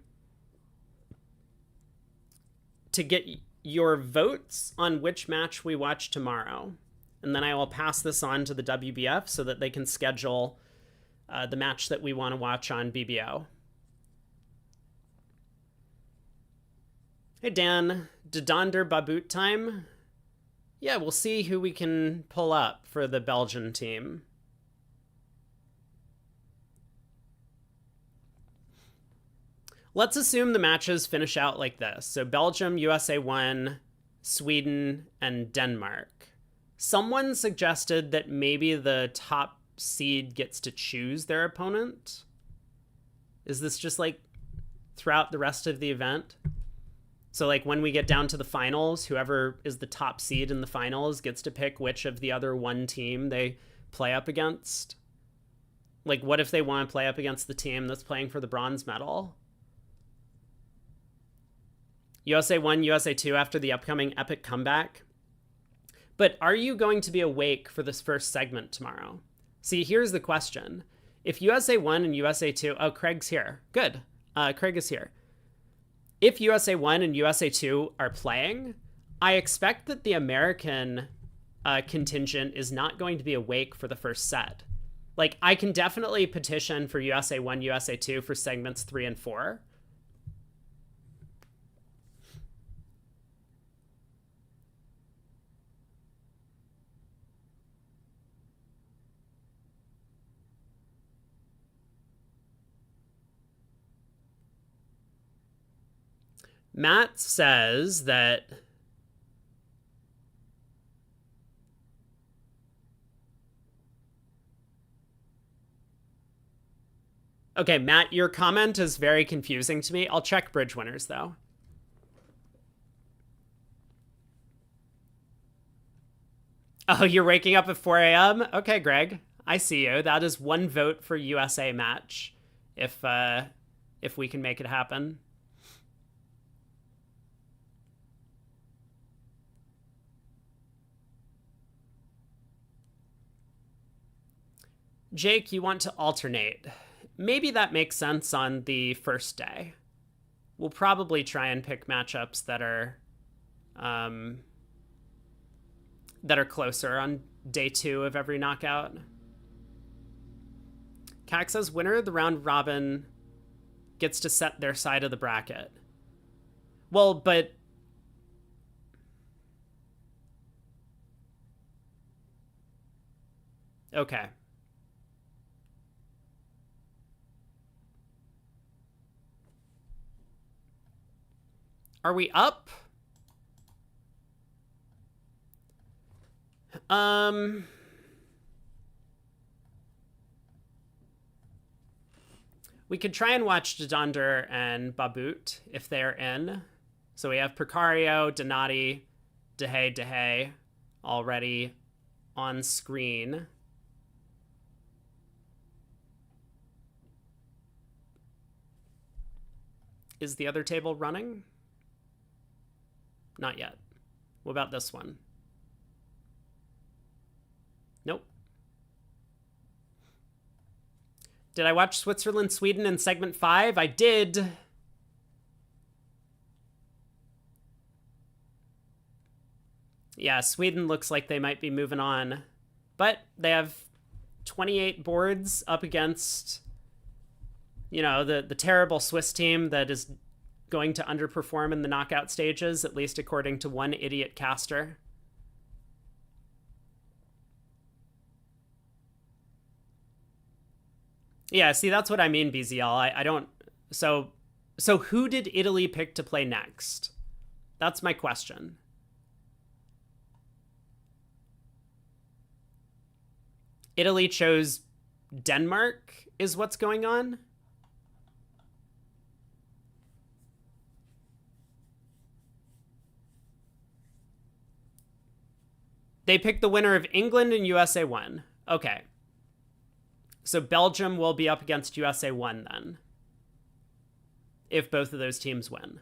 get your votes on which match we watch tomorrow. And then I will pass this on to the WBF so that they can schedule the match that we want to watch on BBO. Hey, Dan. Dadander Babut time? Yeah, we'll see who we can pull up for the Belgian team. Let's assume the matches finish out like this. So Belgium, USA 1, Sweden, and Denmark. Someone suggested that maybe the top seed gets to choose their opponent. Is this just like throughout the rest of the event? So like when we get down to the finals, whoever is the top seed in the finals gets to pick which of the other one team they play up against? Like what if they want to play up against the team that's playing for the bronze medal? USA 1, USA 2 after the upcoming epic comeback. But are you going to be awake for this first segment tomorrow? See, here's the question. If USA 1 and USA 2... Oh, Craig's here. Good. Craig is here. If USA 1 and USA 2 are playing, I expect that the American contingent is not going to be awake for the first set. Like, I can definitely petition for USA 1, USA 2 for segments 3 and 4. Matt says that okay, Matt, your comment is very confusing to me. I'll check bridge winners though. Oh, you're waking up at 4 a.m.? Okay, Greg. I see you. That is one vote for USA match. If we can make it happen. Jake, you want to alternate. Maybe that makes sense on the first day. We'll probably try and pick matchups that are closer on day 2 of every knockout. Cax says winner of the round robin gets to set their side of the bracket. Well, but okay. Are we up? We could try and watch Dadander and Babut if they're in. So we have Precario, Donati, Dehay already on screen. Is the other table running? Not yet. What about this one? Nope. Did I watch Switzerland, Sweden in segment 5? I did. Yeah, Sweden looks like they might be moving on. But they have 28 boards up against, you know, the terrible Swiss team that is going to underperform in the knockout stages, at least according to one idiot caster. Yeah, see, that's what I mean, BZL. I don't... So who did Italy pick to play next? That's my question. Italy chose Denmark, is what's going on? They picked the winner of England and USA 1. Okay. So Belgium will be up against USA 1 then, if both of those teams win.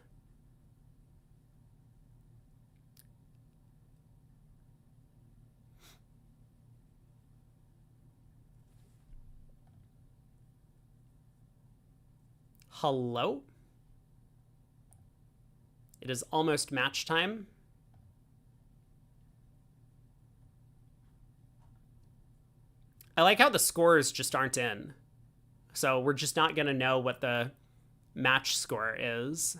Hello? It is almost match time. I like how the scores just aren't in. So we're just not going to know what the match score is.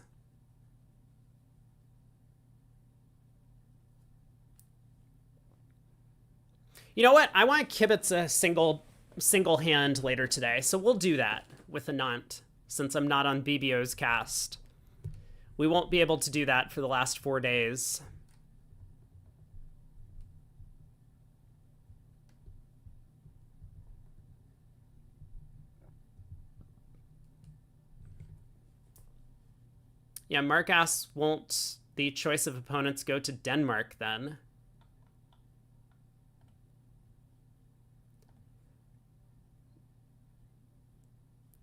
You know what? I want to kibitz a single hand later today, so we'll do that with Anant, since I'm not on BBO's cast. We won't be able to do that for the last 4 days. Yeah, Mark asks, won't the choice of opponents go to Denmark then?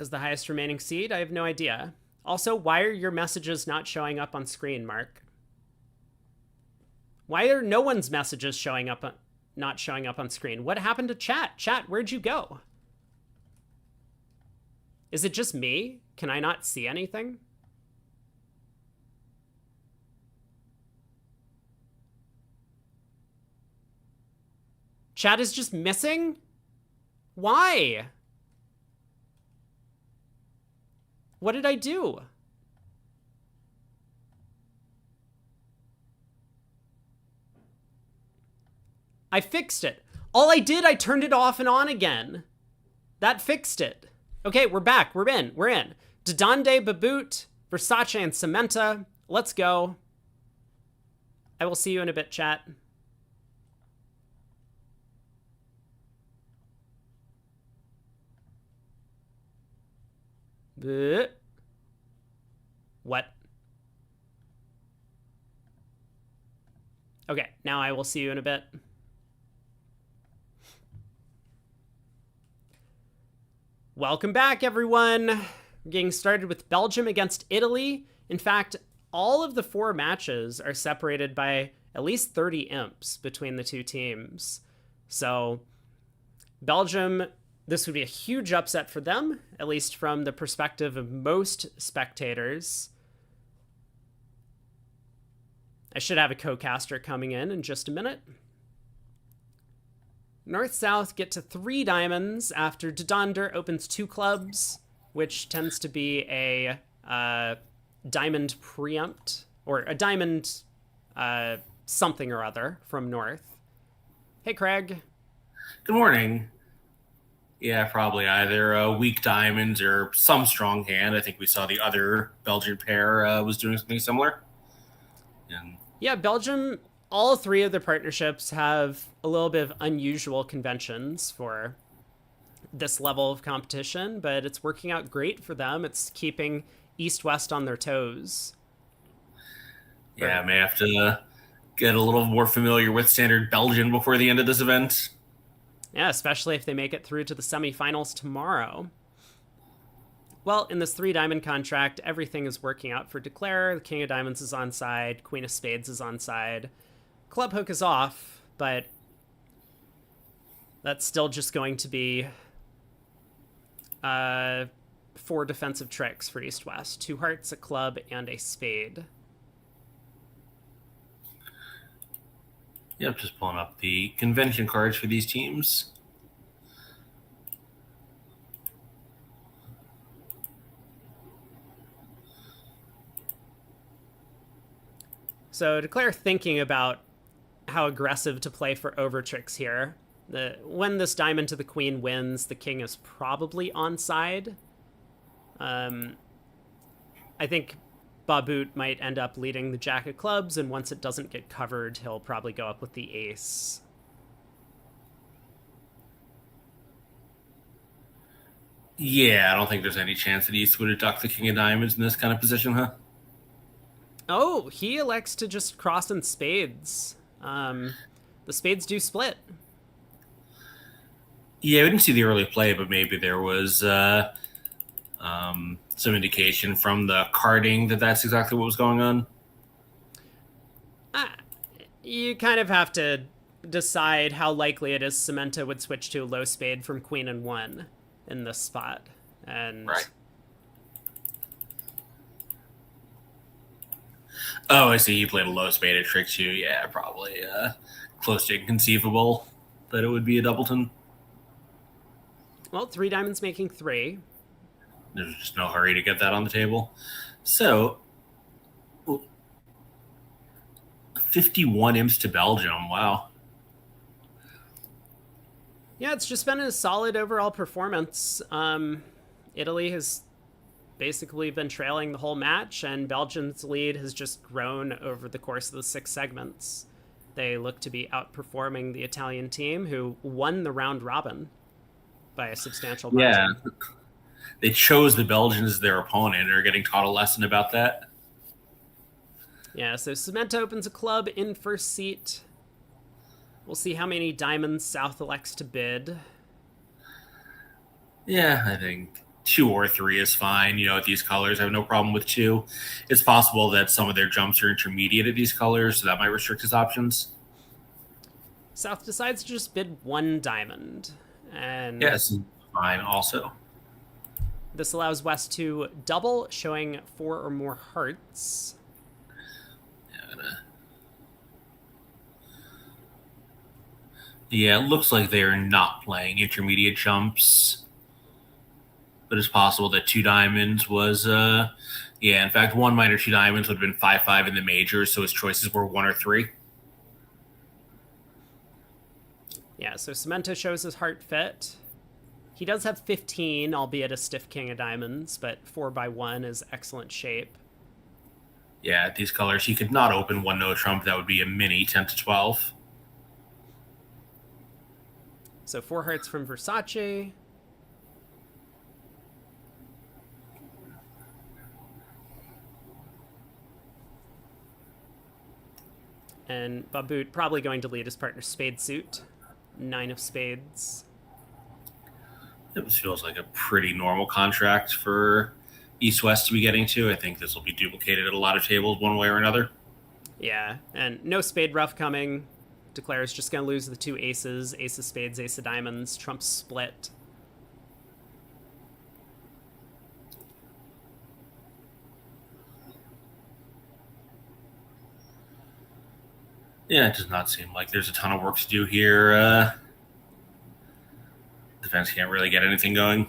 As the highest remaining seed? I have no idea. Also, why are your messages not showing up on screen, Mark? Why are no one's messages not showing up on screen? What happened to chat? Chat, where'd you go? Is it just me? Can I not see anything? Chat is just missing? Why? What did I do? I fixed it. All I did, I turned it off and on again. That fixed it. Okay, we're back. We're in. Dadande, Babut, Versace, and Cementa let's go. I will see you in a bit, chat. What? Okay, now I will see you in a bit. Welcome back, everyone. We're getting started with Belgium against Italy. In fact, all of the 4 matches are separated by at least 30 imps between the 2 teams. So, Belgium, this would be a huge upset for them, at least from the perspective of most spectators. I should have a co-caster coming in just a minute. North-South get to 3 diamonds after Dodonder opens 2 clubs, which tends to be a diamond preempt, or a diamond something or other from North. Hey, Craig. Good morning. Yeah, probably either weak diamonds or some strong hand. I think we saw the other Belgian pair was doing something similar. And yeah, Belgium, all 3 of the partnerships have a little bit of unusual conventions for this level of competition, but it's working out great for them. It's keeping East-West on their toes. Yeah, I may have to get a little more familiar with standard Belgian before the end of this event. Yeah, especially if they make it through to the semifinals tomorrow. Well, in this 3-diamond contract, everything is working out for Declare. The King of Diamonds is on side. Queen of Spades is on side. Club Hook is off, but that's still just going to be 4 defensive tricks for East-West. 2 hearts, a club, and a spade. Yep, just pulling up the convention cards for these teams. So Declare thinking about how aggressive to play for over tricks here. When this diamond to the queen wins, the king is probably onside. I think Babut might end up leading the jack of clubs, and once it doesn't get covered, he'll probably go up with the ace. Yeah, I don't think there's any chance that East would have ducked the King of Diamonds in this kind of position, huh? Oh, he elects to just cross in spades. The spades do split. Yeah, we didn't see the early play, but maybe there was some indication from the carding that that's exactly what was going on. You kind of have to decide how likely it is Cemento would switch to a low spade from queen and 1 in this spot. And right. Oh, I see. He played a low spade at trick 2. Yeah, probably close to inconceivable that it would be a doubleton. Well, 3 diamonds making 3. There's just no hurry to get that on the table. So, 51 imps to Belgium. Wow. Yeah, it's just been a solid overall performance. Italy has basically been trailing the whole match, and Belgium's lead has just grown over the course of the 6 segments. They look to be outperforming the Italian team, who won the round robin by a substantial margin. Yeah. They chose the Belgians as their opponent and are getting taught a lesson about that. Yeah, so Cemento opens a club in first seat. We'll see how many diamonds South elects to bid. Yeah, I think 2 or 3 is fine. You know, at these colors, I have no problem with 2. It's possible that some of their jumps are intermediate at these colors, so that might restrict his options. South decides to just bid 1 diamond. And yes, fine also. This allows West to double, showing 4 or more hearts. Yeah, it looks like they are not playing intermediate jumps. But it's possible that 2 diamonds was, in fact, 1 minor 2 diamonds would have been 5-5 in the majors, so his choices were 1 or 3. Yeah, so Cemento shows his heart fit. He does have 15, albeit a stiff king of diamonds, but 4x1 is excellent shape. Yeah, at these colors, he could not open one no trump. That would be a mini 10 to 12. So 4 hearts from Versace. And Babut probably going to lead his partner spade suit. 9 of spades. It feels like a pretty normal contract for East West to be getting to. I think this will be duplicated at a lot of tables one way or another. Yeah, and no spade ruff coming. Declares just going to lose the 2 aces. Ace of spades, ace of diamonds. Trump split. Yeah, it does not seem like there's a ton of work to do here. Defense can't really get anything going.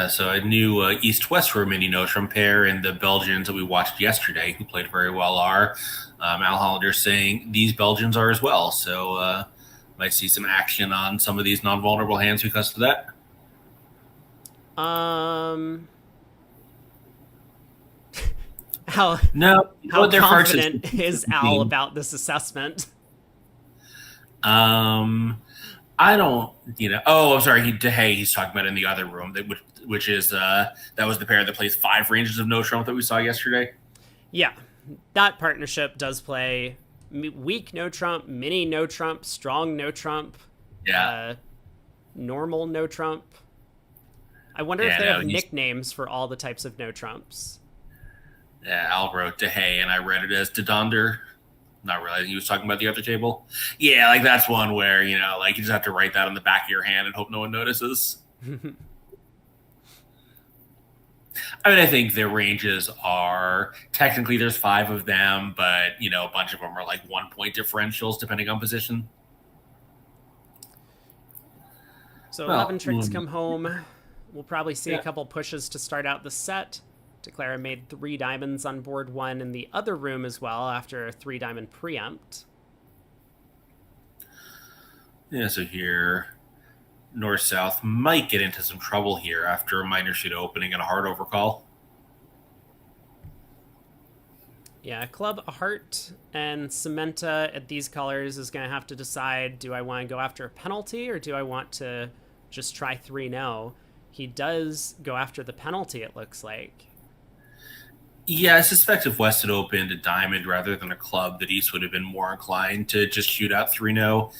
So I knew East-West were a mini no-trump pair, and the Belgians that we watched yesterday, who played very well, are. Al Hollander saying these Belgians are as well. So might see some action on some of these non-vulnerable hands because of that. How No, how confident is Al about this assessment? I don't, Oh, I'm sorry. He's talking about in the other room, which is that was the pair that plays 5 ranges of no trump that we saw yesterday. Yeah, that partnership does play weak no trump, mini no trump, strong no trump, Yeah, normal no trump. I wonder if they have nicknames for all the types of no trumps. Yeah, Al wrote DeHay, and I read it as DeDonder. Not realizing he was talking about the other table. Yeah, like that's one where, you just have to write that on the back of your hand and hope no one notices. I think their ranges are technically there's 5 of them, but a bunch of them are like 1-point differentials depending on position. So 11 tricks come home. We'll probably see a couple pushes to start out the set. Declara made 3 diamonds on board 1 in the other room as well after a 3-diamond preempt. Yeah, so here, North-South might get into some trouble here after a minor suit opening and a hard overcall. Yeah, club, a heart, and Cementa at these colors is going to have to decide, do I want to go after a penalty or do I want to just try 3-0? He does go after the penalty, it looks like. Yeah, I suspect if West had opened a diamond rather than a club, that East would have been more inclined to just shoot out 3-0.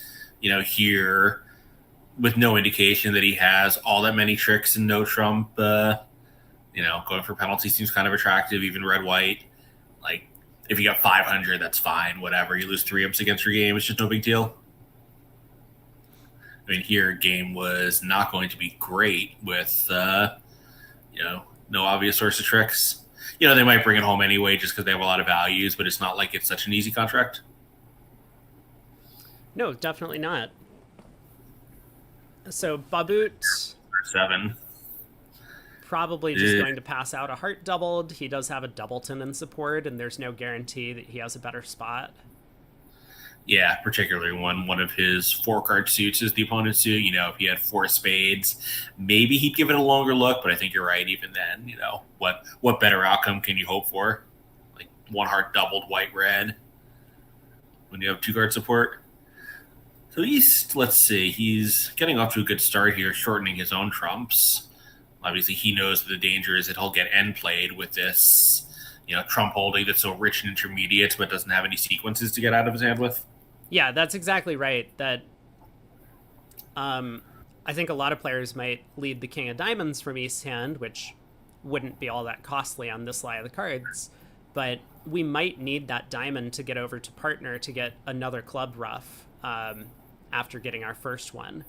Here, with no indication that he has all that many tricks and no trump, going for penalty seems kind of attractive, even red-white. Like, if you got 500, that's fine, whatever. You lose 3 ups against your game, it's just no big deal. Here, game was not going to be great with, no obvious source of tricks. They might bring it home anyway just because they have a lot of values, but it's not like it's such an easy contract. No, definitely not. So Babut 7. Probably just going to pass out a heart doubled. He does have a doubleton in support, and there's no guarantee that he has a better spot. Yeah, particularly when one of his 4-card suits is the opponent's suit. If he had 4 spades, maybe he'd give it a longer look, but I think you're right. Even then, what better outcome can you hope for? Like 1 heart doubled white-red when you have 2-card support. So let's see, he's getting off to a good start here, shortening his own trumps. Obviously, he knows that the danger is that he'll get end played with this, trump holding that's so rich in intermediates but doesn't have any sequences to get out of his hand with. Yeah, that's exactly right. That I think a lot of players might lead the king of diamonds from East's hand, which wouldn't be all that costly on this lie of the cards. But we might need that diamond to get over to partner to get another club ruff after getting our first one.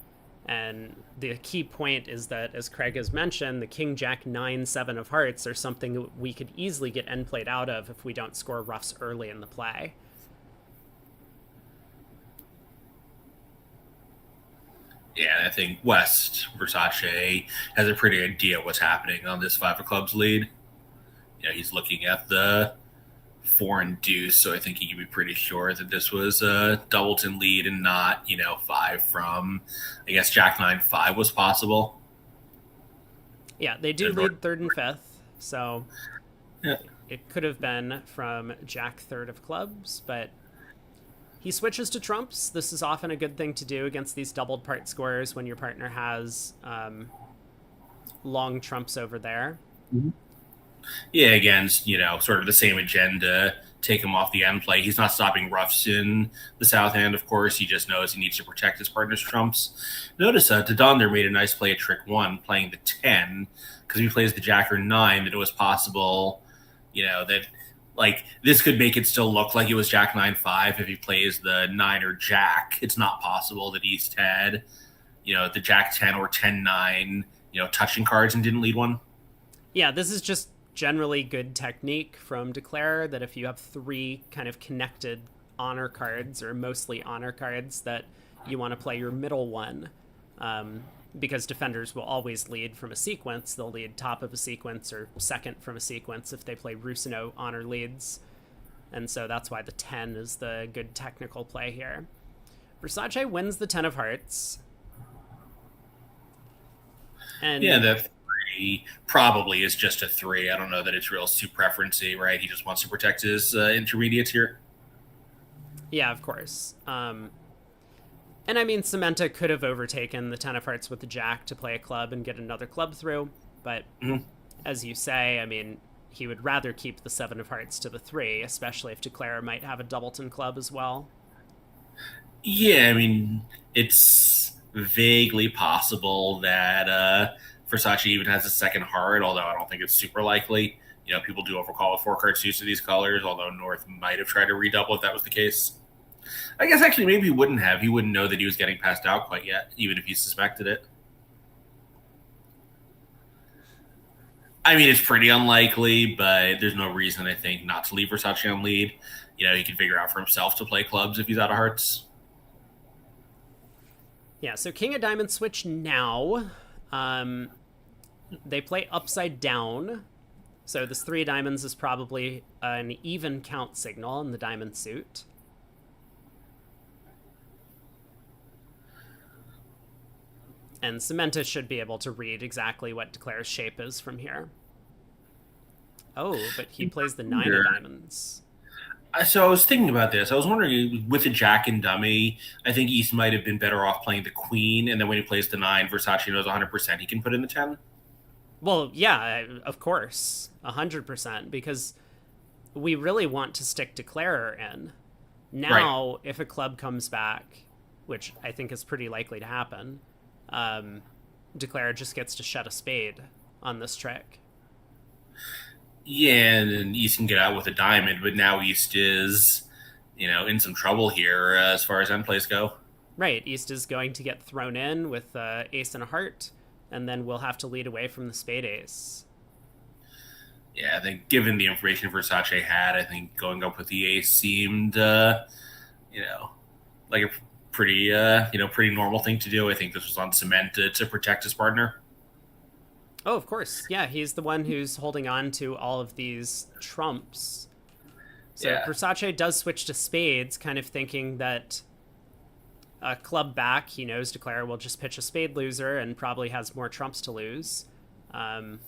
And the key point is that, as Craig has mentioned, the king, jack, 9, 7 of hearts are something that we could easily get end played out of if we don't score ruffs early in the play. Yeah, I think West Versace has a pretty idea what's happening on this 5 of clubs lead. He's looking at the 4 and deuce, so I think he can be pretty sure that this was a doubleton lead and not, 5 from, I guess, Jack 9-5 was possible. Yeah, they do lead third and fifth, so Yeah. it could have been from Jack third of clubs, but he switches to trumps. This is often a good thing to do against these doubled part squares when your partner has long trumps over there. Yeah, again, sort of the same agenda. Take him off the end play. He's not stopping roughs in the south hand, of course. He just knows he needs to protect his partner's trumps. Notice Dodonder made a nice play at trick 1, playing the 10, because if he plays the Jack or 9, that it was possible, that this could make it still look like it was Jack 9-5 if he plays the 9 or Jack. It's not possible that East had, the Jack 10 or 10-9, touching cards and didn't lead one. Yeah, this is just generally good technique from Declare, that if you have 3 kind of connected honor cards, or mostly honor cards, that you want to play your middle one, because defenders will always lead from a sequence. They'll lead top of a sequence or second from a sequence if they play Rusino honor leads, and so that's why the 10 is the good technical play here. Versace wins the 10 of hearts, and yeah, that probably is just a 3. I don't know that it's real suit preferency, right? He just wants to protect his intermediates here. Yeah, of course. And I mean, Samantha could have overtaken the 10 of hearts with the Jack to play a club and get another club through, but as you say, I mean, he would rather keep the 7 of hearts to the 3, especially if Declare might have a doubleton club as well. Yeah, I mean, it's vaguely possible that Versace even has a second heart, although I don't think it's super likely. People do overcall with 4 card suits to these colors, although North might have tried to redouble if that was the case. I guess actually maybe he wouldn't have. He wouldn't know that he was getting passed out quite yet, even if he suspected it. I mean, it's pretty unlikely, but there's no reason, I think, not to leave Versace on lead. He can figure out for himself to play clubs if he's out of hearts. Yeah, so King of Diamonds switch now. They play upside down. So this 3 of diamonds is probably an even count signal in the diamond suit. And Samantha should be able to read exactly what Declare's shape is from here. Oh, but he plays the 9 of diamonds. So I was thinking about this. I was wondering, with the Jack and dummy, I think East might have been better off playing the Queen, and then when he plays the 9, Versace knows 100% he can put in the 10. Well, yeah, of course, 100%, because we really want to stick Declarer in. Now, right, if a club comes back, which I think is pretty likely to happen, Declarer just gets to shut a spade on this trick. Yeah, and then East can get out with a diamond, but now East is, in some trouble here as far as end plays go. Right, East is going to get thrown in with ace and a heart, and then we'll have to lead away from the spade ace. Yeah, I think given the information Versace had, I think going up with the ace seemed, like a pretty, pretty normal thing to do. I think this was on cement to protect his partner. Oh, of course. Yeah, he's the one who's holding on to all of these trumps. So yeah, Versace does switch to spades, kind of thinking that a club back, he knows Declare will just pitch a spade loser and probably has more trumps to lose. And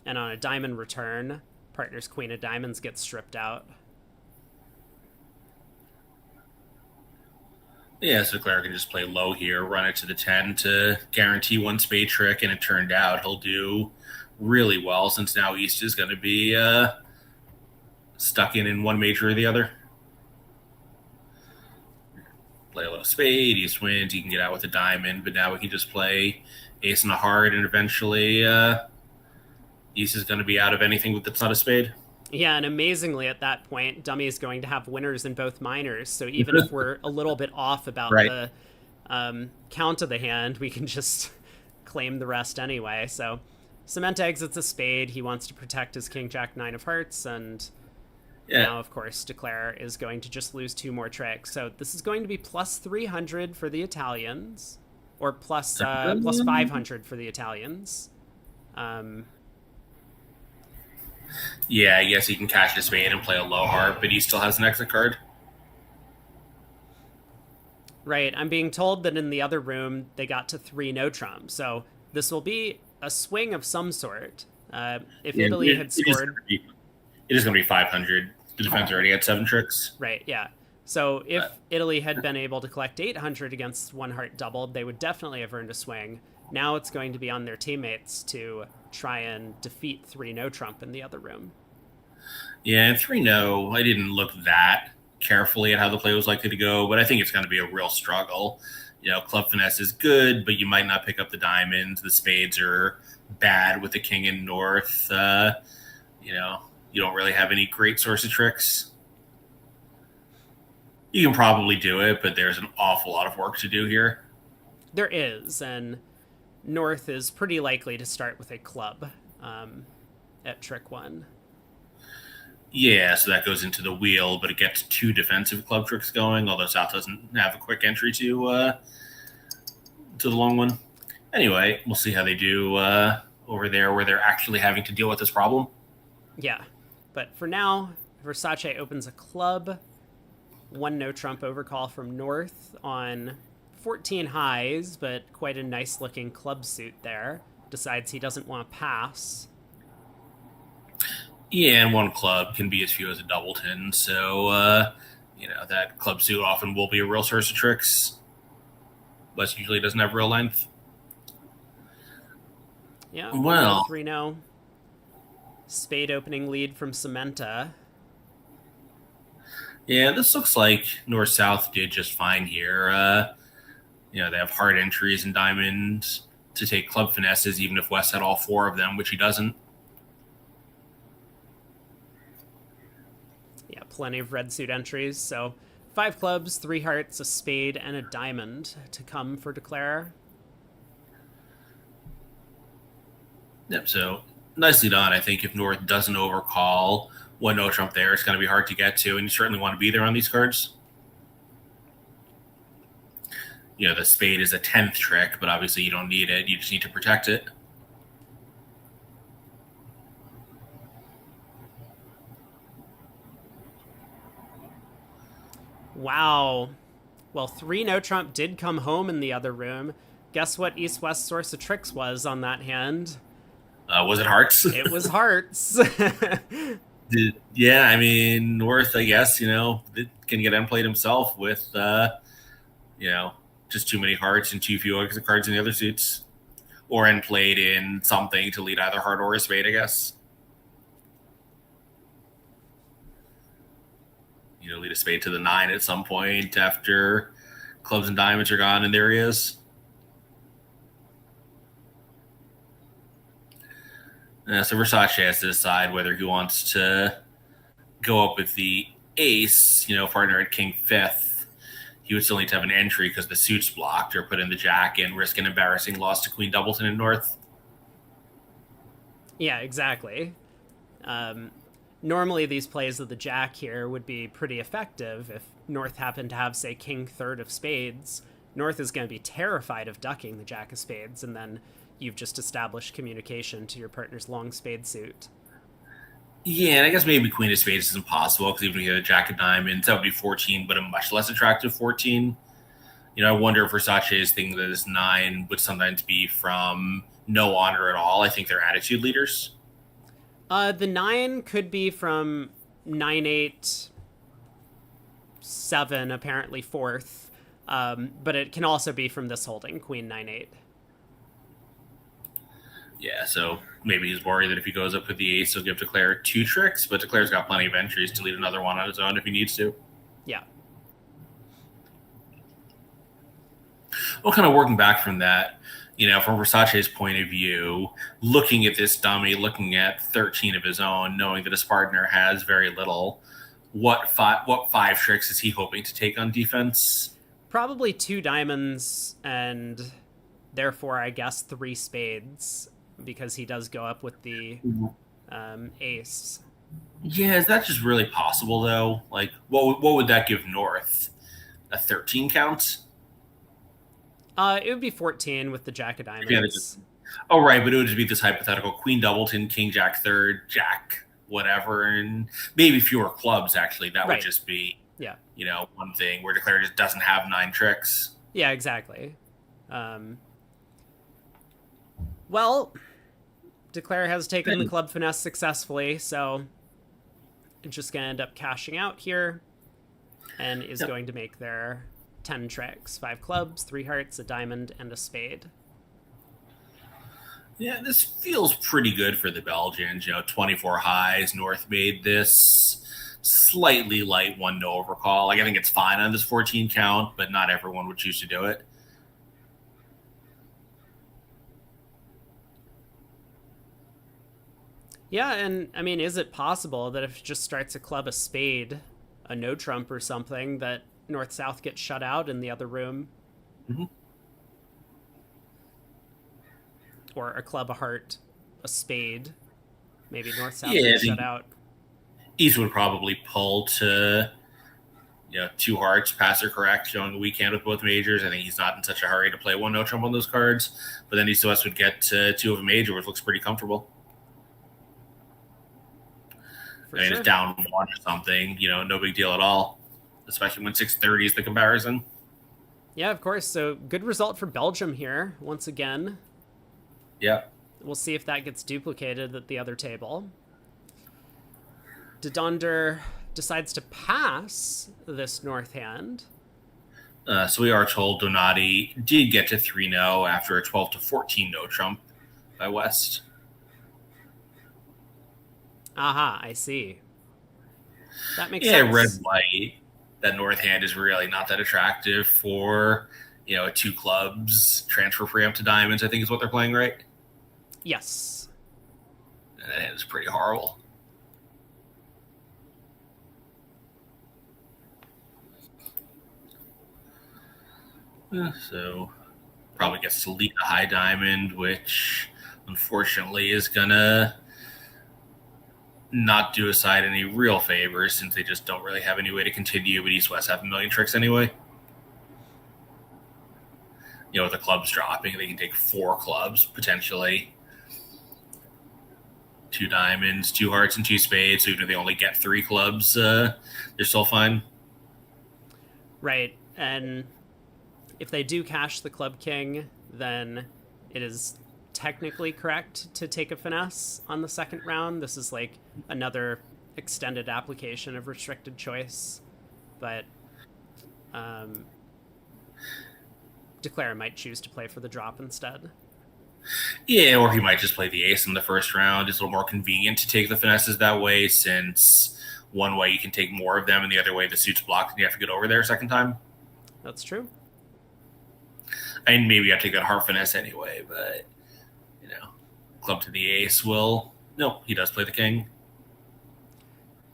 on a diamond return, partner's Queen of Diamonds gets stripped out. Yeah, so Declare can just play low here, run it to the 10 to guarantee one spade trick, and it turned out he'll do really well since now East is going to be stuck in one major or the other. Play a low spade, East wins, he can get out with a diamond, but now we can just play ace and a heart, and eventually East is going to be out of anything that's not a spade. Yeah, and amazingly at that point, Dummy is going to have winners in both minors. So even if we're a little bit off about the count of the hand, we can just claim the rest anyway. So Cement exits a spade. He wants to protect his King Jack 9 of hearts, and now, of course, Declare is going to just lose 2 more tricks. So this is going to be plus 300 for the Italians, or plus 500 for the Italians. Yeah, I guess he can catch a spade and play a low heart, but he still has an exit card. Right. I'm being told that in the other room they got to three no trump. So this will be a swing of some sort. If Yeah, Italy had scored, it is going to be 500. The defense already had 7 tricks. right, yeah. So if Italy had been able to collect 800 against one heart doubled, they would definitely have earned a swing. Now it's going to be on their teammates to try and defeat three no trump in the other room. Yeah, and 3 no, I didn't look that carefully at how the play was likely to go, but I think it's going to be a real struggle. Club finesse is good, but you might not pick up the diamonds. The spades are bad with the king in north. You don't really have any great source of tricks. You can probably do it, but there's an awful lot of work to do here. There is, and North is pretty likely to start with a club at trick one. Yeah, so that goes into the wheel, but it gets 2 defensive club tricks going, although South doesn't have a quick entry to the long one. Anyway, we'll see how they do over there where they're actually having to deal with this problem. Yeah, but for now, Versace opens a club, one no trump overcall from North on 14 highs, but quite a nice looking club suit there. Decides he doesn't want to pass. Yeah, and one club can be as few as a doubleton, so that club suit often will be a real source of tricks, but usually doesn't have real length. Yeah, Well, 3 0. Spade opening lead from Cementa. yeah, this looks like North South did just fine here. They have hard entries and diamonds to take club finesses, even if West had all 4 of them, which he doesn't. Yeah, plenty of red suit entries. So 5 clubs, 3 hearts, a spade, and a diamond to come for Declare. Yep, so nicely done. I think if North doesn't overcall one no trump there, it's going to be hard to get to, and you certainly want to be there on these cards. The spade is a 10th trick, but obviously you don't need it. You just need to protect it. Wow. Well, 3 no trump did come home in the other room. Guess what East West source of tricks was on that hand? Was it hearts? It was hearts. Yeah, I mean, North, I guess, can get unplayed himself with, just too many hearts and too few exit cards in the other suits. Or unplayed in something to lead either heart or a spade, I guess. Lead a spade to the 9 at some point after clubs and diamonds are gone, and there he is. So Versace has to decide whether he wants to go up with the ace, partner at king 5th. He would still need to have an entry because the suit's blocked, or put in the jack and risk an embarrassing loss to queen doubleton in north. Yeah, exactly. Normally these plays of the jack here would be pretty effective if North happened to have, say, king 3rd of spades. North is going to be terrified of ducking the jack of spades, and then you've just established communication to your partner's long spade suit. Yeah, and I guess maybe queen of spades is impossible because even if you had a jack of diamonds, that would be 14, but a much less attractive 14. I wonder if Versace's thinking that this 9 would sometimes be from no honor at all. I think they're attitude leaders. The 9 could be from 9-8, 7, apparently 4th, but it can also be from this holding, queen 9-8. Yeah, so maybe he's worried that if he goes up with the ace, he'll give Declare 2 tricks, but Declare's got plenty of entries to lead another one on his own if he needs to. Yeah. Well, kind of working back from that, from Versace's point of view, looking at this dummy, looking at 13 of his own, knowing that his partner has very little, what 5 tricks is he hoping to take on defense? Probably 2 diamonds and therefore, I guess, 3 spades, because he does go up with the ace. Yeah, is that just really possible, though? Like, what would that give North? A 13 count? It would be 14 with the jack of diamonds. Right, but it would just be this hypothetical queen doubleton, king jack 3rd, jack whatever, and maybe fewer clubs. Actually, that would Right. just be Yeah. one thing where Declare just doesn't have 9 tricks. Yeah, exactly. Well, Declare has taken the club finesse successfully, so it's just going to end up cashing out here and is going to make their 10 tricks: 5 clubs, 3 hearts, a diamond, and a spade. Yeah, this feels pretty good for the Belgians. 24 highs. North made this slightly light 1-no overcall. Like, I think it's fine on this 14 count, but not everyone would choose to do it. Yeah, and I mean, is it possible that if it just starts a club, a spade, a no trump or something, that North South gets shut out in the other room? Mm-hmm. Or a club, a heart, a spade. Maybe North South Yeah, gets shut out. East would probably pull to 2 hearts, pass or correct, showing a weak hand with both majors. I think he's not in such a hurry to play 1-no trump on those cards. But then East West would get to 2 of a major, which looks pretty comfortable. It's down 1 or something, no big deal at all, especially when 630 is the comparison. Yeah, of course. So good result for Belgium here, once again. Yeah. We'll see if that gets duplicated at the other table. Dodonder decides to pass this North hand. So we are told Donati did get to 3-no after a 12-14 no trump by West. Aha, I see. That makes sense. Yeah, red-white. That North hand is really not that attractive for, 2 clubs, transfer preempt to diamonds, I think is what they're playing, right? Yes. And that hand is pretty horrible. So probably gets to lead a high diamond, which unfortunately is going to not do a side any real favors since they just don't really have any way to continue, but East West have a million tricks anyway. With the clubs dropping, they can take 4 clubs, potentially. 2 diamonds, 2 hearts, and 2 spades, so even if they only get 3 clubs, they're still fine. Right, and if they do cash the Club King, then it is technically correct to take a finesse on the second round. This is like another extended application of restricted choice, but Declare might choose to play for the drop instead. Yeah, or he might just play the ace in the first round. It's a little more convenient to take the finesses that way, since one way you can take more of them and the other way the suit's blocked and you have to get over there a second time. That's true. And maybe you have to take a heart finesse anyway, but club to the ace will. No, he does play the king.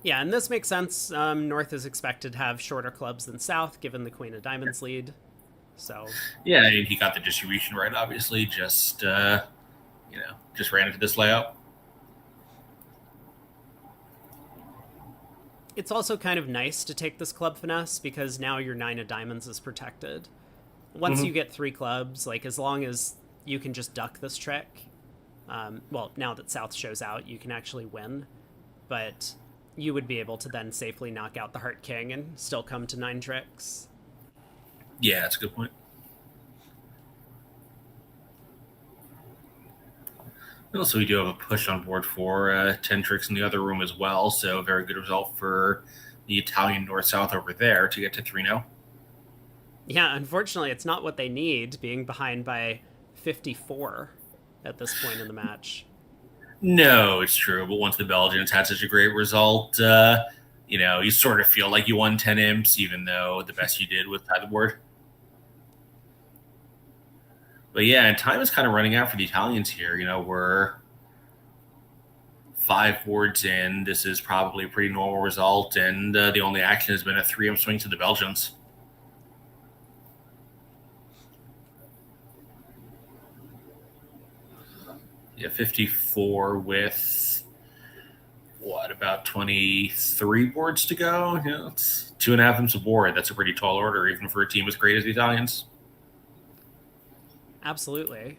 Yeah, and this makes sense. North is expected to have shorter clubs than South, given the Queen of Diamonds lead. So yeah, I mean, he got the distribution right. Obviously, just ran into this layout. It's also kind of nice to take this club finesse because now your 9 of diamonds is protected. Once you get 3 clubs, like as long as you can just duck this trick, well, now that South shows out, you can actually win, but you would be able to then safely knock out the Heart King and still come to 9 tricks. Yeah, that's a good point. Also, we do have a push on board for 10 tricks in the other room as well, so very good result for the Italian North-South over there to get to 3-0. Yeah, unfortunately, it's not what they need, being behind by 54 at this point in the match. No, it's true, but once the Belgians had such a great result, you sort of feel like you won 10 imps, even though the best you did was tie the board. But yeah, and time is kind of running out for the Italians here. We're 5 boards in. This is probably a pretty normal result, and the only action has been a 3-imp swing to the Belgians. Yeah, 54 with about 23 boards to go? Yeah, it's 2.5 imps a board. That's a pretty tall order, even for a team as great as the Italians. Absolutely.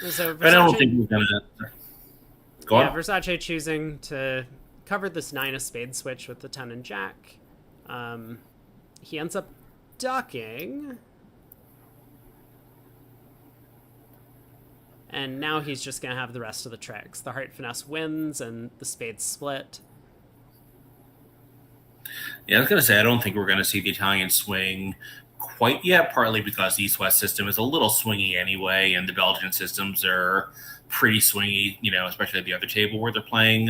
So I don't think we're gonna. Go Yeah, on. Versace choosing to cover this 9 of spades switch with the 10 and jack. He ends up ducking. And now he's just going to have the rest of the tricks. The heart finesse wins and the spades split. Yeah, I was gonna say I don't think we're gonna see the Italian swing quite yet. Partly because the East-West system is a little swingy anyway, and the Belgian systems are pretty swingy. Especially at the other table where they're playing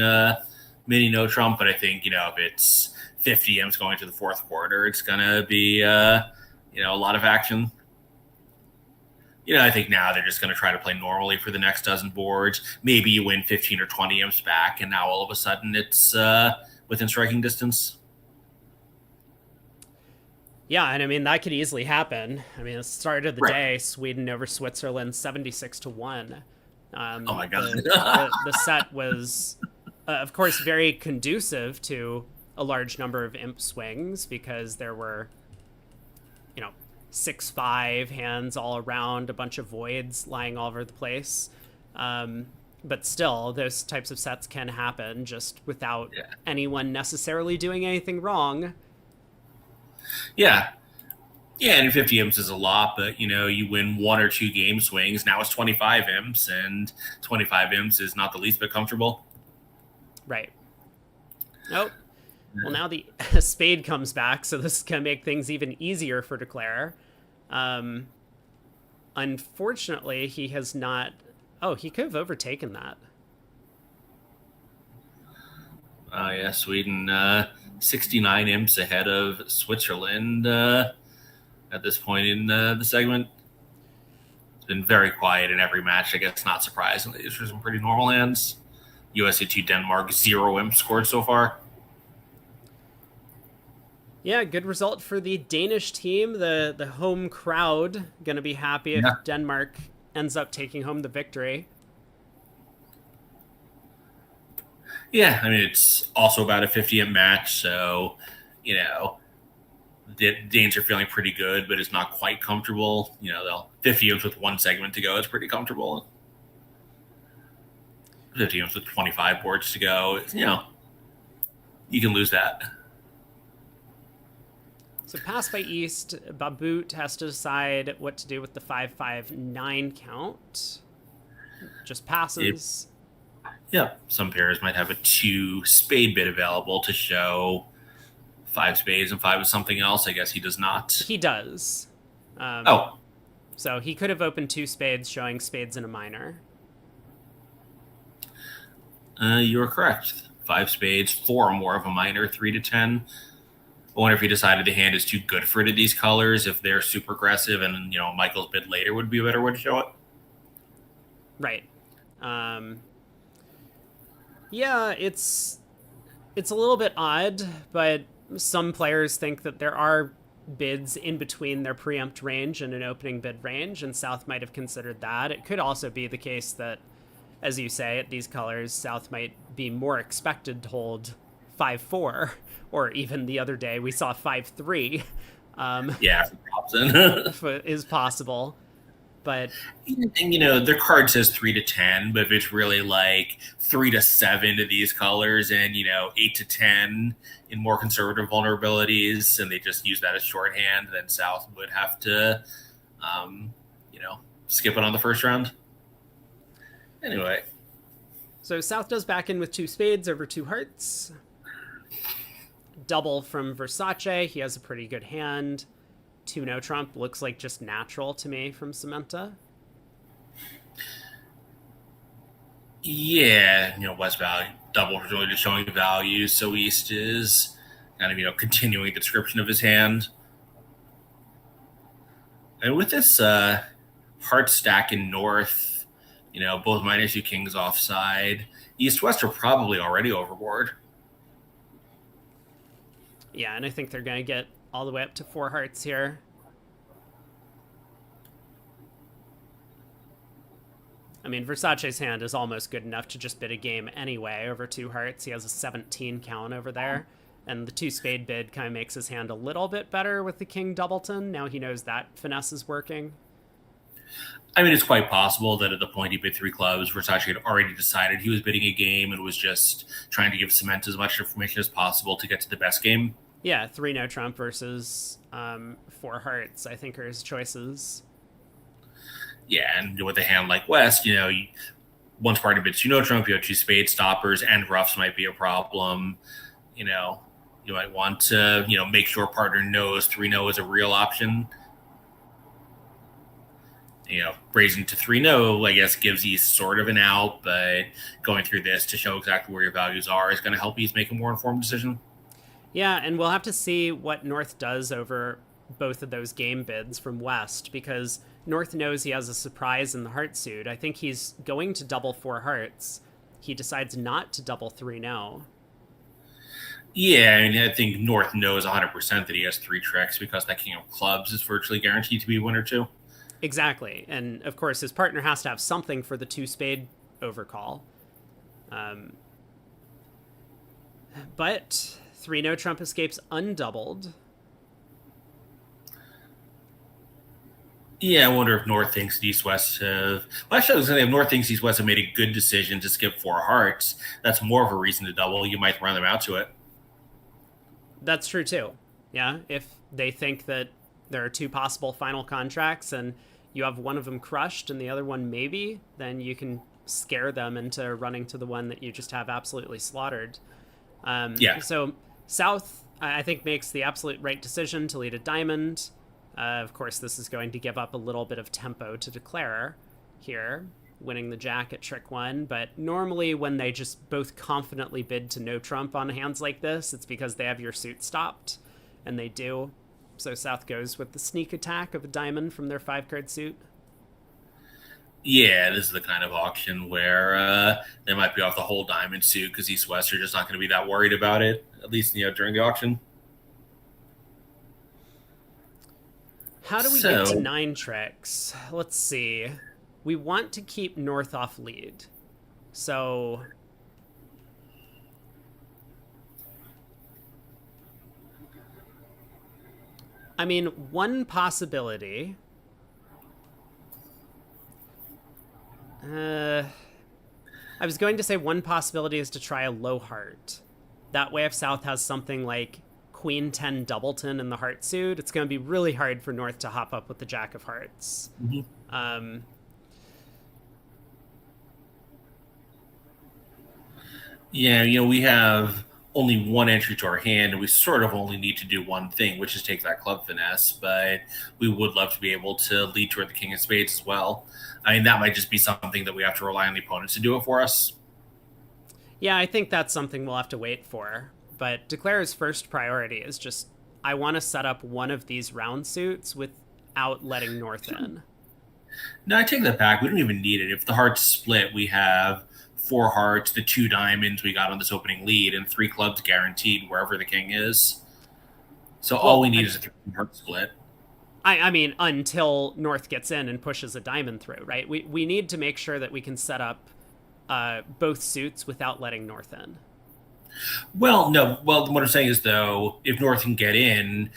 mini no trump. But I think if it's 50 M's going to the fourth quarter, it's gonna be a lot of action. I think now they're just going to try to play normally for the next dozen boards. Maybe you win 15 or 20 M's back, and now all of a sudden it's within striking distance. Yeah, and I mean, that could easily happen. I mean, at the start of the Right. day, Sweden over Switzerland 76-1. Oh my God. The set was, of course, very conducive to a large number of imp swings because there were, 6-5 hands all around, a bunch of voids lying all over the place. But still, those types of sets can happen just without anyone necessarily doing anything wrong. Yeah. Yeah, and 50 M's is a lot, but you win 1 or 2 game swings. Now it's 25 M's, and 25 M's is not the least bit comfortable. Right. Nope. Well, now the spade comes back, so this can make things even easier for Declare. Unfortunately, he has not... Oh, he could have overtaken that. Yeah, Sweden 69 imps ahead of Switzerland at this point in the segment. It's been very quiet in every match. I guess not surprisingly. These are some pretty normal hands. USA 2 Denmark, 0 imps scored so far. Yeah, good result for the Danish team. The home crowd going to be happy if Denmark ends up taking home the victory. Yeah, I mean, it's also about a 50 imp match, so, the Danes are feeling pretty good, but it's not quite comfortable. They'll 50 imps with 1 segment to go is pretty comfortable. 50 imps with 25 boards to go, you can lose that. So pass by East, Babut has to decide what to do with the 5-5-9 count. Just passes. Yeah, some pairs might have a 2 spade bid available to show 5 spades and 5 of something else. I guess he does not. He does. So he could have opened 2 spades showing spades in a minor. You are correct. 5 spades, 4 or more of a minor, 3 to 10. I wonder if he decided the hand is too good for it of these colors, if they're super aggressive, and Michael's bid later would be a better way to show it. Right. Yeah, it's a little bit odd, but some players think that there are bids in between their preempt range and an opening bid range, and South might have considered that. It could also be the case that, as you say, at these colors, South might be more expected to hold 5-4, or even the other day we saw 5-3. Yeah, is possible. But and their card says 3 to 10, but if it's really like 3 to 7 to these colors, and 8 to 10 in more conservative vulnerabilities, and they just use that as shorthand, then South would have to, skip it on the first round. Anyway, so South does back in with 2 spades over 2 hearts. Double from Versace. He has a pretty good hand. 2 no trump looks like just natural to me from Samantha. Yeah, West Valley double is really just showing the value. So East is kind of continuing the description of his hand. And with this heart stack in North, both minus 2 kings offside, East West are probably already overboard. Yeah, and I think they're going to get all the way up to 4 hearts here. I mean, Versace's hand is almost good enough to just bid a game anyway over 2 hearts. He has a 17 count over there. And the 2 spade bid kind of makes his hand a little bit better with the king doubleton. Now he knows that finesse is working. I mean, it's quite possible that at the point he bid three clubs, Versace had already decided he was bidding a game and was just trying to give Cement as much information as possible to get to the best game. Yeah, three no trump versus four hearts, I think, are his choices. Yeah, and with a hand like West, once party bids two no trump, you have two spade stoppers, and roughs might be a problem. You know, you might want to, make sure partner knows three no is a real option. Raising to 3-0, I guess, gives East sort of an out, but going through this to show exactly where your values are is going to help East make a more informed decision. Yeah, and we'll have to see what North does over both of those game bids from West, because North knows he has a surprise in the heart suit. I think he's going to double four hearts. He decides not to double 3-0. Yeah, I think North knows 100% that he has three tricks because that king of clubs is virtually guaranteed to be a winner too. Exactly. And of course, his partner has to have something for the two spade overcall. But 3-0 trump escapes undoubled. Yeah, I wonder if North thinks East West have. Well, actually, I was going to say if North thinks East West have made a good decision to skip four hearts, that's more of a reason to double. You might run them out to it. That's true too. Yeah, if they think that there are two possible final contracts and you have one of them crushed and the other one maybe, then you can scare them into running to the one that you just have absolutely slaughtered. Yeah. So South, I think, makes the absolute right decision to lead a diamond. Of course, this is going to give up a little bit of tempo to Declare here, winning the jack at trick one. But normally when they just both confidently bid to no trump on hands like this, it's because they have your suit stopped, and they do. So South goes with the sneak attack of a diamond from their 5-card suit. Yeah, this is the kind of auction where they might be off the whole diamond suit because East West are just not going to be that worried about it, at least during the auction. How do we get to 9 tricks? Let's see. We want to keep North off lead. So I mean, one possibility. I was going to say one possibility is to try a low heart. That way, if South has something like Queen 10 Doubleton in the heart suit, it's going to be really hard for North to hop up with the Jack of Hearts. Mm-hmm. Yeah, we have only one entry to our hand, and we sort of only need to do one thing, which is take that club finesse. But we would love to be able to lead toward the king of spades as well. I mean, that might just be something that we have to rely on the opponents to do it for us. Yeah, I think that's something we'll have to wait for. But Declare's first priority is just, I want to set up one of these round suits without letting North in. No, I take that back. We don't even need it. If the hearts split, we have 4 hearts, the 2 diamonds we got on this opening lead, and 3 clubs guaranteed wherever the king is. So all we need is a 3-heart split. I mean, until North gets in and pushes a diamond through, right? We need to make sure that we can set up both suits without letting North in. Well, no. Well, what I'm saying is, though, if North can get in,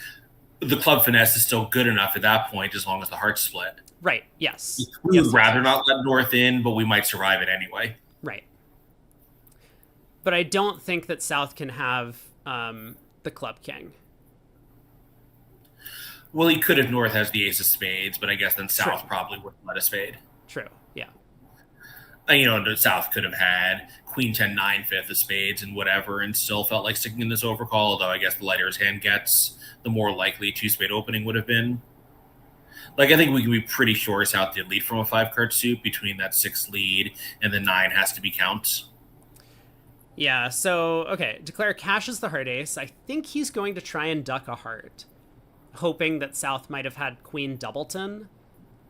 the club finesse is still good enough at that point as long as the hearts split. Right, yes. We would rather not let North in, but we might survive it anyway. Right. But I don't think that South can have the club king. Well, he could if North has the ace of spades, but I guess then South probably wouldn't let a spade. True, yeah. And, the South could have had Queen 10 9 5th of spades and whatever and still felt like sticking in this overcall, although I guess the lighter his hand gets, the more likely 2-spade opening would have been. Like, I think we can be pretty sure South did lead from a 5-card suit between that 6 lead and the 9 has to be count. Yeah, so, okay, Declare cashes the heart ace. I think he's going to try and duck a heart, hoping that South might have had Queen Doubleton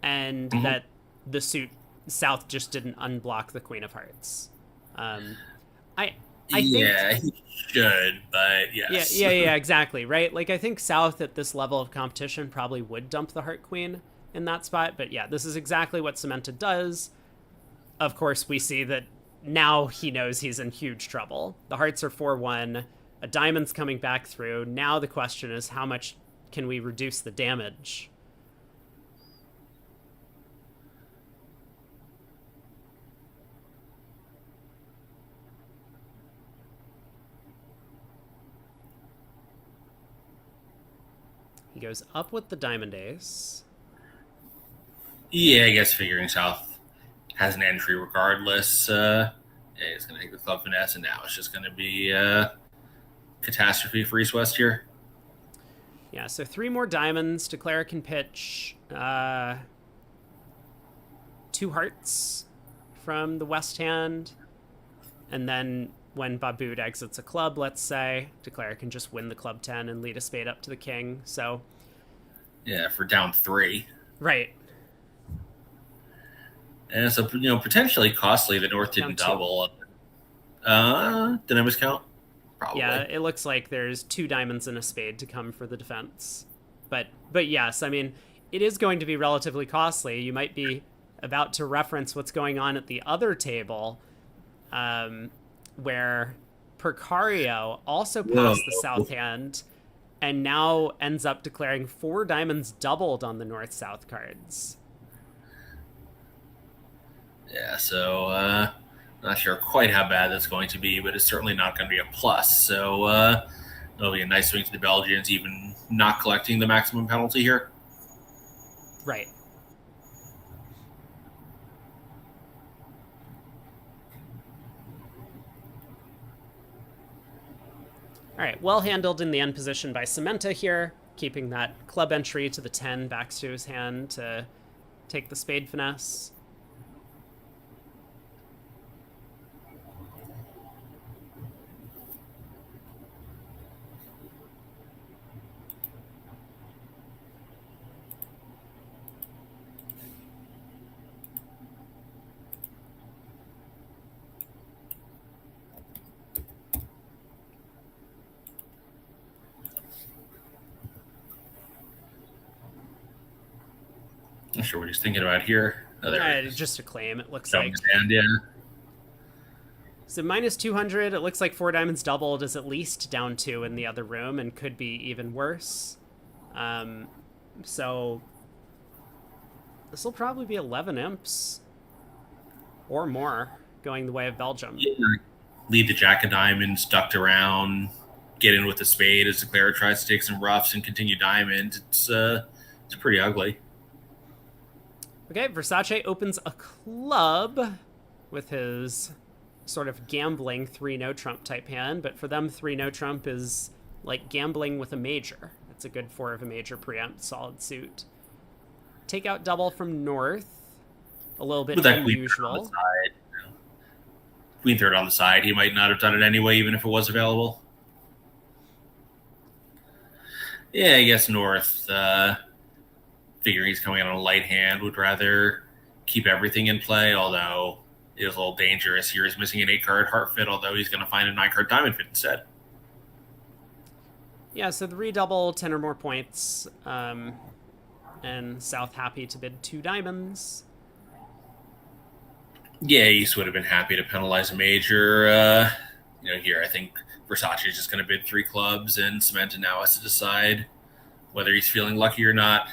and that the suit South just didn't unblock the Queen of Hearts. I think, he should, but yes. Yeah, exactly, right? Like, I think South at this level of competition probably would dump the Heart Queen in that spot, but yeah, this is exactly what Cemented does. Of course, we see that now he knows he's in huge trouble. The hearts are 4-1, a diamond's coming back through. Now the question is, how much can we reduce the damage? goes up with the diamond ace. Yeah, I guess figuring South has an entry regardless. Yeah, he's going to take the club finesse, and now it's just going to be catastrophe for East West here. Yeah, so 3 more diamonds. Declare can pitch 2 hearts from the west hand. And then when Babood exits a club, let's say, Declare can just win the club 10 and lead a spade up to the king. So, yeah, for down 3. Right. And so, potentially costly. The North didn't double. Did I miscount? Probably. Yeah, it looks like there's 2 diamonds and a spade to come for the defense. But yes, I mean, it is going to be relatively costly. You might be about to reference what's going on at the other table, where Percario also passed the south hand and now ends up declaring 4 diamonds doubled on the north-south cards. Yeah, so not sure quite how bad that's going to be, but it's certainly not going to be a plus. So it'll be a nice swing to the Belgians, even not collecting the maximum penalty here. Right. All right, well handled in the end position by Cementa here, keeping that club entry to the 10 back to his hand to take the spade finesse. Not sure what he's thinking about here. Oh, there just a claim, it looks like. His hand, yeah. So minus 200, it looks like 4 diamonds doubled is at least down 2 in the other room and could be even worse. So this will probably be 11 imps or more going the way of Belgium. Yeah. Lead the jack of diamonds, ducked around, get in with the spade as Declare tries to take some roughs and continue diamond. It's pretty ugly. Okay, Versace opens a club with his sort of gambling 3 no trump type hand, but for them 3 no trump is like gambling with a major. It's a good 4 of a major preempt, solid suit. Take out double from north, a little bit unusual. Queen third on the side, he might not have done it anyway, even if it was available. Yeah, I guess north, figuring he's coming out on a light hand, would rather keep everything in play, although it was a little dangerous. Here he's missing an 8-card heart fit, although he's going to find a 9-card diamond fit instead. Yeah, so the redouble, 10 or more points, and South happy to bid 2 diamonds. Yeah, East would have been happy to penalize a major. Here I think Versace is just going to bid 3 clubs, and Cementa now has to decide whether he's feeling lucky or not.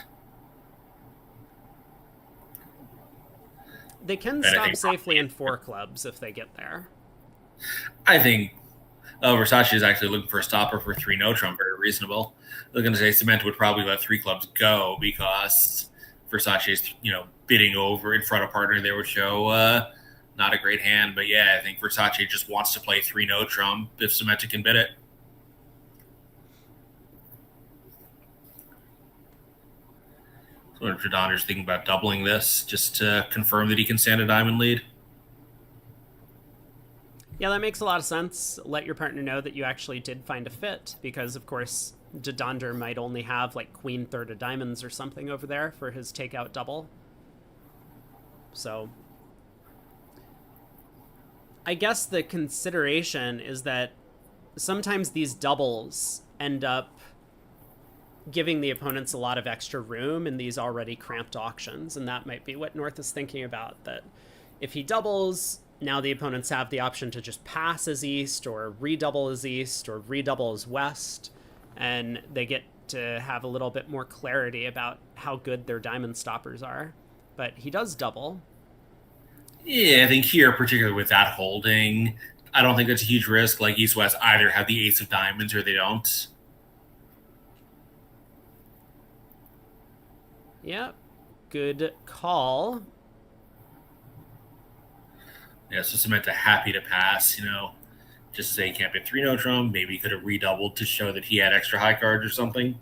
They can stop safely in 4 clubs if they get there. I think Versace is actually looking for a stopper for 3 no trump, very reasonable. They're going to say Cementa would probably let 3 clubs go because Versace is, bidding over in front of partner there would show not a great hand. But yeah, I think Versace just wants to play 3 no trump if Cementa can bid it. So Donner's thinking about doubling this just to confirm that he can stand a diamond lead. Yeah, that makes a lot of sense. Let your partner know that you actually did find a fit, because of course Donder might only have like queen third of diamonds or something over there for his takeout double. So I guess the consideration is that sometimes these doubles end up giving the opponents a lot of extra room in these already cramped auctions, and that might be what North is thinking about, that if he doubles, now the opponents have the option to just pass as East or redouble as East or redouble as West, and they get to have a little bit more clarity about how good their diamond stoppers are. But he does double. Yeah, I think here, particularly with that holding, I don't think that's a huge risk. Like East-West either have the ace of diamonds or they don't. Yep. Good call. Yeah, so Samantha happy to pass, just to say he can't be a 3-note drum. Maybe he could have redoubled to show that he had extra high cards or something.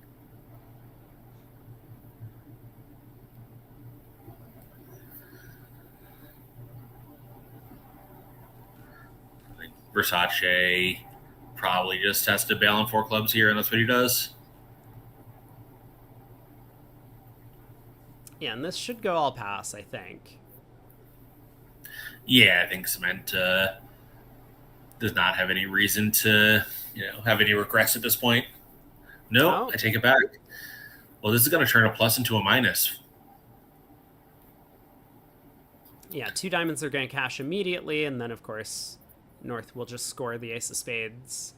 I think Versace probably just has to bail on 4 clubs here, and that's what he does. Yeah, and this should go all pass, I think. Yeah, I think Cement does not have any reason to, have any regrets at this point. No, Oh. I take it back. Well, this is going to turn a plus into a minus. Yeah, 2 diamonds are going to cash immediately, and then, of course, North will just score the ace of spades.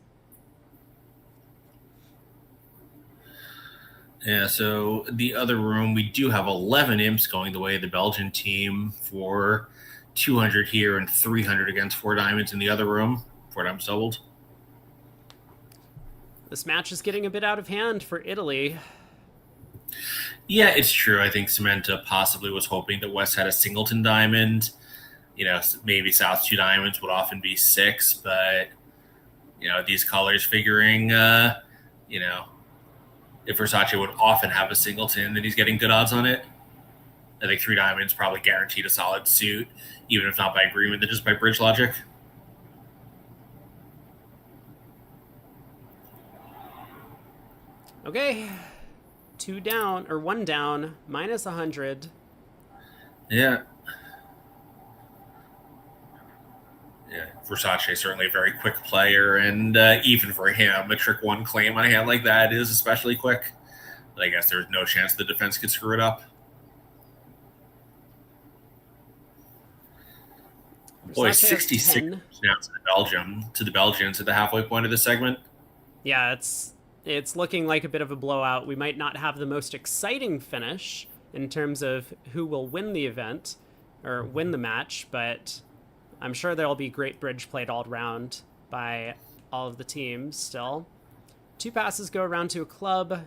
Yeah, so the other room, we do have 11 imps going the way of the Belgian team for 200 here and 300 against 4 diamonds in the other room. 4 diamonds doubled. This match is getting a bit out of hand for Italy. Yeah, it's true. I think Cementa possibly was hoping that West had a singleton diamond. Maybe South 2 diamonds would often be 6, but, these colors figuring, if Versace would often have a singleton, then he's getting good odds on it. I think 3 diamonds probably guaranteed a solid suit, even if not by agreement, then just by bridge logic. Okay, 2 down, or 1 down, minus 100. Yeah. Yeah, Versace is certainly a very quick player, and even for him, a trick 1 claim on a hand like that is especially quick. But I guess there's no chance the defense could screw it up. Boy, 66 now to the Belgians at the halfway point of the segment. Yeah, it's looking like a bit of a blowout. We might not have the most exciting finish in terms of who will win the event or win the match, but I'm sure there'll be great bridge played all around by all of the teams still. 2 passes go around to a club.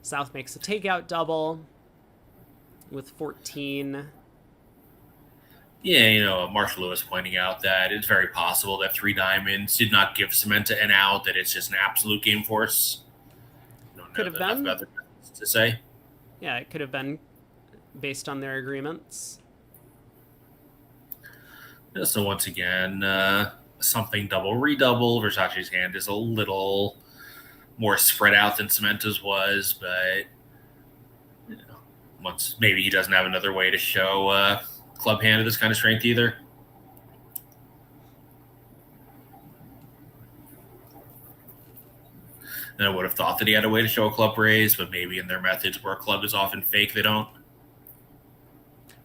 South makes a takeout double with 14. Yeah, Marshall Lewis pointing out that it's very possible that 3 diamonds did not give Cementa an out, that it's just an absolute game force. Could have been. About to say. Yeah, it could have been based on their agreements. So once again, something double redouble. Versace's hand is a little more spread out than Cementa's was, but once maybe he doesn't have another way to show club hand of this kind of strength either. And I would have thought that he had a way to show a club raise, but maybe in their methods where a club is often fake, they don't.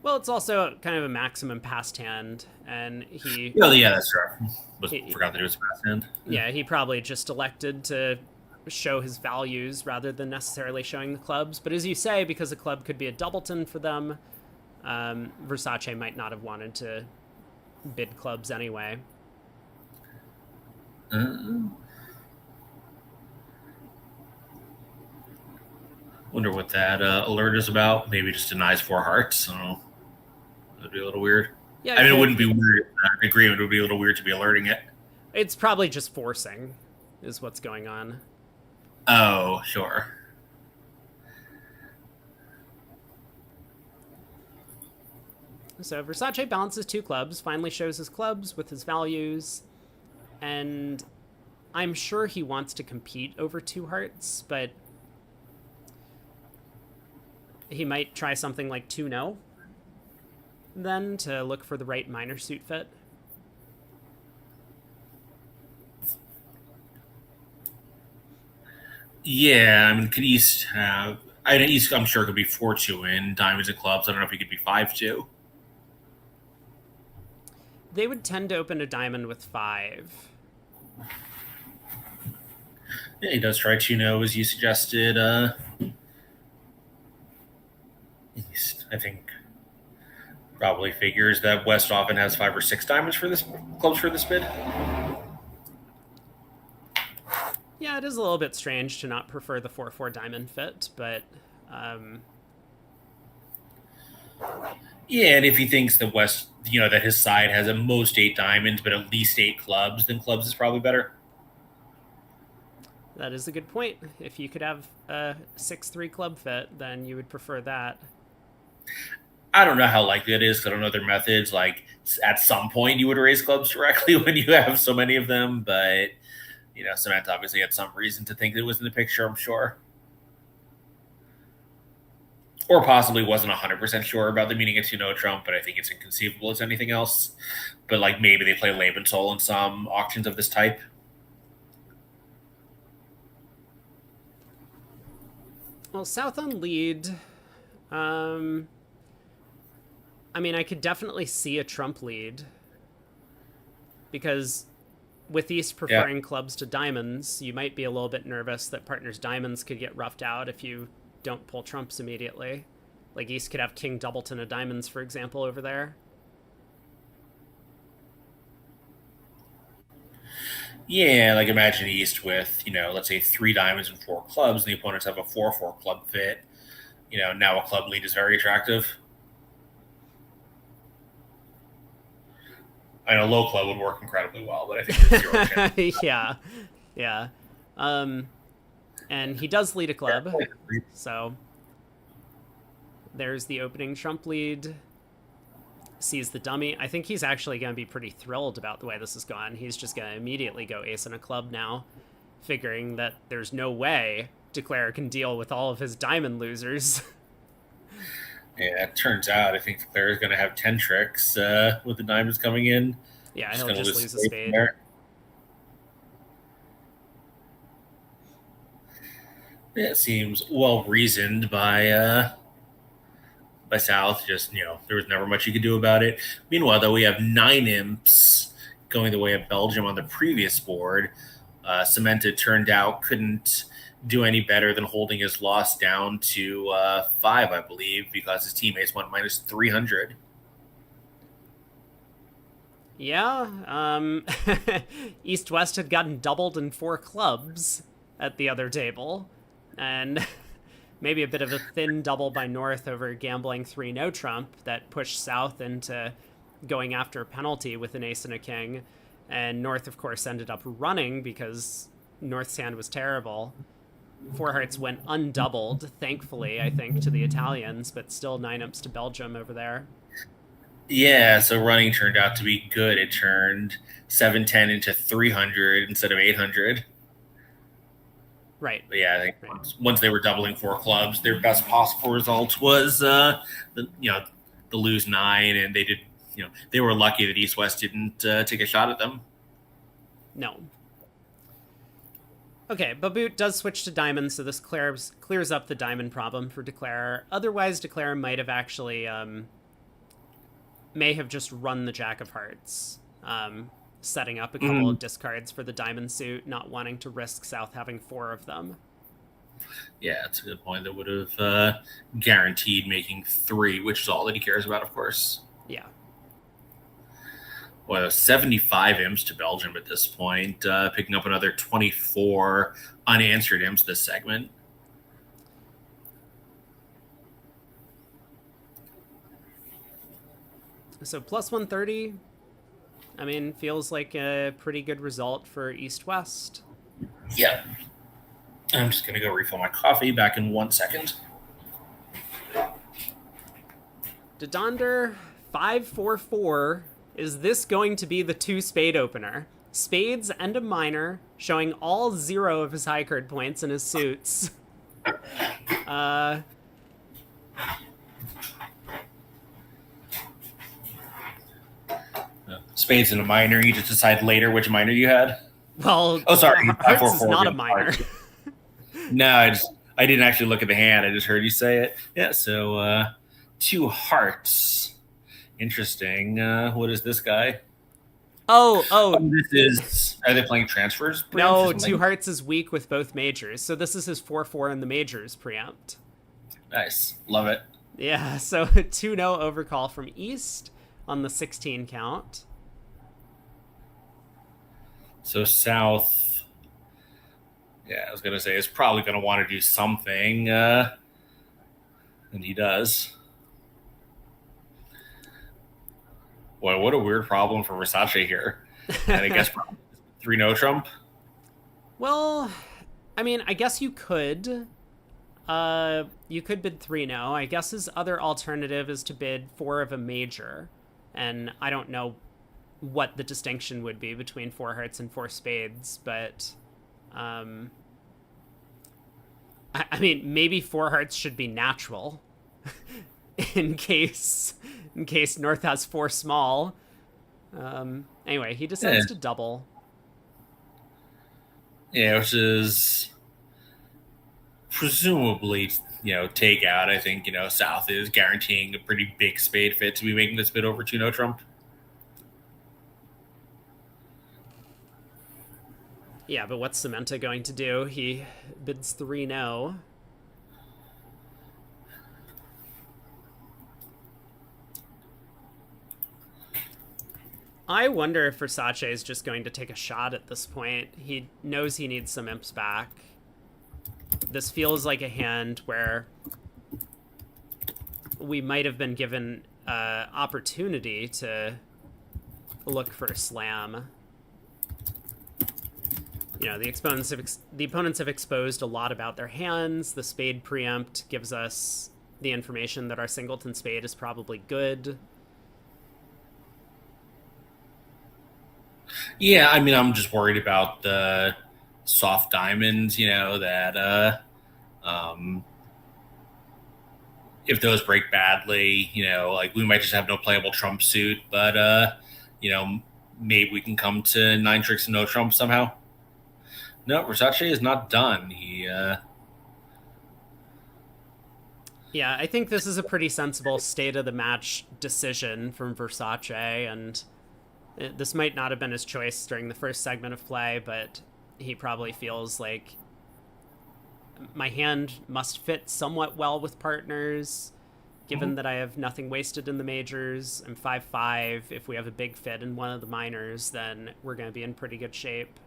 Well, it's also kind of a maximum passed hand, and he... Oh, yeah, that's true. Forgot that it was a passed hand. Yeah, he probably just elected to show his values rather than necessarily showing the clubs. But as you say, because a club could be a doubleton for them, Versace might not have wanted to bid clubs anyway. Wonder what that alert is about. Maybe just denies 4 hearts. I don't know. That'd be a little weird. Yeah, I mean, it wouldn't be weird. An agreement would be a little weird to be alerting it. It's probably just forcing, is what's going on. Oh, sure. So Versace balances 2 clubs, finally shows his clubs with his values, and I'm sure he wants to compete over 2 hearts, but he might try something like 2-no then to look for the right minor suit fit. Yeah, I mean, could East have... East, I'm sure, could be 4-2 in diamonds and clubs. I don't know if he could be 5-2. They would tend to open a diamond with 5. Yeah, he does try 2-no, as you suggested. East, I think, probably figures that West often has 5 or 6 diamonds for this clubs for this bid. Yeah, it is a little bit strange to not prefer the 4-4 diamond fit, but Yeah, and if he thinks that West, that his side has at most 8 diamonds, but at least 8 clubs, then clubs is probably better. That is a good point. If you could have a 6-3 club fit, then you would prefer that. I don't know how likely it is because I don't know their methods. Like at some point, you would raise clubs directly when you have so many of them, but Cement obviously had some reason to think it was in the picture. I'm sure, or possibly wasn't 100% sure about the meaning of to know Trump, but I think it's inconceivable as anything else. But like maybe they play Lebensol in some auctions of this type. Well, South on lead. I mean, I could definitely see a Trump lead because with East preferring clubs to diamonds, you might be a little bit nervous that partners' diamonds could get roughed out if you don't pull Trumps immediately. Like East could have King Doubleton of diamonds, for example, over there. Yeah, like imagine East with, let's say 3 diamonds and 4 clubs, and the opponents have a 4-4 club fit. Now a club lead is very attractive. I know low club would work incredibly well, but I think there's zero chance. Yeah. And he does lead a club, so there's the opening Trump lead. Sees the dummy. I think he's actually going to be pretty thrilled about the way this has gone. He's just going to immediately go ace in a club now, figuring that there's no way Declare can deal with all of his diamond losers. Yeah, it turns out I think Declare is going to have 10 tricks with the diamonds coming in. Yeah, he'll just lose a spade. Yeah, it seems well reasoned by South. Just there was never much you could do about it. Meanwhile, though, we have 9 imps going the way of Belgium on the previous board. Cemented turned out couldn't do any better than holding his loss down to 5, I believe, because his teammates went minus 300. Yeah, East West had gotten doubled in 4 clubs at the other table, and maybe a bit of a thin double by North over gambling 3 no Trump that pushed South into going after a penalty with an ace and a king, and North, of course, ended up running because North's hand was terrible. 4 hearts went undoubled, thankfully, I think, to the Italians, but still 9 ups to Belgium over there. Yeah, so running turned out to be good. It turned 710 into 300 instead of 800. Right. But yeah, I think once they were doubling 4 clubs, their best possible result was the lose 9, and they did. They were lucky that East West didn't take a shot at them. No. Okay, Baboot does switch to diamonds, so this clears up the diamond problem for Declare. Otherwise, Declare might have actually may have just run the Jack of Hearts, setting up a couple of discards for the diamond suit, not wanting to risk South having 4 of them. Yeah, that's a good point. That would have guaranteed making 3, which is all that he cares about, of course. Yeah. Well, 75 imps to Belgium at this point, picking up another 24 unanswered imps this segment. So plus 130, I mean, feels like a pretty good result for East-West. Yeah. I'm just going to go refill my coffee. Back in 1 second. Dodonder, 544. Is this going to be the 2 spade opener? Spades and a minor, showing all 0 of his high card points in his suits. Spades and a minor. You just decide later which minor you had? Well, sorry. Hearts is not a minor. No, I didn't actually look at the hand. I just heard you say it. Yeah, so 2 hearts. Interesting. What is this guy? Oh. This is. Are they playing transfers? No, 2 hearts is weak with both majors. So this is his 4-4 in the majors preempt. Nice. Love it. Yeah, so 2-0 overcall from East on the 16 count. So South, yeah, I was going to say, is probably going to want to do something, and he does. Boy, what a weird problem for Versace here. And I guess 3 no Trump. Well, I mean, I guess you could. You could bid 3 no. I guess his other alternative is to bid 4 of a major. And I don't know what the distinction would be between 4 hearts and 4 spades, but I mean, maybe 4 hearts should be natural in case North has 4 small. Anyway, he decides to double. Yeah, which is presumably, takeout. I think, South is guaranteeing a pretty big spade fit to be making this bid over 2 no Trump. Yeah, but what's Samantha going to do? He bids 3 no. I wonder if Versace is just going to take a shot at this point. He knows he needs some imps back. This feels like a hand where we might have been given opportunity to look for a slam. The opponents have exposed a lot about their hands. The spade preempt gives us the information that our singleton spade is probably good. Yeah, I mean, I'm just worried about the soft diamonds, that if those break badly, like we might just have no playable trump suit, but, maybe we can come to 9 tricks and no trump somehow. No, Versace is not done. Yeah, I think this is a pretty sensible state of the match decision from Versace, and this might not have been his choice during the first segment of play, but he probably feels like my hand must fit somewhat well with partners, given that I have nothing wasted in the majors. I'm 5-5. If we have a big fit in one of the minors, then we're going to be in pretty good shape.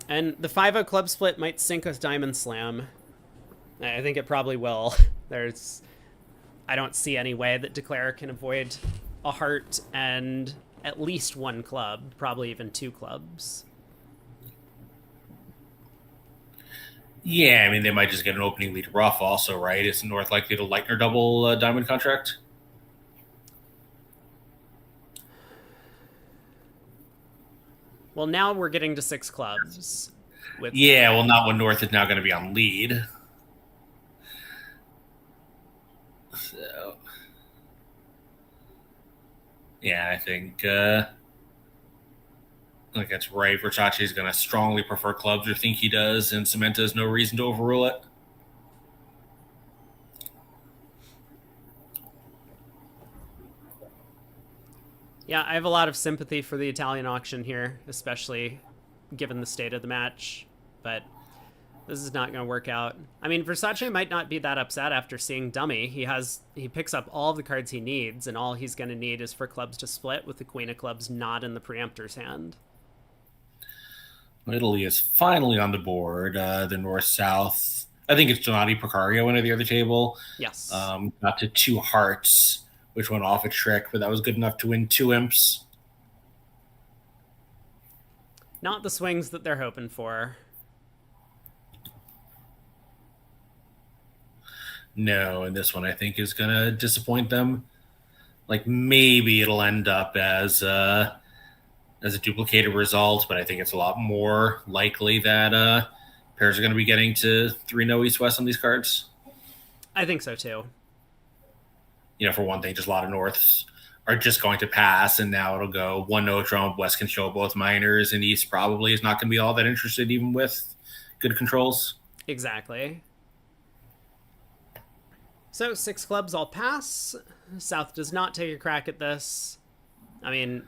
And the 5-0 club split might sink a diamond slam. I think it probably will. I don't see any way that Declare can avoid a heart and at least 1 club, probably even 2 clubs. Yeah, I mean, they might just get an opening lead rough also, right? Is North likely to Lightner double diamond contract? Well, now we're getting to 6 clubs. Not when North is now going to be on lead. So, yeah, I think that's right. Versace is going to strongly prefer clubs, or think he does, and Samantha has no reason to overrule it. Yeah, I have a lot of sympathy for the Italian auction here, especially given the state of the match, but this is not going to work out. I mean, Versace might not be that upset after seeing Dummy. He picks up all of the cards he needs, and all he's going to need is for clubs to split with the Queen of Clubs not in the preemptor's hand. Italy is finally on the board. The North-South, I think it's Donati Precario into the other table. Yes. Got to 2 hearts, which went off a trick, but that was good enough to win 2 imps. Not the swings that they're hoping for. No, and this one I think is going to disappoint them. Like, maybe it'll end up as a duplicated result, but I think it's a lot more likely that pairs are going to be getting to 3 no East-West on these cards. I think so too. For one thing, just a lot of Norths are just going to pass, and now it'll go 1 no Trump. West can show both minors, and East probably is not going to be all that interested, even with good controls. Exactly. So 6 clubs all pass. South does not take a crack at this. I mean,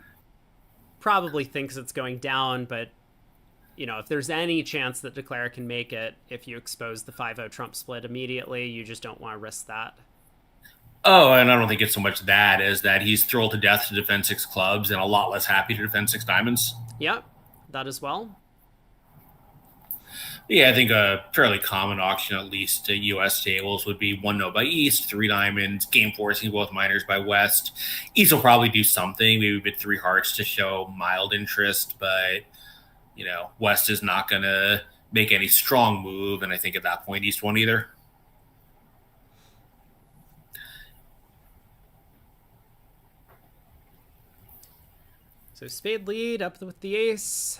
probably thinks it's going down, but if there's any chance that Declare can make it, if you expose the 5-0 Trump split immediately, you just don't want to risk that. Oh, and I don't think it's so much that as that he's thrilled to death to defend 6 clubs and a lot less happy to defend 6 diamonds. Yep, that as well. Yeah, I think a fairly common auction, at least to U.S. tables, would be one no by East, three diamonds, game forcing both minors by West. East will probably do something, maybe bid three hearts to show mild interest, but West is not going to make any strong move, and I think at that point East won't either. So spade lead up with the ace,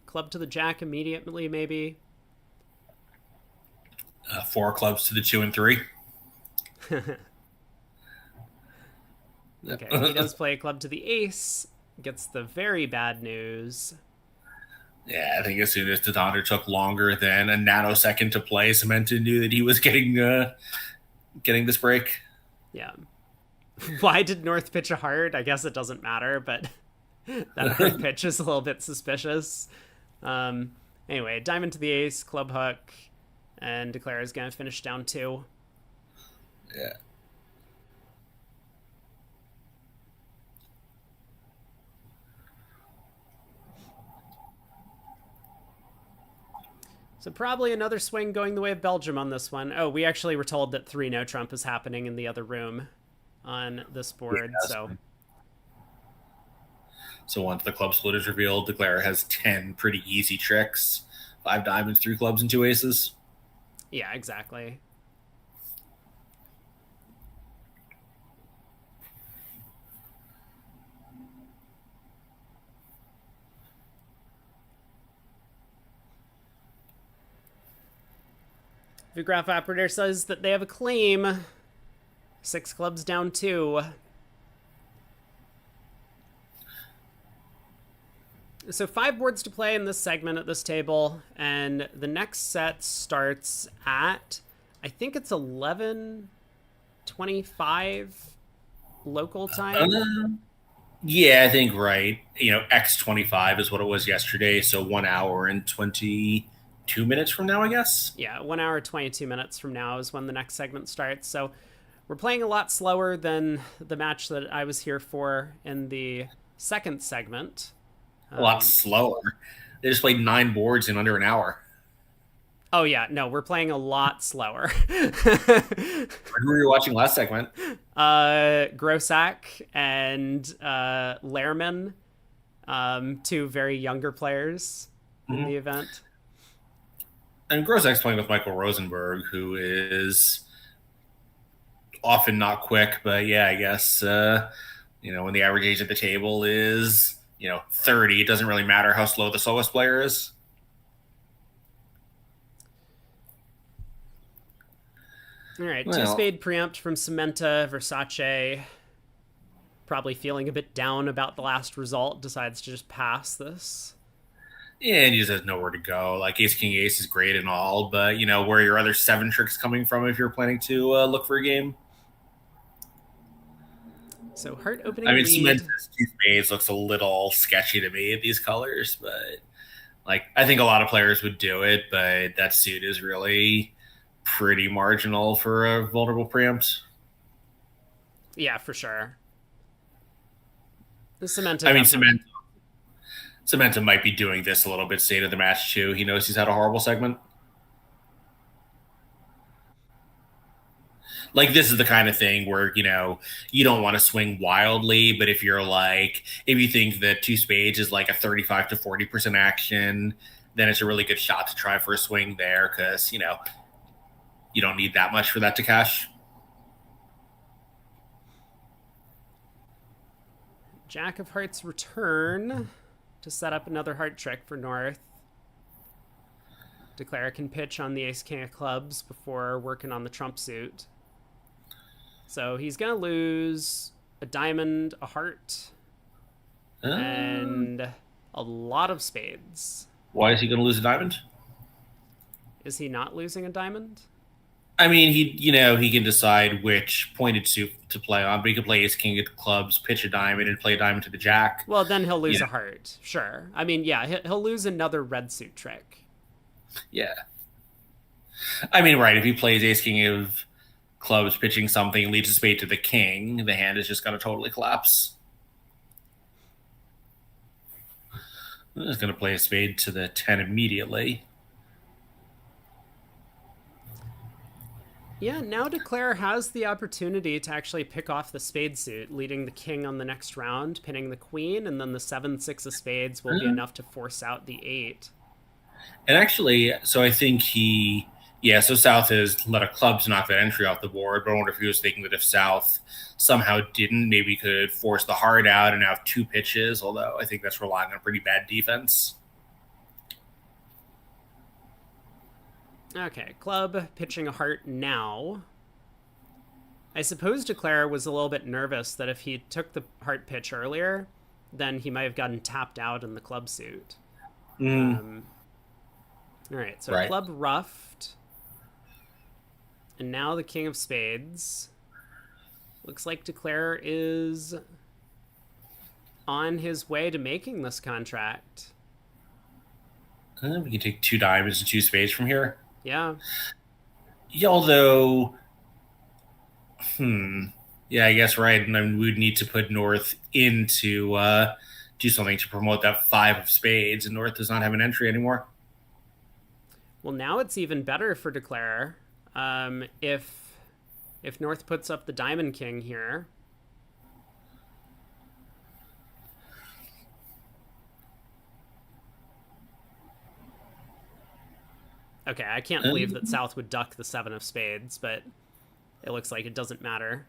club to the jack immediately, maybe. Four clubs to the 2 and 3. Okay, he does play a club to the ace, gets the very bad news. Yeah, I think as soon as the Donner took longer than a nanosecond to play, Cementa knew that he was getting this break. Yeah. Why did North pitch a heart? I guess it doesn't matter, but that heart pitch is a little bit suspicious. Anyway, diamond to the ace, club hook, and Declare is going to finish down 2. Yeah. So probably another swing going the way of Belgium on this one. Oh, we actually were told that 3 no trump is happening in the other room on this board. Yeah, so once the club split is revealed, Declare has 10 pretty easy tricks. 5 diamonds, 3 clubs, and 2 aces. Yeah, exactly. The graph operator says that they have a claim. 6 clubs down 2. So 5 boards to play in this segment at this table, and the next set starts at, I think it's 11:25 local time. Yeah, I think right. X25 is what it was yesterday, so 1 hour and 22 minutes from now, I guess. Yeah, 1 hour 22 minutes from now is when the next segment starts. So we're playing a lot slower than the match that I was here for in the second segment. A lot slower. They just played 9 boards in under an hour. Oh yeah, no, we're playing a lot slower. Who were you watching last segment? Grossack and Lehrman, 2 very younger players in the event. And Grossack's playing with Michael Rosenberg, who is often not quick, but yeah, I guess when the average age at the table is 30, it doesn't really matter how slow the slowest player is. All right, 2 spade preempt from Cementa. Versace, probably feeling a bit down about the last result, decides to just pass this. Yeah, and he just has nowhere to go. Like Ace King Ace is great and all, but where are your other 7 tricks coming from if you're planning to look for a game? So heart opening lead. Cementa's 2 spades looks a little sketchy to me at these colors, but I think a lot of players would do it, but that suit is really pretty marginal for a vulnerable preempt. Yeah, for sure. The Cementa. Cementa might be doing this a little bit state of the match too. He knows he's had a horrible segment. This is the kind of thing where you don't want to swing wildly, but if you think that 2 spades is like a 35 to 40% action, then it's a really good shot to try for a swing there because you don't need that much for that to cash. Jack of Hearts return to set up another heart trick for North. Declare can pitch on the Ace King of Clubs before working on the trump suit. So he's going to lose a diamond, a heart, and a lot of spades. Why is he going to lose a diamond? Is he not losing a diamond? I mean, he can decide which pointed suit to play on, but he can play Ace King of Clubs, pitch a diamond, and play a diamond to the jack. Well, then he'll lose a heart. Sure. I mean, yeah, he'll lose another red suit trick. Yeah. I mean, right, if he plays Ace King of Clubs pitching something, leads a spade to the king, the hand is just going to totally collapse. I'm just going to play a spade to the 10 immediately. Yeah, now Declare has the opportunity to actually pick off the spade suit, leading the king on the next round, pinning the queen, and then the 7-6 of spades will be Uh, enough to force out the 8. And actually, so I think so South has let a club to knock that entry off the board, but I wonder if he was thinking that if South somehow didn't, maybe he could force the heart out and have two pitches, although I think that's relying on pretty bad defense. Okay, club pitching a heart now. I suppose Declare was a little bit nervous that if he took the heart pitch earlier, then he might have gotten tapped out in the club suit. Mm, All right, so right. club ruffed. And now the king of spades. Looks like Declare is on his way to making this contract. We can take two diamonds and two spades from here. Yeah. Yeah, although, yeah, I guess right. And then we'd need to put North into do something to promote that five of spades, and North does not have an entry anymore. Well, now it's even better for Declare. If North puts up the Diamond King here, okay, I can't believe that South would duck the 7 of spades, but it looks like it doesn't matter.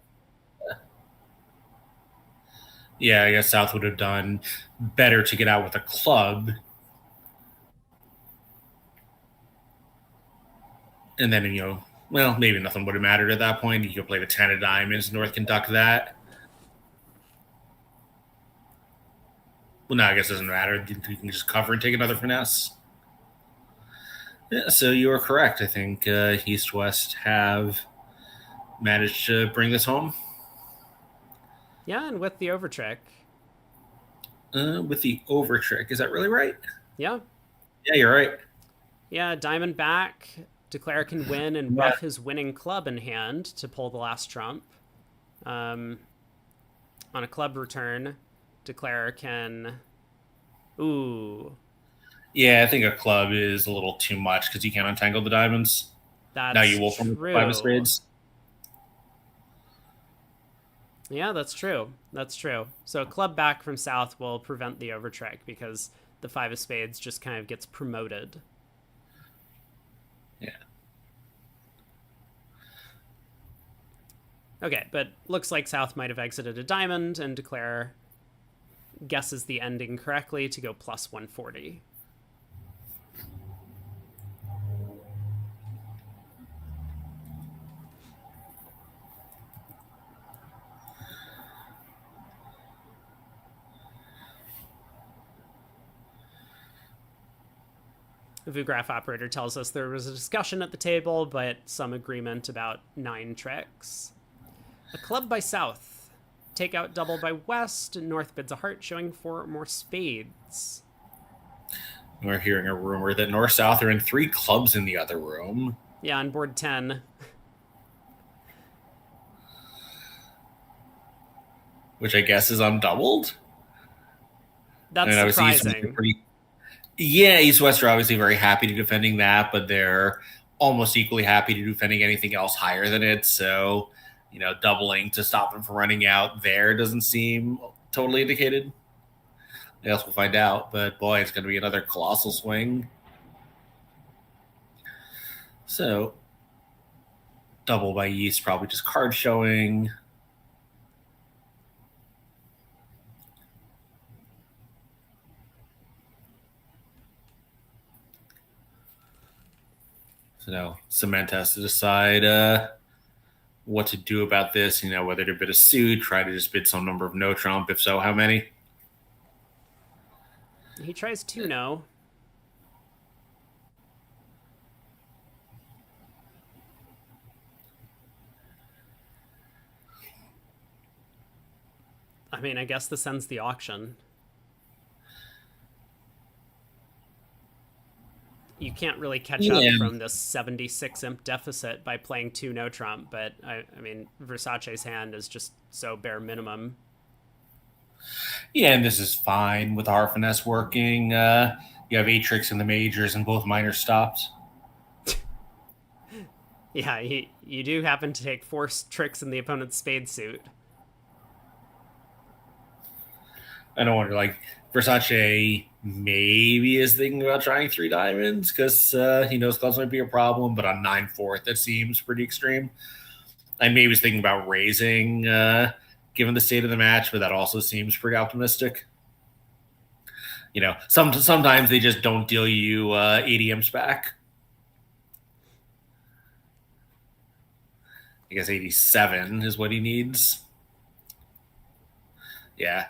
Yeah, I guess South would have done better to get out with a club. And then, well, maybe nothing would have mattered at that point. You could play the 10 of diamonds. North can duck that. Well, no, I guess it doesn't matter. You can just cover and take another finesse. Yeah, so you are correct. I think East West have managed to bring this home. Yeah, and with the over trick. With the over trick. Is that really right? Yeah. Yeah, you're right. Yeah, diamond back. Declare can win and ruff his winning club in hand to pull the last trump. On a club return, Declare can... Ooh. Yeah, I think a club is a little too much because you can't untangle the diamonds. That's Now you will from the five of true. spades. Yeah, that's true. That's true. So a club back from South will prevent the overtrick because the 5 of spades just kind of gets promoted. Yeah. Okay, but looks like South might have exited a diamond and Declare guesses the ending correctly to go plus 140. The VuGraph operator tells us there was a discussion at the table, but some agreement about 9 tricks. A club by South. Take out double by West. North bids a heart, showing 4 more spades. We're hearing a rumor that North South are in 3 clubs in the other room. Yeah, on board 10. Which I guess is undoubled. That's surprising. East West are obviously very happy to defending that, but they're almost equally happy to defending anything else higher than it. So, doubling to stop them from running out there doesn't seem totally indicated. I guess we'll find out, but boy, it's going to be another colossal swing. So, double by East, probably just card showing. So now Cement has to decide what to do about this, whether to bid a suit, try to just bid some number of no trump. If so, how many? He tries 2 no. I mean, I guess this ends the auction. You can't really catch up from this 76 imp deficit by playing 2 no trump, but I mean, Versace's hand is just so bare minimum. Yeah, and this is fine with our finesse working. You have 8 tricks in the majors and both minors stopped. Yeah, you do happen to take four tricks in the opponent's spade suit. I don't wonder, like, Versace maybe is thinking about trying three diamonds because he knows clubs might be a problem, but on 9/4, that seems pretty extreme. And maybe he's thinking about raising, given the state of the match, but that also seems pretty optimistic. Sometimes they just don't deal you ADMs back. I guess 87 is what he needs. Yeah,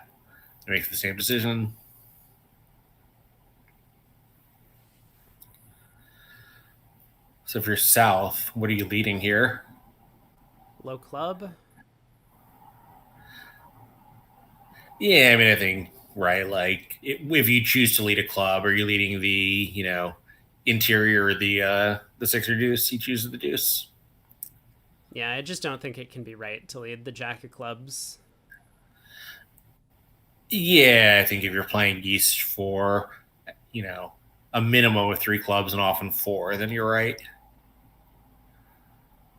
he makes the same decision. So if you're south, what are you leading here? Low club. Yeah, I mean, I think, right, like, if you choose to lead a club, are you leading the, interior or the six or deuce? He chooses the deuce. Yeah, I just don't think it can be right to lead the jack of clubs. Yeah, I think if you're playing east for, a minimum of three clubs and often four, then you're right.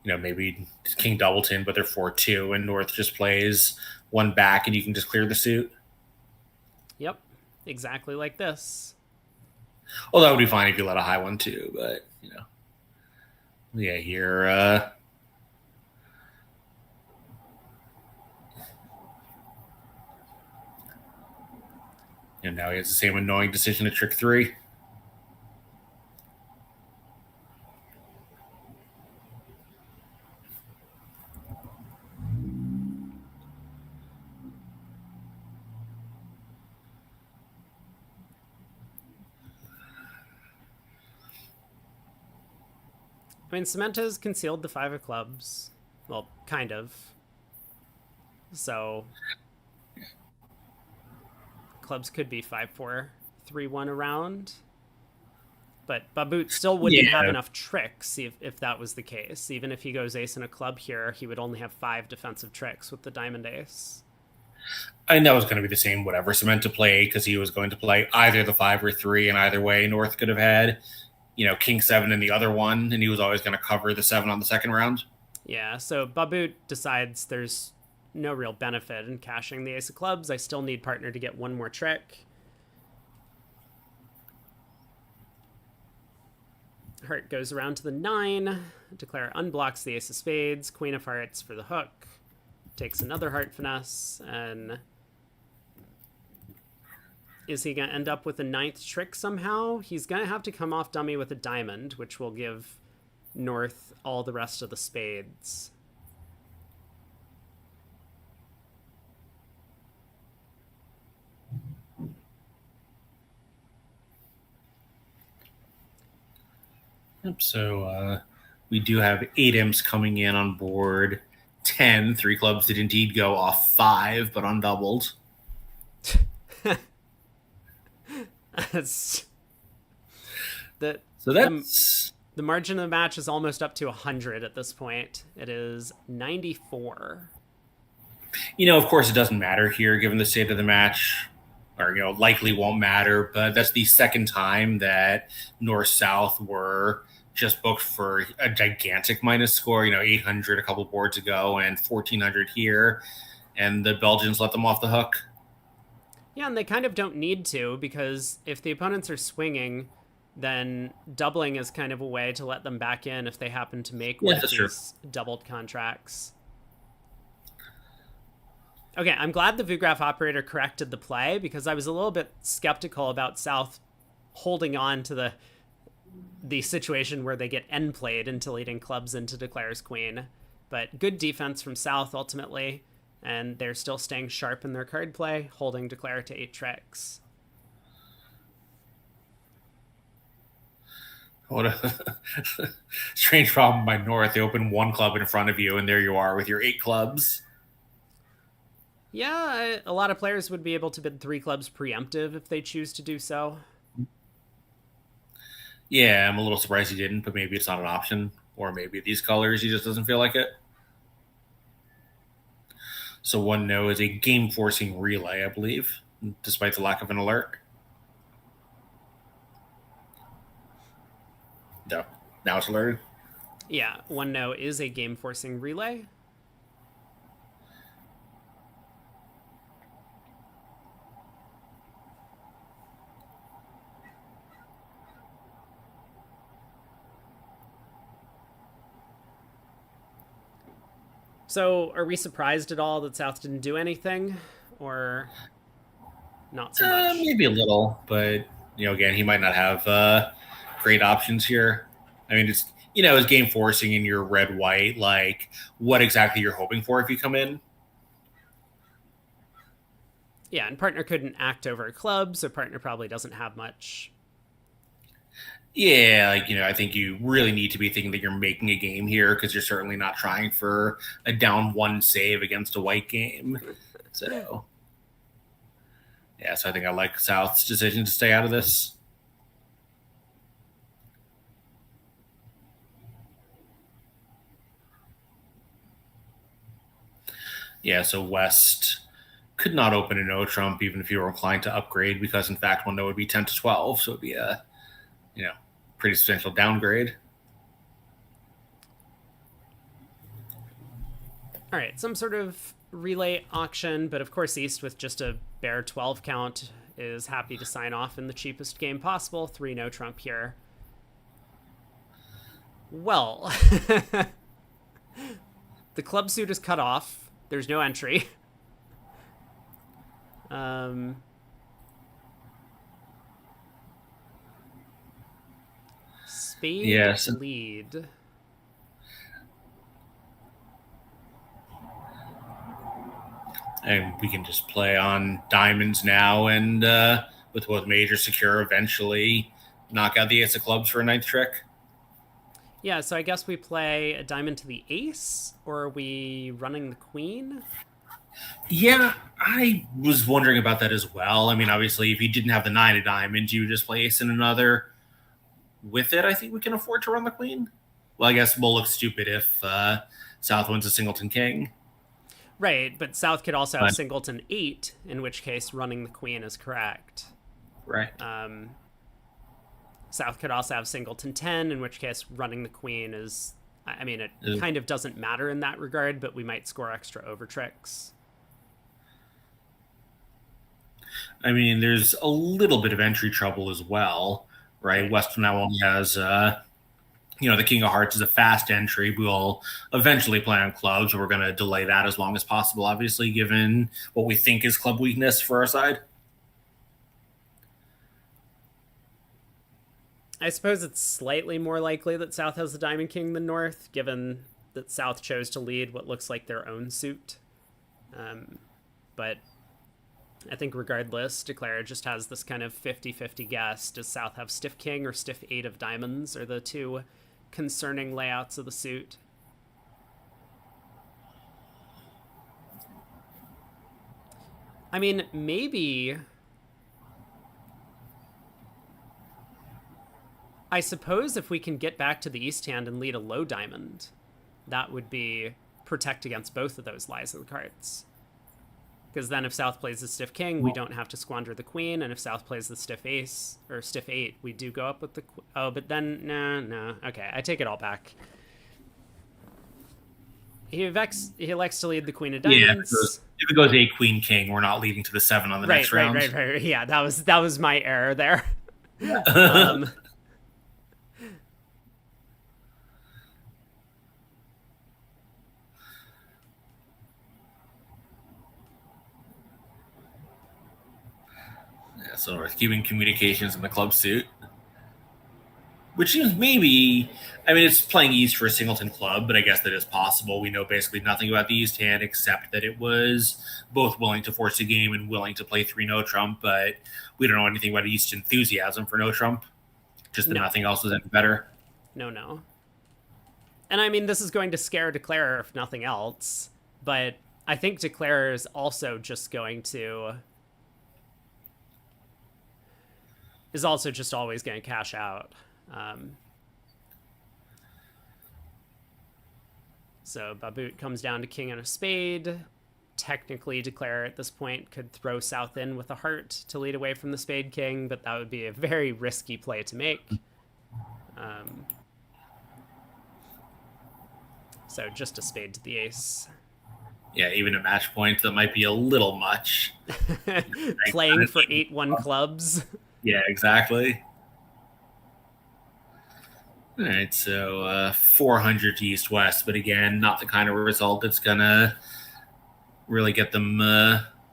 Maybe King Doubleton, but they're 4-2, and North just plays one back and you can just clear the suit. Yep, exactly like this. Well, that would be fine if you let a high one too, but, yeah, here, and now he has the same annoying decision at trick three. I mean, Cemento's concealed the five of clubs. Well, kind of. So clubs could be 5-4, 3-1 around. But Babut still wouldn't have enough tricks if that was the case. Even if he goes ace in a club here, he would only have 5 defensive tricks with the diamond ace. I know it was going to be the same whatever Cemento played because he was going to play either the 5 or 3, and either way, North could have had, King 7 in the other one, and he was always going to cover the 7 on the second round. Yeah, so Babut decides there's no real benefit in cashing the ace of clubs. I still need partner to get one more trick. Heart goes around to the 9. Declare unblocks the ace of spades. Queen of hearts for the hook. Takes another heart finesse. And is he going to end up with a 9th trick somehow? He's going to have to come off dummy with a diamond, which will give North all the rest of the spades. Yep, so we do have 8 imps coming in on board 10. 3 clubs did indeed go off 5, but undoubled. That's the margin of the match is almost up to 100 at this point. It is 94. Of course, it doesn't matter here given the state of the match, or likely won't matter. But that's the second time that North South were just booked for a gigantic minus score. 800 a couple boards ago and 1400 here, and the Belgians let them off the hook. Yeah, and they kind of don't need to, because if the opponents are swinging, then doubling is kind of a way to let them back in if they happen to make one of these doubled contracts. Okay, I'm glad the VuGraph operator corrected the play, because I was a little bit skeptical about South holding on to the situation where they get end played into leading clubs into Declare's Queen. But good defense from South ultimately, and they're still staying sharp in their card play, holding Declare to 8 tricks. What a strange problem by North. They open one club in front of you, and there you are with your 8 clubs. Yeah, a lot of players would be able to bid 3 clubs preemptive if they choose to do so. Yeah, I'm a little surprised he didn't, but maybe it's not an option. Or maybe these colors, he just doesn't feel like it. So 1-0 is a game-forcing relay, I believe, despite the lack of an alert. No, now it's alerted. Yeah, 1-no is a game-forcing relay. So, are we surprised at all that South didn't do anything, or not so much? Maybe a little, but again, he might not have great options here. I mean, it's it's game forcing in your red white. Like, what exactly you're hoping for if you come in? Yeah, and partner couldn't act over club, so partner probably doesn't have much. Yeah, like I think you really need to be thinking that you're making a game here because you're certainly not trying for a down one save against a white game. So, yeah, so I think I like South's decision to stay out of this. Yeah, so West could not open a no trump even if you were inclined to upgrade because in fact one no would be 10 to 12, so it would be a pretty substantial downgrade. All right, some sort of relay auction, but of course East with just a bare 12 count is happy to sign off in the cheapest game possible. 3 no trump here. Well, the club suit is cut off. There's no entry. Spade Yes. lead. And we can just play on diamonds now and with both major secure eventually knock out the ace of clubs for a ninth trick. Yeah, so I guess we play a diamond to the ace, or are we running the queen? Yeah, I was wondering about that as well. I mean, obviously, if you didn't have the 9 of diamonds, you would just play ace in another. With it, I think we can afford to run the queen. Well, I guess we'll look stupid if South wins a singleton king. Right, but South could also have But, singleton 8, in which case running the queen is correct. right. South could also have singleton 10, in which case running the queen is... I mean, it kind of doesn't matter in that regard, but we might score extra over tricks. I mean, there's a little bit of entry trouble as well, right? West now only has, the King of Hearts is a fast entry. We'll eventually play on clubs, so we're going to delay that as long as possible, obviously, given what we think is club weakness for our side. I suppose it's slightly more likely that South has the Diamond King than North, given that South chose to lead what looks like their own suit. But I think regardless, Declare just has this kind of 50-50 guess. Does South have stiff king or stiff 8 of diamonds are the two concerning layouts of the suit. I mean, maybe... I suppose if we can get back to the east hand and lead a low diamond, that would be protect against both of those lies of the cards. Because then if South plays the stiff king, we don't have to squander the queen, and if South plays the stiff ace, or stiff 8, we do go up with the... Oh, but then... No. Okay, I take it all back. He elects to lead the queen of diamonds. Yeah, if it goes 8 queen king, we're not leading to the 7 on the next round. Right. Yeah, that was my error there. So we're keeping communications in the club suit. Which seems maybe... I mean, it's playing East for a singleton club, but I guess that is possible. We know basically nothing about the East hand except that it was both willing to force a game and willing to play 3 no trump, but we don't know anything about East enthusiasm for no trump. Just that nothing else was any better. No. And I mean, this is going to scare Declarer if nothing else, but I think Declarer is also just going to... is also just always going to cash out. So Babut comes down to king and a spade. Technically, Declare at this point could throw South in with a heart to lead away from the spade king, but that would be a very risky play to make. So just a spade to the ace. Yeah, even at match point, that might be a little much. Playing for 8-1 clubs. Yeah, exactly. All right, so 400 to east-west, but again, not the kind of result that's going to really get them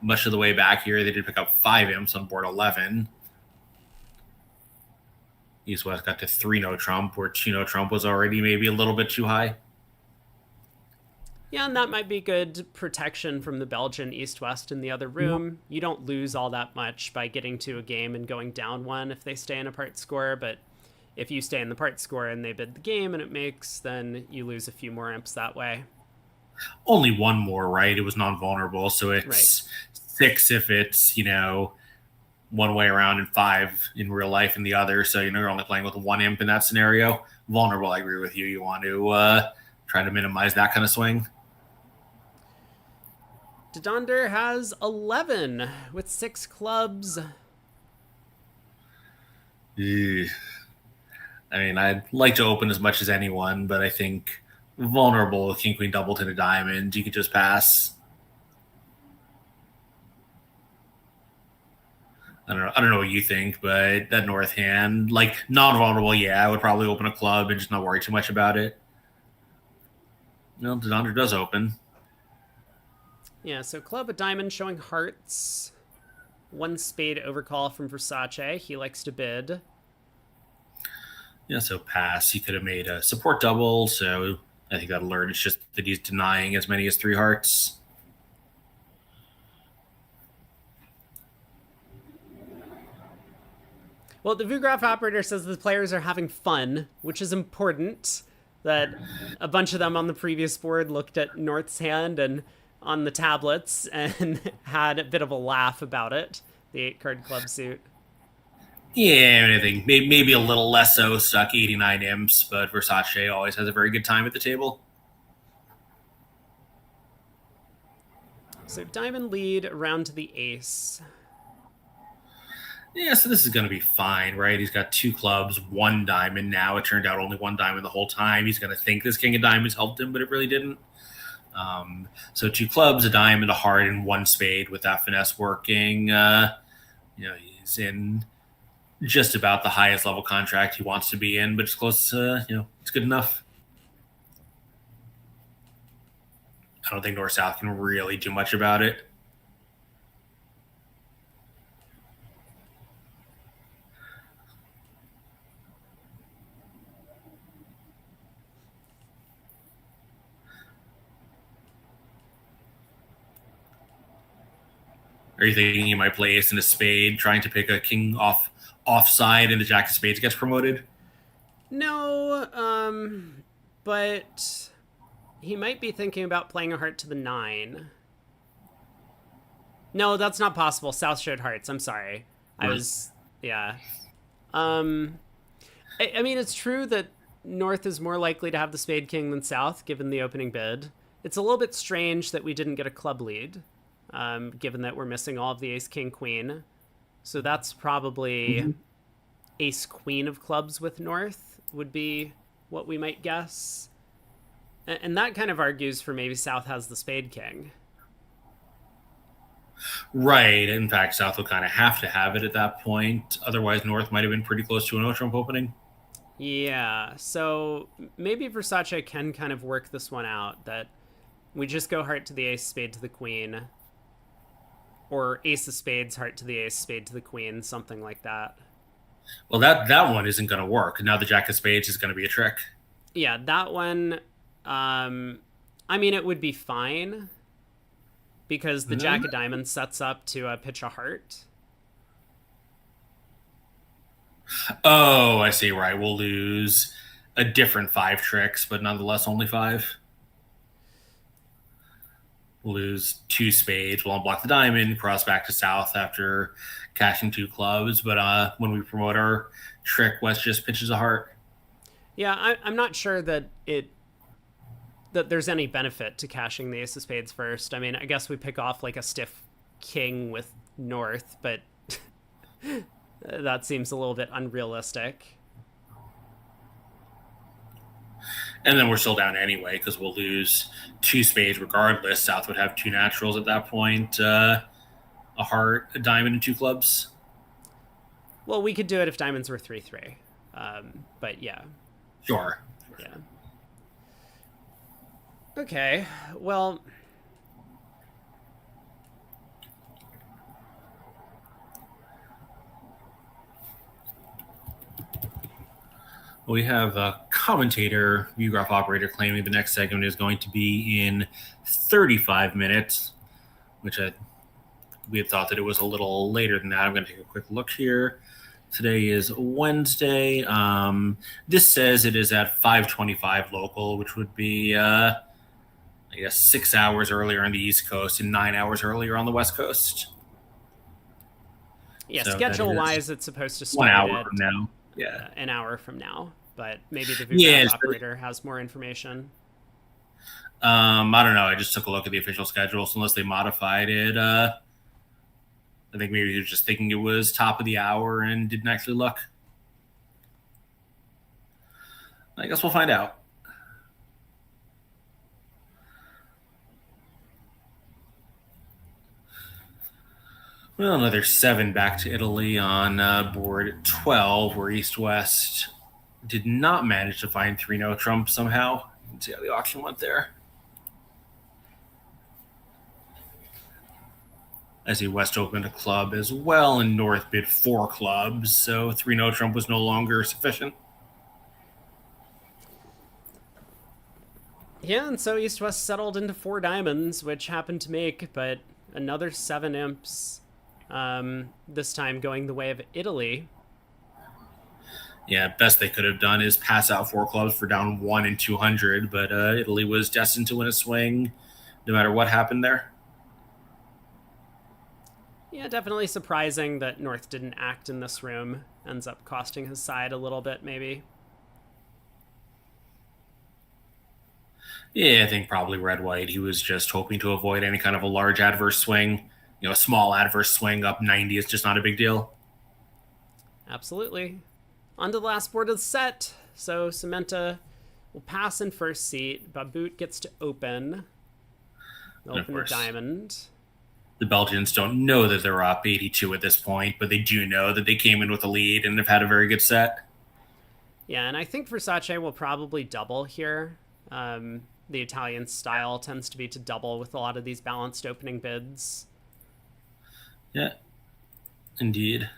much of the way back here. They did pick up 5 imps on board 11. East-west got to 3 no trump, where 2 no trump was already maybe a little bit too high. Yeah, and that might be good protection from the Belgian east-west in the other room. You don't lose all that much by getting to a game and going down 1 if they stay in a part score, but if you stay in the part score and they bid the game and it makes, then you lose a few more imps that way. Only 1 more, right? It was non-vulnerable, so it's right. 6 if it's, one way around and 5 in real life in the other, so you're only playing with 1 imp in that scenario. Vulnerable, I agree with you. You want to try to minimize that kind of swing. Dodonder has 11 with 6 clubs. I mean, I'd like to open as much as anyone, but I think vulnerable with king, queen, double to a diamond, you could just pass. I don't know what you think, but that north hand, like non-vulnerable, yeah, I would probably open a club and just not worry too much about it. Dodonder does open. Yeah, so club, a diamond showing hearts. 1 spade overcall from Versace. He likes to bid. Yeah, so pass. He could have made a support double, so I think that'll learn. It's just that he's denying as many as 3 hearts. Well, the VuGraph operator says the players are having fun, which is important. That a bunch of them on the previous board looked at North's hand and on the tablets and had a bit of a laugh about it. The 8-card club suit. Yeah, I think maybe a little less so, stuck 89 imps, but Versace always has a very good time at the table. So diamond lead around to the ace. Yeah, so this is going to be fine, right? He's got 2 clubs, 1 diamond now. It turned out only 1 diamond the whole time. He's going to think this king of diamonds helped him, but it really didn't. So 2 clubs, a diamond, a heart, and 1 spade with that finesse working. He's in just about the highest level contract he wants to be in, but it's close to, it's good enough. I don't think North-South can really do much about it. Are you thinking you might play ace and a spade, trying to pick a king offside and the jack of spades gets promoted? No, but he might be thinking about playing a heart to the 9. No, that's not possible. South showed hearts. I'm sorry. Yeah. I mean, it's true that North is more likely to have the spade king than South, given the opening bid. It's a little bit strange that we didn't get a club lead. Given that we're missing all of the ace, king, queen. So that's probably ace, queen of clubs with North would be what we might guess. And that kind of argues for maybe South has the spade king. Right. In fact, South will kind of have to have it at that point. Otherwise, North might have been pretty close to a no-trump opening. Yeah, so maybe Versace can kind of work this one out, that we just go heart to the ace, spade to the queen. Or ace of spades, heart to the ace, spade to the queen, something like that. Well, that one isn't going to work. Now the jack of spades is going to be a trick. Yeah, that one, I mean, it would be fine. Because the jack of diamonds sets up to pitch a heart. Oh, I see. Right. We'll lose a different 5 tricks, but nonetheless only 5. We'll lose 2 spades. We'll unblock the diamond, cross back to South after cashing 2 clubs. But when we promote our trick, West just pitches a heart. Yeah, I'm not sure that there's any benefit to cashing the ace of spades first. I mean, I guess we pick off like a stiff king with North, but that seems a little bit unrealistic. And then we're still down anyway because we'll lose two spades regardless. South would have two naturals at that point, a heart, a diamond, and two clubs. Well, we could do it if diamonds were 3-3. But yeah. Sure. Yeah. Okay. Well, we have a commentator, view graph operator, claiming the next segment is going to be in 35 minutes, which we had thought that it was a little later than that. I'm going to take a quick look here. Today is Wednesday. This says it is at 5:25 local, which would be, I guess, 6 hours earlier on the East Coast and 9 hours earlier on the West Coast. yeah, So schedule-wise, it's supposed to start 1 hour at from now. Yeah. an hour from now. But maybe the Yeah, VRAP operator has more information. I don't know. I just took a look at the official schedule, so unless they modified it, I think maybe he was just thinking it was top of the hour and didn't actually look. I guess we'll find out. Well, another 7 back to Italy on board 12, where East West did not manage to find 3-no trump somehow. You can see how the auction went there. I see West opened a club as well, and North bid 4 clubs, so 3-no trump was no longer sufficient. Yeah, and so East West settled into 4 diamonds, which happened to make, but another 7 imps. This time going the way of Italy. Yeah, best they could have done is pass out 4 clubs for down 1 and 200, but Italy was destined to win a swing no matter what happened there. Yeah, definitely surprising that North didn't act in this room. Ends up costing his side a little bit, maybe. Yeah, I think probably red-white. He was just hoping to avoid any kind of a large adverse swing. A small adverse swing up 90 is just not a big deal. Absolutely. On to the last board of the set. So Cementa will pass in first seat. Baboot gets to open. They'll open a diamond. The Belgians don't know that they're up 82 at this point, but they do know that they came in with a lead and have had a very good set. Yeah, and I think Versace will probably double here. The Italian style tends to be to double with a lot of these balanced opening bids. Yeah, indeed.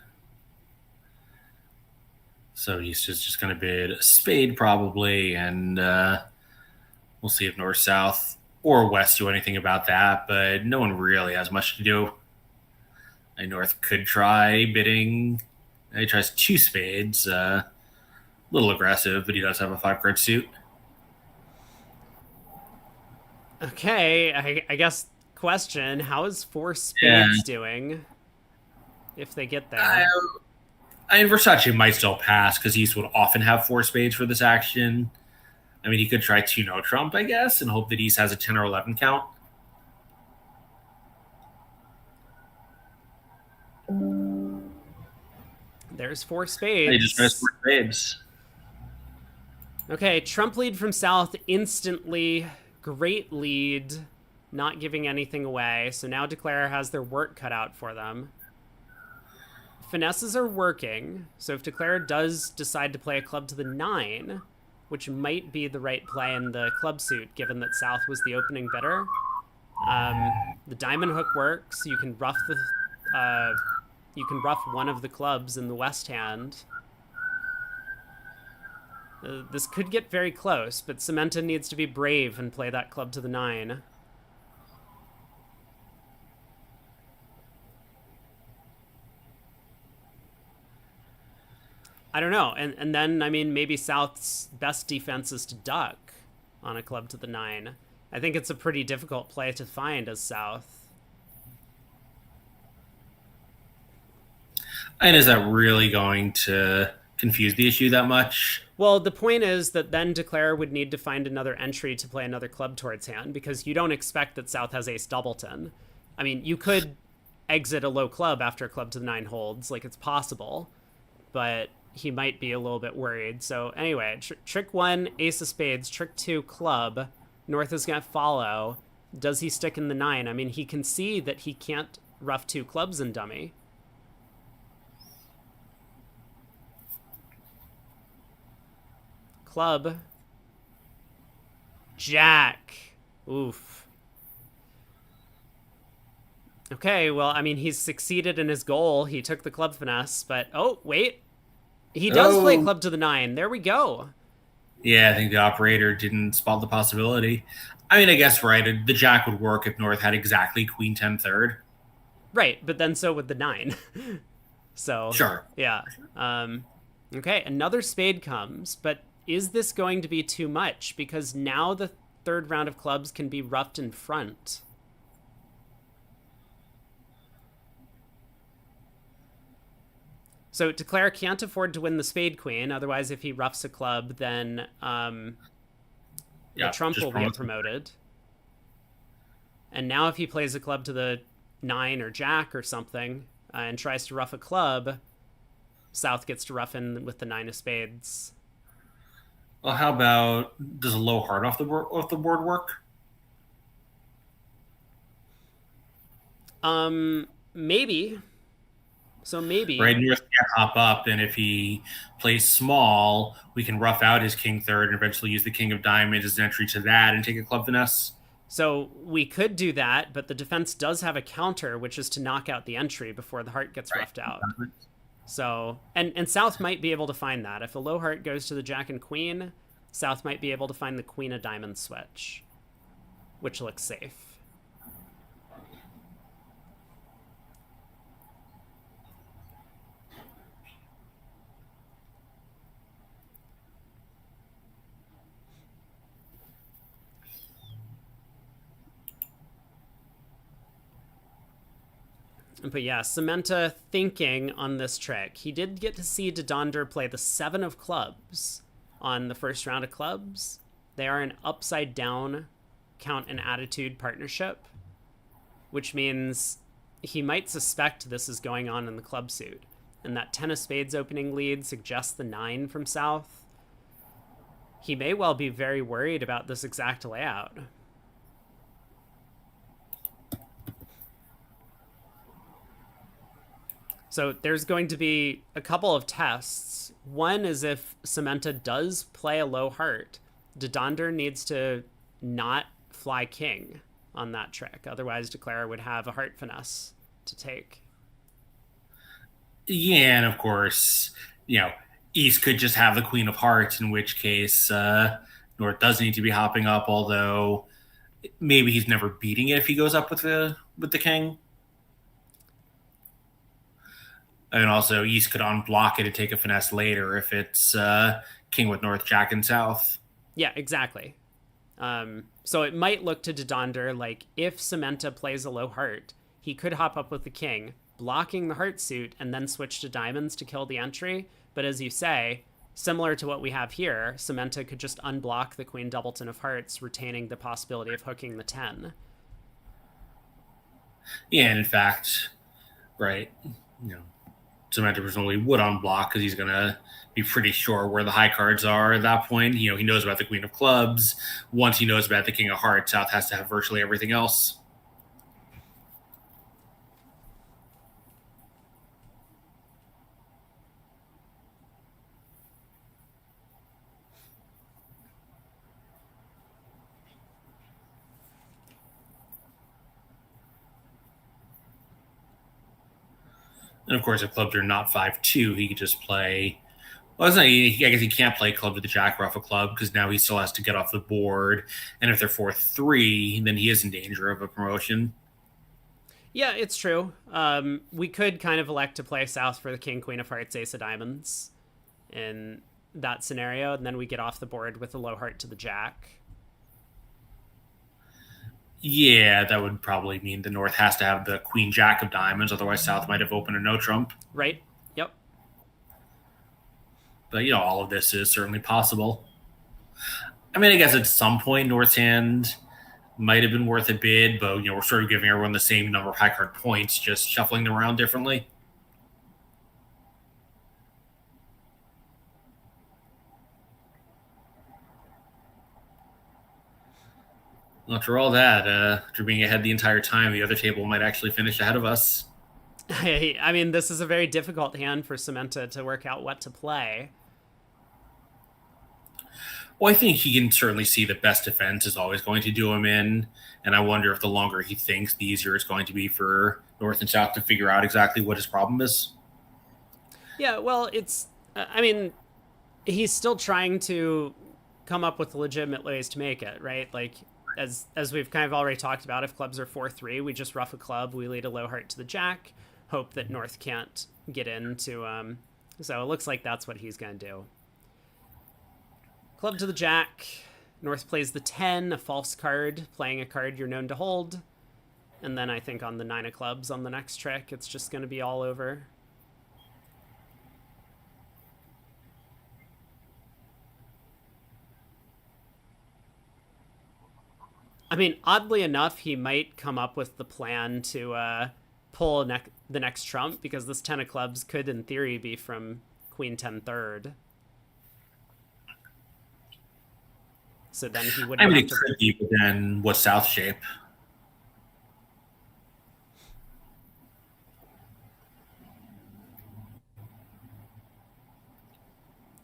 So he's just going to bid a spade probably, and we'll see if North, South, or West do anything about that, but no one really has much to do. North could try bidding. He tries 2 spades. A little aggressive, but he does have a 5-card suit. Okay, I guess question, how is 4 spades doing if they get there? Versace might still pass because East would often have 4 spades for this action. I mean, he could try 2-no trump, I guess, and hope that East has a 10 or 11 count. There's 4 spades. He just tries 4 spades. Okay, trump lead from South instantly. Great lead, not giving anything away. So now Declare has their work cut out for them. Finesses are working. So if Declare does decide to play a club to the 9, which might be the right play in the club suit, given that South was the opening bidder, the diamond hook works. You can rough one of the clubs in the West hand. This could get very close, but Cementa needs to be brave and play that club to the 9. I don't know. And then, I mean, maybe South's best defense is to duck on a club to the 9. I think it's a pretty difficult play to find as South. And is that really going to confuse the issue that much? Well, the point is that then Declare would need to find another entry to play another club towards hand, because you don't expect that South has ace doubleton. I mean, you could exit a low club after a club to the 9 holds, like it's possible, but he might be a little bit worried. So anyway, trick one, ace of spades. Trick two, club. North is going to follow. Does he stick in the 9? I mean, he can see that he can't ruff two clubs and dummy. Club. Jack. Oof. Okay, well, I mean, he's succeeded in his goal. He took the club finesse, but oh, wait. He does play club to the 9. There we go. Yeah, I think the operator didn't spot the possibility. I mean, I guess, right, the jack would work if North had exactly queen 10 third. Right, but then so would the 9. So, sure. Yeah. Okay, another spade comes, but is this going to be too much? Because now the third round of clubs can be roughed in front. So Declare can't afford to win the spade queen. Otherwise, if he roughs a club, then the trump will get promoted. And now if he plays a club to the 9 or jack or something and tries to rough a club, South gets to rough in with the 9 of spades. Well, how about, does a low heart off the board work? Maybe. So maybe. Right, North can't hop up, and if he plays small, we can rough out his king third and eventually use the king of diamonds as an entry to that and take a club finesse. So we could do that, but the defense does have a counter, which is to knock out the entry before the heart gets roughed out. So, and South might be able to find that. If a low heart goes to the jack and queen, South might be able to find the queen of diamonds switch, which looks safe. But yeah, Samantha thinking on this trick. He did get to see Dodonder play the 7 of clubs on the first round of clubs. They are an upside down count and attitude partnership, which means he might suspect this is going on in the club suit. And that 10 of spades opening lead suggests the 9 from South. He may well be very worried about this exact layout. So there's going to be a couple of tests. One is if Samantha does play a low heart, Dodonder needs to not fly king on that trick. Otherwise, Declare would have a heart finesse to take. Yeah, and of course, East could just have the queen of hearts, in which case North does need to be hopping up, although maybe he's never beating it if he goes up with the king. And also, East could unblock it and take a finesse later if it's king with North, jack, and South. Yeah, exactly. So it might look to Dodonder like if Samantha plays a low heart, he could hop up with the king, blocking the heart suit, and then switch to diamonds to kill the entry. But as you say, similar to what we have here, Samantha could just unblock the queen doubleton of hearts, retaining the possibility of hooking the 10. Yeah, and in fact, right, Samantha presumably would unblock because he's going to be pretty sure where the high cards are at that point. He knows about the queen of clubs. Once he knows about the king of hearts, South has to have virtually everything else. And of course, if clubs are not 5-2, he could just play. Well, I guess he can't play club to the jack or off a club because now he still has to get off the board. And if they're 4-3, then he is in danger of a promotion. Yeah, it's true. We could kind of elect to play South for the king, queen of hearts, ace of diamonds in that scenario, and then we get off the board with a low heart to the jack. Yeah, that would probably mean the North has to have the queen jack of diamonds, otherwise South might have opened a no trump. Right. Yep. But, all of this is certainly possible. I mean, I guess at some point North's hand might have been worth a bid, but, we're sort of giving everyone the same number of high card points, just shuffling them around differently. After all that, after being ahead the entire time, the other table might actually finish ahead of us. I mean, this is a very difficult hand for Samantha to work out what to play. Well, I think he can certainly see the best defense is always going to do him in, and I wonder if the longer he thinks, the easier it's going to be for North and South to figure out exactly what his problem is. Yeah, well, it's. I mean, he's still trying to come up with legitimate ways to make it, right? Like, as we've kind of already talked about, if clubs are 4-3, we just rough a club, we lead a low heart to the jack, hope that North can't get into. So it looks like that's what he's going to do. Club to the jack. North plays the 10, a false card, playing a card you're known to hold. And then I think on the 9 of clubs on the next trick, it's just going to be all over. I mean, oddly enough, he might come up with the plan to pull the next trump, because this 10 of clubs could, in theory, be from Queen 10 third. So then he wouldn't. I mean, it could be, but then what South shape?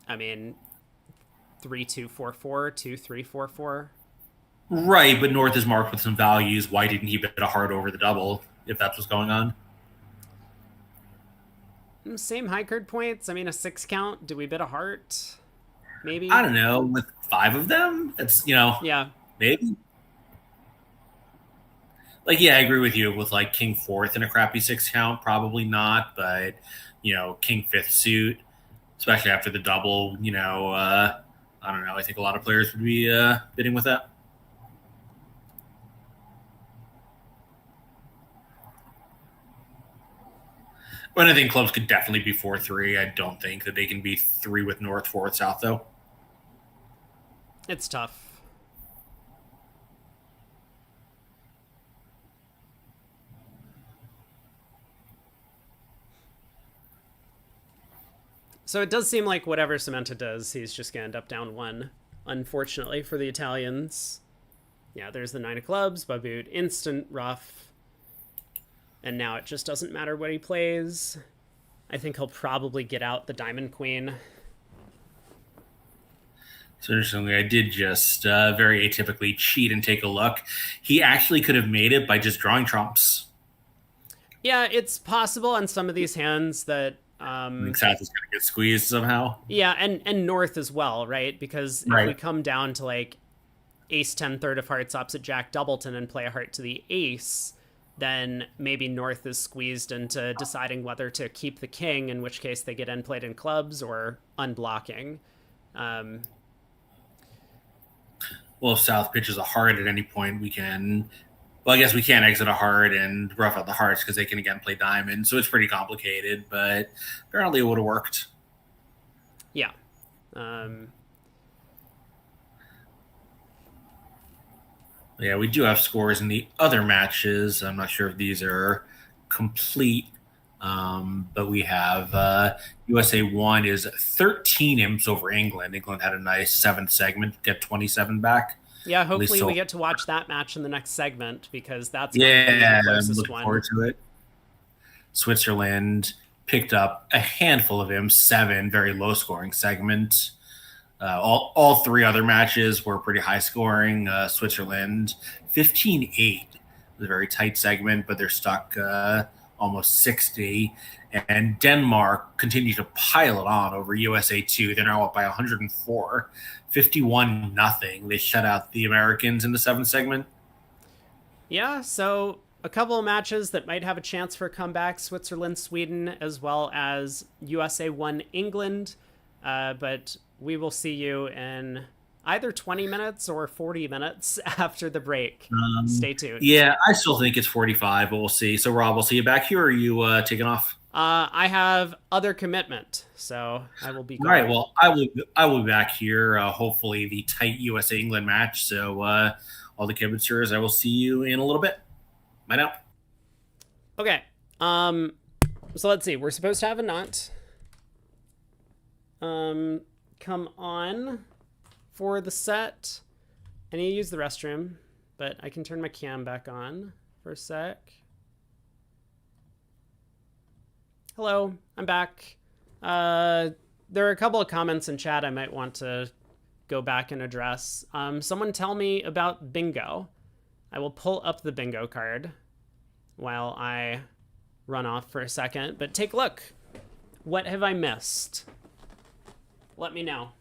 I mean, 3-2-4-4, 2-3-4-4. Right, but North is marked with some values. Why didn't he bet a heart over the double if that's what's going on? Same high card points. I mean, a 6 count. Do we bid a heart? Maybe. I don't know. With 5 of them, it's Yeah. maybe. Like, yeah, I agree with you with like King 4th in a crappy 6 count. Probably not, but King 5th suit, especially after the double. I don't know. I think a lot of players would be bidding with that. But I think clubs could definitely be 4-3. I don't think that they can be 3 with North, 4 with South, though. It's tough. So it does seem like whatever Samantha does, he's just going to end up down 1, unfortunately, for the Italians. Yeah, there's the 9 of clubs, Babut, instant rough. And now it just doesn't matter what he plays. I think he'll probably get out the Diamond Queen. So interestingly, I did just very atypically cheat and take a look. He actually could have made it by just drawing trumps. Yeah, it's possible on some of these hands that I think South is going to get squeezed somehow. yeah, and North as well, right? Because if we come down to like Ace 10 third of hearts opposite Jack Doubleton and play a heart to the ace, then maybe North is squeezed into deciding whether to keep the king, in which case they get end played in clubs, or unblocking. Well, if South pitches a heart at any point, we can. Well, I guess we can't exit a heart and rough out the hearts because they can again play diamond. So it's pretty complicated, but apparently it would have worked. Yeah. Yeah, we do have scores in the other matches. I'm not sure if these are complete, but we have USA 1 is 13 imps over England. England had a nice 7th segment, get 27 back. Yeah, hopefully we get to watch that match in the next segment, because that's the closest one. Forward to it. Switzerland picked up a handful of imps, 7, very low scoring segment. All 3 other matches were pretty high scoring. Switzerland 15-8 was a very tight segment, but they're stuck almost 60. And Denmark continued to pile it on over USA 2. They're now up by 104, 51-0. They shut out the Americans in the 7th segment. Yeah, so a couple of matches that might have a chance for a comeback: Switzerland, Sweden, as well as USA 1, England. But we will see you in either 20 minutes or 40 minutes after the break. Stay tuned. Yeah, I still think it's 45, but we'll see. So, Rob, we'll see you back here, or are you taking off? I have other commitment, so I will be going. All right, well, I will be back here, hopefully the tight USA-England match. So, all the kibitzers, I will see you in a little bit. Bye now. Okay. So let's see. We're supposed to have a knot. Come on for the set. I need to use the restroom, but I can turn my cam back on for a sec. Hello, I'm back. There are a couple of comments in chat I might want to go back and address. Someone tell me about bingo. I will pull up the bingo card while I run off for a second, but take a look. What have I missed? Let me know.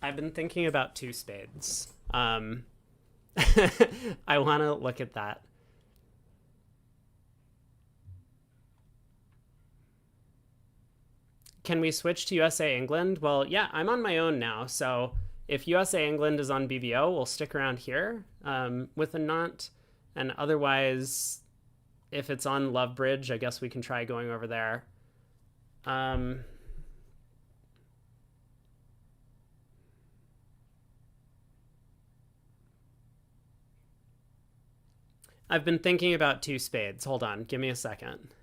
I've been thinking about two spades. I want to look at that. Can we switch to USA England? Well, yeah, I'm on my own now. So if USA England is on BBO, we'll stick around here with a knot. And otherwise, if it's on Love Bridge, I guess we can try going over there. I've been thinking about two spades. Hold on, give me a second.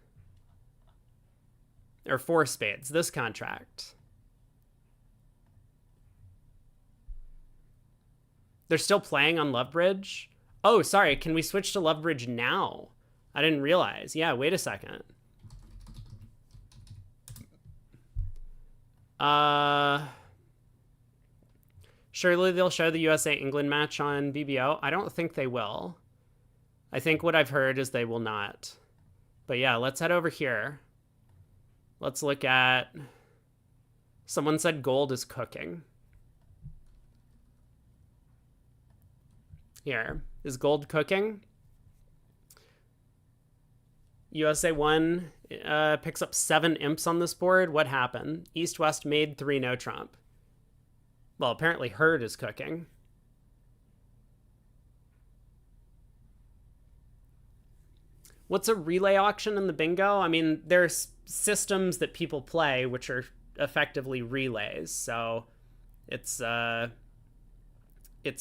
Or four spades, this contract. They're still playing on Love Bridge? Oh, sorry, can we switch to Love Bridge now? I didn't realize. Yeah, wait a second. Uh, Surely they'll show the USA England match on BBO. I don't think they will. I think what I've heard is they will not. But yeah, let's head over here. Let's look at. Someone said gold is cooking. Here. Is gold cooking? USA 1 picks up 7 imps on this board. What happened? East-West made 3 no trump. Well, apparently Herd is cooking. What's a relay auction in the bingo? I mean, there's systems that people play which are effectively relays. So it's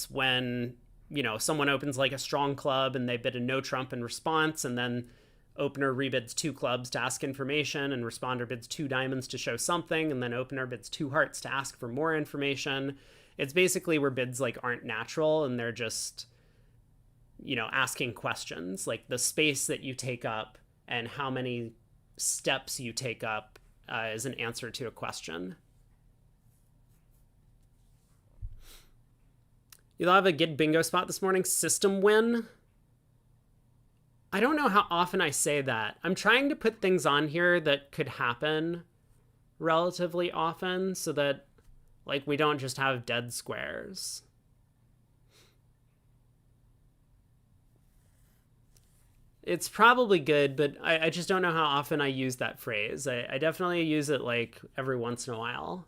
when, you know, someone opens like a strong club and they bid a no trump in response, and then opener rebids 2 clubs to ask information, and responder bids 2 diamonds to show something, and then opener bids 2 hearts to ask for more information. It's basically where bids like aren't natural and they're just, you know, asking questions, like the space that you take up and how many steps you take up is an answer to a question. You'll have a good bingo spot this morning. System win. I don't know how often I say that. I'm trying to put things on here that could happen relatively often so that, like, we don't just have dead squares. It's probably good, but I just don't know how often I use that phrase. I definitely use it, like, every once in a while.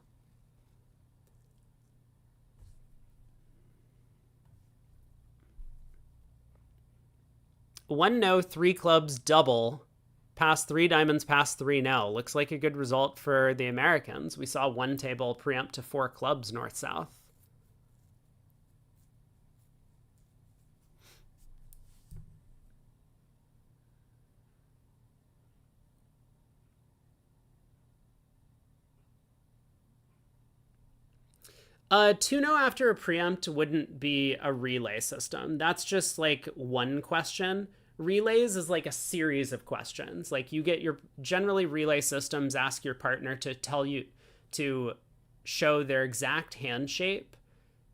One no, 3 clubs, double. Pass 3 diamonds, pass 3 no. Looks like a good result for the Americans. We saw one table preempt to 4 clubs north-south. Two no after a preempt wouldn't be a relay system. That's just like one question. Relays is like a series of questions. Like you get your generally relay systems ask your partner to tell you to show their exact hand shape.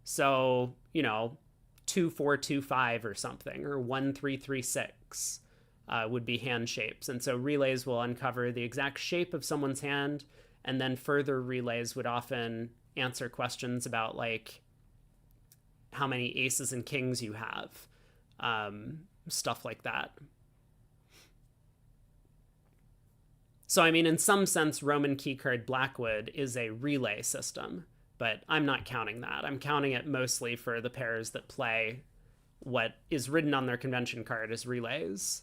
So, you know, 2-4-2-5 or something, or 1-3-3-6 would be hand shapes. And so relays will uncover the exact shape of someone's hand, and then further relays would often answer questions about like how many aces and kings you have, stuff like that. So, I mean, in some sense, Roman keycard Blackwood is a relay system, but I'm not counting that. I'm counting it mostly for the pairs that play what is written on their convention card as relays.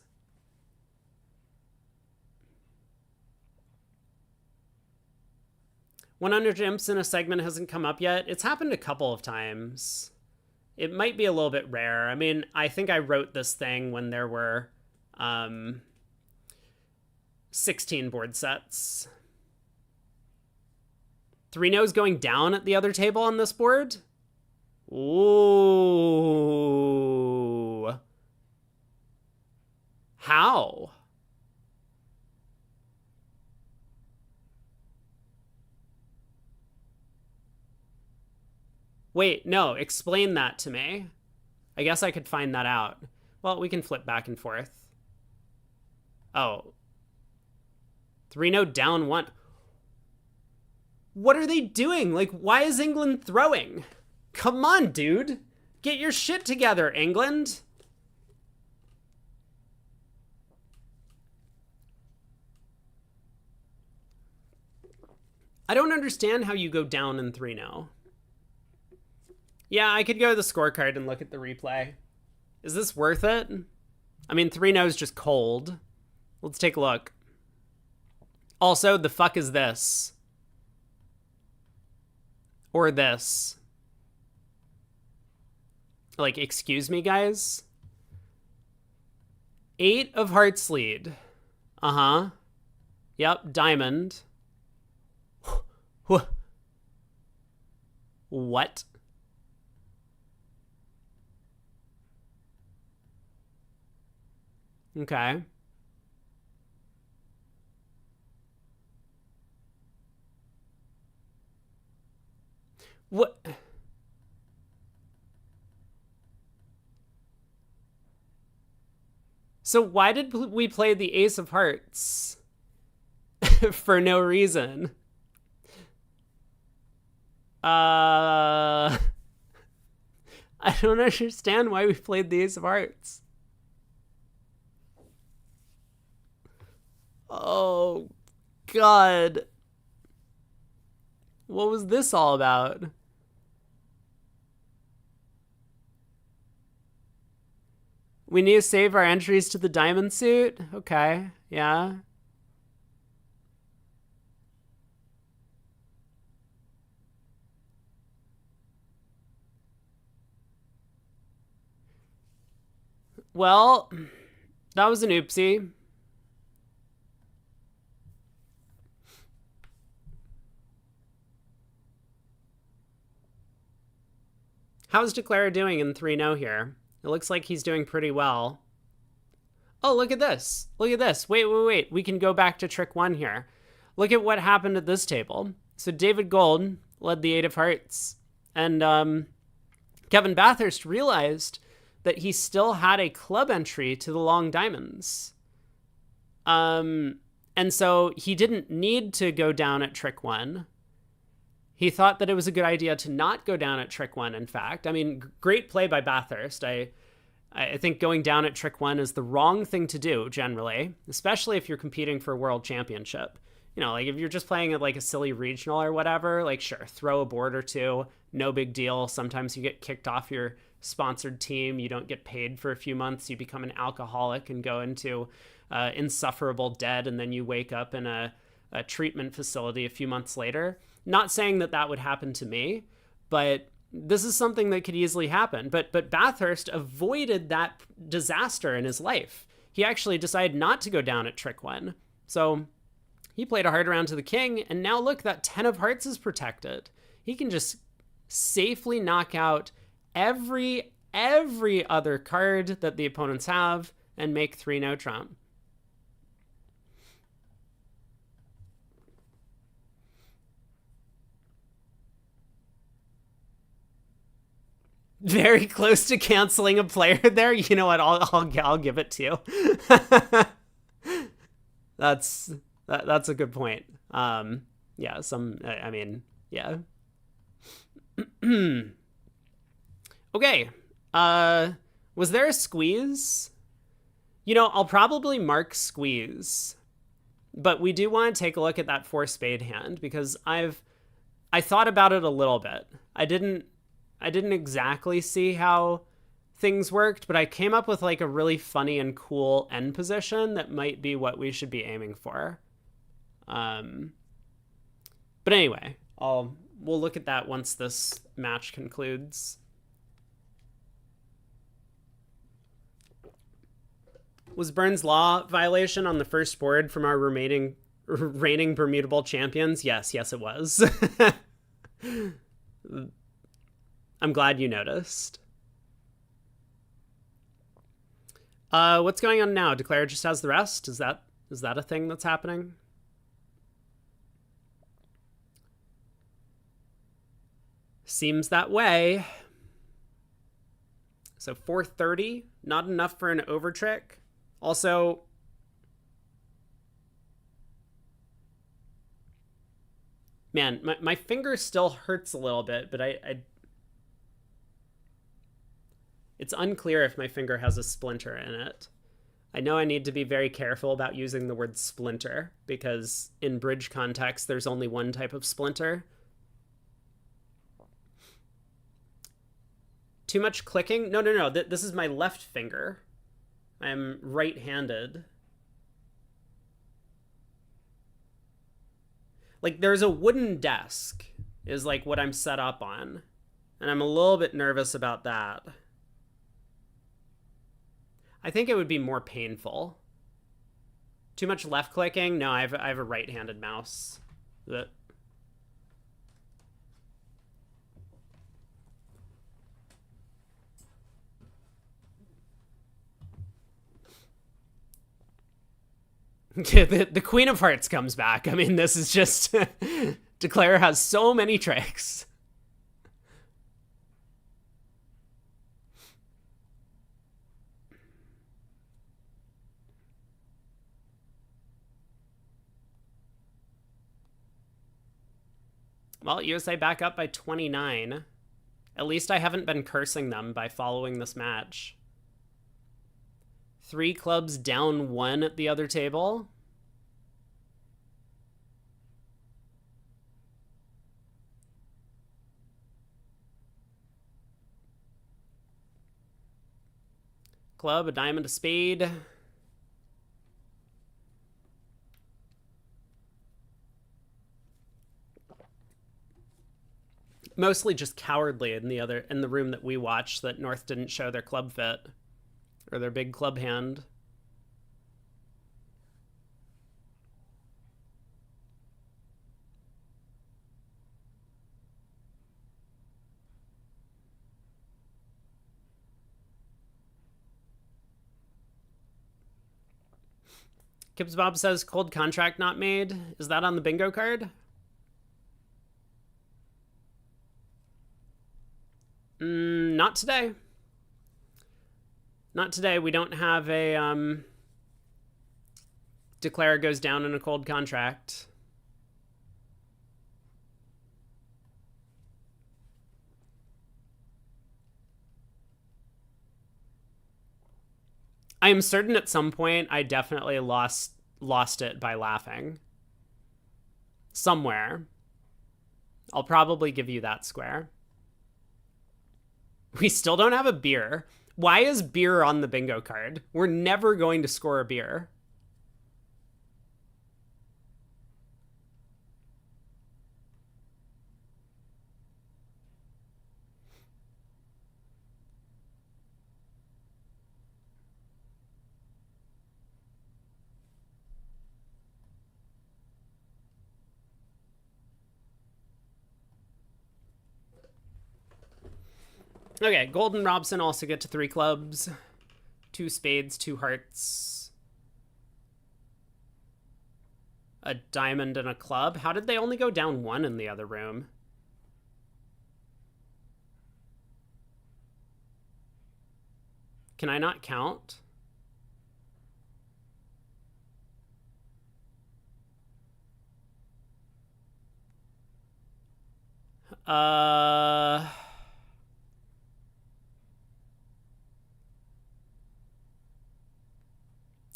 $100 imps in a segment hasn't come up yet. It's happened a couple of times. It might be a little bit rare. I mean, I think I wrote this thing when there were 16 board sets. 3 no's going down at the other table on this board. Ooh. How? Wait, no, explain that to me. I guess I could find that out. Well, we can flip back and forth. Oh. 3 no down 1. What are they doing? Like, why is England throwing? Come on, dude. Get your shit together, England. I don't understand how you go down in 3 no. Yeah, I could go to the scorecard and look at the replay. Is this worth it? I mean, 3 no is just cold. Let's take a look. Also, the fuck is this? Or this? Like, excuse me, guys? 8 of hearts lead. Uh-huh. Yep, diamond. What? Okay. So why did we play the Ace of Hearts? For no reason. I don't understand why we played the Ace of Hearts. Oh, God. What was this all about? We need to save our entries to the diamond suit? Okay, yeah. Well, that was an oopsie. How's Declare doing in 3-0 here? It looks like he's doing pretty well. Oh, look at this. Look at this. Wait. We can go back to trick 1 here. Look at what happened at this table. So David Gold led the 8 of Hearts. And Kevin Bathurst realized that he still had a club entry to the long diamonds. And so he didn't need to go down at trick 1. He thought that it was a good idea to not go down at trick 1, in fact. I mean, great play by Bathurst. I think going down at trick 1 is the wrong thing to do, generally, especially if you're competing for a world championship. You know, like if you're just playing at like a silly regional or whatever, like sure, throw a board or two, no big deal. Sometimes you get kicked off your sponsored team. You don't get paid for a few months. You become an alcoholic and go into insufferable debt, and then you wake up in a treatment facility a few months later. Not saying that that would happen to me, but this is something that could easily happen. But Bathurst avoided that disaster in his life. He actually decided not to go down at trick 1. So he played a hard round to the king, and now look, that 10 of Hearts is protected. He can just safely knock out every other card that the opponents have and make 3-0 trump. Very close to canceling a player there. You know what? I'll give it to you. That's a good point. Yeah. I mean, yeah. Okay. Was there a squeeze? You know, I'll probably mark squeeze, but we do want to take a look at that 4 spade hand because I thought about it a little bit. I didn't exactly see how things worked, but I came up with like a really funny and cool end position that might be what we should be aiming for. But anyway, we'll look at that once this match concludes. Was Burns' Law violation on the first board from our reigning Bermuda Bowl champions? Yes, it was. I'm glad you noticed. What's going on now? Declare just has the rest? Is that a thing that's happening? Seems that way. So 430, not enough for an over trick. Also, man, my finger still hurts a little bit, but it's unclear if my finger has a splinter in it. I know I need to be very careful about using the word splinter because in bridge context, there's only one type of splinter. Too much clicking? No. This is my left finger. I'm right-handed. Like, there's a wooden desk is like what I'm set up on. And I'm a little bit nervous about that. I think it would be more painful. Too much left clicking? No, I have a right-handed mouse. The Queen of Hearts comes back. I mean, this is just... Declare has so many tricks. Well, USA back up by 29. At least I haven't been cursing them by following this match. 3 clubs down 1 at the other table. Club, a diamond, a spade. Mostly just cowardly in the room that we watched that North didn't show their club fit or their big club hand. Kibbs Bob says cold contract not made. Is that on the bingo card? Not today. Not today. We don't have a declare goes down in a cold contract. I am certain at some point I definitely lost it by laughing. Somewhere. I'll probably give you that square. We still don't have a beer. Why is beer on the bingo card? We're never going to score a beer. Okay, Gold and Robson also get to 3 clubs. 2 spades, 2 hearts. A diamond and a club. How did they only go down 1 in the other room? Can I not count?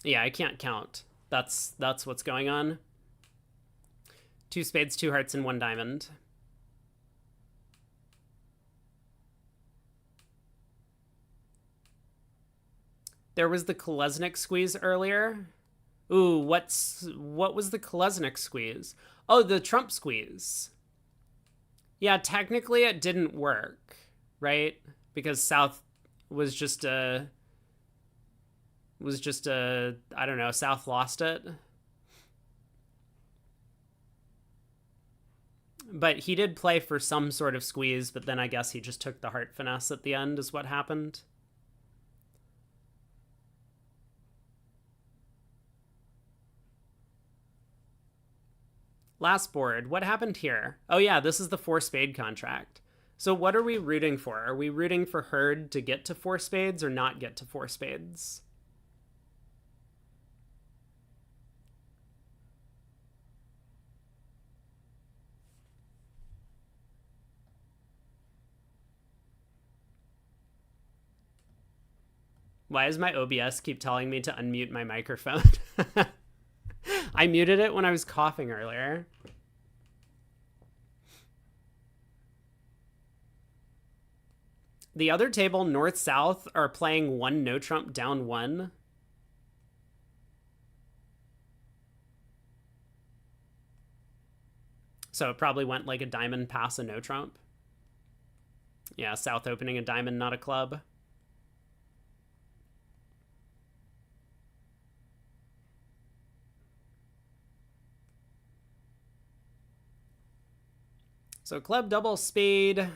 Yeah, I can't count. That's what's going on. 2 spades, 2 hearts, and 1 diamond. There was the Kolesnik squeeze earlier. Ooh, what was the Kolesnik squeeze? Oh, the Trump squeeze. Yeah, technically it didn't work, right? Because South was just a I don't know, South lost it. But he did play for some sort of squeeze, but then I guess he just took the heart finesse at the end is what happened. Last board. What happened here? Oh yeah, this is the 4 spade contract. So what are we rooting for? Are we rooting for Hurd to get to 4 spades or not get to 4 spades? Why does my OBS keep telling me to unmute my microphone? I muted it when I was coughing earlier. The other table, North-South, are playing 1 no trump down 1. So it probably went like a diamond pass a no trump. Yeah, South opening a diamond, not a club. So club, double, spade.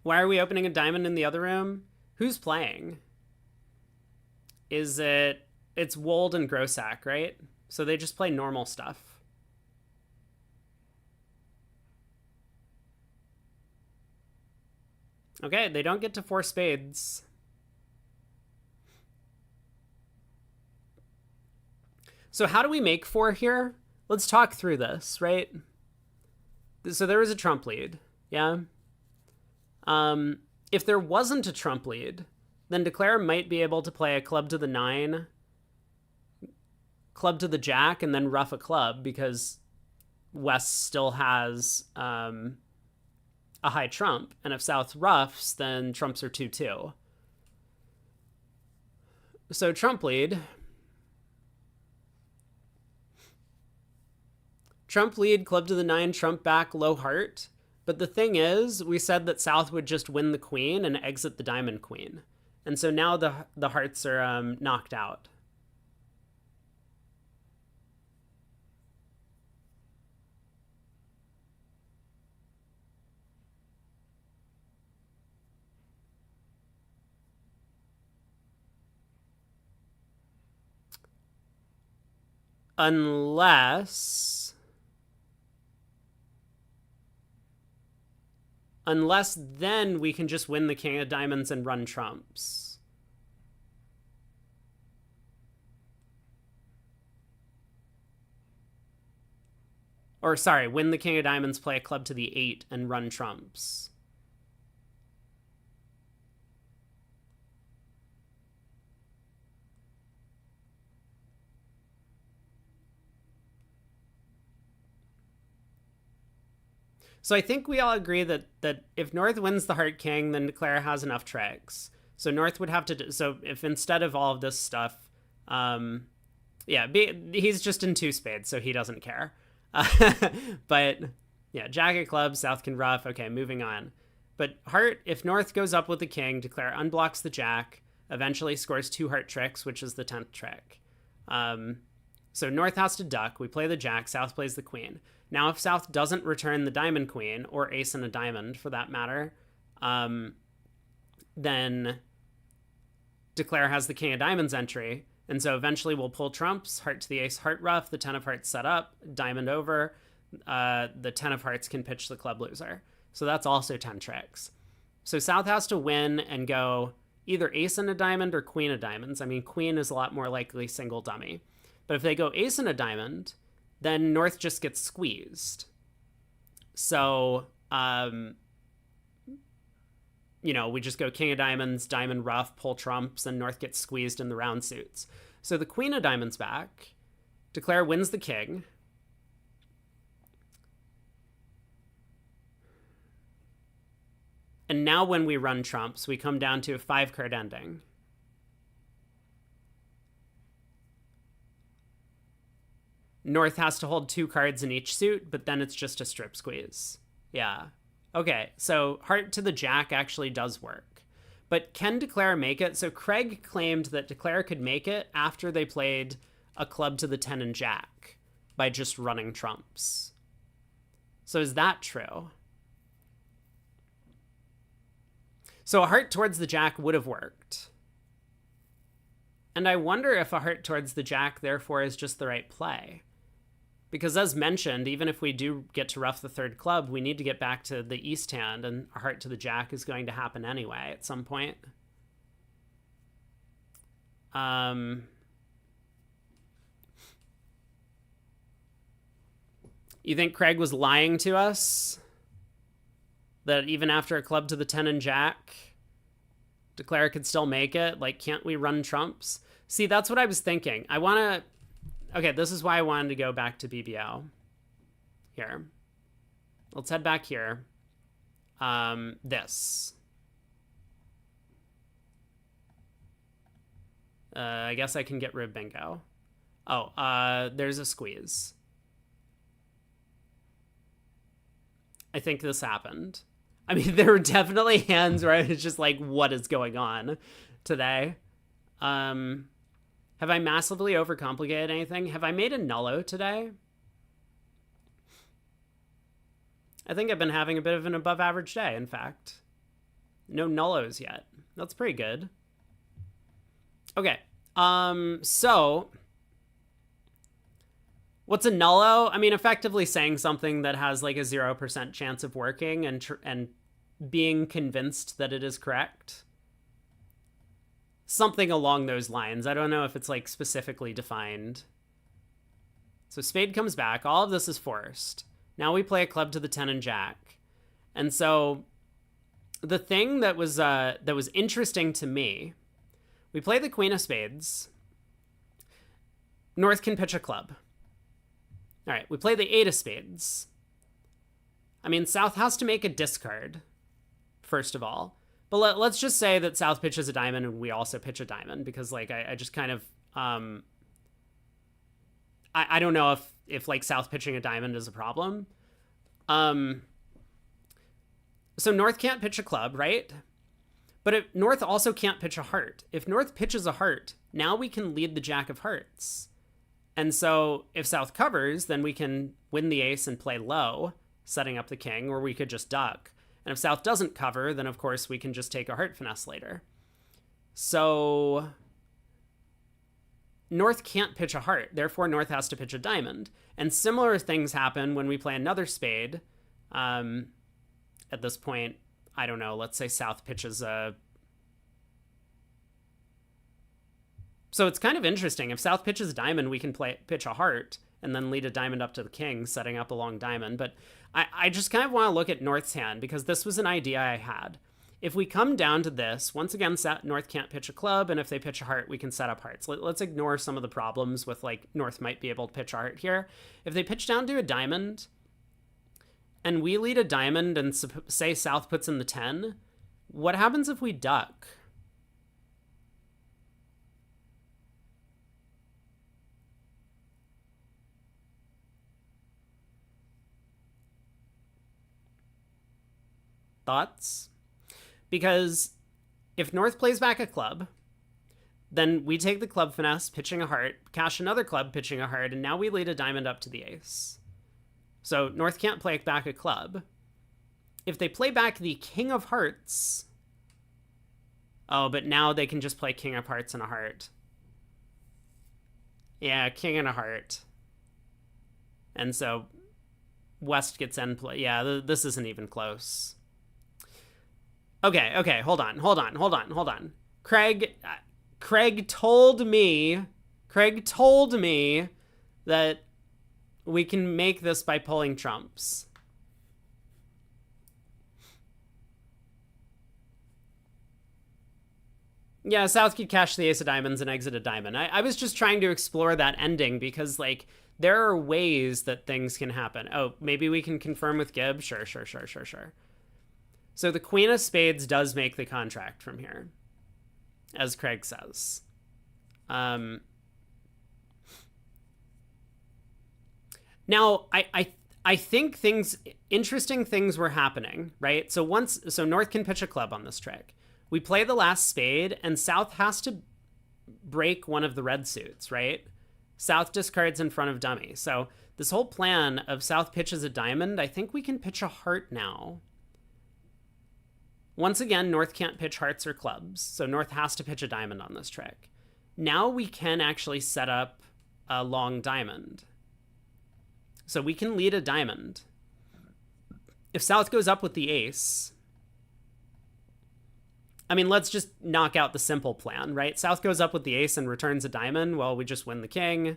Why are we opening a diamond in the other room? Who's playing? Is it... It's Wold and Grossack, right? So they just play normal stuff. Okay, they don't get to 4 spades. So how do we make 4 here? Let's talk through this, right? So there was a trump lead, yeah? If there wasn't a trump lead, then Declare might be able to play a club to the 9, club to the jack, and then ruff a club because West still has a high trump. And if South ruffs, then trumps are 2-2. So trump lead. Trump lead, club to the 9, trump back, low heart. But the thing is, we said that South would just win the queen and exit the diamond queen. And so now the hearts are knocked out. Unless then we can just win the king of diamonds and run trumps. Or sorry, win the king of diamonds, play a club to the 8 and run trumps. So I think we all agree that if North wins the Heart King, then Declare has enough tricks. So North would have to. So if instead of all of this stuff, he's just in 2 spades, so he doesn't care. But yeah, jack of clubs, South can ruff. Okay, moving on. But Heart, if North goes up with the king, Declare unblocks the jack, eventually scores 2 heart tricks, which is the 10th trick. So North has to duck. We play the jack. South plays the queen. Now, if South doesn't return the diamond queen, or ace and a diamond for that matter, then Declare has the king of diamonds entry. And so eventually we'll pull trumps, heart to the ace, heart ruff, the 10 of hearts set up, diamond over. The 10 of hearts can pitch the club loser. So that's also 10 tricks. So South has to win and go either ace and a diamond or queen of diamonds. I mean, queen is a lot more likely single dummy. But if they go ace and a diamond, then North just gets squeezed. So, we just go king of diamonds, diamond ruff, pull trumps, and North gets squeezed in the round suits. So the queen of diamonds back. Declare wins the king. And now when we run trumps, we come down to a 5-card ending. North has to hold 2 cards in each suit, but then it's just a strip squeeze. Yeah. Okay, so heart to the jack actually does work. But can Declare make it? So Craig claimed that Declare could make it after they played a club to the 10 and jack by just running trumps. So is that true? So a heart towards the jack would have worked. And I wonder if a heart towards the jack, therefore, is just the right play. Because as mentioned, even if we do get to ruff the 3rd club, we need to get back to the east hand, and a heart to the jack is going to happen anyway at some point. You think Craig was lying to us? That even after a club to the 10 and jack, Declare could still make it? Like, can't we run trumps? See, that's what I was thinking. I want to... Okay, this is why I wanted to go back to BBL. Here. Let's head back here. This. I guess I can get rid of bingo. Oh, there's a squeeze. I think this happened. I mean, there were definitely hands where I was just like, what is going on today? Have I massively overcomplicated anything? Have I made a nullo today? I think I've been having a bit of an above average day, in fact. No nullos yet. That's pretty good. Okay. So what's a nullo? I mean, effectively saying something that has like a 0% chance of working and being convinced that it is correct. Something along those lines. I don't know if it's like specifically defined. So spade comes back. All of this is forced. Now we play a club to the 10 and jack. And so the thing that was interesting to me, we play the queen of spades. North can pitch a club. All right, we play the 8 of spades. I mean, South has to make a discard, first of all. But let's just say that South pitches a diamond and we also pitch a diamond, because like I just kind of I don't know if like South pitching a diamond is a problem. So North can't pitch a club, right? But if North also can't pitch a heart. If North pitches a heart, now we can lead the jack of hearts. And so if South covers, then we can win the ace and play low, setting up the king, or we could just duck. And if South doesn't cover, then of course we can just take a heart finesse later. So North can't pitch a heart, therefore North has to pitch a diamond. And similar things happen when we play another spade. At this point, I don't know, let's say South pitches a... So it's kind of interesting. If South pitches a diamond, we can pitch a heart and then lead a diamond up to the king, setting up a long diamond. But I just kind of want to look at North's hand, because this was an idea I had. If we come down to this, once again, North can't pitch a club, and if they pitch a heart, we can set up hearts. Let's ignore some of the problems with, like, North might be able to pitch a heart here. If they pitch down to a diamond, and we lead a diamond, and say South puts in the 10, what happens if we duck? Thoughts? Because if North plays back a club, then we take the club finesse, pitching a heart, cash another club, pitching a heart, and now we lead a diamond up to the ace. So North can't play back a club. If they play back the king of hearts... Oh, but now they can just play king of hearts and a heart. Yeah, king and a heart. And so West gets end play. Yeah, this isn't even close. Okay, hold on. Craig told me that we can make this by pulling trumps. Yeah, South could cash the ace of diamonds and exit a diamond. I was just trying to explore that ending, because, like, there are ways that things can happen. Oh, maybe we can confirm with Gibb? Sure. So the queen of spades does make the contract from here, as Craig says. Now, I think interesting things were happening, right? So North can pitch a club on this trick. We play the last spade, and South has to break one of the red suits, right? South discards in front of dummy. So this whole plan of South pitches a diamond, I think we can pitch a heart now. Once again, North can't pitch hearts or clubs, so North has to pitch a diamond on this trick. Now we can actually set up a long diamond. So we can lead a diamond. If South goes up with the ace... I mean, let's just knock out the simple plan, right? South goes up with the ace and returns a diamond. Well, we just win the king.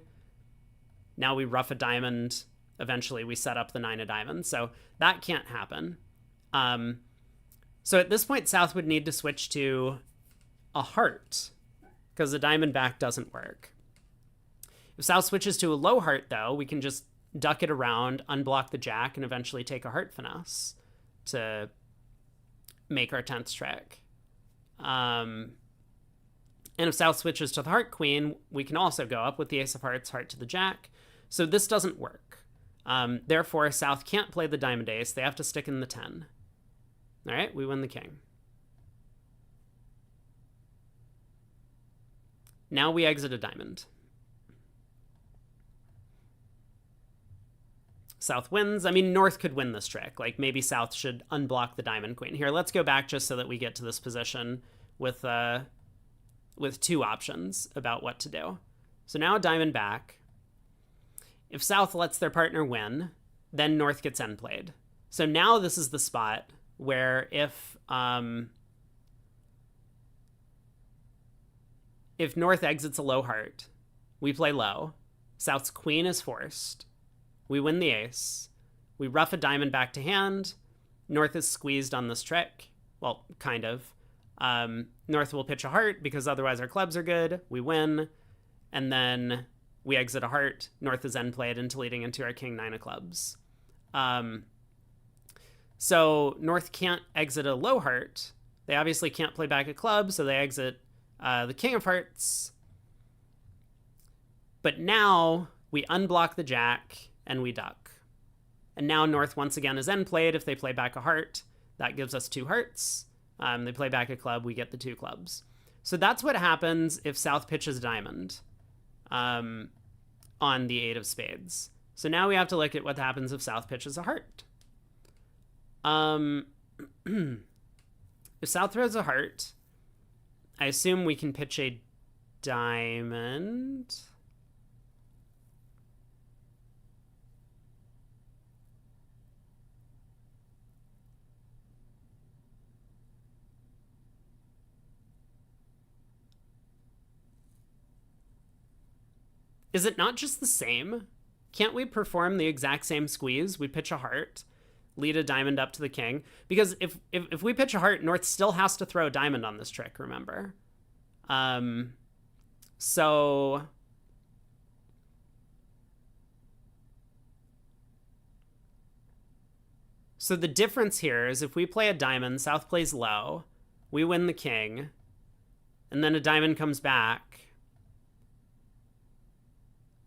Now we rough a diamond. Eventually, we set up the 9 of diamonds. So that can't happen. So at this point, South would need to switch to a heart, because the diamond back doesn't work. If South switches to a low heart, though, we can just duck it around, unblock the jack, and eventually take a heart finesse to make our 10th trick. And if South switches to the heart queen, we can also go up with the ace of hearts, heart to the jack. So this doesn't work. Therefore, South can't play the diamond ace. They have to stick in the 10. All right, we win the king. Now we exit a diamond. South wins. I mean, North could win this trick. Like, maybe South should unblock the diamond queen. Here, let's go back just so that we get to this position with two options about what to do. So now a diamond back. If South lets their partner win, then North gets end played. So now this is the spot where if North exits a low heart, we play low. South's queen is forced. We win the ace. We ruff a diamond back to hand. North is squeezed on this trick. Well, kind of. North will pitch a heart because otherwise our clubs are good. We win. And then we exit a heart. North is end played into leading into our king nine of clubs. So North can't exit a low heart. They obviously can't play back a club, so they exit the king of hearts. But now we unblock the jack and we duck. And now North once again is end played. If they play back a heart, that gives us two hearts. They play back a club, we get the two clubs. So that's what happens if South pitches diamond on the eight of spades. So now we have to look at what happens if South pitches a heart. If South throws a heart, I assume we can pitch a diamond. Is it not just the same? Can't we perform the exact same squeeze? We pitch a heart, lead a diamond up to the king. Because if we pitch a heart, North still has to throw a diamond on this trick, remember? So the difference here is if we play a diamond, South plays low, we win the king, and then a diamond comes back.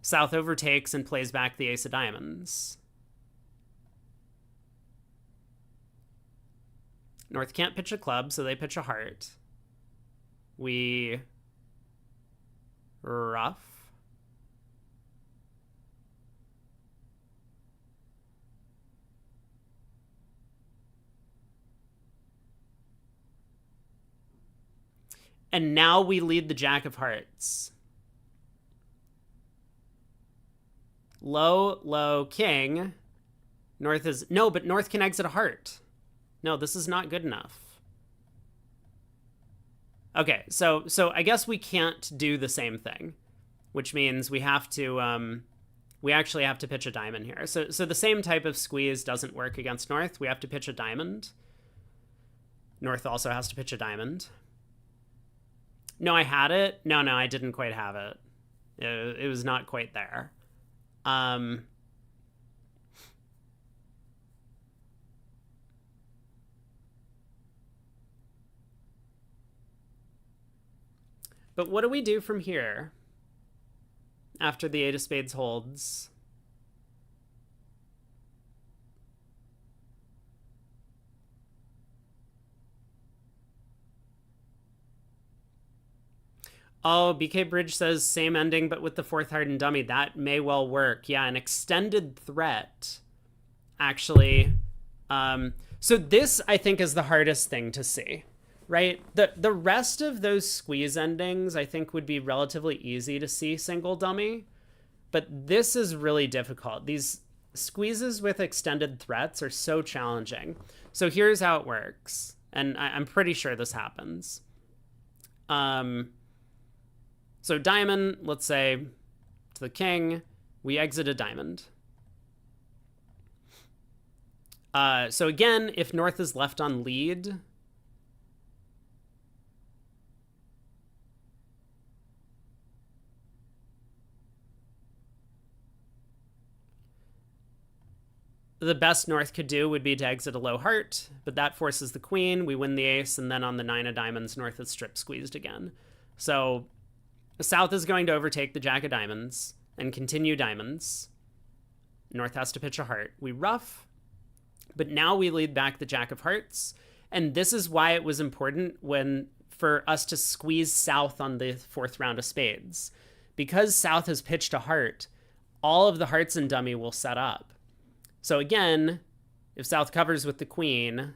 South overtakes and plays back the ace of diamonds. North can't pitch a club, so they pitch a heart. We ruff. And now we lead the jack of hearts. Low, low, king. North is... No, but North can exit a heart. No, this is not good enough. Okay, so I guess we can't do the same thing, which means we have to... we actually have to pitch a diamond here. So the same type of squeeze doesn't work against North. We have to pitch a diamond. North also has to pitch a diamond. No, I had it. No, I didn't quite have it. It was not quite there. But what do we do from here after the eight of spades holds? Oh, BK Bridge says same ending, but with the fourth hardened dummy. That may well work. Yeah, an extended threat, actually. So this, I think, is the hardest thing to see, right? The rest of those squeeze endings, I think, would be relatively easy to see single dummy. But this is really difficult. These squeezes with extended threats are so challenging. So here's how it works. And I'm pretty sure this happens. So diamond, let's say, to the king, we exit a diamond. So again, if North is left on lead, the best North could do would be to exit a low heart, but that forces the queen, we win the ace, and then on the nine of diamonds, North is strip squeezed again. So South is going to overtake the jack of diamonds and continue diamonds. North has to pitch a heart. We ruff, but now we lead back the jack of hearts. And this is why it was important for us to squeeze South on the fourth round of spades. Because South has pitched a heart, all of the hearts in dummy will set up. So again, if South covers with the queen,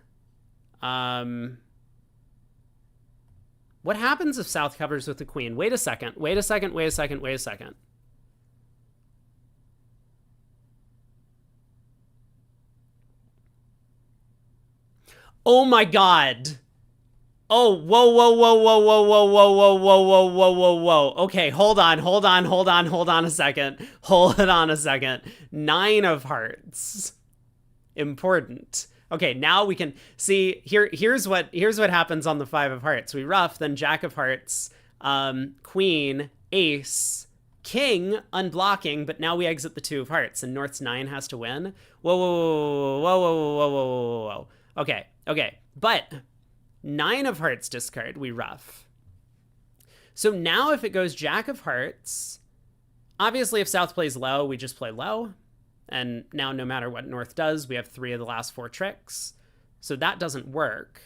what happens if South covers with the queen? Wait a second. Oh my god. Oh, whoa, whoa, whoa, whoa, whoa, whoa, whoa, whoa, whoa, whoa, whoa, whoa, whoa. Okay, hold on a second. Hold on a second. 9 of hearts. Important. Okay, now we can see here's what happens on the 5 of hearts. We ruff, then Jack of hearts, queen, ace, king, unblocking, but now we exit the 2 of hearts, and North's 9 has to win. Whoa, whoa, whoa, whoa, whoa, whoa, whoa, whoa, whoa. Okay. But 9 of hearts discard, we ruff. So now if it goes Jack of hearts, obviously if South plays low, we just play low. And now no matter what North does, we have 3 of the last 4 tricks. So that doesn't work.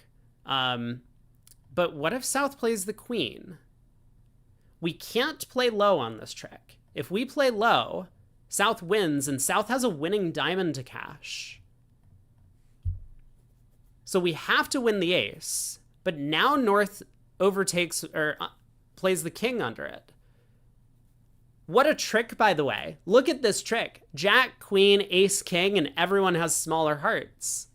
But what if South plays the queen? We can't play low on this trick. If we play low, South wins, and South has a winning diamond to cash. So we have to win the ace, but now North overtakes or plays the king under it. What a trick, by the way. Look at this trick. Jack, queen, ace, king, and everyone has smaller hearts.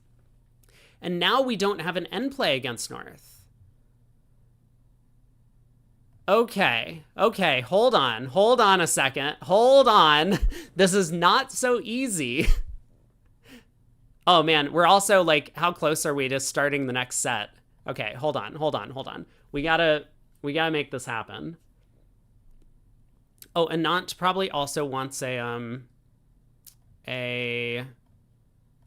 And now we don't have an end play against North. Okay, hold on a second. Hold on. This is not so easy. Oh man, we're also like, how close are we to starting the next set? Okay, hold on. We gotta make this happen. Oh, Anant probably also wants a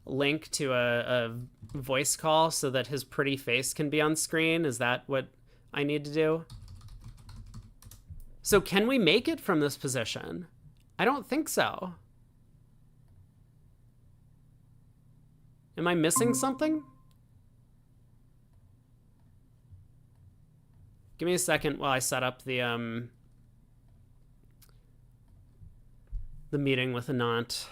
link to a voice call so that his pretty face can be on screen. Is that what I need to do? So can we make it from this position? I don't think so. Am I missing something? Give me a second while I set up the meeting with Anant.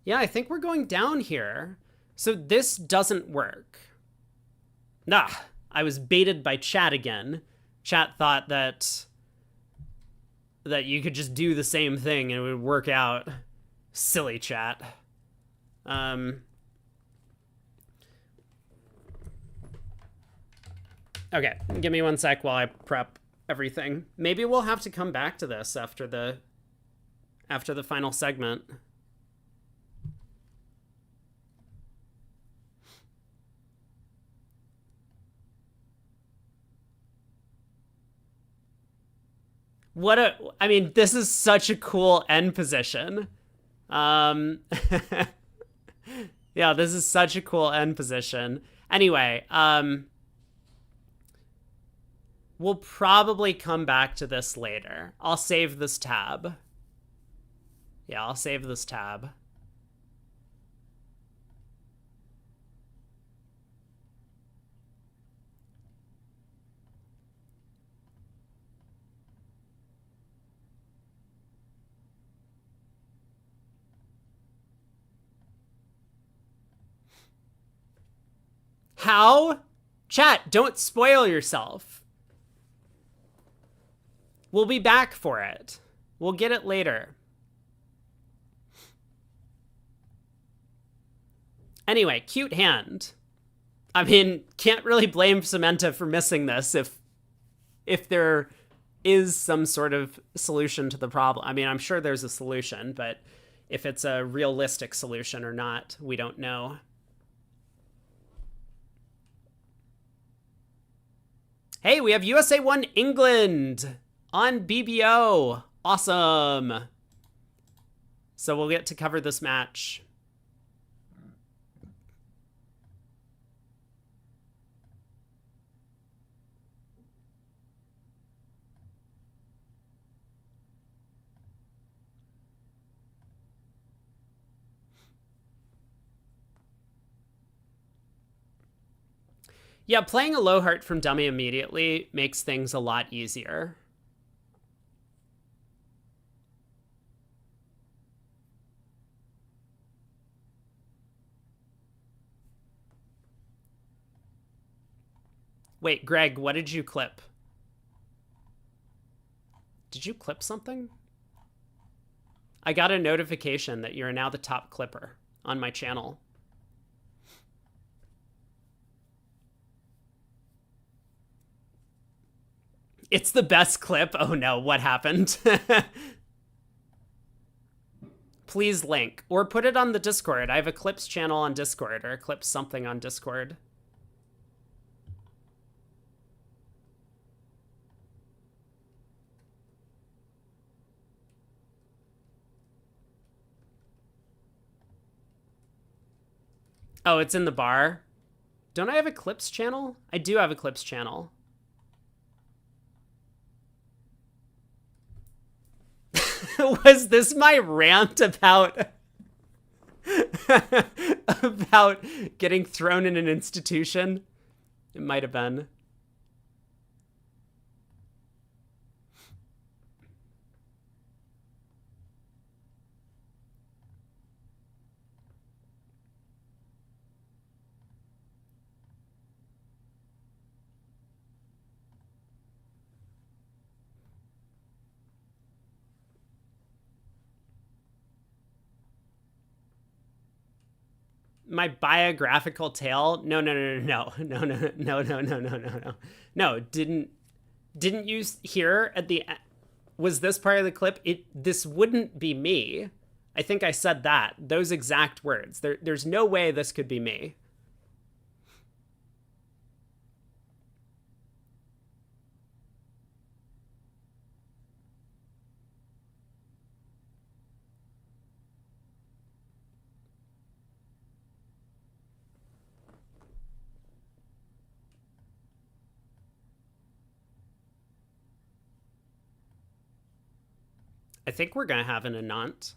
Yeah, I think we're going down here. So this doesn't work. I was baited by chat again. Chat thought that you could just do the same thing and it would work out. Silly chat. Okay, give me 1 sec while I prep everything. Maybe we'll have to come back to this after the final segment. I mean, this is such a cool end position. Yeah, this is such a cool end position. Anyway, we'll probably come back to this later. I'll save this tab. Yeah, I'll save this tab. How? Chat, don't spoil yourself. We'll be back for it. We'll get it later. Anyway, cute hand. I mean, can't really blame Samantha for missing this if there is some sort of solution to the problem. I mean, I'm sure there's a solution, but if it's a realistic solution or not, we don't know. Hey, we have USA 1 England on BBO. Awesome. So we'll get to cover this match. Yeah, playing a low heart from dummy immediately makes things a lot easier. Wait, Greg, what did you clip? Did you clip something? I got a notification that you're now the top clipper on my channel. It's the best clip. Oh no, what happened? Please link. Or put it on the Discord. I have a clips channel on Discord, or a clips something on Discord. Oh, it's in the bar? Don't I have a clips channel? I do have a clips channel. Was this my rant about about getting thrown in an institution? It might have been. My biographical tale? No. No, didn't you hear at the was this part of the clip? This wouldn't be me. I think I said that. Those exact words. There's no way this could be me. I think we're going to have an Anant.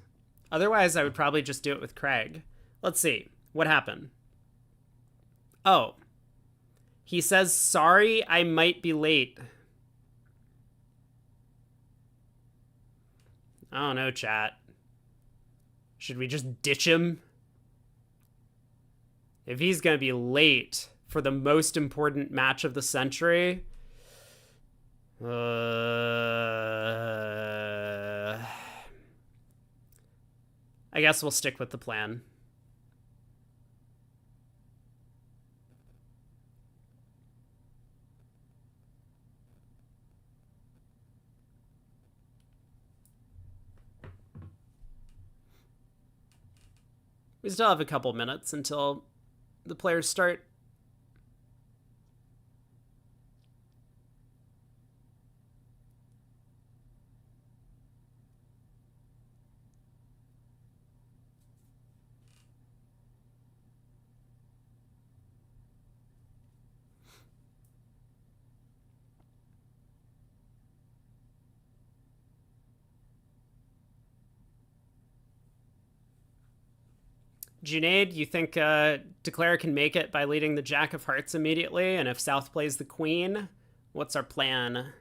Otherwise, I would probably just do it with Craig. Let's see. What happened? Oh. He says, sorry, I might be late. I don't know, chat. Should we just ditch him? If he's going to be late for the most important match of the century... I guess we'll stick with the plan. We still have a couple minutes until the players start. Junaid, you think Declare can make it by leading the Jack of Hearts immediately? And if South plays the Queen, what's our plan?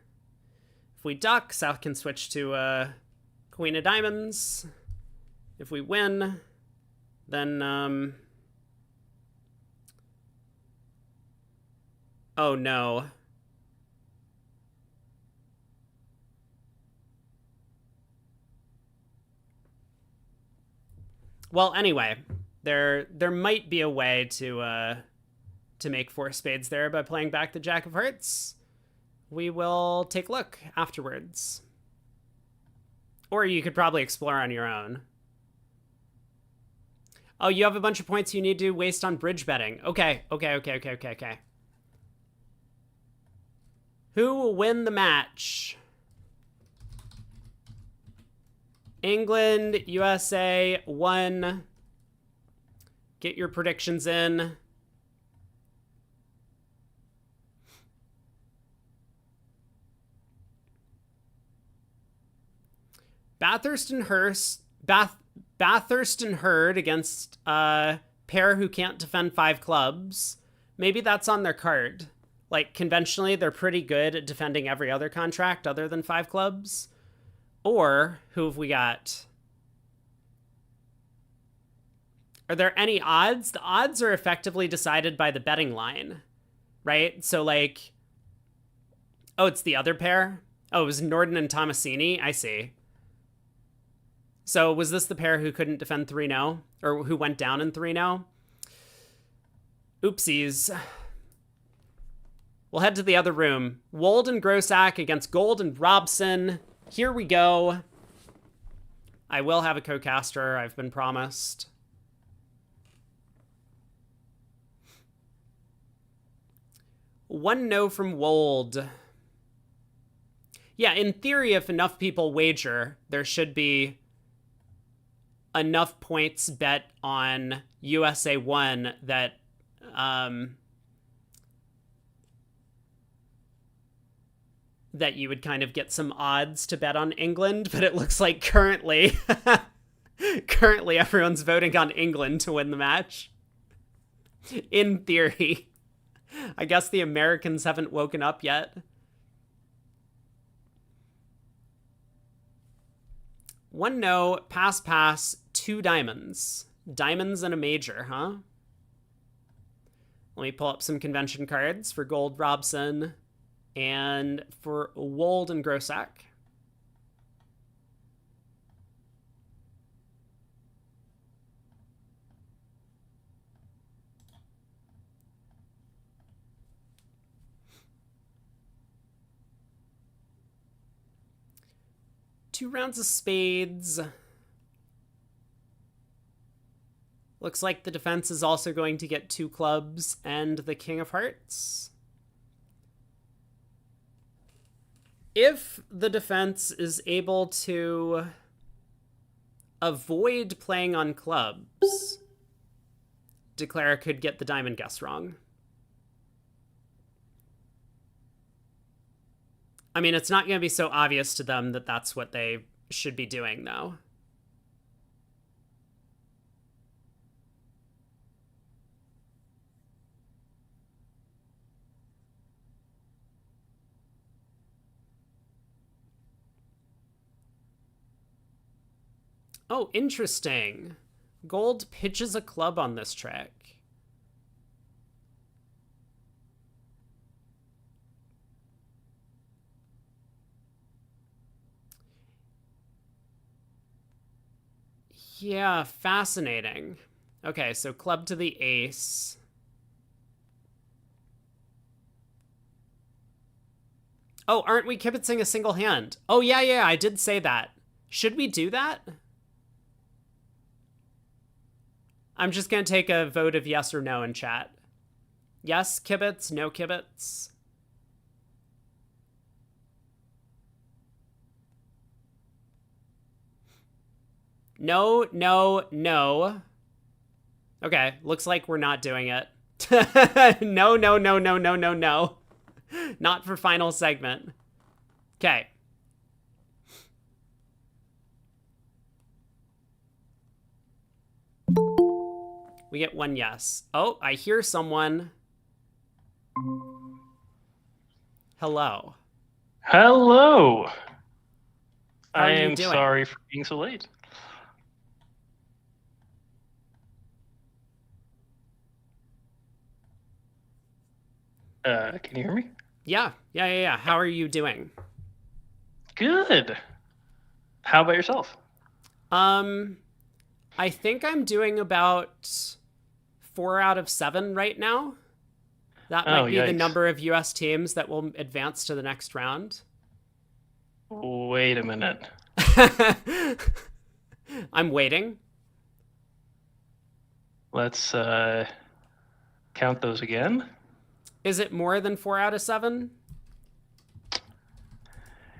If we duck, South can switch to Queen of Diamonds. If we win, then... Oh, no. Well, anyway... There might be a way to make 4 spades there by playing back the Jack of Hearts. We will take a look afterwards. Or you could probably explore on your own. Oh, you have a bunch of points you need to waste on bridge betting. Okay. Who will win the match? England, USA, 1... Get your predictions in. Bathurst and Hurd against a pair who can't defend 5 clubs. Maybe that's on their card. Like, conventionally, they're pretty good at defending every other contract other than 5 clubs. Or, who have we got? Are there any odds? The odds are effectively decided by the betting line, right? So, like, Oh, it's the other pair? Oh, it was Norden and Tomasini? I see. So was this the pair who couldn't defend 3-0? Or who went down in 3-0? Oopsies. We'll head to the other room. Wold and Grossack against Gold and Robson. Here we go. I will have a co-caster, I've been promised. One no from Wold. Yeah, in theory, if enough people wager, there should be enough points bet on USA 1 that that you would kind of get some odds to bet on England, but it looks like currently everyone's voting on England to win the match. In theory. I guess the Americans haven't woken up yet. One no, pass, 2 diamonds. Diamonds and a major, huh? Let me pull up some convention cards for Gold Robson and for Wold and Grossack. Two rounds of spades. Looks like the defense is also going to get 2 clubs and the King of Hearts. If the defense is able to avoid playing on clubs, Declara could get the diamond guess wrong. I mean, it's not going to be so obvious to them that that's what they should be doing, though. Oh, interesting. Gold pitches a club on this track. Yeah, fascinating. Okay, so club to the ace. Oh, aren't we kibitzing a single hand? Oh, yeah, I did say that. Should we do that? I'm just going to take a vote of yes or no in chat. Yes, kibitz, no kibitz. No, no, no. Okay, looks like we're not doing it. No, no, no, no, no, no, no. Not for final segment. Okay. We get 1 yes. Oh, I hear someone. Hello. Hello. How are I you am doing? sorry for being so late. Can you hear me? Yeah. How are you doing? Good. How about yourself? I think I'm doing about 4 out of 7 right now. That might be the yikes. number of US teams that will advance to the next round. Wait a minute. I'm waiting. Let's count those again. Is it more than 4 out of 7?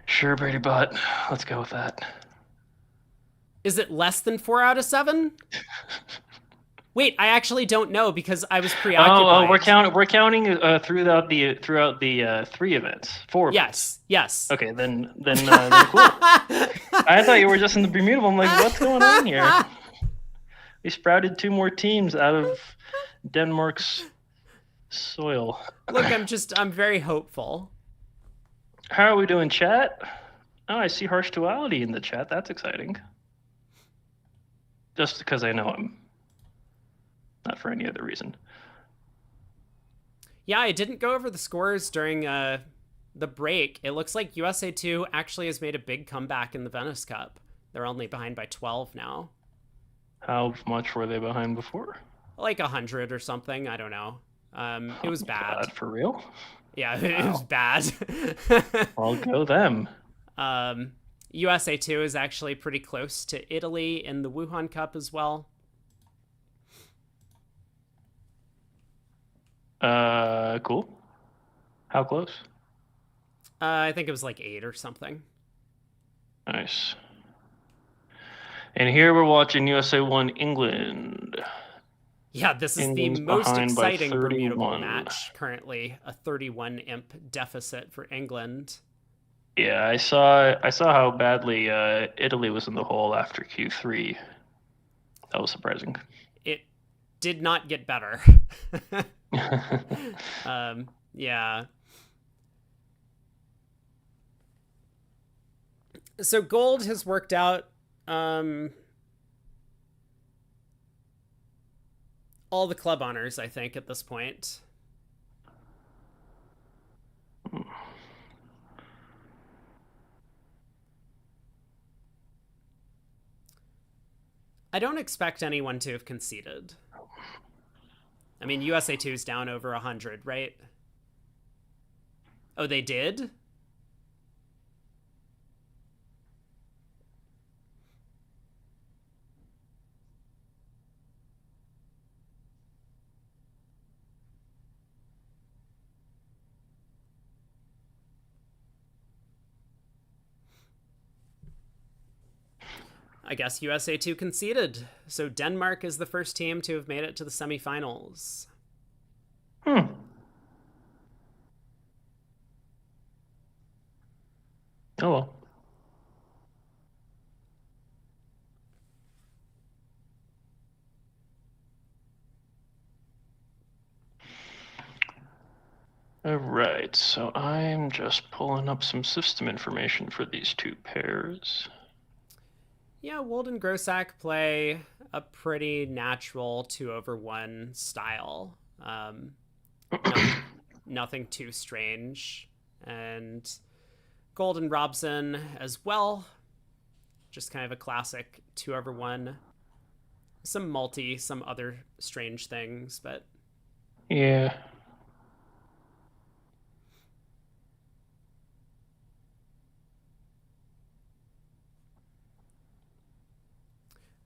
Sure, Brady Butt. Let's go with that. Is it less than 4 out of 7? Wait, I actually don't know because I was preoccupied. Oh, we're counting throughout the 3 events. 4 events. Yes. Okay, then cool. I thought you were just in the Bermuda Bowl. I'm like, what's going on here? We sprouted 2 more teams out of Denmark's soil. Look, I'm very hopeful. How are we doing, chat? Oh, I see harsh duality in the chat. That's exciting. Just because I know him. Not for any other reason. Yeah, I didn't go over the scores during the break, it looks like USA 2 actually has made a big comeback in the Venice Cup. They're only behind by 12 now. How much were they behind before? Like 100 or something. I don't know. It was bad. God, for real? Yeah, it was bad. I'll go them. USA 2 is actually pretty close to Italy in the Wuhan Cup as well. Cool. How close? I think it was like 8 or something. Nice. And here we're watching USA 1 England. Yeah, this is England's the most behind by exciting Bermuda Bowl 31. match currently. A 31 imp deficit for England. Yeah, I saw how badly Italy was in the hole after Q3. That was surprising. It did not get better. Yeah. So gold has worked out all the club honors, I think, at this point. I don't expect anyone to have conceded. I mean, USA 2 is down over 100, right? Oh, they did? I guess USA 2 conceded. So Denmark is the first team to have made it to the semifinals. Oh well. All right, so I'm just pulling up some system information for these two pairs. Yeah, Wold and Grossack play a pretty natural 2/1 style. Nothing too strange. And Gold and Robson as well. Just kind of a classic 2/1. Some multi, some other strange things, but Yeah.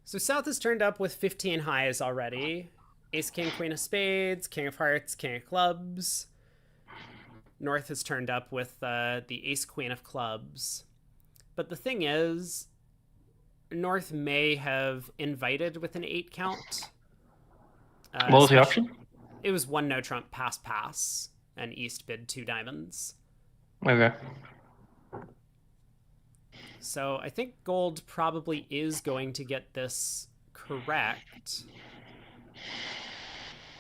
So South has turned up with 15 highs already. Ace, King, Queen of Spades, King of Hearts, King of Clubs. North has turned up with the Ace, Queen of Clubs. But the thing is, North may have invited with an 8 count. What was the option? It was 1 no trump, pass, and East bid 2 diamonds. Okay. So I think Gold probably is going to get this correct.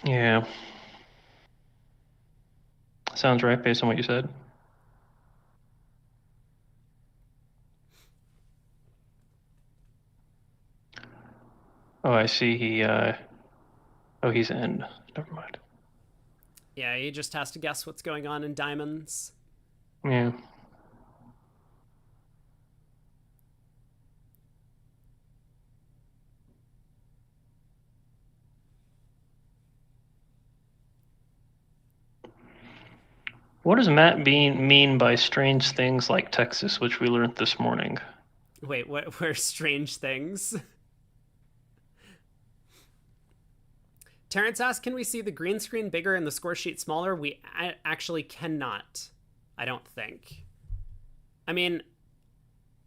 Yeah. Sounds right based on what you said. Oh, I see. He's in. Never mind. Yeah, he just has to guess what's going on in diamonds. Yeah. What does Matt mean by strange things like Texas, which we learned this morning? Wait, what were strange things? Terrence asks, can we see the green screen bigger and the score sheet smaller? We actually cannot, I don't think. I mean,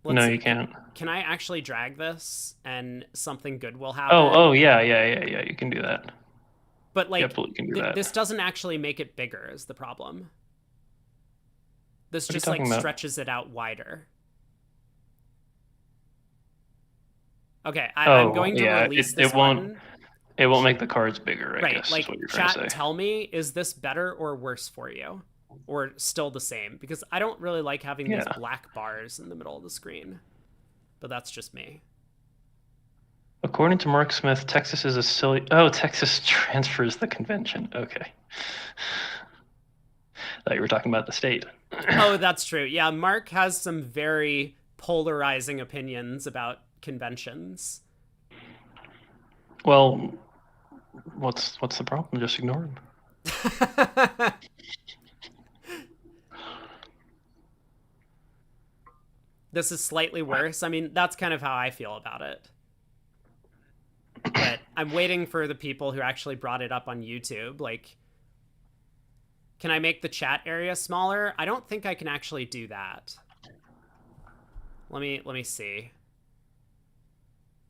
No, you can't. Can I actually drag this and something good will happen? Yeah. You can do that. But like, Absolutely can do that. This doesn't actually make it bigger is the problem. This What are you just like talking about? stretches it out wider. Okay, I'm going to release this button. It won't make the cards bigger, I guess, like, is what you're trying to chat, say. tell me, is this better or worse for you? Or still the same? Because I don't really like having these black bars in the middle of the screen. But that's just me. According to Mark Smith, Texas is a silly... Oh, Texas transfers the convention. Okay. Thought you were talking about the state. Oh, that's true. Yeah, Mark has some very polarizing opinions about conventions. Well, what's the problem? Just ignore him. This is slightly worse. I mean, that's kind of how I feel about it. But I'm waiting for the people who actually brought it up on YouTube. Like, can I make the chat area smaller? I don't think I can actually do that. Let me see.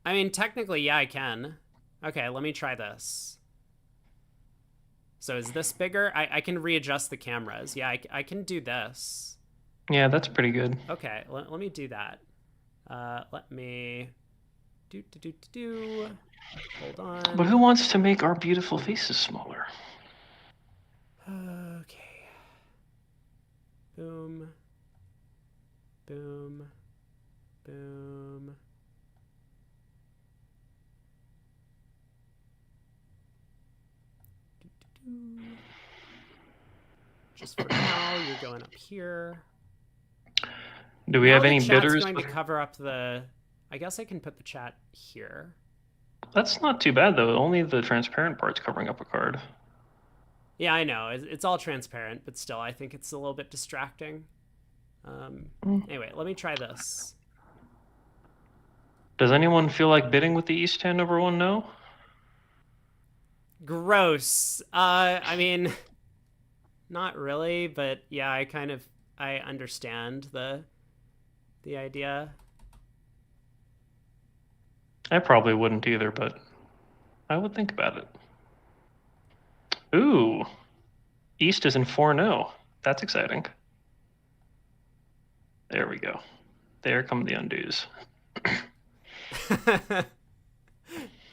I mean, technically, yeah, I can. Okay, let me try this. So is this bigger? I can readjust the cameras. Yeah, I can do this. Yeah, that's pretty good. Okay, let me do that. Let me do. Hold on. But who wants to make our beautiful faces smaller? Okay. Boom. Boom. Boom. Just for now, you're going up here. Do we have any chat's bidders? Going to cover up the. I guess I can put the chat here. That's not too bad though. Only the transparent part's covering up a card. Yeah, I know. It's all transparent, but still, I think it's a little bit distracting. Anyway, let me try this. Does anyone feel like bidding with the East 10 over 1 no? Gross. I mean, not really, but yeah, I understand the idea. I probably wouldn't either, but I would think about it. Ooh, East is in 4-0. That's exciting. There we go. There come the undos.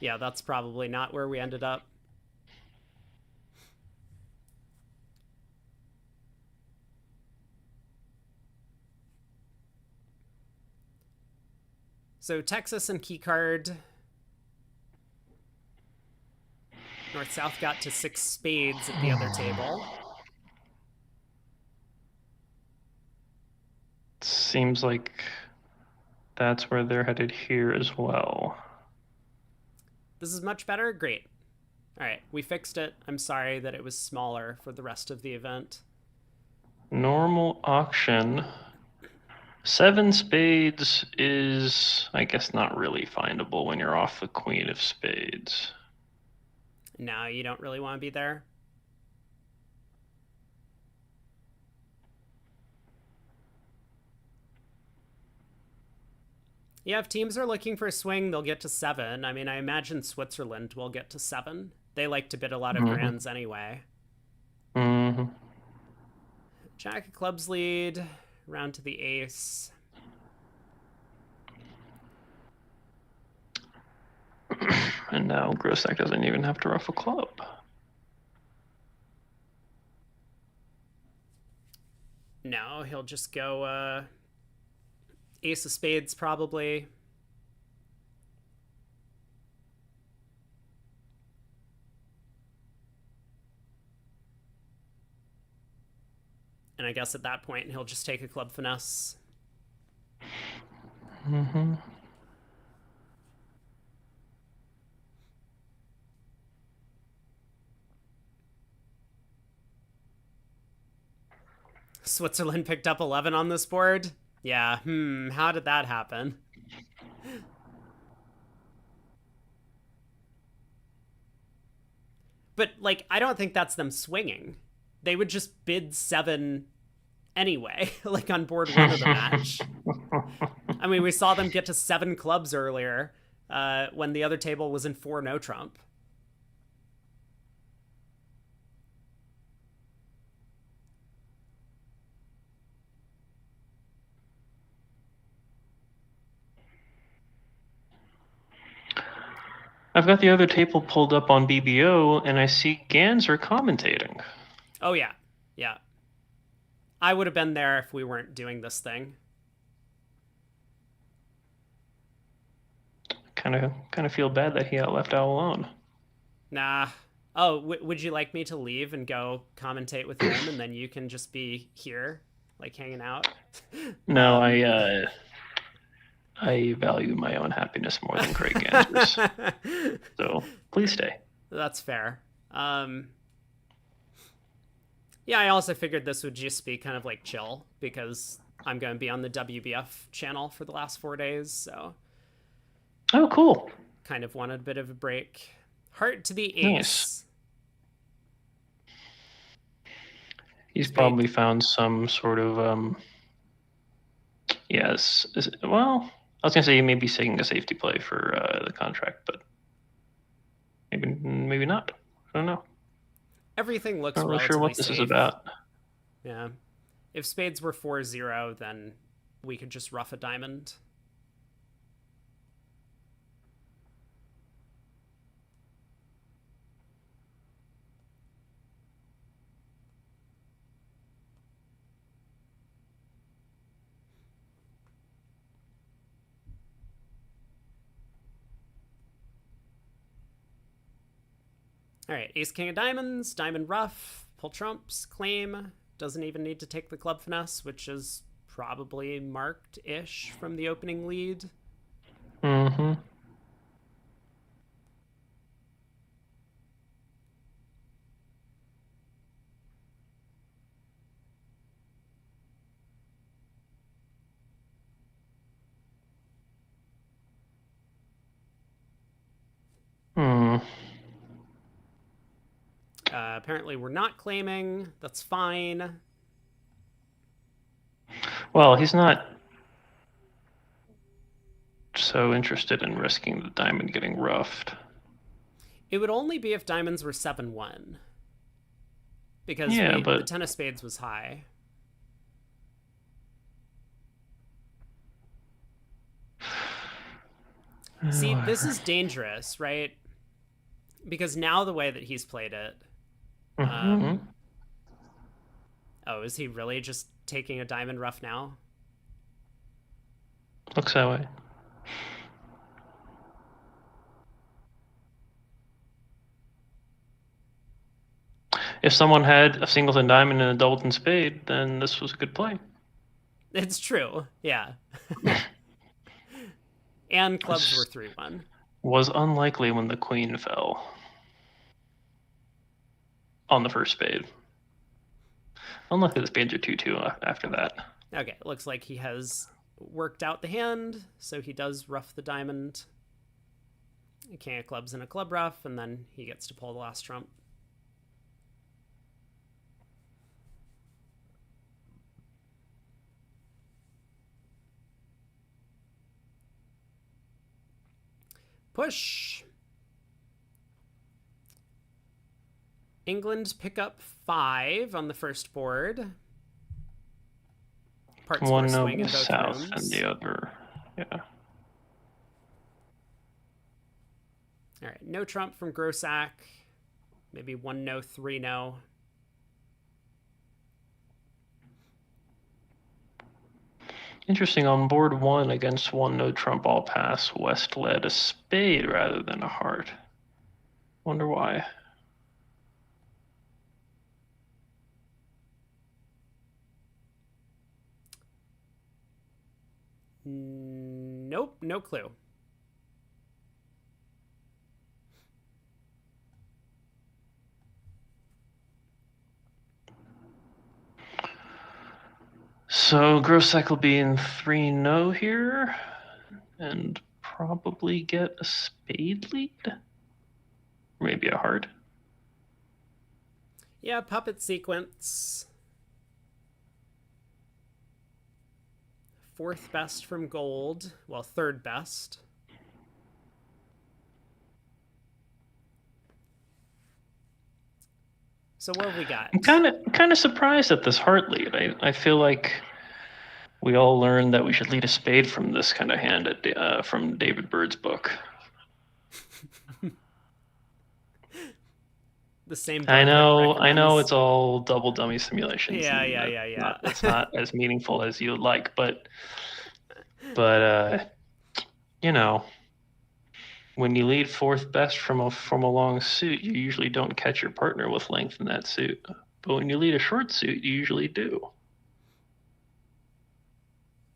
Yeah, that's probably not where we ended up. So Texas and keycard. North-South got to 6 spades at the other table. Seems like that's where they're headed here as well. This is much better? Great. All right, we fixed it. I'm sorry that it was smaller for the rest of the event. Normal auction. 7 spades is, I guess, not really findable when you're off the queen of spades. No, you don't really want to be there. Yeah, if teams are looking for a swing, they'll get to 7. I mean, I imagine Switzerland will get to 7. They like to bid a lot of grands anyway. Jack of clubs lead, round to the ace. And now Grossack doesn't even have to ruff a club. No, he'll just go ace of spades probably. And I guess at that point he'll just take a club finesse. Switzerland picked up 11 on this board? Yeah, how did that happen? But, like, I don't think that's them swinging. They would just bid 7 anyway, like on board 1 of the match. I mean, we saw them get to 7 clubs earlier when the other table was in 4 no trump. I've got the other table pulled up on BBO, and I see Ganser commentating. Oh, yeah. Yeah. I would have been there if we weren't doing this thing. Kind of feel bad that he got left out alone. Nah. Oh, would you like me to leave and go commentate with him, and then you can just be here, like hanging out? No, I value my own happiness more than Craig Ganser's. So please stay. That's fair. Yeah, I also figured this would just be kind of like chill because I'm going to be on the WBF channel for the last 4 days, so Oh, cool. kind of wanted a bit of a break. Heart to the ace. Nice. He's probably found some sort of yes. Well, I was gonna say he may be taking a safety play for the contract, but maybe not. I don't know. Everything looks Not really relatively sure what this safe. is about. Yeah. If spades were 4-0, then we could just rough a diamond. All right, ace king of diamonds, diamond rough, pull trumps, claim. Doesn't even need to take the club finesse, which is probably marked-ish from the opening lead. Mm-hmm. Apparently we're not claiming. That's fine. Well, he's not so interested in risking the diamond getting roughed. It would only be if diamonds were 7-1. Because the 10 of spades was high. See, this is dangerous, right? Because now the way that he's played it... oh, is he really just taking a diamond rough now? Looks that way. If someone had a singleton diamond and a doubleton spade, then this was a good play. It's true, yeah. And clubs were 3-1. Was unlikely when the queen fell on the first spade. Unlikely the spades are 2-2 after that. Okay, it looks like he has worked out the hand, so he does rough the diamond. King of clubs and a club rough, and then he gets to pull the last trump. Push. England pick up 5 on the first board. Parts One swing in the both south rooms. and the other, yeah. All right, no trump from Grossack. Maybe 1 no, 3 no. Interesting, on board 1 against 1 no trump all pass, West led a spade rather than a heart. Wonder why. Nope, no clue. So Grossack will be in 3 no here and probably get a spade lead. Maybe a heart. Yeah, puppet sequence. 4th best from gold. Well, 3rd best. So what have we got? I'm kind of surprised at this heart lead. I feel like we all learned that we should lead a spade from this kind of hand from David Bird's book. The same. I know it's all double dummy simulations. Yeah. It's not as meaningful as you would like, but when you lead fourth best from a long suit, you usually don't catch your partner with length in that suit. But when you lead a short suit, you usually do.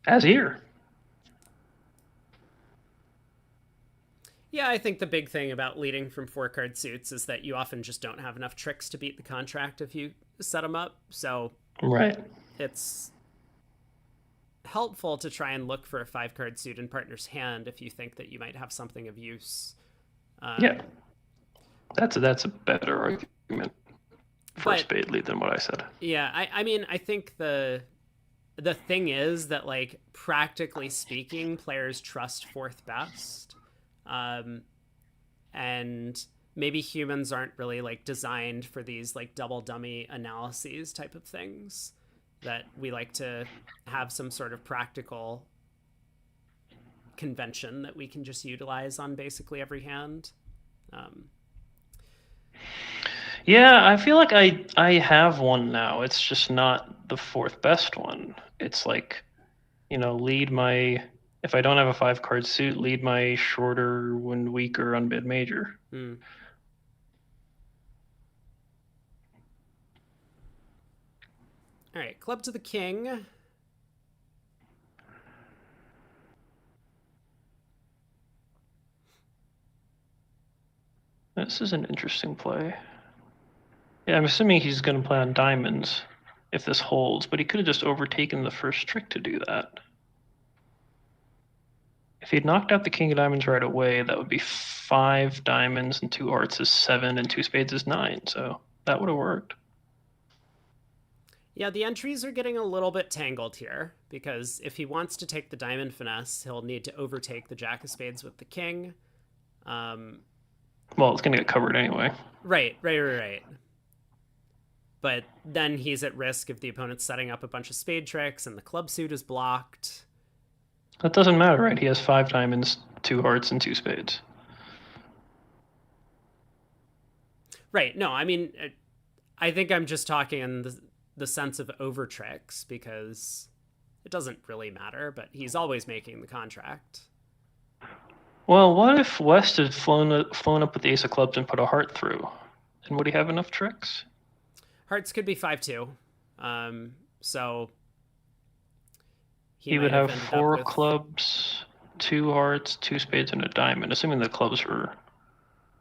As here. Yeah, I think the big thing about leading from 4-card suits is that you often just don't have enough tricks to beat the contract if you set them up. So Right. it's helpful to try and look for a 5-card suit in partner's hand if you think that you might have something of use. Yeah. That's a better argument for But- spade lead than what I said. Yeah, I mean, I think the thing is that, like, practically speaking, players trust fourth best. And maybe humans aren't really, like, designed for these, like, double dummy analyses type of things, that we like to have some sort of practical convention that we can just utilize on basically every hand. Yeah, I feel like I have one now. It's just not the fourth best one. It's like, lead my, if I don't have a 5-card suit, lead my shorter and weaker unbid major. Hmm. All right, club to the king. This is an interesting play. Yeah, I'm assuming he's going to play on diamonds if this holds, but he could have just overtaken the first trick to do that. If he'd knocked out the king of diamonds right away, that would be 5 diamonds and 2 hearts is 7 and 2 spades is 9. So that would have worked. Yeah, the entries are getting a little bit tangled here, because if he wants to take the diamond finesse, he'll need to overtake the jack of spades with the king. Well, it's going to get covered anyway. Right. But then he's at risk if the opponent's setting up a bunch of spade tricks and the club suit is blocked. That doesn't matter, right? He has 5 diamonds, 2 hearts, and 2 spades. Right. No, I mean, I think I'm just talking in the sense of over tricks, because it doesn't really matter, but he's always making the contract. Well, what if West had flown up with the ace of clubs and put a heart through? And would he have enough tricks? Hearts could be 5-2. So He might would have ended up 4 with- clubs, 2 hearts, 2 spades, and a diamond. Assuming the clubs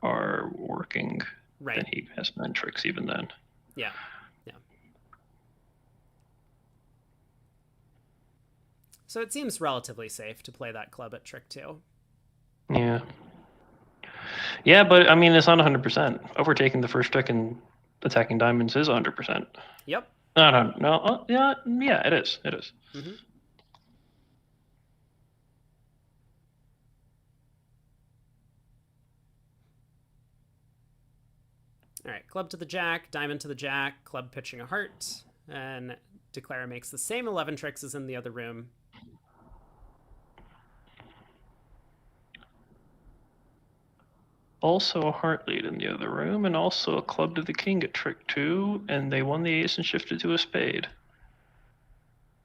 are working, Right. then he has 9 tricks even then. Yeah. So it seems relatively safe to play that club at trick 2. Yeah. Yeah, but I mean, it's not 100%. Overtaking the first trick and attacking diamonds is 100%. Yep. No. Yeah, it is. It is. Mm-hmm. All right, club to the jack, diamond to the jack, club pitching a heart, and Declare makes the same 11 tricks as in the other room. Also a heart lead in the other room, and also a club to the king at trick 2, and they won the ace and shifted to a spade.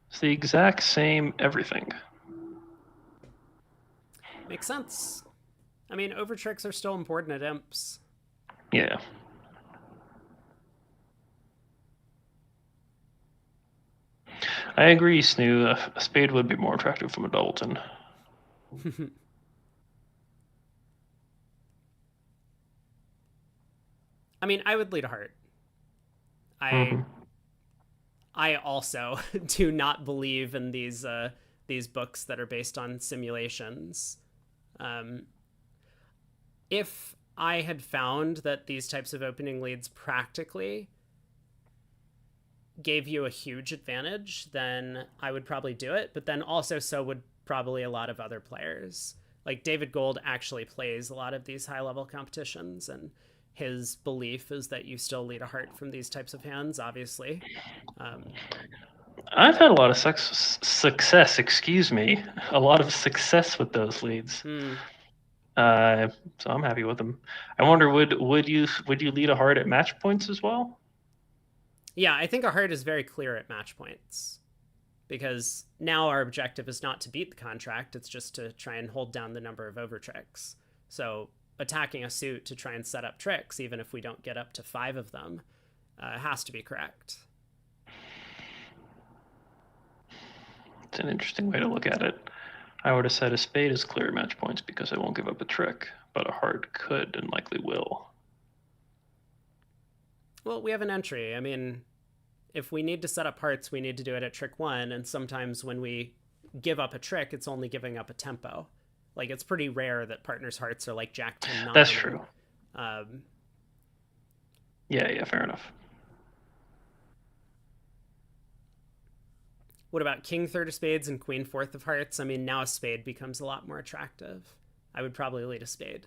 It's the exact same everything. Makes sense. I mean, over tricks are still important at imps. Yeah. I agree, Snoo. A spade would be more attractive from a doubleton. I mean, I would lead a heart. Mhm. I also do not believe in these books that are based on simulations. If I had found that these types of opening leads practically gave you a huge advantage, then I would probably do it. But then also so would probably a lot of other players. Like David Gold actually plays a lot of these high-level competitions, and his belief is that you still lead a heart from these types of hands, obviously. I've had a lot of success, excuse me, a lot of success with those leads. So I'm happy with them. I wonder, would you lead a heart at match points as well? Yeah, I think a heart is very clear at match points, because now our objective is not to beat the contract, it's just to try and hold down the number of over tricks. So attacking a suit to try and set up tricks, even if we don't get up to 5 of them, has to be correct. It's an interesting way to look at it. I would have said a spade is clear match points because it won't give up a trick, but a heart could and likely will. Well, we have an entry. I mean, if we need to set up hearts, we need to do it at trick 1, and sometimes when we give up a trick, it's only giving up a tempo. Like, it's pretty rare that partners' hearts are like Jack 10 9. That's true. Yeah, fair enough. What about King 3rd of spades and Queen 4th of hearts? I mean, now a spade becomes a lot more attractive. I would probably lead a spade.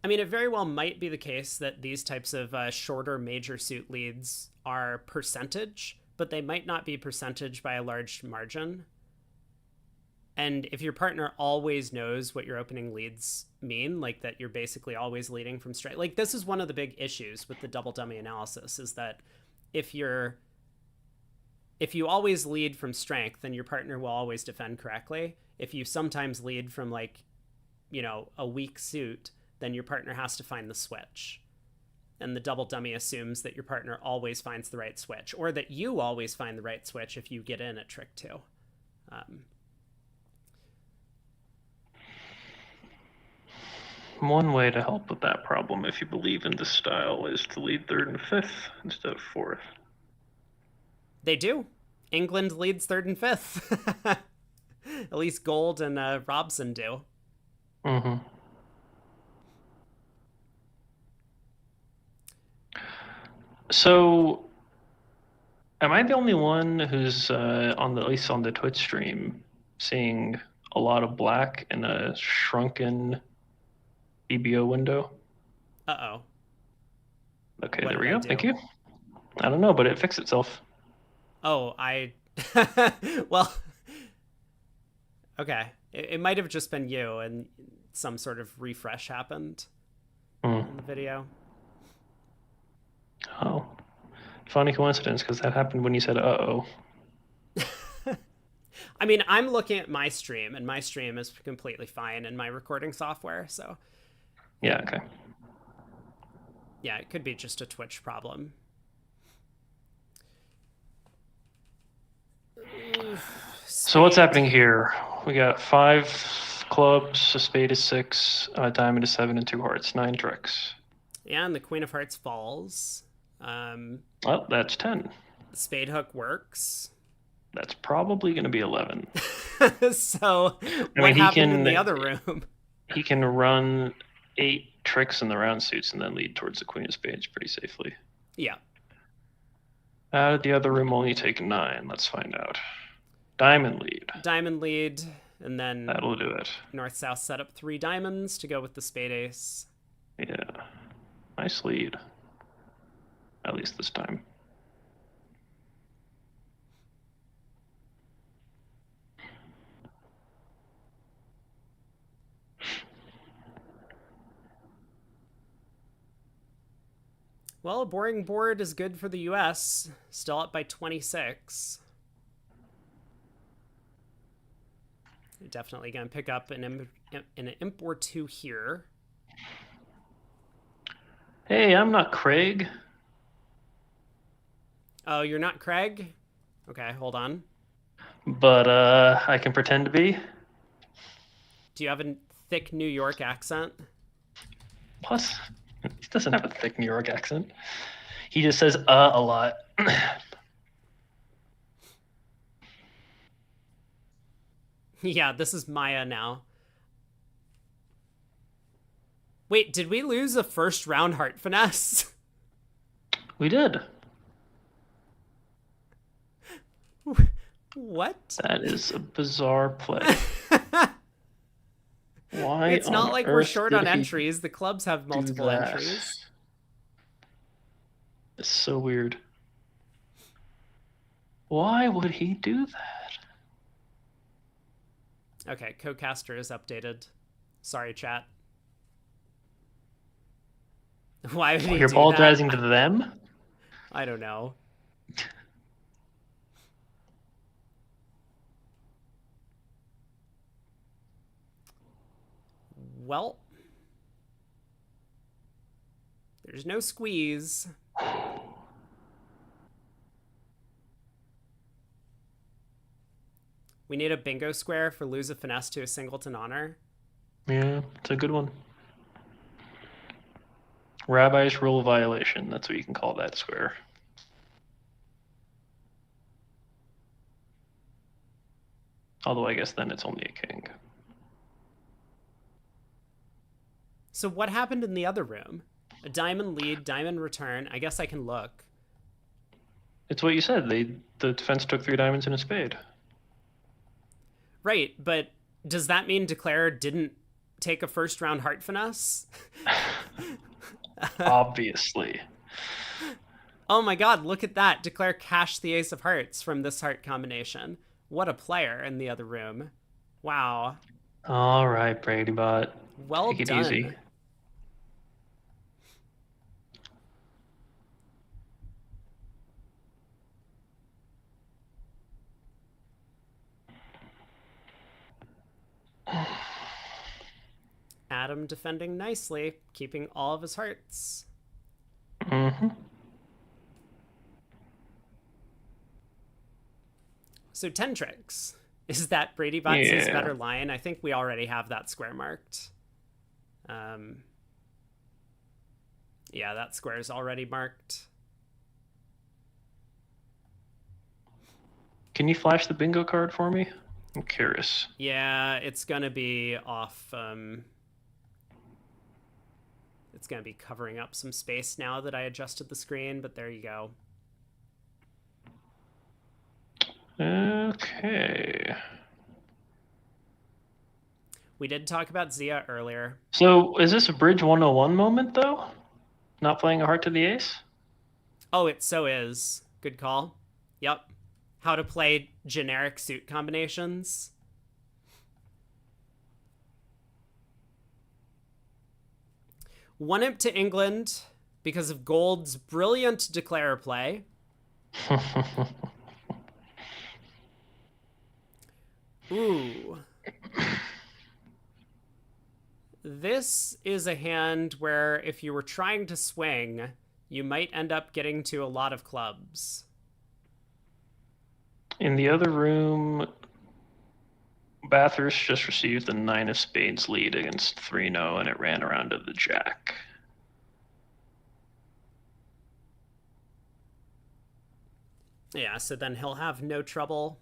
I mean, it very well might be the case that these types of shorter major suit leads are percentage, but they might not be percentage by a large margin. And if your partner always knows what your opening leads mean, like that you're basically always leading from strength, like this is one of the big issues with the double dummy analysis, is that if you always lead from strength, then your partner will always defend correctly. If you sometimes lead from like, you know, a weak suit, then your partner has to find the switch. And the double dummy assumes that your partner always finds the right switch, or that you always find the right switch if you get in at trick 2. One way to help with that problem, if you believe in this style, is to lead 3rd and 5th instead of 4th. They do. England leads 3rd and 5th. At least Gold and Robson do. Mm-hmm. So, am I the only one who's at least on the Twitch stream, seeing a lot of black in a shrunken EBO window? Uh-oh. Okay, What there we did I go. do? Thank you. I don't know, but it fixed itself. Oh, well, okay. It might have just been you, and some sort of refresh happened in the video. Oh, funny coincidence, because that happened when you said "uh-oh." I mean, I'm looking at my stream, and my stream is completely fine in my recording software, so... Yeah, okay. Yeah, it could be just a Twitch problem. So what's happening here? We got 5 clubs, a spade is 6, a diamond is 7, and 2 hearts. 9 tricks. Yeah, and the Queen of Hearts falls. Well, that's 10. Spade hook works. That's probably going to be 11. So, I what mean, happened in the other room? He can run 8 tricks in the round suits and then lead towards the Queen of Spades pretty safely. Yeah. Out of the other room, only take 9. Let's find out. Diamond lead. Diamond lead, and then That'll do it. North-South set up 3 diamonds to go with the spade ace. Yeah. Nice lead. At least this time. Well, a boring board is good for the US. Still up by 26. You're definitely going to pick up an imp or 2 here. Hey, I'm not Craig. Oh, you're not Craig? Okay, hold on. But I can pretend to be. Do you have a thick New York accent? Plus, he doesn't have a thick New York accent. He just says a lot. Yeah, this is Maya now. Wait, did we lose a first round heart finesse? We did. What? That is a bizarre play. Why? It's not on like we're earth short did on he entries. The clubs have do multiple that? entries. It's so weird. Why would he do that? Okay, Codecaster is updated. Sorry, chat. Why would he You're do apologizing that? to them? I don't know. Well, there's no squeeze. We need a bingo square for lose a finesse to a singleton honor. Yeah, it's a good one. Rabbi's rule violation. That's what you can call that square. Although I guess then it's only a king. So what happened in the other room? A diamond lead, diamond return. I guess I can look. It's what you said. The defense took 3 diamonds and a spade. Right, but does that mean Declare didn't take a first round heart finesse? Obviously. Oh my god, look at that. Declare cashed the ace of hearts from this heart combination. What a player in the other room. Wow. All right, Brady Bot. Well Take it done. easy. Adam defending nicely, keeping all of his hearts. Mm-hmm. So 10 tricks. Is that Brady Bot's Yeah. better line? I think we already have that square marked. Yeah, that square is already marked. Can you flash the bingo card for me? I'm curious. Yeah, it's gonna be off. It's gonna be covering up some space now that I adjusted the screen, but there you go. Okay. We did talk about Zia earlier. So is this a bridge 101 moment though? Not playing a heart to the ace? Oh, it so is. Good call. Yep. How to play generic suit combinations. One imp to England because of Gold's brilliant declare play. Ooh. This is a hand where if you were trying to swing, you might end up getting to a lot of clubs. In the other room, Bathurst just received the 9 of spades lead against 3-0, and it ran around to the jack. Yeah, so then he'll have no trouble.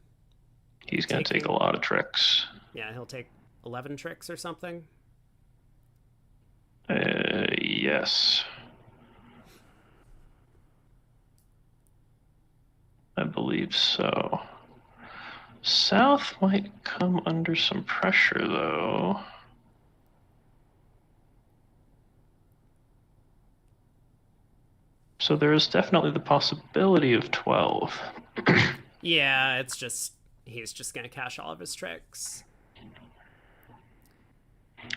He's going to take a lot of tricks. Yeah, he'll take 11 tricks or something. Yes. I believe so. South might come under some pressure, though. So there is definitely the possibility of 12. Yeah, it's just, he's just going to cash all of his tricks.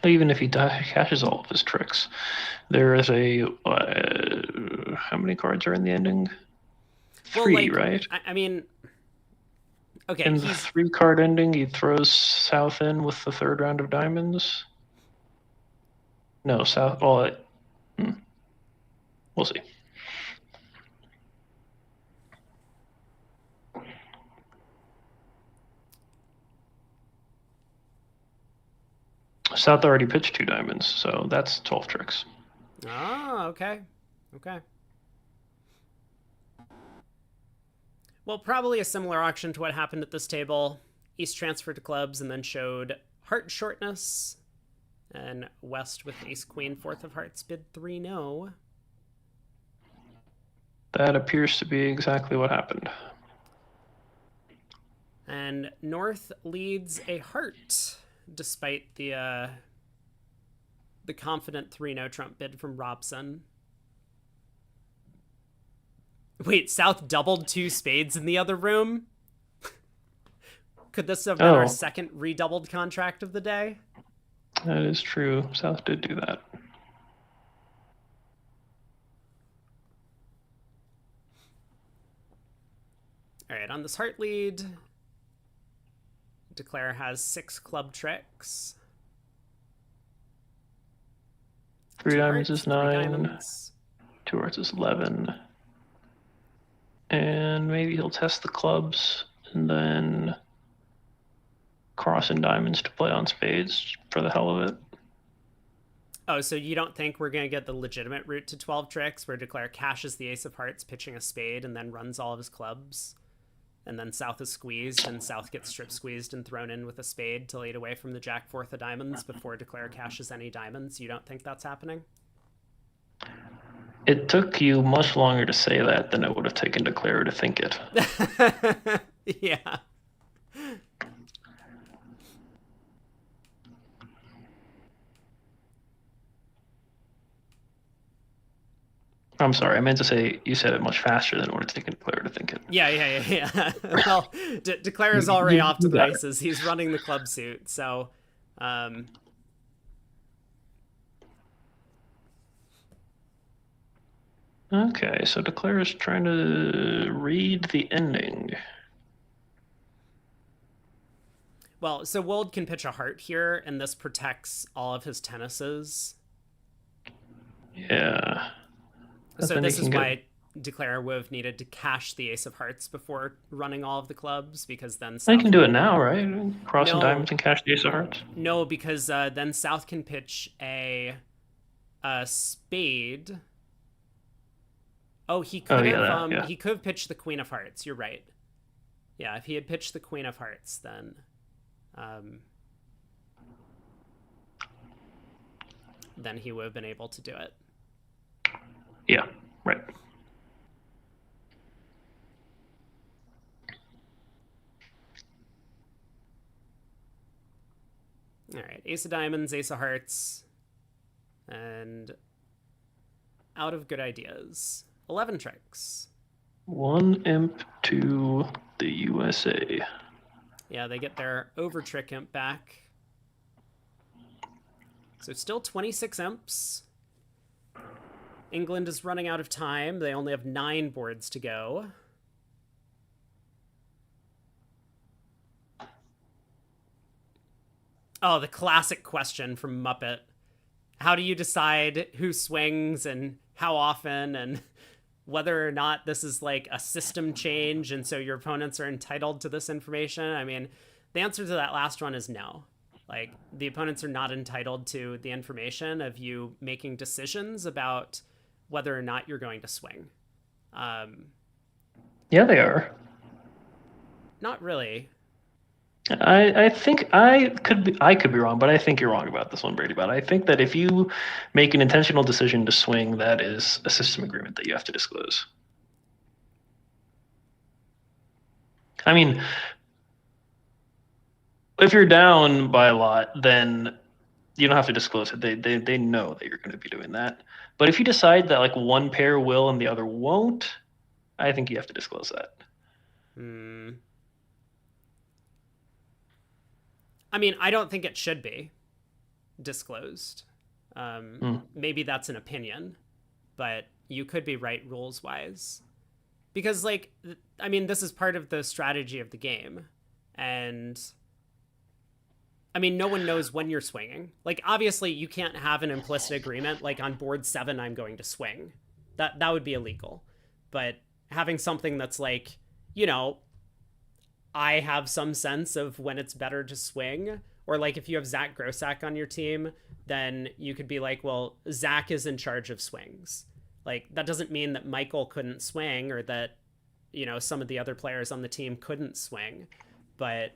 Even if he cashes all of his tricks, there is a how many cards are in the ending? 3, well, right? I mean, okay. In the 3-card ending, he throws South in with the 3rd round of diamonds. No, South. Well, we'll see. South already pitched 2 diamonds, so that's 12 tricks. Oh, okay. Okay. Well, probably a similar auction to what happened at this table. East transferred to clubs and then showed heart shortness. And West with ace queen, 4th of hearts, bid 3-0. That appears to be exactly what happened. And North leads a heart, despite the confident 3-0 trump bid from Robson. Wait, South doubled 2 spades in the other room? Could this have been our second redoubled contract of the day? That is true. South did do that. All right, on this heart lead, Declare has 6 club tricks. 3 2 diamonds hearts, is 3 9. diamonds. 2 hearts is 11. And maybe he'll test the clubs and then cross in diamonds to play on spades for the hell of it. Oh, so you don't think we're going to get the legitimate route to 12 tricks where Declare cashes the ace of hearts, pitching a spade, and then runs all of his clubs? And then South is squeezed, and South gets strip squeezed and thrown in with a spade to lead away from the Jack fourth of diamonds before Declare cashes any diamonds. You don't think that's happening? It took you much longer to say that than it would have taken Declare to think it. Yeah. I'm sorry, I meant to say you said it much faster than it would have taken Declare to think it. Yeah. Well, Declare is already off to the got it. races. He's running the club suit, so... Okay, so Declare is trying to read the ending. Well, so Wold can pitch a heart here, and this protects all of his tennises. Yeah. But So then this he is can why Declare would have needed to cash the ace of hearts before running all of the clubs, because then They South can do it now, right? Crossing No. diamonds and cash the ace of hearts. No, because then South can pitch a spade. Oh, he could have he could have pitched the queen of hearts. You're right. Yeah, if he had pitched the queen of hearts, then he would have been able to do it. Yeah, right. All right, ace of diamonds, ace of hearts, and out of good ideas. 11 tricks. 1 imp to the USA. Yeah, they get their over trick imp back. So still 26 imps. England is running out of time. They only have 9 boards to go. Oh, the classic question from Muppet. How do you decide who swings and how often, and whether or not this is like a system change and so your opponents are entitled to this information? I mean, the answer to that last one is no. Like, the opponents are not entitled to the information of you making decisions about whether or not you're going to swing. Yeah, they are. Not really. I think I could be wrong, but I think you're wrong about this one, Brady. But I think that if you make an intentional decision to swing, that is a system agreement that you have to disclose. I mean, if you're down by a lot, then you don't have to disclose it. They know that you're going to be doing that. But if you decide that like one pair will and the other won't, I think you have to disclose that. I mean, I don't think it should be disclosed. Maybe that's an opinion, but you could be right rules-wise. Because, like, I mean, this is part of the strategy of the game. And, I mean, no one knows when you're swinging. Like, obviously, you can't have an implicit agreement, like, on board 7, I'm going to swing. That would be illegal. But having something that's like, you know, I have some sense of when it's better to swing, or like if you have Zach Grossack on your team, then you could be like, well, Zach is in charge of swings. Like, that doesn't mean that Michael couldn't swing or that, you know, some of the other players on the team couldn't swing, but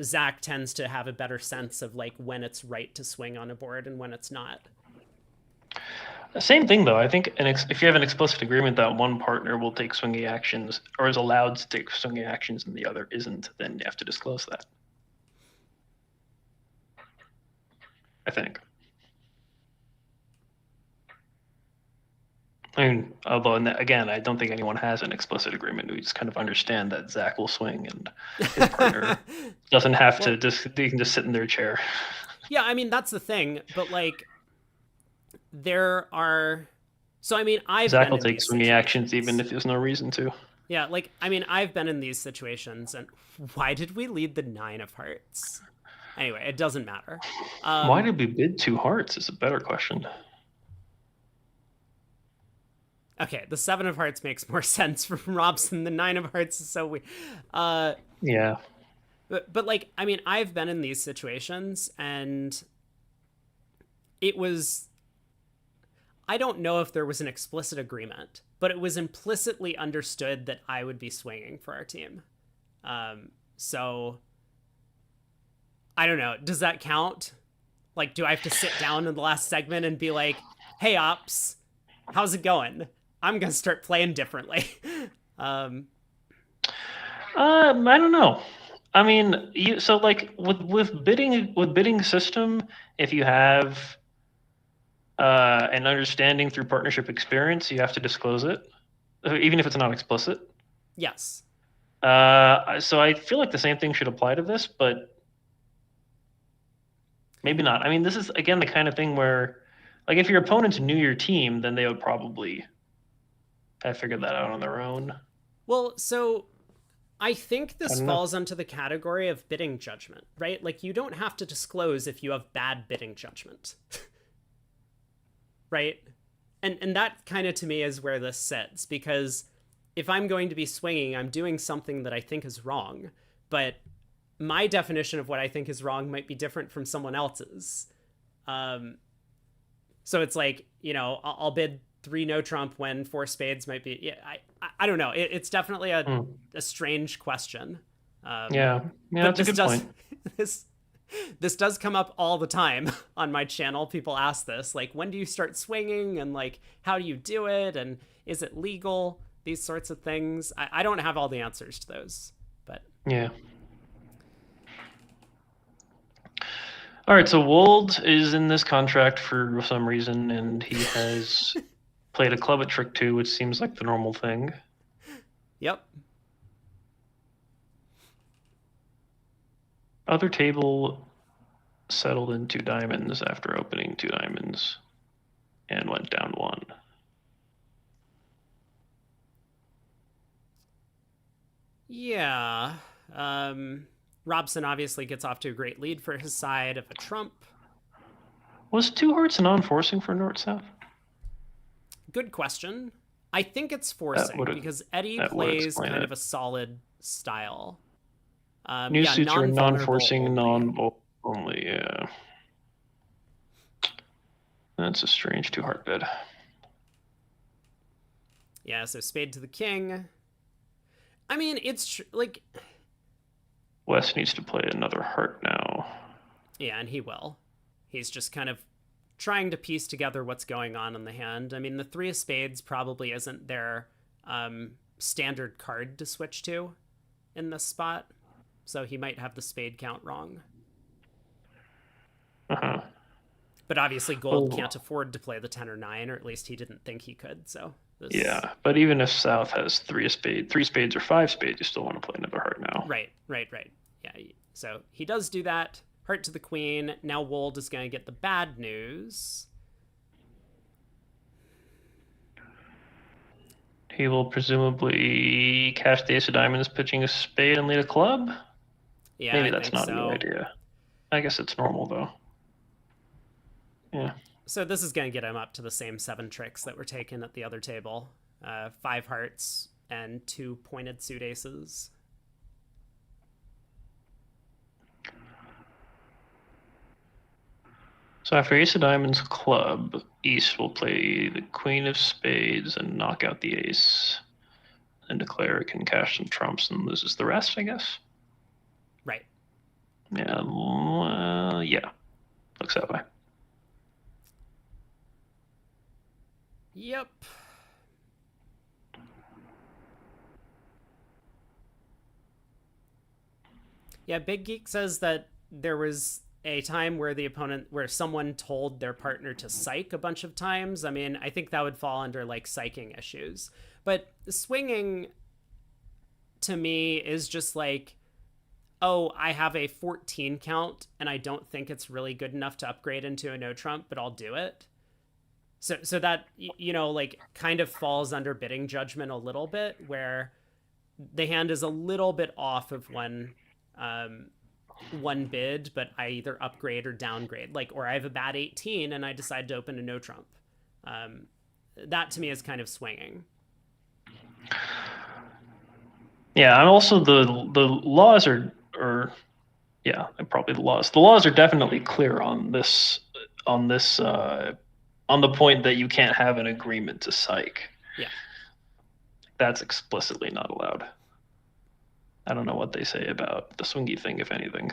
Zach tends to have a better sense of like when it's right to swing on a board and when it's not. Same thing, though. I think if you have an explicit agreement that one partner will take swinging actions or is allowed to take swinging actions and the other isn't, then you have to disclose that. I think. I mean, although, again, I don't think anyone has an explicit agreement. We just kind of understand that Zach will swing and his partner doesn't have to they can just sit in their chair. Yeah, I mean, that's the thing. But, like, there are... So, I mean, Zach will take swinging actions even if there's no reason to. Yeah, like, I mean, I've been in these situations, and why did we lead the 9 of hearts? Anyway, it doesn't matter. Why did we bid 2 hearts is a better question. Okay, the 7 of hearts makes more sense from Robson. The 9 of hearts is so weird. Yeah. But like, I mean, I've been in these situations, and it was, I don't know if there was an explicit agreement, but it was implicitly understood that I would be swinging for our team. So I don't know. Does that count? Like, do I have to sit down in the last segment and be like, hey, Ops, how's it going? I'm going to start playing differently. I don't know. I mean, so like with bidding system, if you have an understanding through partnership experience, you have to disclose it, even if it's not explicit. Yes. So I feel like the same thing should apply to this, but maybe not. I mean, this is again the kind of thing where, like, if your opponents knew your team, then they would probably have figured that out on their own. Well, so I think this falls into the category of bidding judgment, right? Like, you don't have to disclose if you have bad bidding judgment. Right? And that kind of, to me, is where this sits, because if I'm going to be swinging, I'm doing something that I think is wrong, but my definition of what I think is wrong might be different from someone else's. So it's like, you know, I'll bid 3 no trump when 4 spades might be. Yeah, I don't know. It's definitely a strange question. Yeah, that's a good point. This does come up all the time on my channel. People ask this, like, when do you start swinging, and like, how do you do it, and is it legal? These sorts of things. I don't have all the answers to those, but yeah. All right, so Wold is in this contract for some reason, and he has played a club at trick 2, which seems like the normal thing. Yep. Other table settled in 2 diamonds after opening 2 diamonds and went down 1. Yeah. Robson obviously gets off to a great lead for his side of a trump. Was 2 hearts non-forcing for North-South? Good question. I think it's forcing because Eddie plays kind of a solid style. New suits are non-forcing, non-vulnerable only, yeah. That's a strange 2-heart bid. Yeah, so spade to the king. I mean, it's like... West needs to play another heart now. Yeah, and he will. He's just kind of trying to piece together what's going on in the hand. I mean, the 3 of spades probably isn't their standard card to switch to in this spot. So he might have the spade count wrong. Uh-huh. But obviously Gold can't afford to play the 10 or 9, or at least he didn't think he could. So yeah, but even if South has 3 spades or 5 spades, you still want to play another heart now. Right. Yeah, so he does do that. Heart to the queen. Now Wold is going to get the bad news. He will presumably cash the ace of diamonds, pitching a spade and lead a club. Yeah, maybe that's not a good idea. I guess it's normal though. Yeah. So this is going to get him up to the same 7 tricks that were taken at the other table. 5 hearts and 2 pointed suit aces. So after ace of diamonds club, East will play the queen of spades and knock out the ace. And declare it can cash some trumps and loses the rest, I guess. Right. Yeah, well, yeah. Looks that way. Yep. Yeah, Big Geek says that there was a time where someone told their partner to psych a bunch of times. I mean, I think that would fall under like psyching issues. But swinging to me is just like, oh, I have a 14 count and I don't think it's really good enough to upgrade into a no trump, but I'll do it. So that, you know, like kind of falls under bidding judgment a little bit, where the hand is a little bit off of one bid, but I either upgrade or downgrade. Like, or I have a bad 18 and I decide to open a no trump. That to me is kind of swinging. Yeah, and also the laws are yeah, probably the laws. The laws are definitely clear on this on the point that you can't have an agreement to psych. Yeah. That's explicitly not allowed. I don't know what they say about the swingy thing, if anything.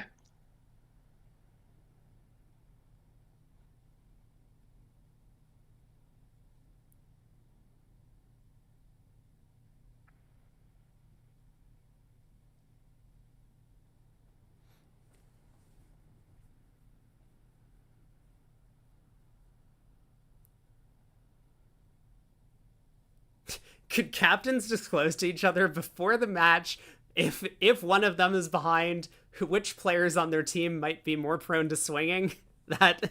Could captains disclose to each other before the match if one of them is behind, which players on their team might be more prone to swinging? That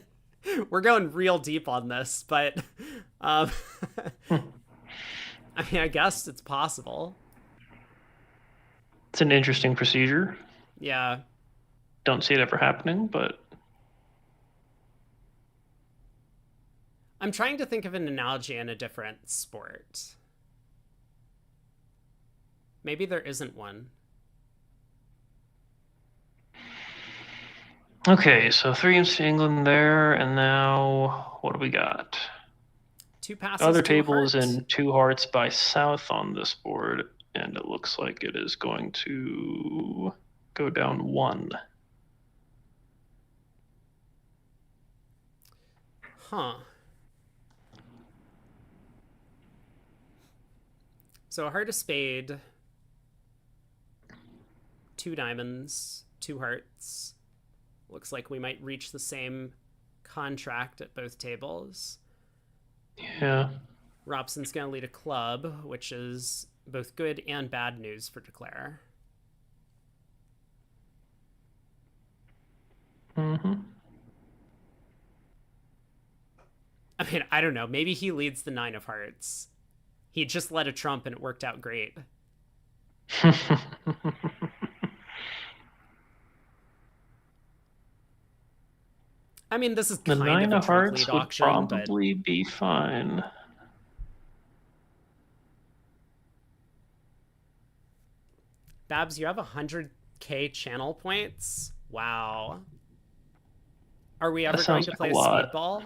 we're going real deep on this, but I mean, I guess it's possible. It's an interesting procedure. Yeah. Don't see it ever happening, but I'm trying to think of an analogy in a different sport. Maybe there isn't one. Okay, so 3 against England there, and now what do we got? 2 passes. Other 2 table is hearts. in 2 hearts by South on this board, and it looks like it is going to go down 1. Huh. So a heart, a spade, 2 diamonds, 2 hearts. Looks like we might reach the same contract at both tables. Yeah. Robson's going to lead a club, which is both good and bad news for Declare. Mm-hmm. I mean, I don't know. Maybe he leads the 9 of hearts. He just led a trump and it worked out great. I mean, this is The kind 9 of of a trump hearts lead would auction, probably be fine. Babs, you have 100k channel points? Wow. Are we ever That going sounds to like play a a lot. speedball?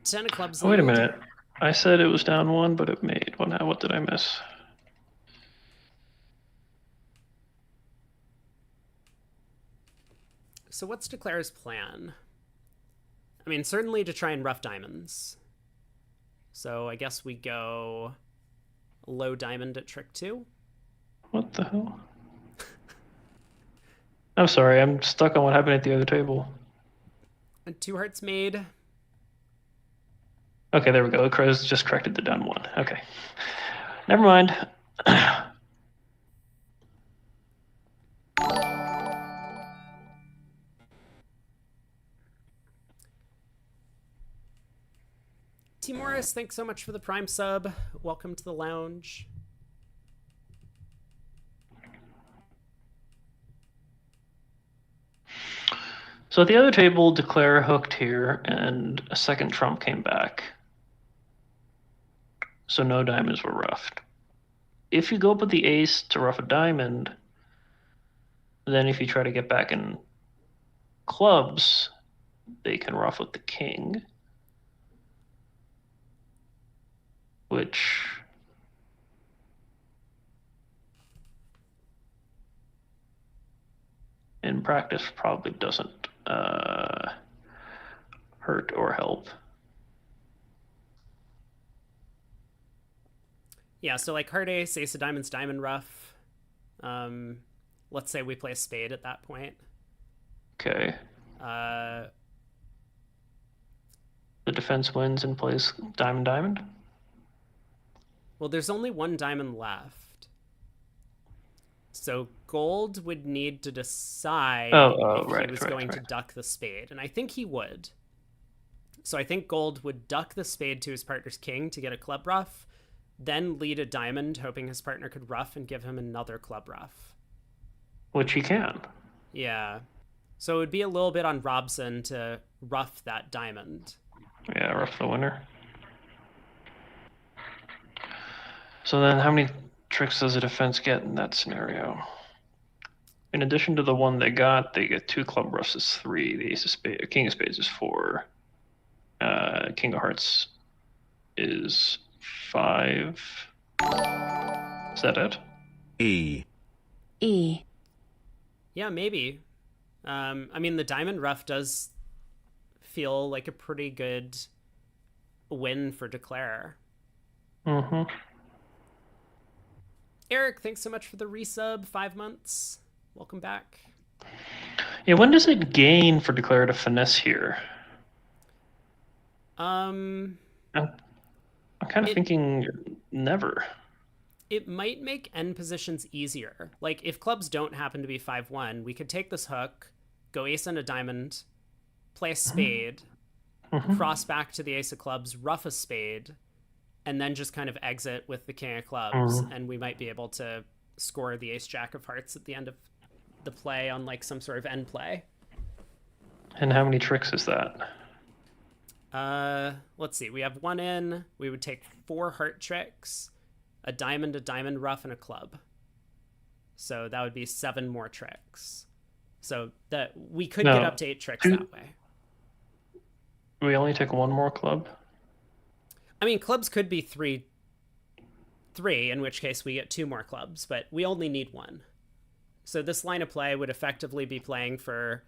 Ten of clubs. Oh, wait a lead. minute. I said it was down 1, but it made. Well, now what did I miss? So what's Declare's plan? I mean, certainly to try and rough diamonds. So I guess we go low diamond at trick 2. What the hell? I'm sorry, I'm stuck on what happened at the other table. And 2 hearts made. Okay, there we go. Crow's just corrected the down 1. Okay. Never mind. T. Morris, thanks so much for the Prime sub. Welcome to the lounge. So at the other table, Declare hooked here, and a second trump came back. So no diamonds were roughed. If you go up with the ace to rough a diamond, then if you try to get back in clubs, they can rough with the king, which in practice probably doesn't hurt or help. Yeah, so like heart ace, ace of diamonds, diamond rough. Let's say we play a spade at that point. Okay. Uh, The defense wins and plays diamond, diamond. well, there's only 1 diamond left. So gold would need to decide if he was going to duck the spade. And I think he would. So I think gold would duck the spade to his partner's king to get a club ruff, then lead a diamond, hoping his partner could ruff and give him another club ruff. Which he can. Yeah. So it would be a little bit on Robson to ruff that diamond. Yeah, rough the winner. So then how many tricks does the defense get in that scenario? In addition to the one they get 2 club ruffs is 3. The ace of spades, king of spades is 4. King of hearts is 5. Is that it? E. E. Yeah, maybe. I mean, the diamond ruff does feel like a pretty good win for Declare. Mm-hmm. Eric, thanks so much for the resub. 5 months. Welcome back. Yeah, when does it gain for Declare to finesse here? I'm kind of thinking never. It might make end positions easier. Like, if clubs don't happen to be 5-1, we could take this hook, go ace and a diamond, play a spade, cross back to the ace of clubs, ruff a spade, and then just kind of exit with the king of clubs, and we might be able to score the ace jack of hearts at the end of the play on, like, some sort of end play. And how many tricks is that? Let's see. We have 1 in. We would take 4 heart tricks, a diamond ruff, and a club. So that would be 7 more tricks. So that we could get up to 8 tricks that way. We only take 1 more club? I mean, clubs could be 3, in which case we get 2 more clubs, but we only need 1. So this line of play would effectively be playing for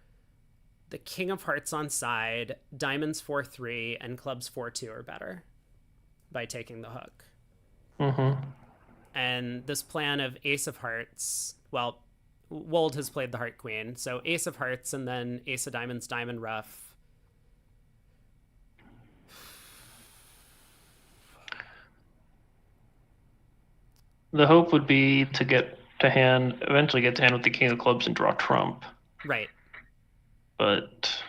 the king of hearts on side, diamonds 4-3, and clubs 4-2 or better by taking the hook. Mm-hmm. And this plan of ace of hearts, well, Wold has played the heart queen, so ace of hearts and then ace of diamonds, diamond ruff. The hope would be to eventually get to hand with the king of clubs and draw trump. Right. But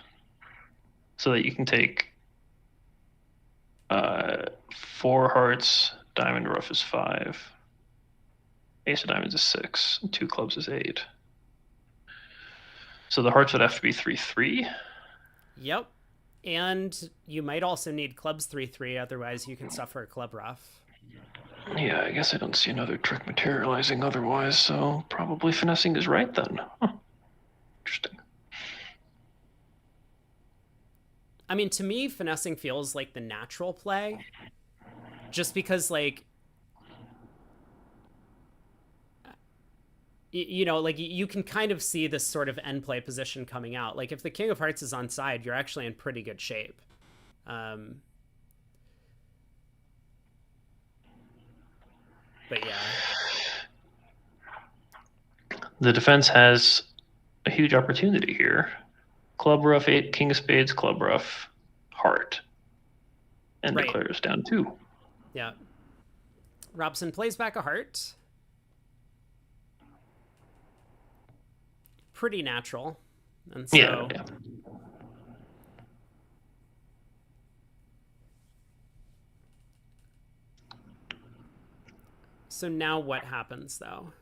so that you can take 4 hearts, diamond ruff is 5, ace of diamonds is 6, and 2 clubs is 8. So the hearts would have to be 3-3. Yep. And you might also need clubs 3-3, otherwise you can suffer a club ruff. Yeah, I guess I don't see another trick materializing otherwise, so probably finessing is right then. Huh. Interesting. I mean, to me, finessing feels like the natural play. Just because, like, you know, like, you can kind of see this sort of end play position coming out. Like, if the king of hearts is on side, you're actually in pretty good shape. But yeah. The defense has a huge opportunity here. Club ruff 8, king of spades, club ruff, heart. And Right. declares down 2. Yeah. Robson plays back a heart. Pretty natural. And so Yeah. So now what happens, though?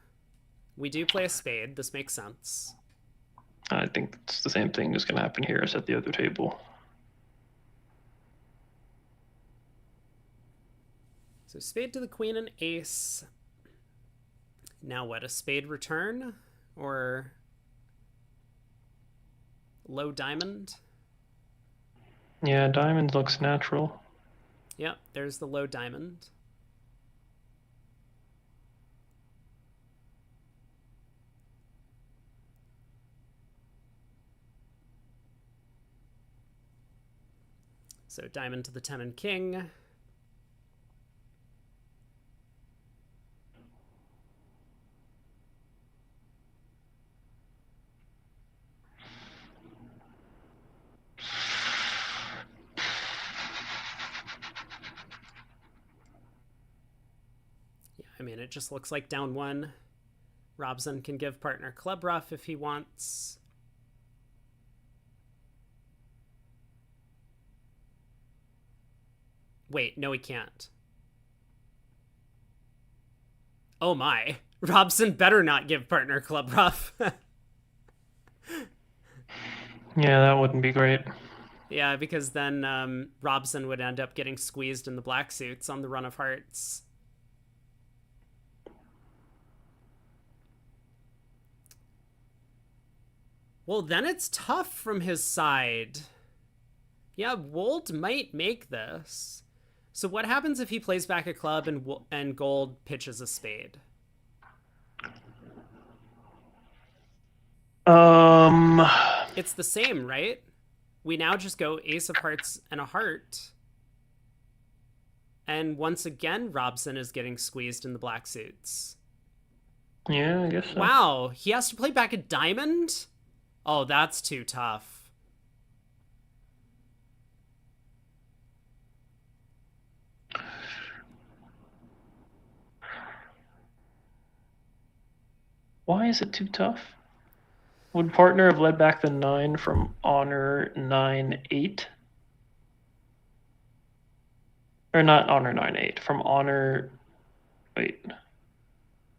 We do play a spade. This makes sense. I think it's the same thing is going to happen here as at the other table. So spade to the queen and ace. Now what, a spade return? Or low diamond? Yeah, diamond looks natural. Yep, there's the low diamond. So diamond to the 10 and king. Yeah, I mean, it just looks like down 1. Robson can give partner club ruff if he wants. Wait, no, he can't. Oh my. Robson better not give partner club ruff. Yeah, that wouldn't be great. Yeah, because then Robson would end up getting squeezed in the black suits on the run of hearts. Well, then it's tough from his side. Yeah, Wold might make this. So what happens if he plays back a club and Gold pitches a spade? It's the same, right? We now just go ace of hearts and a heart. And once again, Robson is getting squeezed in the black suits. Yeah, I guess so. Wow, he has to play back a diamond? Oh, that's too tough. Why is it too tough? Would partner have led back the 9 from honor 9-8? Or not honor 9-8, from honor... Wait.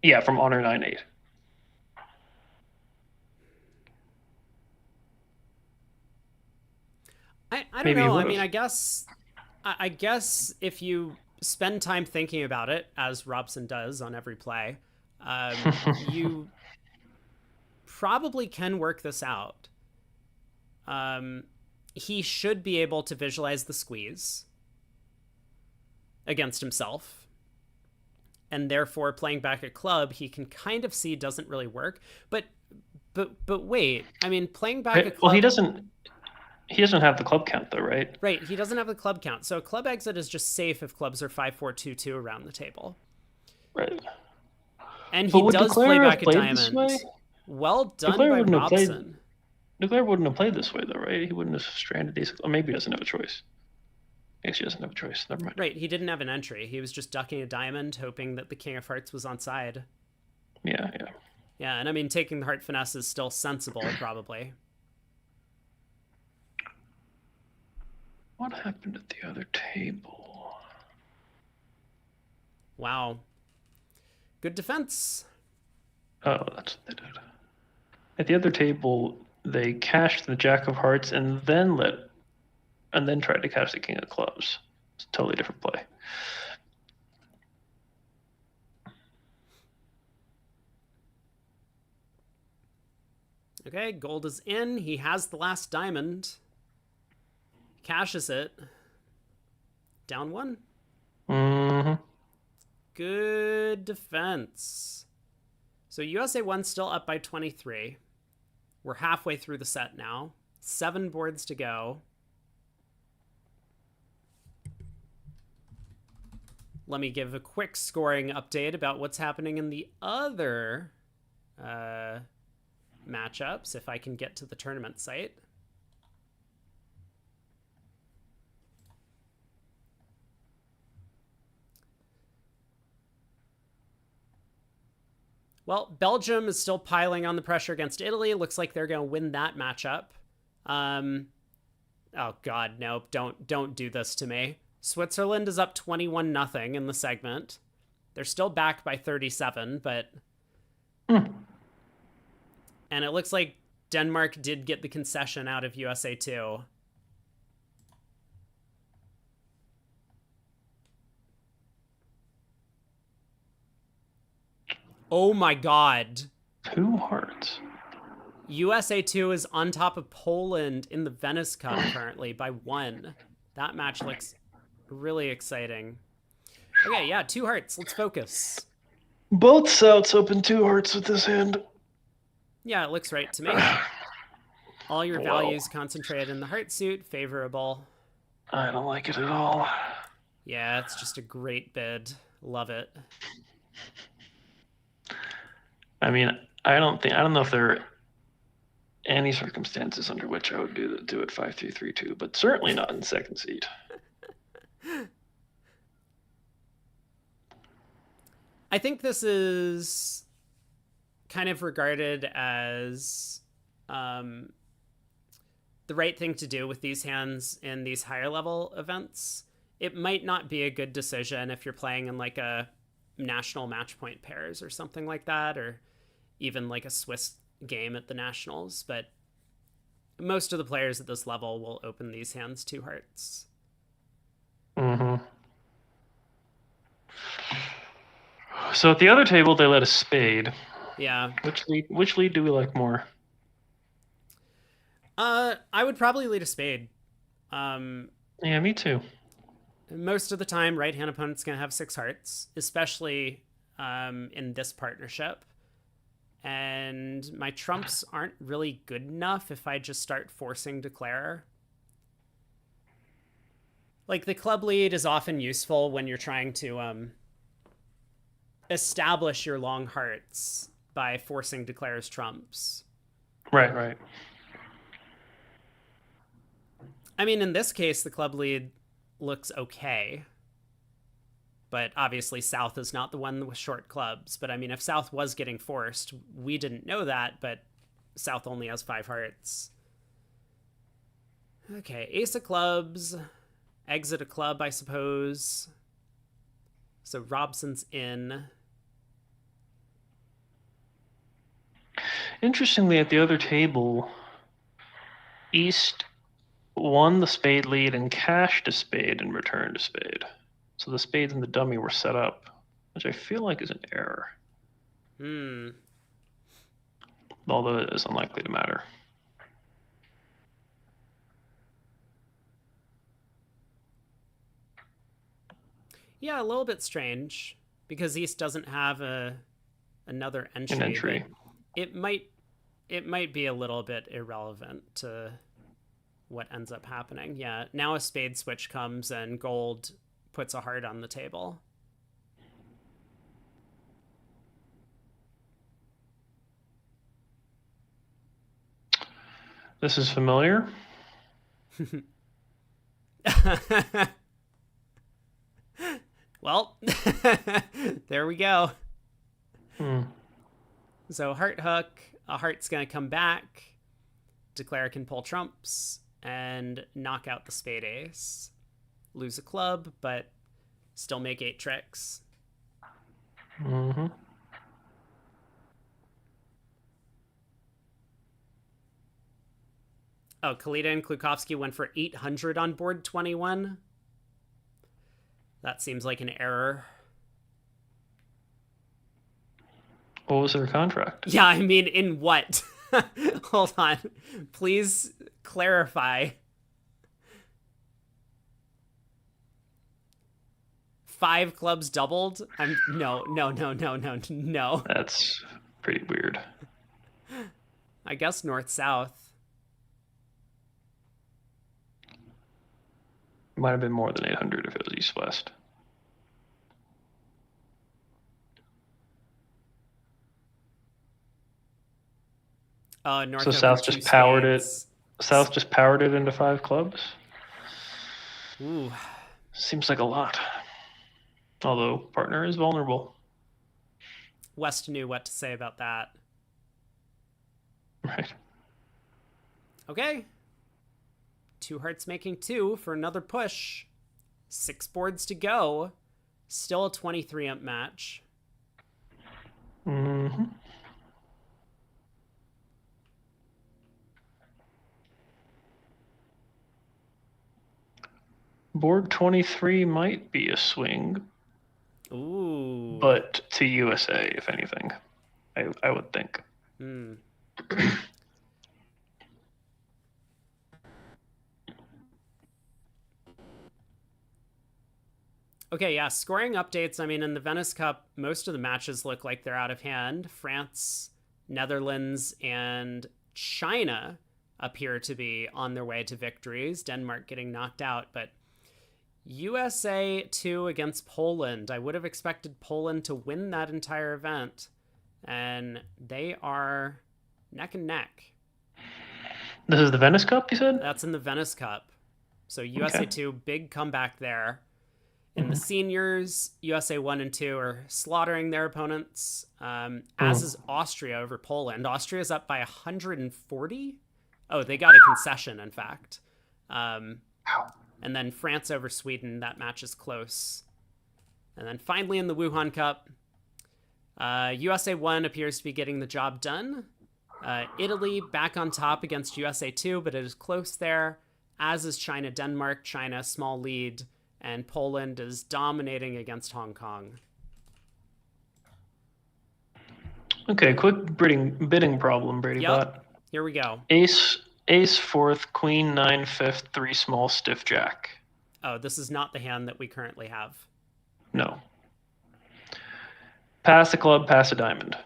Yeah, from honor 9-8. I don't know. I mean, I guess if you spend time thinking about it, as Robson does on every play, you probably can work this out. He should be able to visualize the squeeze against himself, and therefore playing back a club he can kind of see doesn't really work. But wait, I mean, playing back a club... Well, he doesn't have the club count though, right? Right, he doesn't have the club count. So a club exit is just safe if clubs are 5-4-2-2 around the table. Right. And he does play back a diamond. Well done by Robson. Declare wouldn't have played this way though, right? He wouldn't have stranded ace. Or maybe he doesn't have a choice. I guess he doesn't have a choice. Never mind. Right, he didn't have an entry. He was just ducking a diamond, hoping that the king of hearts was on side. Yeah. Yeah, and I mean, taking the heart finesse is still sensible, probably. What happened at the other table? Wow. Good defense. Oh, that's what they did. At the other table, they cashed the jack of hearts and then tried to cash the king of clubs. It's a totally different play. Okay, gold is in. He has the last diamond. Cashes it. Down 1. Mm-hmm. Good defense. So USA 1 still up by 23. We're halfway through the set now. 7 boards to go. Let me give a quick scoring update about what's happening in the other matchups, if I can get to the tournament site. Well, Belgium is still piling on the pressure against Italy. Looks like they're going to win that matchup. Oh God, no! Don't do this to me. Switzerland is up 21-0 in the segment. They're still back by 37, but and it looks like Denmark did get the concession out of USA 2. Oh my God. 2 hearts. USA 2 is on top of Poland in the Venice Cup currently by 1. That match looks really exciting. Okay, yeah, 2 hearts. Let's focus. Both Souths open 2 hearts with this hand. Yeah, it looks right to me. All your values concentrated in the heart suit. Favorable. I don't like it at all. Yeah, it's just a great bid. Love it. I mean, I don't know if there are any circumstances under which I would do it 5-3-3-2, but certainly not in second seed. I think this is kind of regarded as the right thing to do with these hands in these higher level events it might not be a good decision if you're playing in like a national match point pairs or something like that, or even like a Swiss game at the nationals. But most of the players at this level will open these hands 2 hearts. Mm-hmm. So at the other table, they let a spade. Yeah. Which lead do we like more? I would probably lead a spade. Yeah, me too. Most of the time, right-hand opponent's going to have 6 hearts, especially in this partnership. And my trumps aren't really good enough if I just start forcing declare. Like, the club lead is often useful when you're trying to establish your long hearts by forcing declare's trumps. Right. I mean, in this case, the club lead looks okay. But obviously, South is not the one with short clubs. But I mean, if South was getting forced, we didn't know that, but South only has 5 hearts. Okay, ace of clubs. Exit a club, I suppose. So Robson's in. Interestingly, at the other table, East won the spade lead and cashed a spade and returned a spade. So the spades and the dummy were set up, which I feel like is an error. Although it is unlikely to matter. Yeah, a little bit strange because East doesn't have another entry. An entry. It might be a little bit irrelevant to what ends up happening. Yeah, now a spade switch comes and gold puts a heart on the table. This is familiar. Well, there we go. Hmm. So heart hook, a heart's going to come back. Declare can pull trumps and knock out the spade ace. Lose a club, but still make 8 tricks. Mm-hmm. Oh, Kalita and Klukovsky went for 800 on board 21. That seems like an error. What was their contract? Yeah, I mean, in what? Hold on. Please clarify. 5 clubs doubled? No. That's pretty weird. I guess north-south. Might have been more than 800 if it was east-west. North So South just powered it. South just powered it into 5 clubs. Ooh. Seems like a lot. Although partner is vulnerable. West knew what to say about that. Right. Okay. 2 hearts making 2 for another push. 6 boards to go. Still a 23 imp match. Mm-hmm. Board 23 might be a swing. Ooh. But to USA, if anything. I would think. Okay, yeah, scoring updates. I mean, in the Venice Cup, most of the matches look like they're out of hand. France, Netherlands, and China appear to be on their way to victories. Denmark getting knocked out, but USA 2 against Poland. I would have expected Poland to win that entire event, and they are neck and neck. This is the Venice Cup, you said? That's in the Venice Cup. So USA 2, big comeback there. In the seniors, USA 1 and 2 are slaughtering their opponents, as is Austria over Poland. Austria's up by 140. Oh, they got a concession, in fact. And then France over Sweden, that match is close. And then finally in the Wuhan Cup, USA 1 appears to be getting the job done. Italy back on top against USA 2, but it is close there, as is China-Denmark. China, small lead, and Poland is dominating against Hong Kong. Okay, quick bidding problem, Brady Yep. Bot. Here we go. Ace fourth, queen nine fifth, three small, stiff jack. Oh, this is not the hand that we currently have. No. Pass a club, pass a diamond.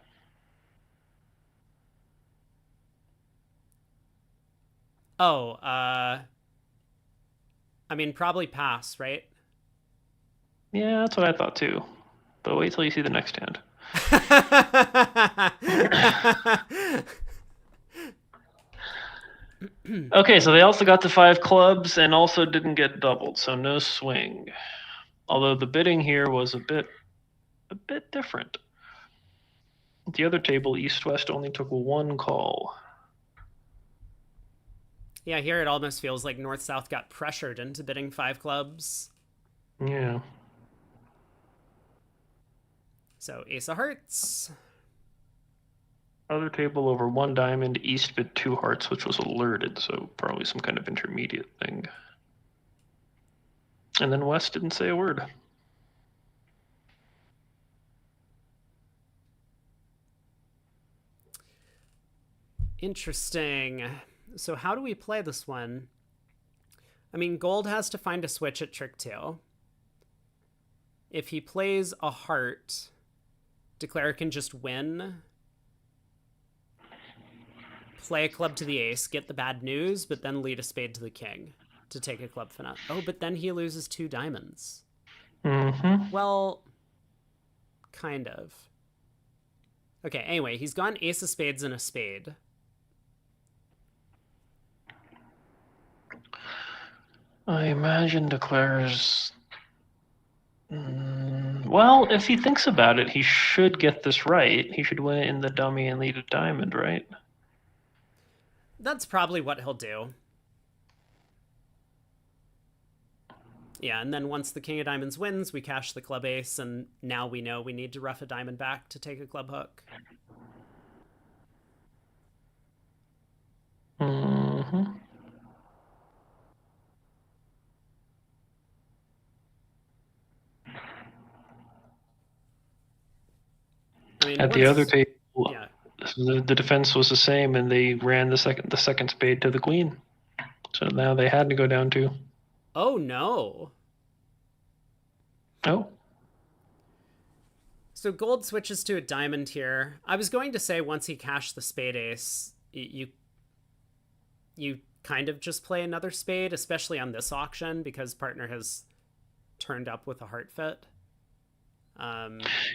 Oh, I mean, probably pass, right? Yeah, that's what I thought too. But wait till you see the next hand. Okay, so they also got the 5 clubs and also didn't get doubled, so no swing. Although the bidding here was a bit different. The other table, East-West, only took 1 call. Yeah, here it almost feels like North-South got pressured into bidding 5 clubs. Yeah. So ace of hearts. Other table over 1 diamond, East bid 2 hearts, which was alerted, so probably some kind of intermediate thing. And then West didn't say a word. Interesting. So how do we play this one? I mean, gold has to find a switch at trick 2. If he plays a heart, declare can just win. Play a club to the ace, get the bad news, but then lead a spade to the king to take a club finale. Oh, but then he loses 2 diamonds. Mm-hmm. Well, kind of. Okay, anyway, he's gone ace of spades and a spade. I imagine declares... well, if he thinks about it, he should get this right. He should win it in the dummy and lead a diamond, right? That's probably what he'll do. Yeah, and then once the king of diamonds wins, we cash the club ace, and now we know we need to rough a diamond back to take a club hook. Mm-hmm. I mean, At the other table, yeah. the defense was the same, and they ran the second spade to the queen. So now they had to go down 2. Oh, no. Oh. So gold switches to a diamond here. I was going to say once he cashed the spade ace, you kind of just play another spade, especially on this auction, because partner has turned up with a heart fit.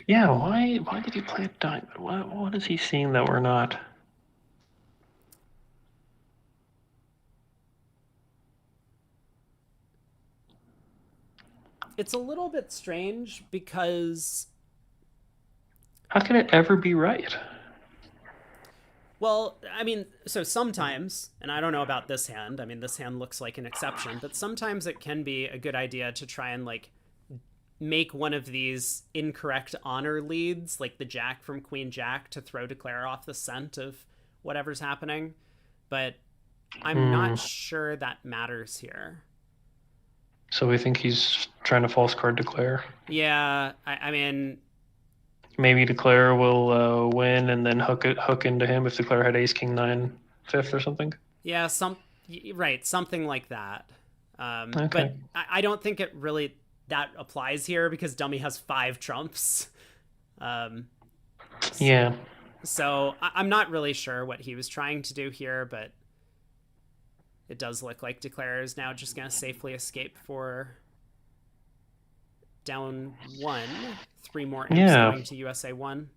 Yeah, why did he play a diamond? What is he seeing that we're not? It's a little bit strange because... How can it ever be right? Well, I mean, so sometimes, and I don't know about this hand, I mean, this hand looks like an exception, but sometimes it can be a good idea to try and, like, make one of these incorrect honor leads, like the jack from queen jack, to throw declare off the scent of whatever's happening. But I'm not sure that matters here. So we think he's trying to false card declare. Yeah, I mean... Maybe declare will win and then hook into him if declare had ace king 9 fifth or something. Yeah, right, something like that. Okay. But I don't think it really... that applies here because dummy has 5 trumps. Yeah. So I'm not really sure what he was trying to do here, but it does look like declare is now just going to safely escape for down 1. 3 more imps going to USA 1.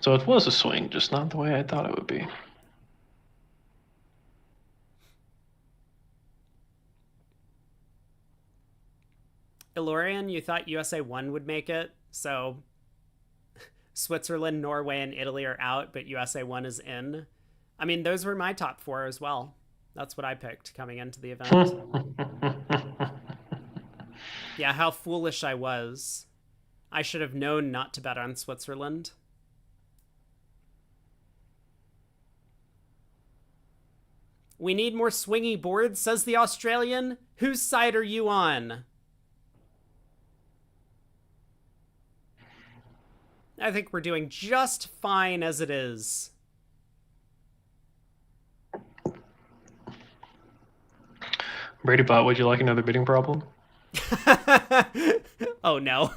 So it was a swing, just not the way I thought it would be. Ilorian, you thought USA 1 would make it, so Switzerland, Norway, and Italy are out, but USA 1 is in. I mean, those were my top 4 as well. That's what I picked coming into the event. Yeah, how foolish I was. I should have known not to bet on Switzerland. We need more swingy boards, says the Australian. Whose side are you on? I think we're doing just fine as it is. Brady Bot, would you like another bidding problem? Oh, no.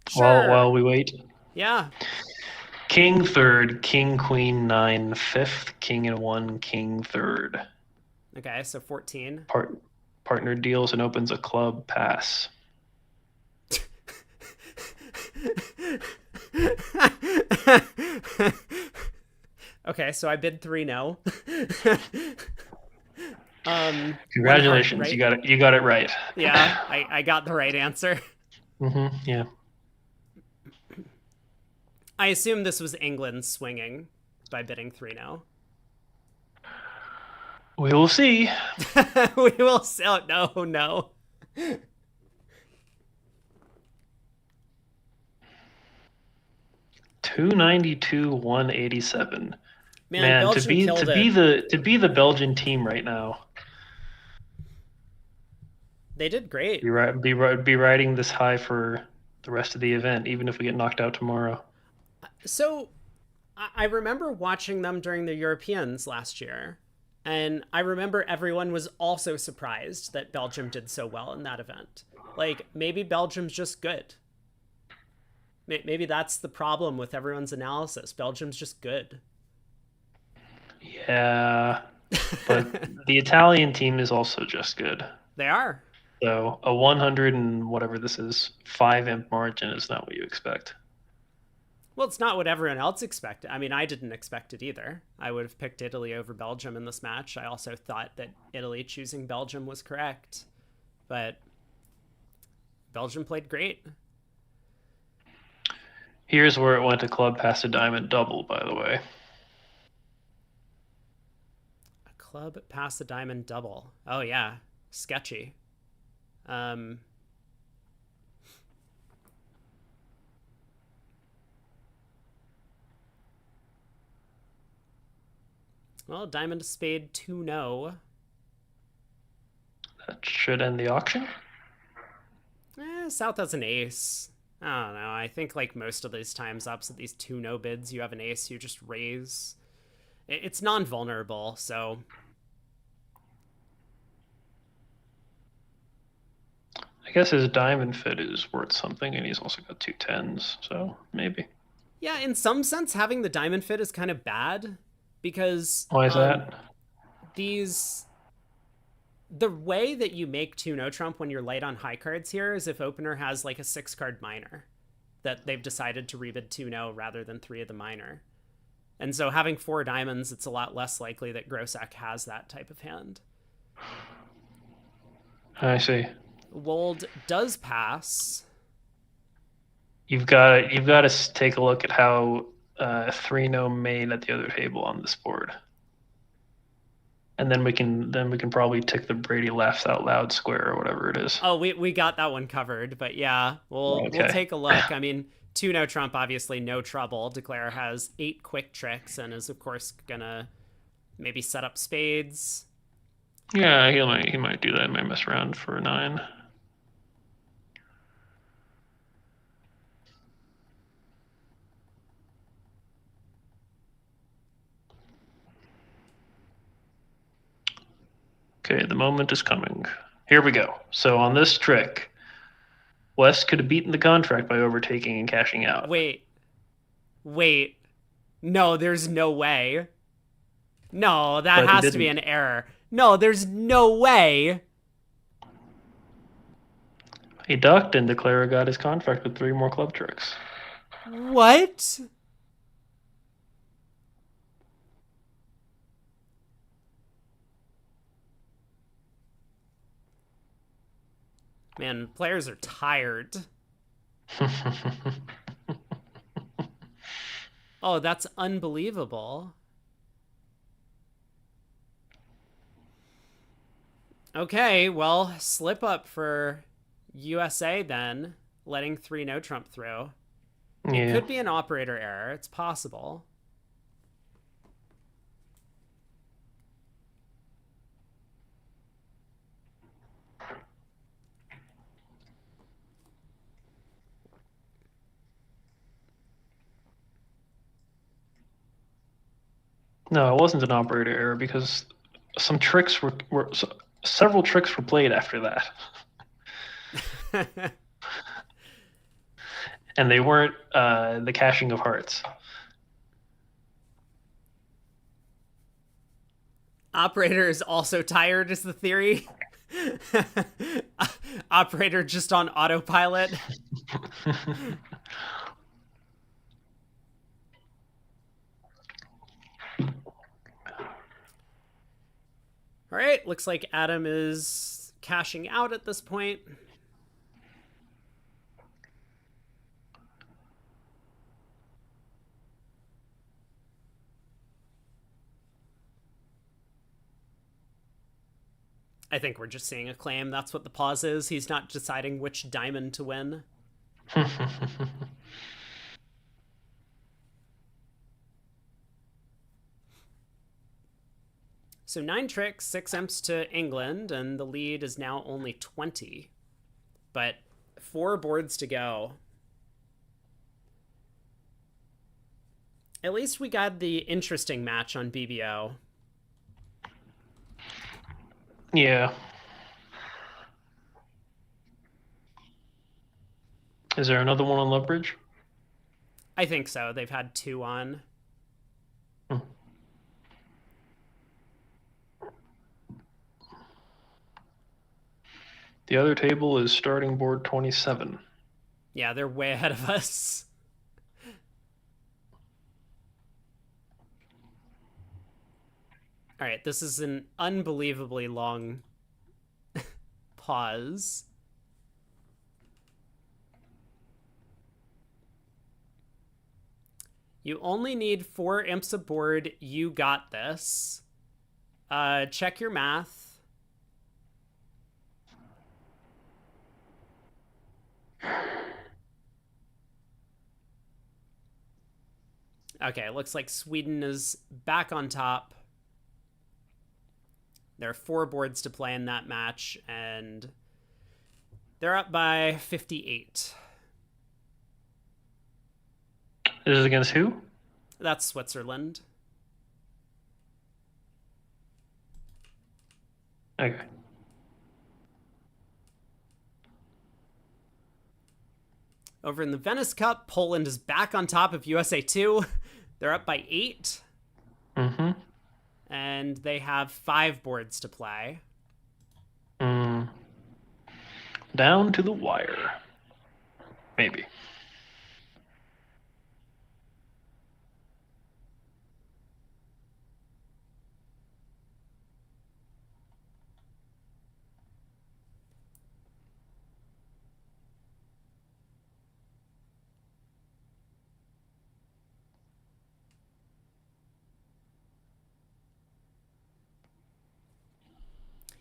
Sure. While we wait. Yeah. King third, king queen 9 fifth, king and 1, king third. Okay, so 14. Partner deals and opens a club pass. Okay, so I bid 3-0. Congratulations, right? you got it right. Yeah, I got the right answer. Yeah. I assume this was England swinging by bidding 3-0. We will see. We will see. Oh, no. $292, $187. Man, to be the Belgian team right now. They did great. Be riding this high for the rest of the event, even if we get knocked out tomorrow. So, I remember watching them during the Europeans last year, and I remember everyone was also surprised that Belgium did so well in that event. Like, maybe Belgium's just good. Maybe that's the problem with everyone's analysis. Belgium's just good. Yeah, but the Italian team is also just good. They are. So a 100 and whatever this is, 5 imp margin is not what you expect. Well, it's not what everyone else expected. I mean, I didn't expect it either. I would have picked Italy over Belgium in this match. I also thought that Italy choosing Belgium was correct. But Belgium played great. Here's where it went to club past a diamond double, by the way. A club past a diamond double. Oh, yeah. Sketchy. Well, diamond to spade 2-0. That should end the auction. South has an ace. I don't know. I think like most of these times ups at these 2-0 bids, you have an ace, you just raise. It's non-vulnerable, so... I guess his diamond fit is worth something, and he's also got 2 10s, so maybe. Yeah, in some sense, having the diamond fit is kind of bad, because... Why is that? The way that you make 2-0 trump when you're light on high cards here is if opener has like a 6-card minor that they've decided to rebid 2-0 rather than 3 of the minor. And so having 4 diamonds, it's a lot less likely that Grosek has that type of hand. I see. Wold does pass. You've got to take a look at how 3-0 made at the other table on this board. And then we can probably tick the Brady laughs out loud square or whatever it is. Oh, we got that one covered, but yeah, we'll take a look. I mean, 2-0 trump, obviously no trouble. Declare has 8 quick tricks and is of course gonna maybe set up spades. Yeah, he might do that. He might mess around for a 9. Okay, the moment is coming. Here we go. So on this trick, West could have beaten the contract by overtaking and cashing out. Wait. No, there's no way. No, that has to be an error. No, there's no way. He ducked and Declara got his contract with 3 more club tricks. What? Man, players are tired. Oh, that's unbelievable. Okay, well, slip up for USA then, letting 3 no trump through. It Yeah. could be an operator error. It's possible. No, it wasn't an operator error because some tricks several tricks were played after that, and they weren't the caching of hearts. Operator is also tired, is the theory. Operator just on autopilot. All right, looks like Adam is cashing out at this point. I think we're just seeing a claim. That's what the pause is. He's not deciding which diamond to win. So 9 tricks, 6 imps to England, and the lead is now only 20. But 4 boards to go. At least we got the interesting match on BBO. Yeah. Is there another one on Lethbridge? I think so. They've had 2 on. The other table is starting board 27. Yeah, they're way ahead of us. All right, this is an unbelievably long pause. You only need 4 imps aboard. You got this. Check your math. Okay, it looks like Sweden is back on top. There are 4 boards to play in that match, and they're up by 58. This is against who? That's Switzerland. Okay. Over in the Venice Cup, Poland is back on top of USA 2. They're up by 8. Mm-hmm. And they have 5 boards to play. Down to the wire. Maybe.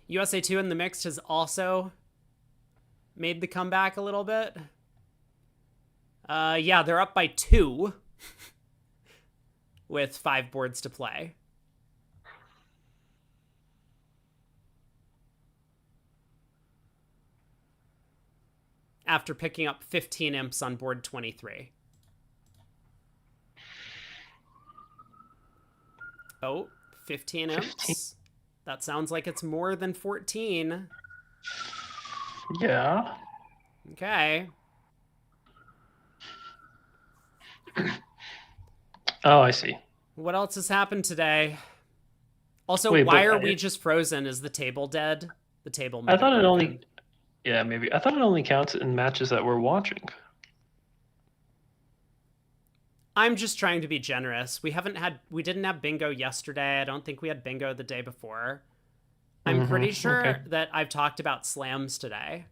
USA 2 in the mixed has also made the comeback a little bit. Yeah, they're up by 2 with 5 boards to play. After picking up 15 imps on board 23. Oh, 15 imps. 15. That sounds like it's more than 14. Yeah. Okay. Oh, I see. What else has happened today? Also, Wait, why but are we just frozen? Is the table dead? The table. I thought it broken. only. Yeah, maybe. I thought it only counts in matches that we're watching. I'm just trying to be generous. We didn't have bingo yesterday. I don't think we had bingo the day before. I'm pretty sure okay. that I've talked about slams today.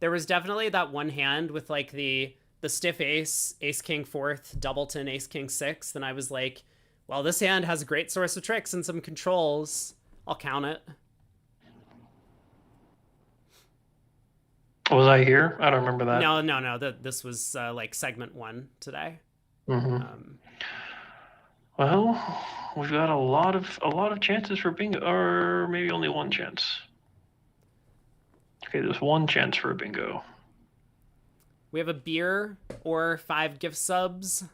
There was definitely that one hand with like the stiff ace, ace king fourth, doubleton, ace king sixth, and I was like, well, this hand has a great source of tricks and some controls. I'll count it. Was I here? I don't remember that. No. This was like segment 1 today. Mm-hmm. Well, we've got a lot of chances for bingo, or maybe only one chance. Okay, there's one chance for a bingo. We have a beer or 5 gift subs.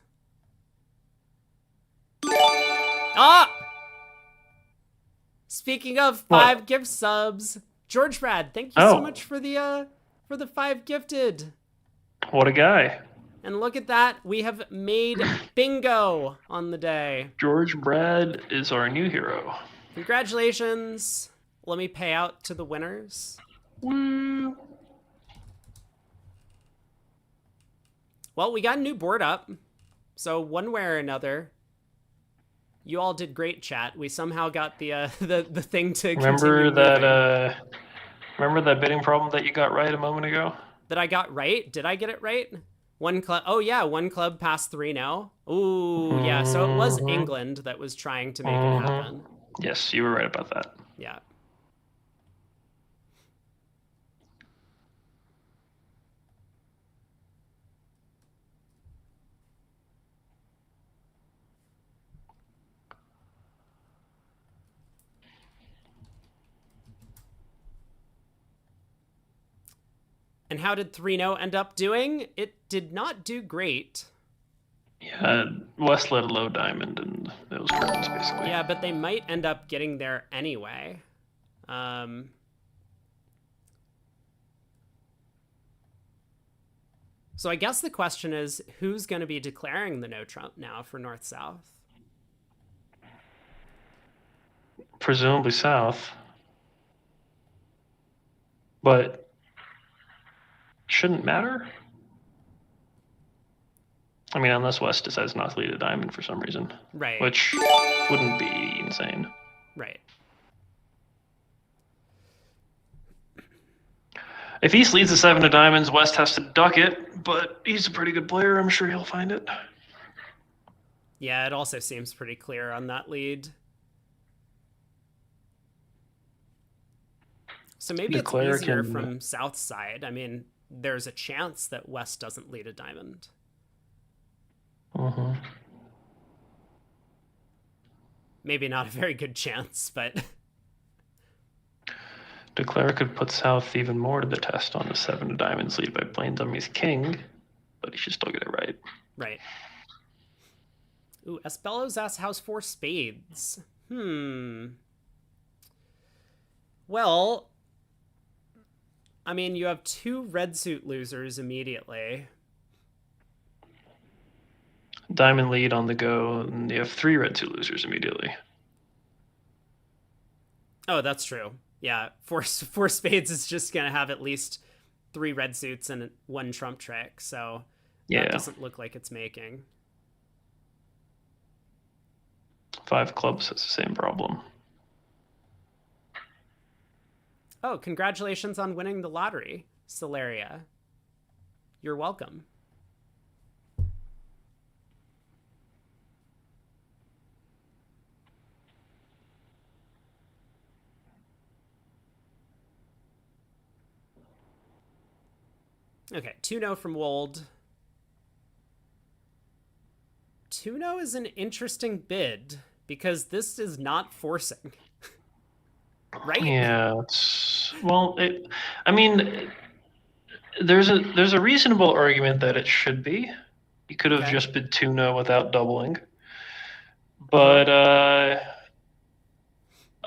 Ah! Speaking of 5 gift subs, George Brad, thank you so much for the 5 gifted. What a guy. And look at that, we have made bingo on the day. George Brad is our new hero. Congratulations. Let me pay out to the winners. Woo. Well, we got a new board up. So one way or another, you all did great, chat. We somehow got the thing to remember continue that remember that bidding problem that you got right a moment ago? That I got right? Did I get it right? One club. Oh yeah, one club passed 3-0. Ooh, yeah. So it was England that was trying to make it happen. Yes, you were right about that. Yeah. And how did 3-0 end up doing? It did not do great. Yeah, West led a low diamond, and it was curtains, basically. Yeah, but they might end up getting there anyway. So I guess the question is, who's going to be declaring the no trump now for North-South? Presumably South. But shouldn't matter. I mean, unless West decides not to lead a diamond for some reason. Right. Which wouldn't be insane. Right. If East leads the 7 of diamonds, West has to duck it, but he's a pretty good player. I'm sure he'll find it. Yeah, it also seems pretty clear on that lead. So maybe it's easier from South side. I mean, there's a chance that West doesn't lead a diamond. Mm-hmm. Maybe not a very good chance, but... Declare could put South even more to the test on the 7 of diamonds lead by playing dummy's king, but he should still get it right. Right. Ooh, Espello's asks how's 4 spades? Well, I mean, you have 2 red suit losers immediately. Diamond lead on the go, and you have 3 red suit losers immediately. Oh, that's true. Yeah, 4 spades is just going to have at least 3 red suits and 1 trump trick, so that doesn't look like it's making. 5 clubs has the same problem. Oh, congratulations on winning the lottery, Celeria. You're welcome. Okay, 2-0 from Wold. 2-0 is an interesting bid because this is not forcing. Right? Yeah, I mean, there's a reasonable argument that it should be. You could have just bid 2-0 without doubling. But I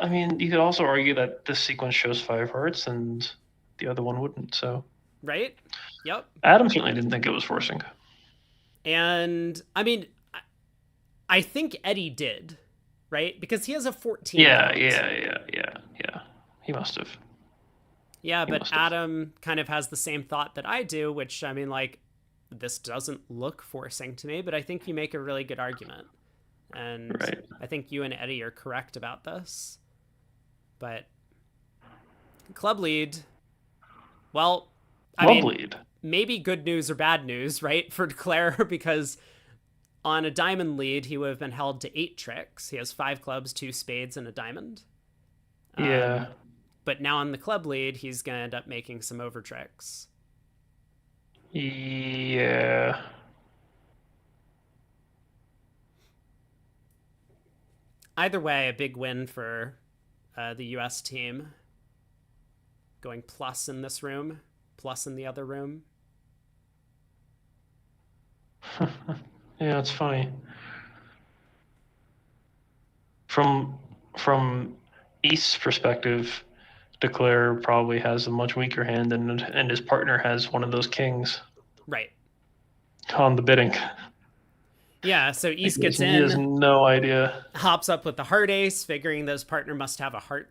mean, you could also argue that this sequence shows 5 hearts and the other one wouldn't, so. Right? Yep. Adam certainly didn't think it was forcing. And, I mean, I think Eddie did, right? Because he has a 14. Yeah. He must have. Yeah, but Adam kind of has the same thought that I do, which, I mean, like, this doesn't look forcing to me, but I think you make a really good argument. And I think you and Eddie are correct about this. But club lead, well... I mean, maybe good news or bad news, right, for Declare, because on a diamond lead, he would have been held to 8 tricks. He has 5 clubs, 2 spades, and a diamond. Yeah. But now on the club lead, he's going to end up making some over tricks. Yeah. Either way, a big win for the U.S. team. Going plus in this room, plus in the other room. Yeah, it's funny. From East's perspective, Declare probably has a much weaker hand, and his partner has one of those kings Right. on the bidding. Yeah, so East gets He has in, no idea. hops up with the heart ace, figuring that his partner must have a heart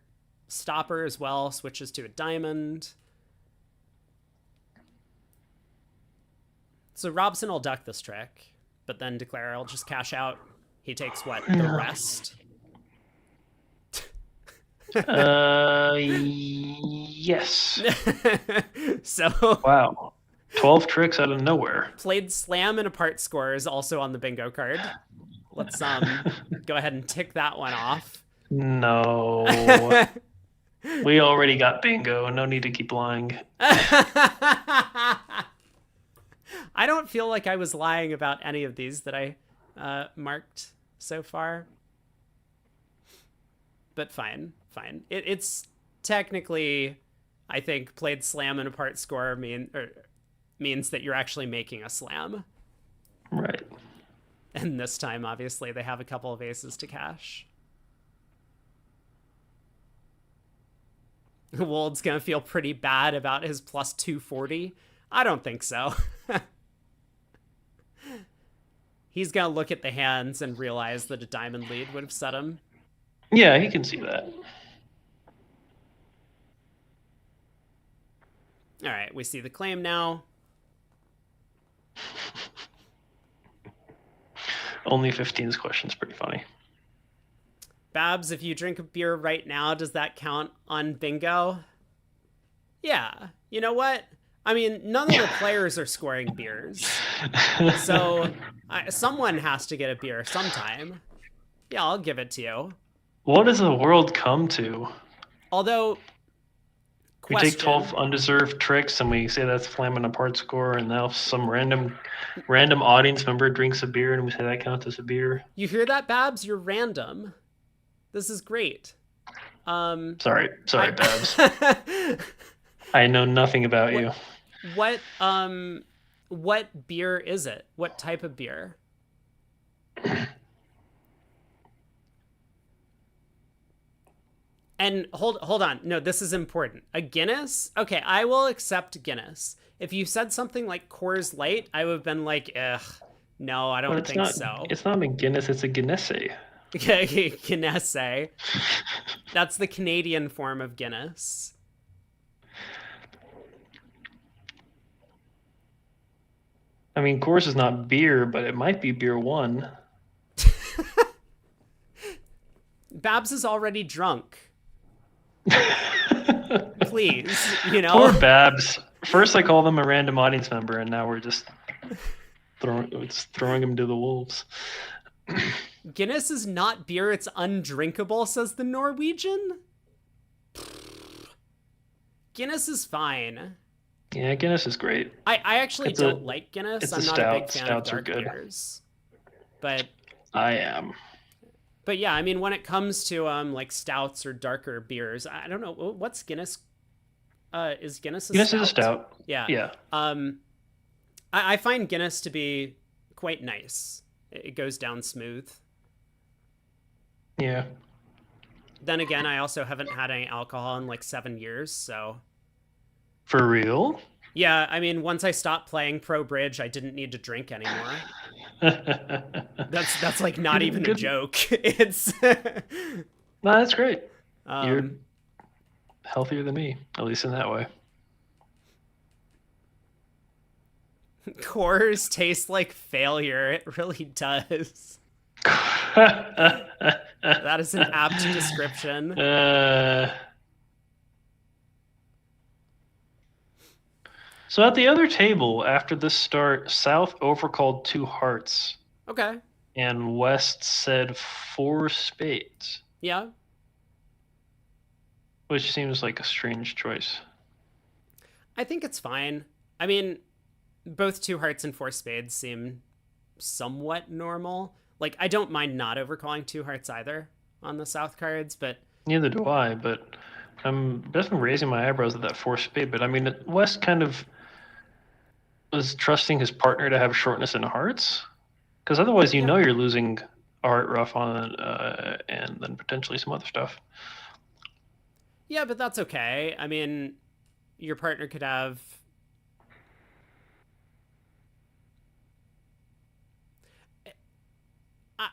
stopper as well, switches to a diamond. So Robson will duck this trick, but then Declare will just cash out. He takes what? The rest? Yes. So Wow. 12 tricks out of nowhere. played slam and apart score is also on the bingo card. Let's go ahead and tick that one off. No. We already got bingo. No need to keep lying. I don't feel like I was lying about any of these that I marked so far. But fine. It's technically, I think, played slam and apart score means that you're actually making a slam. Right. And this time, obviously, they have a couple of aces to cash. Wold's going to feel pretty bad about his plus 240. I don't think so. He's going to look at the hands and realize that a diamond lead would have set him. Yeah, he can see that. All right, we see the claim now. Only 15's question is pretty funny. Babs, if you drink a beer right now, does that count on bingo? Yeah. You know what? I mean, none of the players are scoring beers. So someone has to get a beer sometime. Yeah, I'll give it to you. What does the world come to? Although, we take 12 undeserved tricks and we say that's slamming apart score, and now some random audience member drinks a beer and we say that counts as a beer. You hear that, Babs? You're random. This is great. Sorry, Babs. I know nothing about you. What beer is it? What type of beer? And hold on. No, this is important. A Guinness? Okay, I will accept Guinness. If you said something like Coors Light, I would have been like, ugh, no, I don't think so. It's not a Guinness, it's a Guinness. Guinness. That's the Canadian form of Guinness. I mean, Coors is not beer, but it might be beer one. Babs is already drunk. Please, Poor Babs. First I call them a random audience member, and now we're just throwing him to the wolves. Guinness is not beer, it's undrinkable, says the Norwegian. Guinness is fine. Yeah, Guinness is great. I actually don't like Guinness. I'm not a big fan of dark beers. But I am. But yeah, I mean, when it comes to like stouts or darker beers, I don't know what's Guinness. Is Guinness a stout? Guinness is a stout. Yeah. I find Guinness to be quite nice. It goes down smooth. Yeah. Then again, I also haven't had any alcohol in like 7 years, so. For real? Yeah, I mean, once I stopped playing pro bridge, I didn't need to drink anymore. That's like not even a joke. It's no, that's great. You're healthier than me, at least in that way. Coors tastes like failure. It really does. That is an apt description. So at the other table, after this start, South overcalled 2 hearts. Okay. And West said 4 spades. Yeah. Which seems like a strange choice. I think it's fine. I mean, both 2 hearts and 4 spades seem somewhat normal. Like, I don't mind not overcalling 2 hearts either on the south cards, but Neither do I, but I'm definitely raising my eyebrows at that 4 spade. But I mean, West kind of was trusting his partner to have shortness in hearts, because otherwise, Yeah. you're losing a heart ruff on, and then potentially some other stuff. yeah, but that's okay. I mean, your partner could have.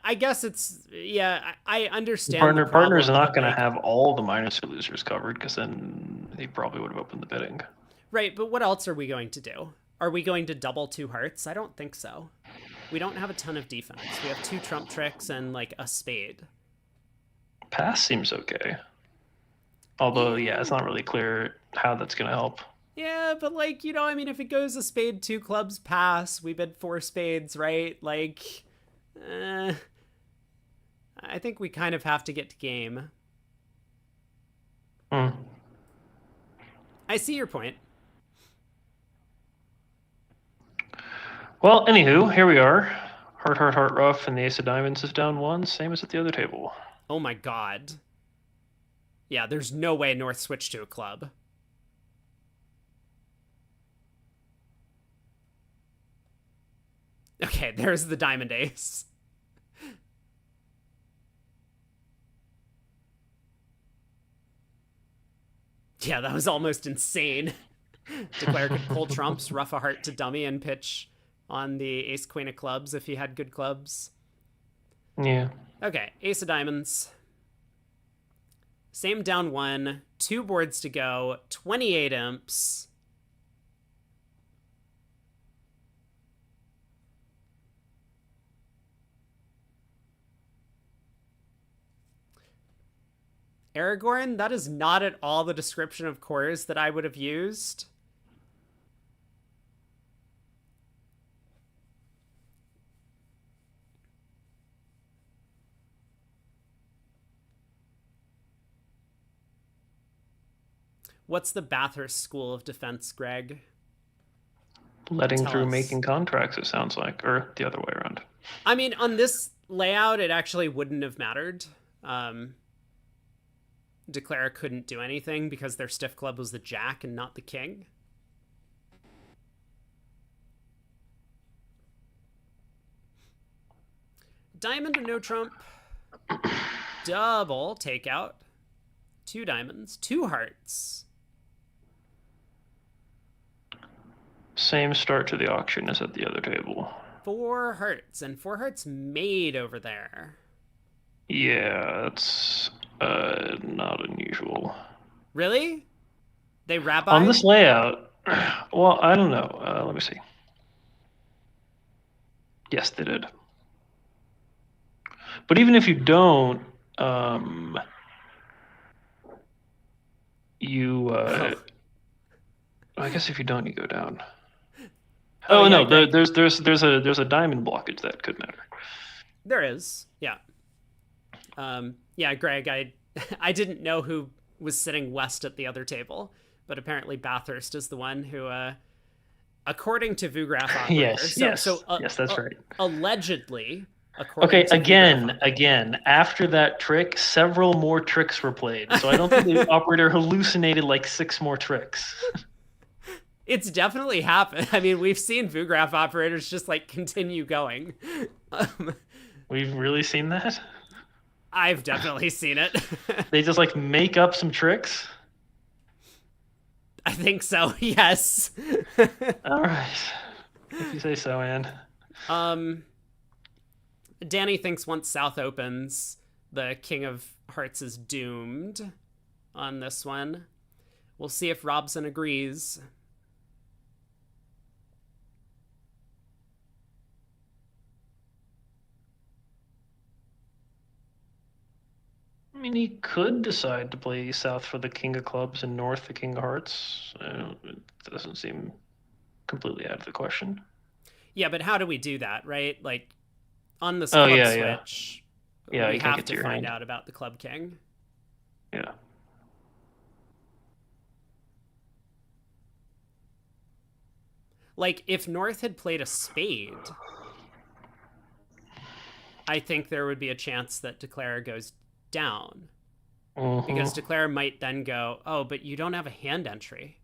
I guess it's, yeah. I understand. the Partner's problem, not but, going to like, have all the minors or losers covered, because then he probably would have opened the bidding. right. But what else are we going to do? Are we going to double 2 hearts? I don't think so. We don't have a ton of defense. We have 2 trump tricks and like a spade. Pass seems okay. Although, yeah, it's not really clear how that's going to help. Yeah, but like, I mean, if it goes a spade, 2 clubs, pass, we bid 4 spades, right? Like, I think we kind of have to get to game. Hmm. I see your point. Well, anywho, here we are. Heart ruff, and the ace of diamonds is down 1, same as at the other table. Oh my god. Yeah, there's no way North switched to a club. Okay, there's the diamond ace. Yeah, that was almost insane. Declare could pull trumps, ruff a heart to dummy, and pitch on the ace queen of clubs if he had good clubs. Yeah. Okay, ace of diamonds. Same down 1, 2 boards to go, 28 imps. Aragorn, that is not at all the description of cores that I would have used. What's the Bathurst School of Defense, Greg? Letting Tell through us. making contracts, it sounds like, or the other way around. I mean, on this layout, it actually wouldn't have mattered. Declare couldn't do anything because their stiff club was the jack and not the king. Diamond or no trump. Double takeout. 2 diamonds, 2 hearts. Same start to the auction as at the other table. 4 hearts, and 4 hearts made over there. Yeah, that's not unusual. Really? They rabbi? On this layout, well, I don't know. Let me see. Yes, they did. But even if you don't, I guess if you don't, you go down. Oh, yeah, no, Greg. there's a diamond blockage that could matter. There is, yeah. Yeah, Greg, I didn't know who was sitting west at the other table, but apparently Bathurst is the one who, according to Vugraph operators, Yes, that's right. Allegedly, according Okay, to again, after that trick, several more tricks were played. So I don't think the operator hallucinated like 6 more tricks. It's definitely happened. I mean, we've seen Vugraph operators just like continue going. We've really seen that? I've definitely seen it. They just like make up some tricks? I think so, yes. All right. If you say so, Anne. Danny thinks once South opens, the King of Hearts is doomed on this one. We'll see if Robson agrees. I mean, he could decide to play South for the King of Clubs and North the King of Hearts. It doesn't seem completely out of the question. Yeah, but how do we do that, right? Like, on this Oh, club yeah. switch, Yeah, we you can't have get to to your find hand. out about the Club King. Yeah. Like, if North had played a spade, I think there would be a chance that Declare goes down. Because Declare might then go, oh, but you don't have a hand entry.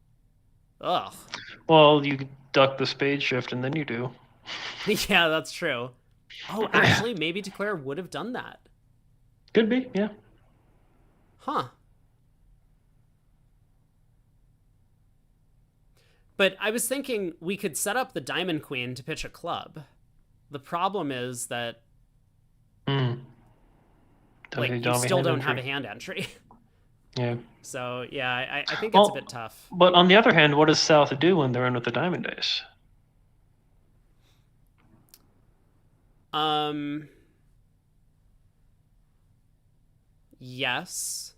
Ugh. Well, you duck the spade shift and then you do. Yeah, that's true. Oh, actually, maybe Declare would have done that. Could be, yeah. Huh. But I was thinking we could set up the Diamond Queen to pitch a club. The problem is that like you still don't have a hand entry. Yeah. So yeah, I think it's a bit tough. But on the other hand, what does South do when they're in with the Diamond Ace? Yes.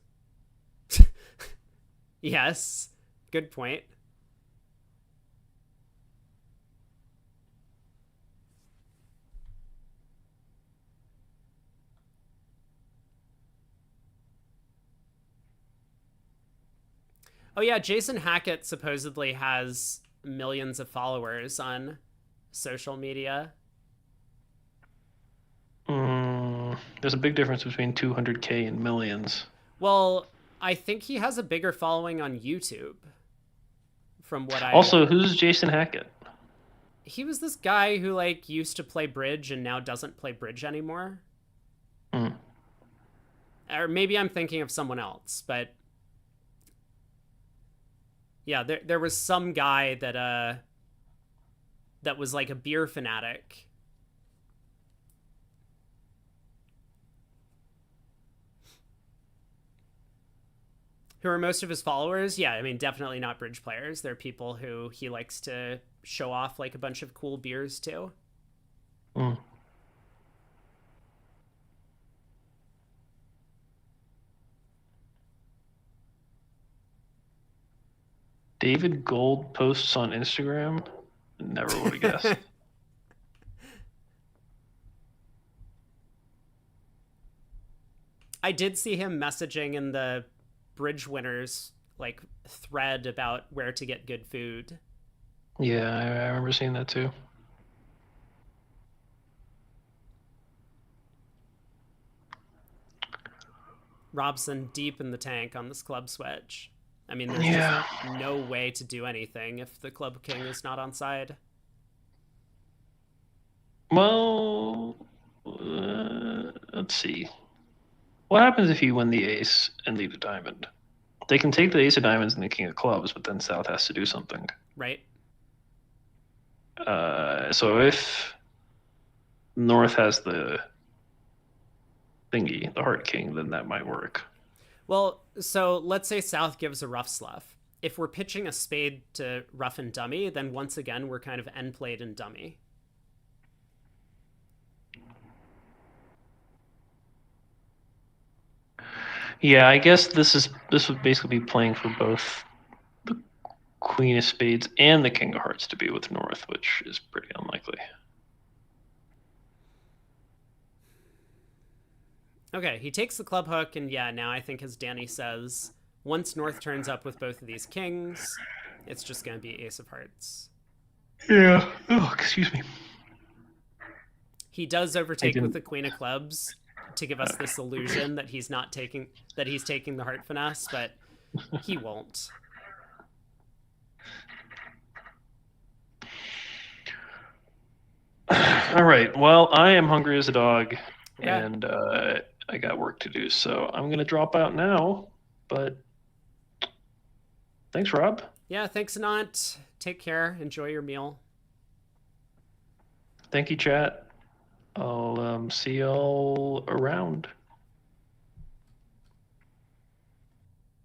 Yes. Good point. Oh yeah, Jason Hackett supposedly has millions of followers on social media. There's a big difference between 200K and millions. Well, I think he has a bigger following on YouTube. From what I Also, who's Jason Hackett? He was this guy who like used to play bridge and now doesn't play bridge anymore. Or maybe I'm thinking of someone else, but yeah, there was some guy that was like a beer fanatic. Who are most of his followers? Yeah, I mean, definitely not bridge players. They're people who he likes to show off like a bunch of cool beers to. David Gold posts on Instagram? Never would have guessed. I did see him messaging in the bridge winners like thread about where to get good food. Yeah, I remember seeing that too. Robson deep in the tank on this club switch. I mean, there's just no way to do anything if the club king is not on side. Well, let's see. What happens if you win the ace and leave the diamond? They can take the ace of diamonds and the king of clubs, but then South has to do something. Right. So if North has the thingy, the heart king, then that might work. Well, so let's say South gives a rough sluff. If we're pitching a spade to rough and dummy, then once again we're kind of end played and dummy. Yeah, I guess this would basically be playing for both the Queen of Spades and the King of Hearts to be with North, which is pretty unlikely. Okay, he takes the club hook, and yeah, now I think as Danny says, once North turns up with both of these kings, it's just going to be ace of hearts. Yeah. Oh, excuse me. He does overtake with the queen of clubs to give us this illusion that he's taking the heart finesse, but he won't. All right. Well, I am hungry as a dog, Yeah. and I got work to do, so I'm going to drop out now. But thanks, Rob. Yeah, thanks, Anant. Take care. Enjoy your meal. Thank you, chat. I'll see y'all around.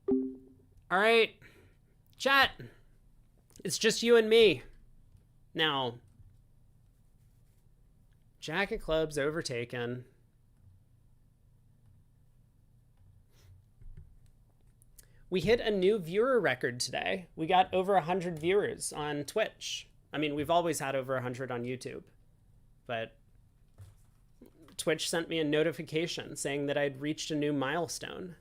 All right, chat. It's just you and me. Now, Jack of clubs overtaken. We hit a new viewer record today. We got over 100 viewers on Twitch. I mean, we've always had over 100 on YouTube, but Twitch sent me a notification saying that I'd reached a new milestone.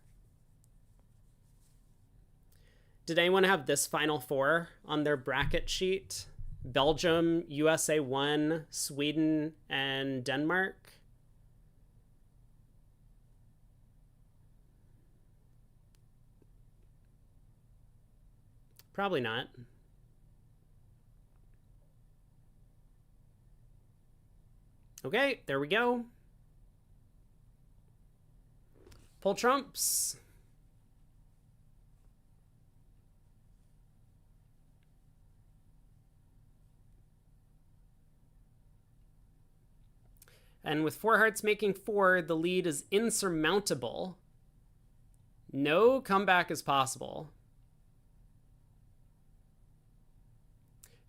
Did anyone have this Final Four on their bracket sheet? Belgium, USA 1, Sweden, and Denmark. Probably not. Okay, there we go. Pull trumps. And with 4 hearts making 4, the lead is insurmountable. No comeback is possible.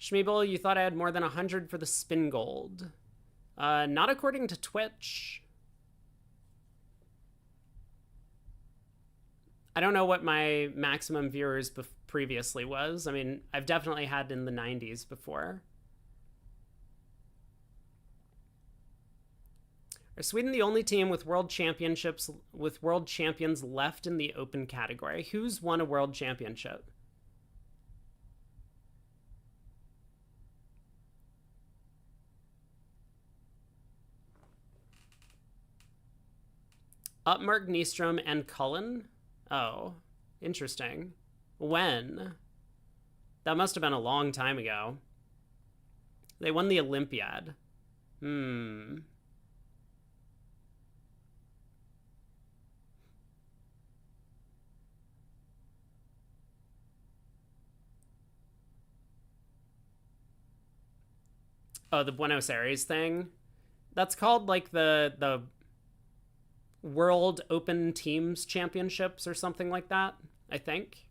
Schmeeble, you thought I had more than 100 for the spin gold. Not according to Twitch. I don't know what my maximum viewers previously was. I mean, I've definitely had in the 90s before. Are Sweden the only team with world champions left in the open category? Who's won a world championship? Upmark, Nystrom, and Cullen? Oh, interesting. When? That must have been a long time ago. They won the Olympiad. Oh, the Buenos Aires thing? That's called like the World Open Teams Championships or something like that, I think.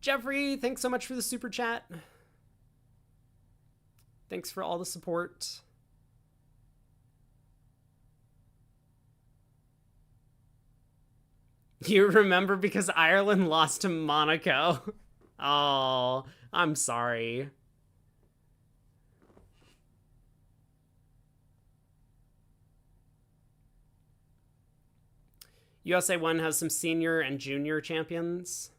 Jeffrey, thanks so much for the super chat. Thanks for all the support. You remember because Ireland lost to Monaco. Oh, I'm sorry. USA 1 has some senior and junior champions.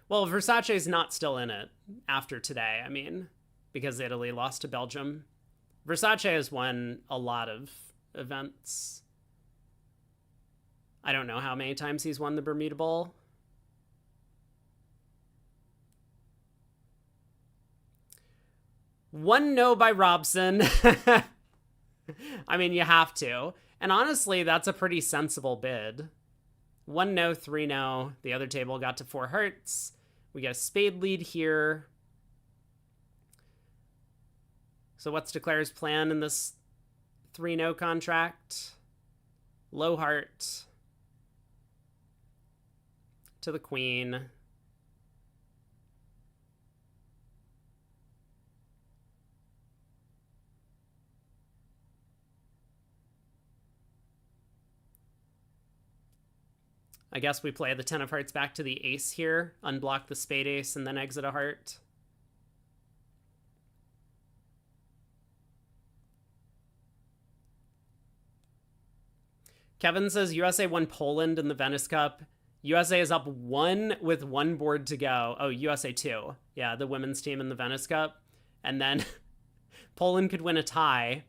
Well, Versace's not still in it after today, I mean, because Italy lost to Belgium. Versace has won a lot of events. I don't know how many times he's won the Bermuda Bowl. One no by Robson. I mean, you have to. And honestly, that's a pretty sensible bid. 1 no, 3 no. The other table got to 4 hearts. We get a spade lead here. So what's Declare's plan in this 3 no contract? Low heart to the queen. I guess we play the 10 of hearts back to the ace here, unblock the spade ace, and then exit a heart. Kevin says USA won Poland in the Venice Cup. USA is up 1 with 1 board to go. Oh, USA 2. Yeah, the women's team in the Venice Cup. And then Poland could win a tie.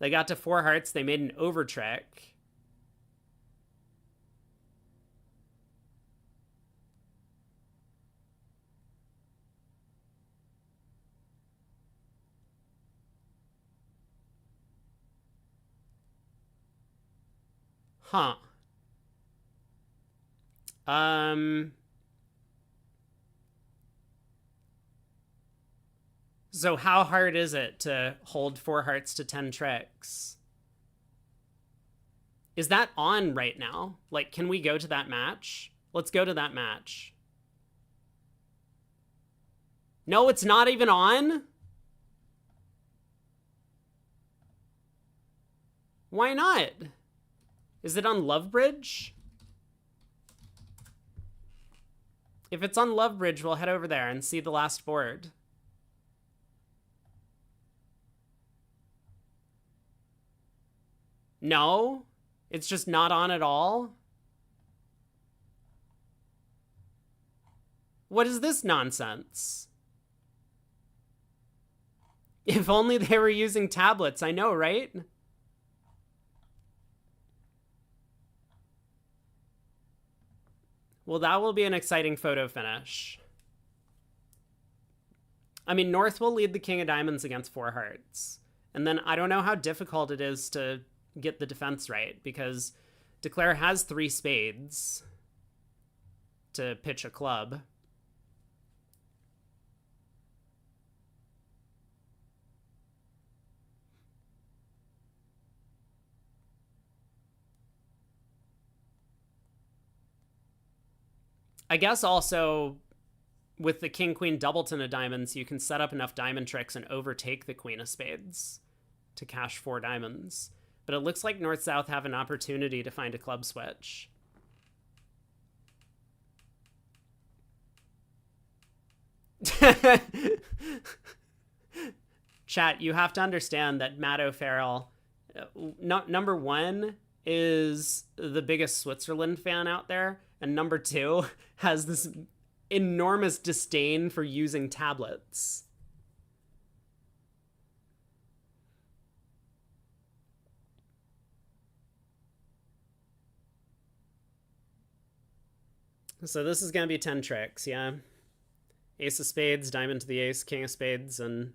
They got to 4 hearts. They made an over trick. Huh. So how hard is it to hold 4 hearts to 10 tricks? Is that on right now? Like, can we go to that match? Let's go to that match. No, it's not even on? Why not? Is it on Lovebridge? If it's on Lovebridge, we'll head over there and see the last board. No, it's just not on at all. What is this nonsense? If only they were using tablets, I know, right? Well, that will be an exciting photo finish. I mean, North will lead the King of Diamonds against 4 hearts. And then I don't know how difficult it is to get the defense right, because Declare has 3 spades to pitch a club. I guess also with the King Queen Doubleton of Diamonds, you can set up enough diamond tricks and overtake the Queen of Spades to cash 4 diamonds. But it looks like North South have an opportunity to find a club switch. Chat, you have to understand that Matt O'Farrell, number 1, is the biggest Switzerland fan out there, and number 2 has this enormous disdain for using tablets. So this is going to be 10 tricks, yeah? Ace of Spades, Diamond to the Ace, King of Spades, and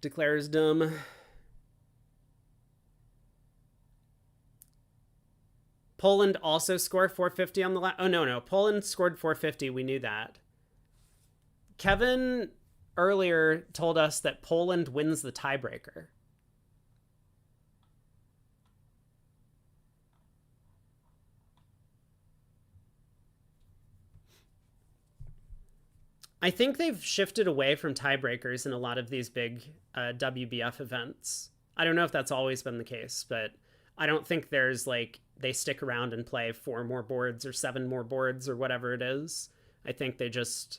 Declares dumb. Poland also scored 450 on the last... Oh, no. Poland scored 450. We knew that. Kevin earlier told us that Poland wins the tiebreaker. I think they've shifted away from tiebreakers in a lot of these big WBF events. I don't know if that's always been the case, but I don't think there's like they stick around and play 4 more boards or 7 more boards or whatever it is. I think they just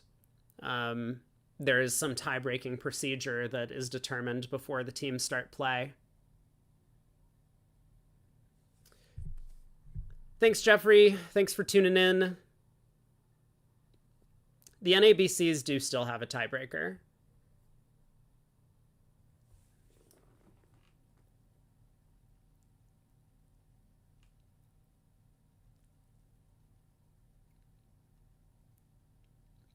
there is some tie-breaking procedure that is determined before the teams start play. Thanks, Jeffrey. Thanks for tuning in. The NABCs do still have a tiebreaker.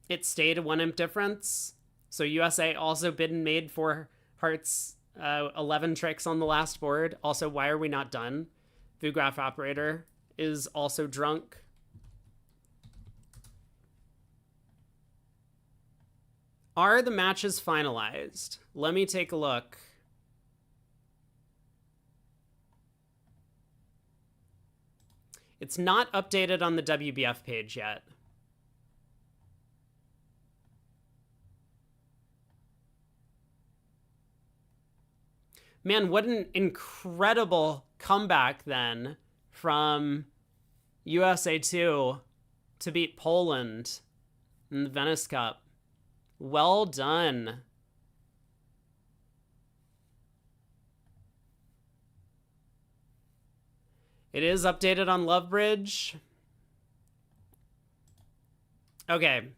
It stayed a 1 imp difference. So USA also bid and made 4 hearts, 11 tricks on the last board. Also, why are we not done? VuGraph operator is also drunk. Are the matches finalized? Let me take a look. It's not updated on the WBF page yet. Man, what an incredible comeback then from USA 2 to beat Poland in the Venice Cup. Well done. It is updated on Lovebridge. Okay,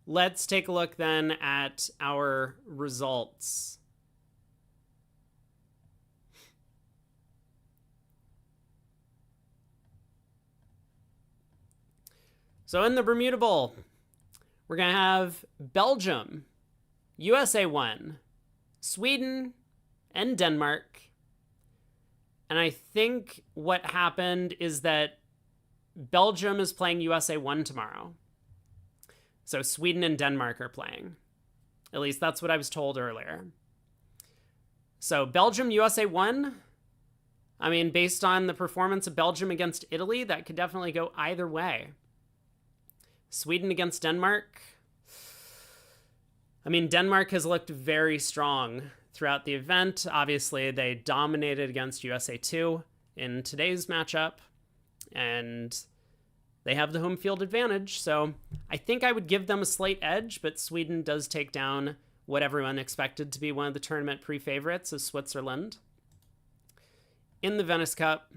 let's take a look then at our results. So in the Bermuda Bowl, we're going to have Belgium, USA 1, Sweden, and Denmark. And I think what happened is that Belgium is playing USA 1 tomorrow. So Sweden and Denmark are playing. At least that's what I was told earlier. So Belgium, USA 1. I mean, based on the performance of Belgium against Italy, that could definitely go either way. Sweden against Denmark. I mean, Denmark has looked very strong throughout the event. Obviously, they dominated against USA 2 in today's matchup, and they have the home field advantage. So I think I would give them a slight edge, but Sweden does take down what everyone expected to be one of the tournament pre-favorites of Switzerland. in the Venice Cup,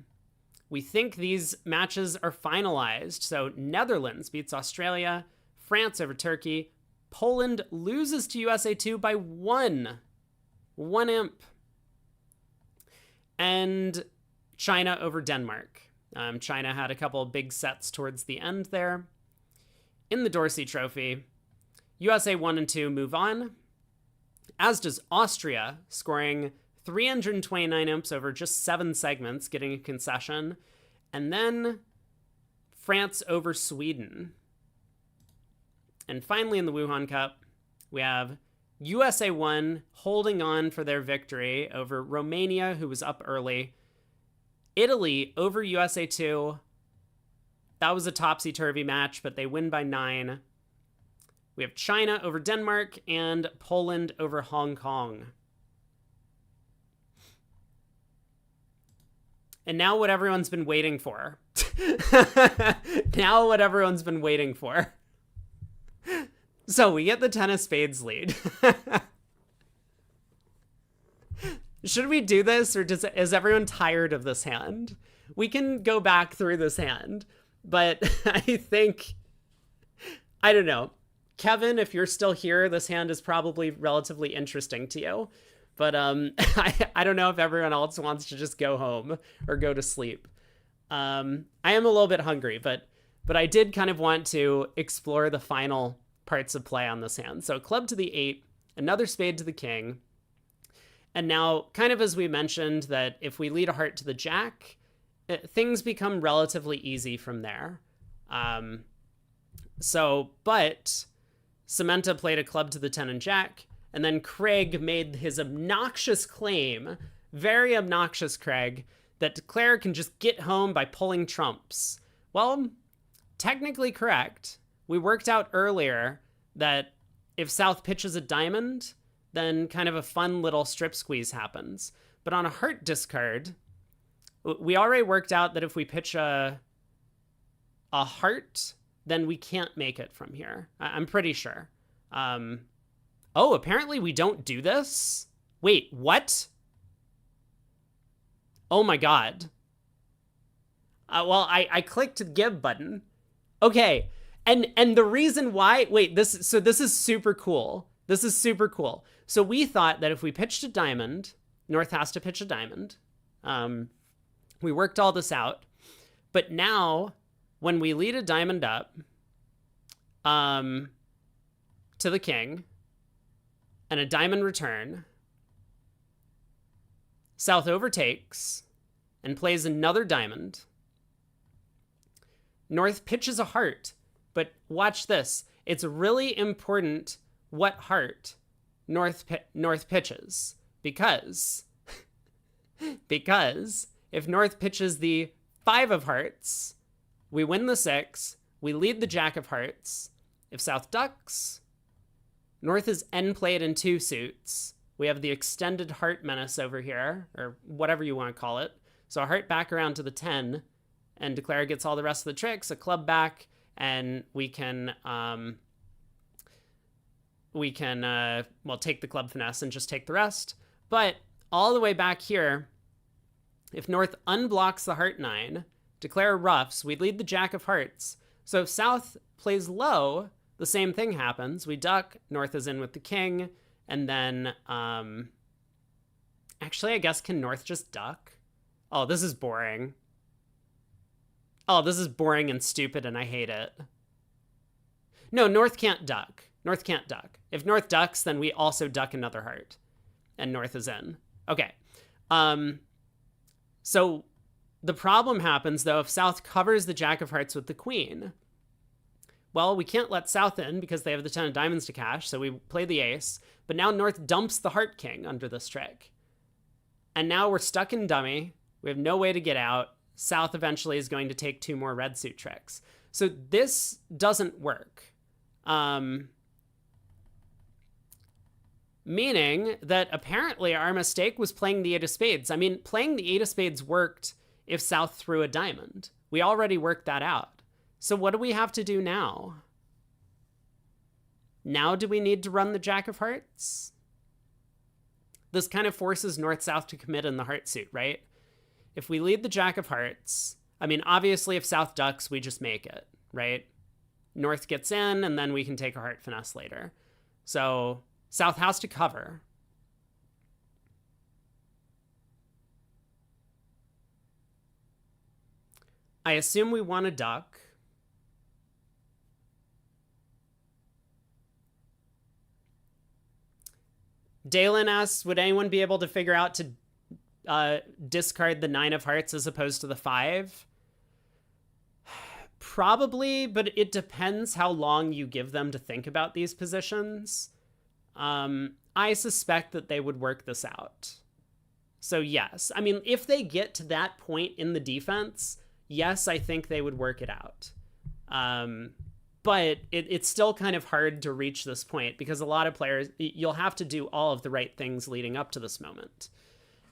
we think these matches are finalized. So Netherlands beats Australia, France over Turkey, Poland loses to USA 2 by 1 imp, and China over Denmark. China had a couple of big sets towards the end there. In the Dorsey Trophy, USA 1 and 2 move on, as does Austria, scoring 329 imps over just 7 segments, getting a concession. And then France over Sweden. And finally in the Wuhan Cup, we have USA 1 holding on for their victory over Romania, who was up early. Italy over USA 2. That was a topsy-turvy match, but they win by 9. We have China over Denmark and Poland over Hong Kong. And now what everyone's been waiting for. Now what everyone's been waiting for. So we get the 10 of spades lead. Should we do this, or is everyone tired of this hand? We can go back through this hand, but I think, I don't know. Kevin, if you're still here, this hand is probably relatively interesting to you. But I don't know if everyone else wants to just go home or go to sleep. I am a little bit hungry, but I did kind of want to explore the final parts of play on this hand. So club to the 8, another spade to the king. And now, kind of as we mentioned, that if we lead a heart to the jack, things become relatively easy from there. But Samantha played a club to the 10 and jack, and then Craig made his obnoxious claim, very obnoxious Craig, that Claire can just get home by pulling trumps. Well, technically correct. We worked out earlier that if South pitches a diamond, then kind of a fun little strip squeeze happens. But on a heart discard, we already worked out that if we pitch a heart, then we can't make it from here. I'm pretty sure. Oh, apparently we don't do this? Wait, what? Oh my god. Well, I clicked the give button. Okay, and the reason why... Wait, this is super cool. This is super cool. So we thought that if we pitched a diamond, North has to pitch a diamond. We worked all this out. But now, when we lead a diamond up to the king, and a diamond return, South overtakes and plays another diamond. North pitches a heart, but watch this. It's really important what heart North pitches, because if North pitches the 5 of hearts, we win the 6, we lead the jack of hearts. If South ducks, North is end played in 2 suits. We have the extended heart menace over here, or whatever you want to call it. So a heart back around to the 10, and Declare gets all the rest of the tricks, a club back, and we can take the club finesse and just take the rest. But all the way back here, if North unblocks the heart 9, Declare roughs, we lead the jack of hearts. So if South plays low, the same thing happens. We duck, North is in with the king, and then, actually, I guess, can North just duck? Oh, this is boring. Oh, this is boring and stupid, and I hate it. No, North can't duck. North can't duck. If North ducks, then we also duck another heart, and North is in. Okay. So the problem happens, though, if South covers the jack of hearts with the queen. Well, we can't let South in because they have the 10 of diamonds to cash, so we play the ace. But now North dumps the heart king under this trick. And now we're stuck in dummy. We have no way to get out. South eventually is going to take 2 more red suit tricks. So this doesn't work. Meaning that apparently our mistake was playing the 8 of spades. I mean, playing the 8 of spades worked if South threw a diamond. We already worked that out. So what do we have to do now? Now do we need to run the jack of hearts? This kind of forces North-South to commit in the heart suit, right? if we lead the Jack of Hearts, I mean, obviously if South ducks, we just make it, right? North gets in, and then we can take a heart finesse later. So South has to cover. I assume we want a duck. Dalen asks, would anyone be able to figure out to discard the 9 of hearts as opposed to the 5? Probably, but it depends how long you give them to think about these positions. I suspect that they would work this out. So yes, I mean, if they get to that point in the defense, yes, I think they would work it out. But it's still kind of hard to reach this point because a lot of players, you'll have to do all of the right things leading up to this moment.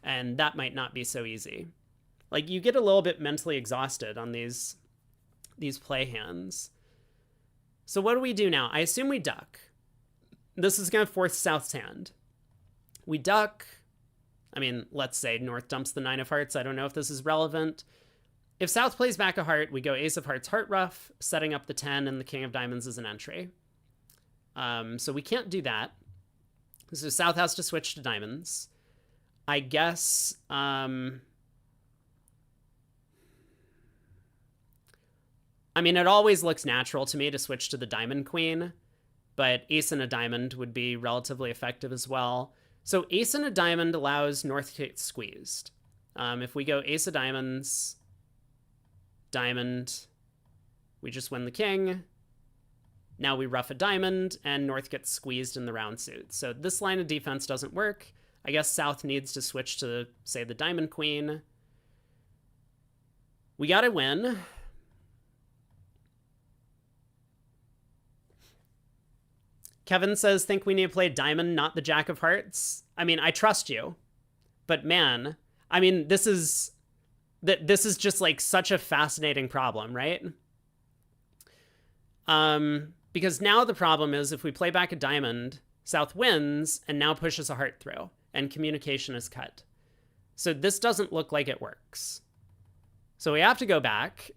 And that might not be so easy. Like, you get a little bit mentally exhausted on these play hands. So what do we do now? I assume we duck. This is going to force South's hand. We duck. I mean, let's say North dumps the 9 of hearts. I don't know if this is relevant. If South plays back a heart, we go ace of hearts, heart ruff, setting up the 10 and the king of diamonds as an entry. So we can't do that. So South has to switch to diamonds. I guess... I mean, it always looks natural to me to switch to the diamond queen, but ace and a diamond would be relatively effective as well. So ace and a diamond allows North to get squeezed. If we go ace of diamonds, diamond, we just win the king. Now we ruff a diamond, and North gets squeezed in the round suit. So this line of defense doesn't work. I guess South needs to switch to, say, the diamond queen. We gotta win. Kevin says, think we need to play diamond, not the Jack of Hearts. I mean, I trust you. But man, I mean, this is just like such a fascinating problem, right? Because now the problem is if we play back a diamond, South wins and now pushes a heart through and communication is cut. So this doesn't look like it works. So we have to go back.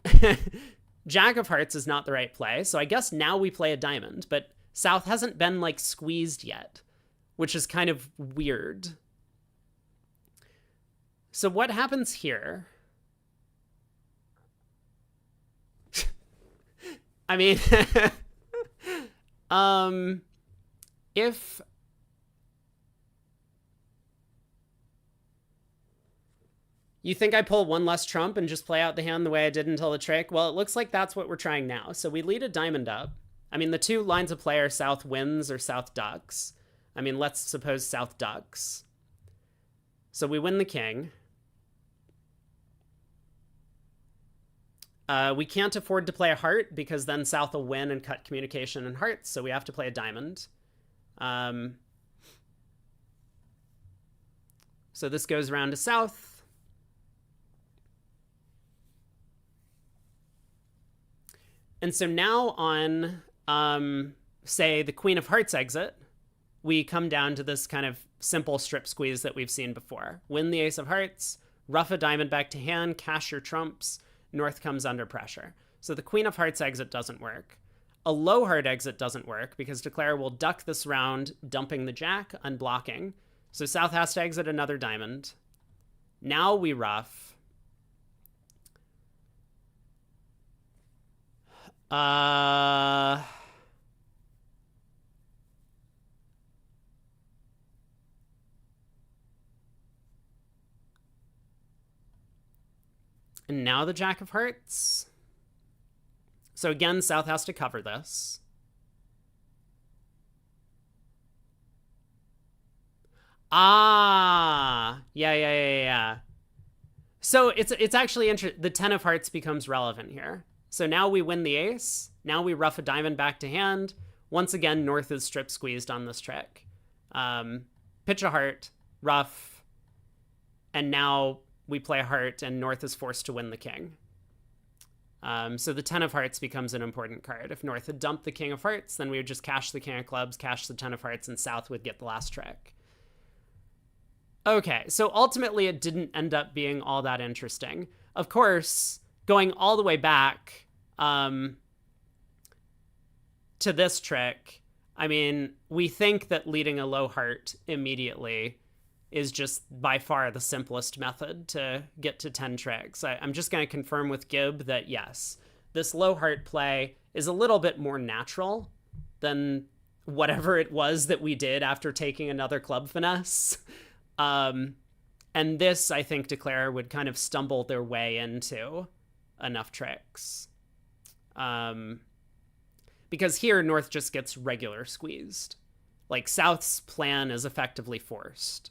Jack of Hearts is not the right play. So I guess now we play a diamond, but South hasn't been like squeezed yet, which is kind of weird. So what happens here? I mean, if you think I pull one less trump and just play out the hand the way I did until the trick, well, it looks like that's what we're trying now. So we lead a diamond up. I mean, the two lines of play are South wins or South ducks. I mean, let's suppose South ducks. So we win the king. We can't afford to play a heart because then South will win and cut communication and hearts, so we have to play a diamond. So this goes around to South. And so now on, say, the Queen of Hearts exit, we come down to this kind of simple strip squeeze that we've seen before. Win the Ace of Hearts, ruff a diamond back to hand, cash your trumps, North comes under pressure. So the Queen of Hearts exit doesn't work. A low heart exit doesn't work because Declare will duck this round, dumping the jack, unblocking. So South has to exit another diamond. Now we ruff. And now the Jack of Hearts. So again, South has to cover this. Ah, yeah. So it's actually interesting. The 10 of Hearts becomes relevant here. So now we win the ace. Now we ruff a diamond back to hand. Once again, North is strip squeezed on this trick. Pitch a heart, ruff, and now we play a heart, and North is forced to win the king. So the 10 of Hearts becomes an important card. If North had dumped the King of Hearts, then we would just cash the King of Clubs, cash the 10 of Hearts, and South would get the last trick. Okay, so ultimately it didn't end up being all that interesting. Of course, going all the way back to this trick, I mean, we think that leading a low heart immediately is just by far the simplest method to get to 10 tricks. I'm just going to confirm with Gib that yes, this low heart play is a little bit more natural than whatever it was that we did after taking another club finesse. And this, I think, Declare would kind of stumble their way into enough tricks. Because here, North just gets regular squeezed. Like, South's plan is effectively forced.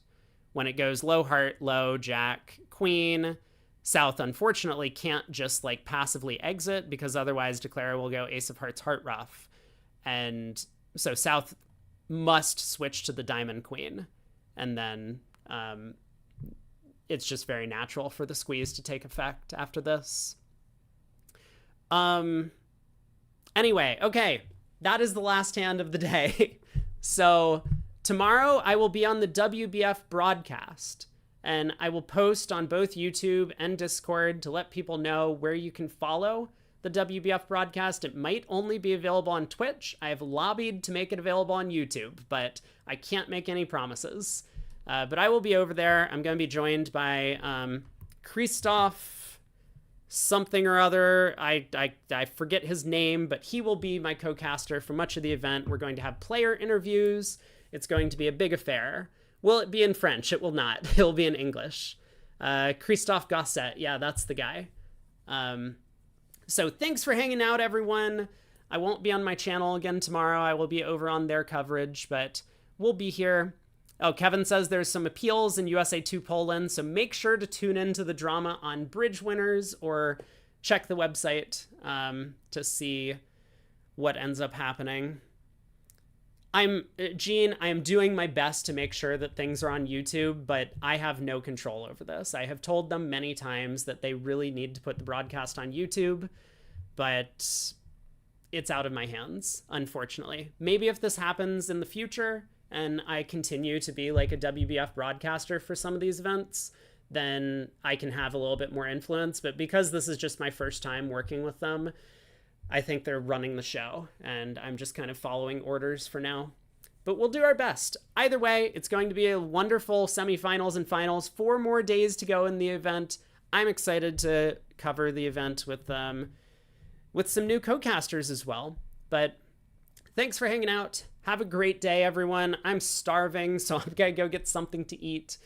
When it goes low heart, low, jack, queen, South unfortunately can't just like passively exit because otherwise Declare will go ace of hearts, heart ruff. And so South must switch to the diamond queen. And then it's just very natural for the squeeze to take effect after this. Anyway, okay, that is the last hand of the day. So tomorrow I will be on the WBF broadcast, and I will post on both YouTube and Discord to let people know where you can follow the WBF broadcast. It might only be available on Twitch. I have lobbied to make it available on YouTube, but I can't make any promises. But I will be over there. I'm going to be joined by Christoph something or other. I forget his name, but he will be my co-caster for much of the event. We're going to have player interviews. It's going to be a big affair. Will it be in French? It will not. It'll be in English. Christophe Gosset. Yeah, that's the guy. So thanks for hanging out, everyone. I won't be on my channel again tomorrow. I will be over on their coverage, but we'll be here. Oh, Kevin says there's some appeals in USA 2 Poland, so make sure to tune into the drama on bridge winners or check the website to see what ends up happening. Gene, I am doing my best to make sure that things are on YouTube, but I have no control over this. I have told them many times that they really need to put the broadcast on YouTube, but it's out of my hands, unfortunately. Maybe if this happens in the future and I continue to be like a WBF broadcaster for some of these events, then I can have a little bit more influence. But because this is just my first time working with them, I think they're running the show, and I'm just kind of following orders for now. But we'll do our best. Either way, it's going to be a wonderful semifinals and finals. 4 more days to go in the event. I'm excited to cover the event with some new co-casters as well. But thanks for hanging out. Have a great day, everyone. I'm starving, so I'm going to go get something to eat.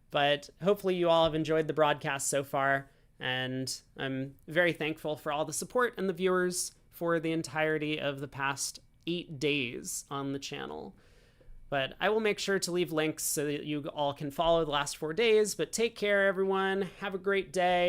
But hopefully you all have enjoyed the broadcast so far. And I'm very thankful for all the support and the viewers for the entirety of the past 8 days on the channel. But I will make sure to leave links so that you all can follow the last 4 days. But take care, everyone. Have a great day.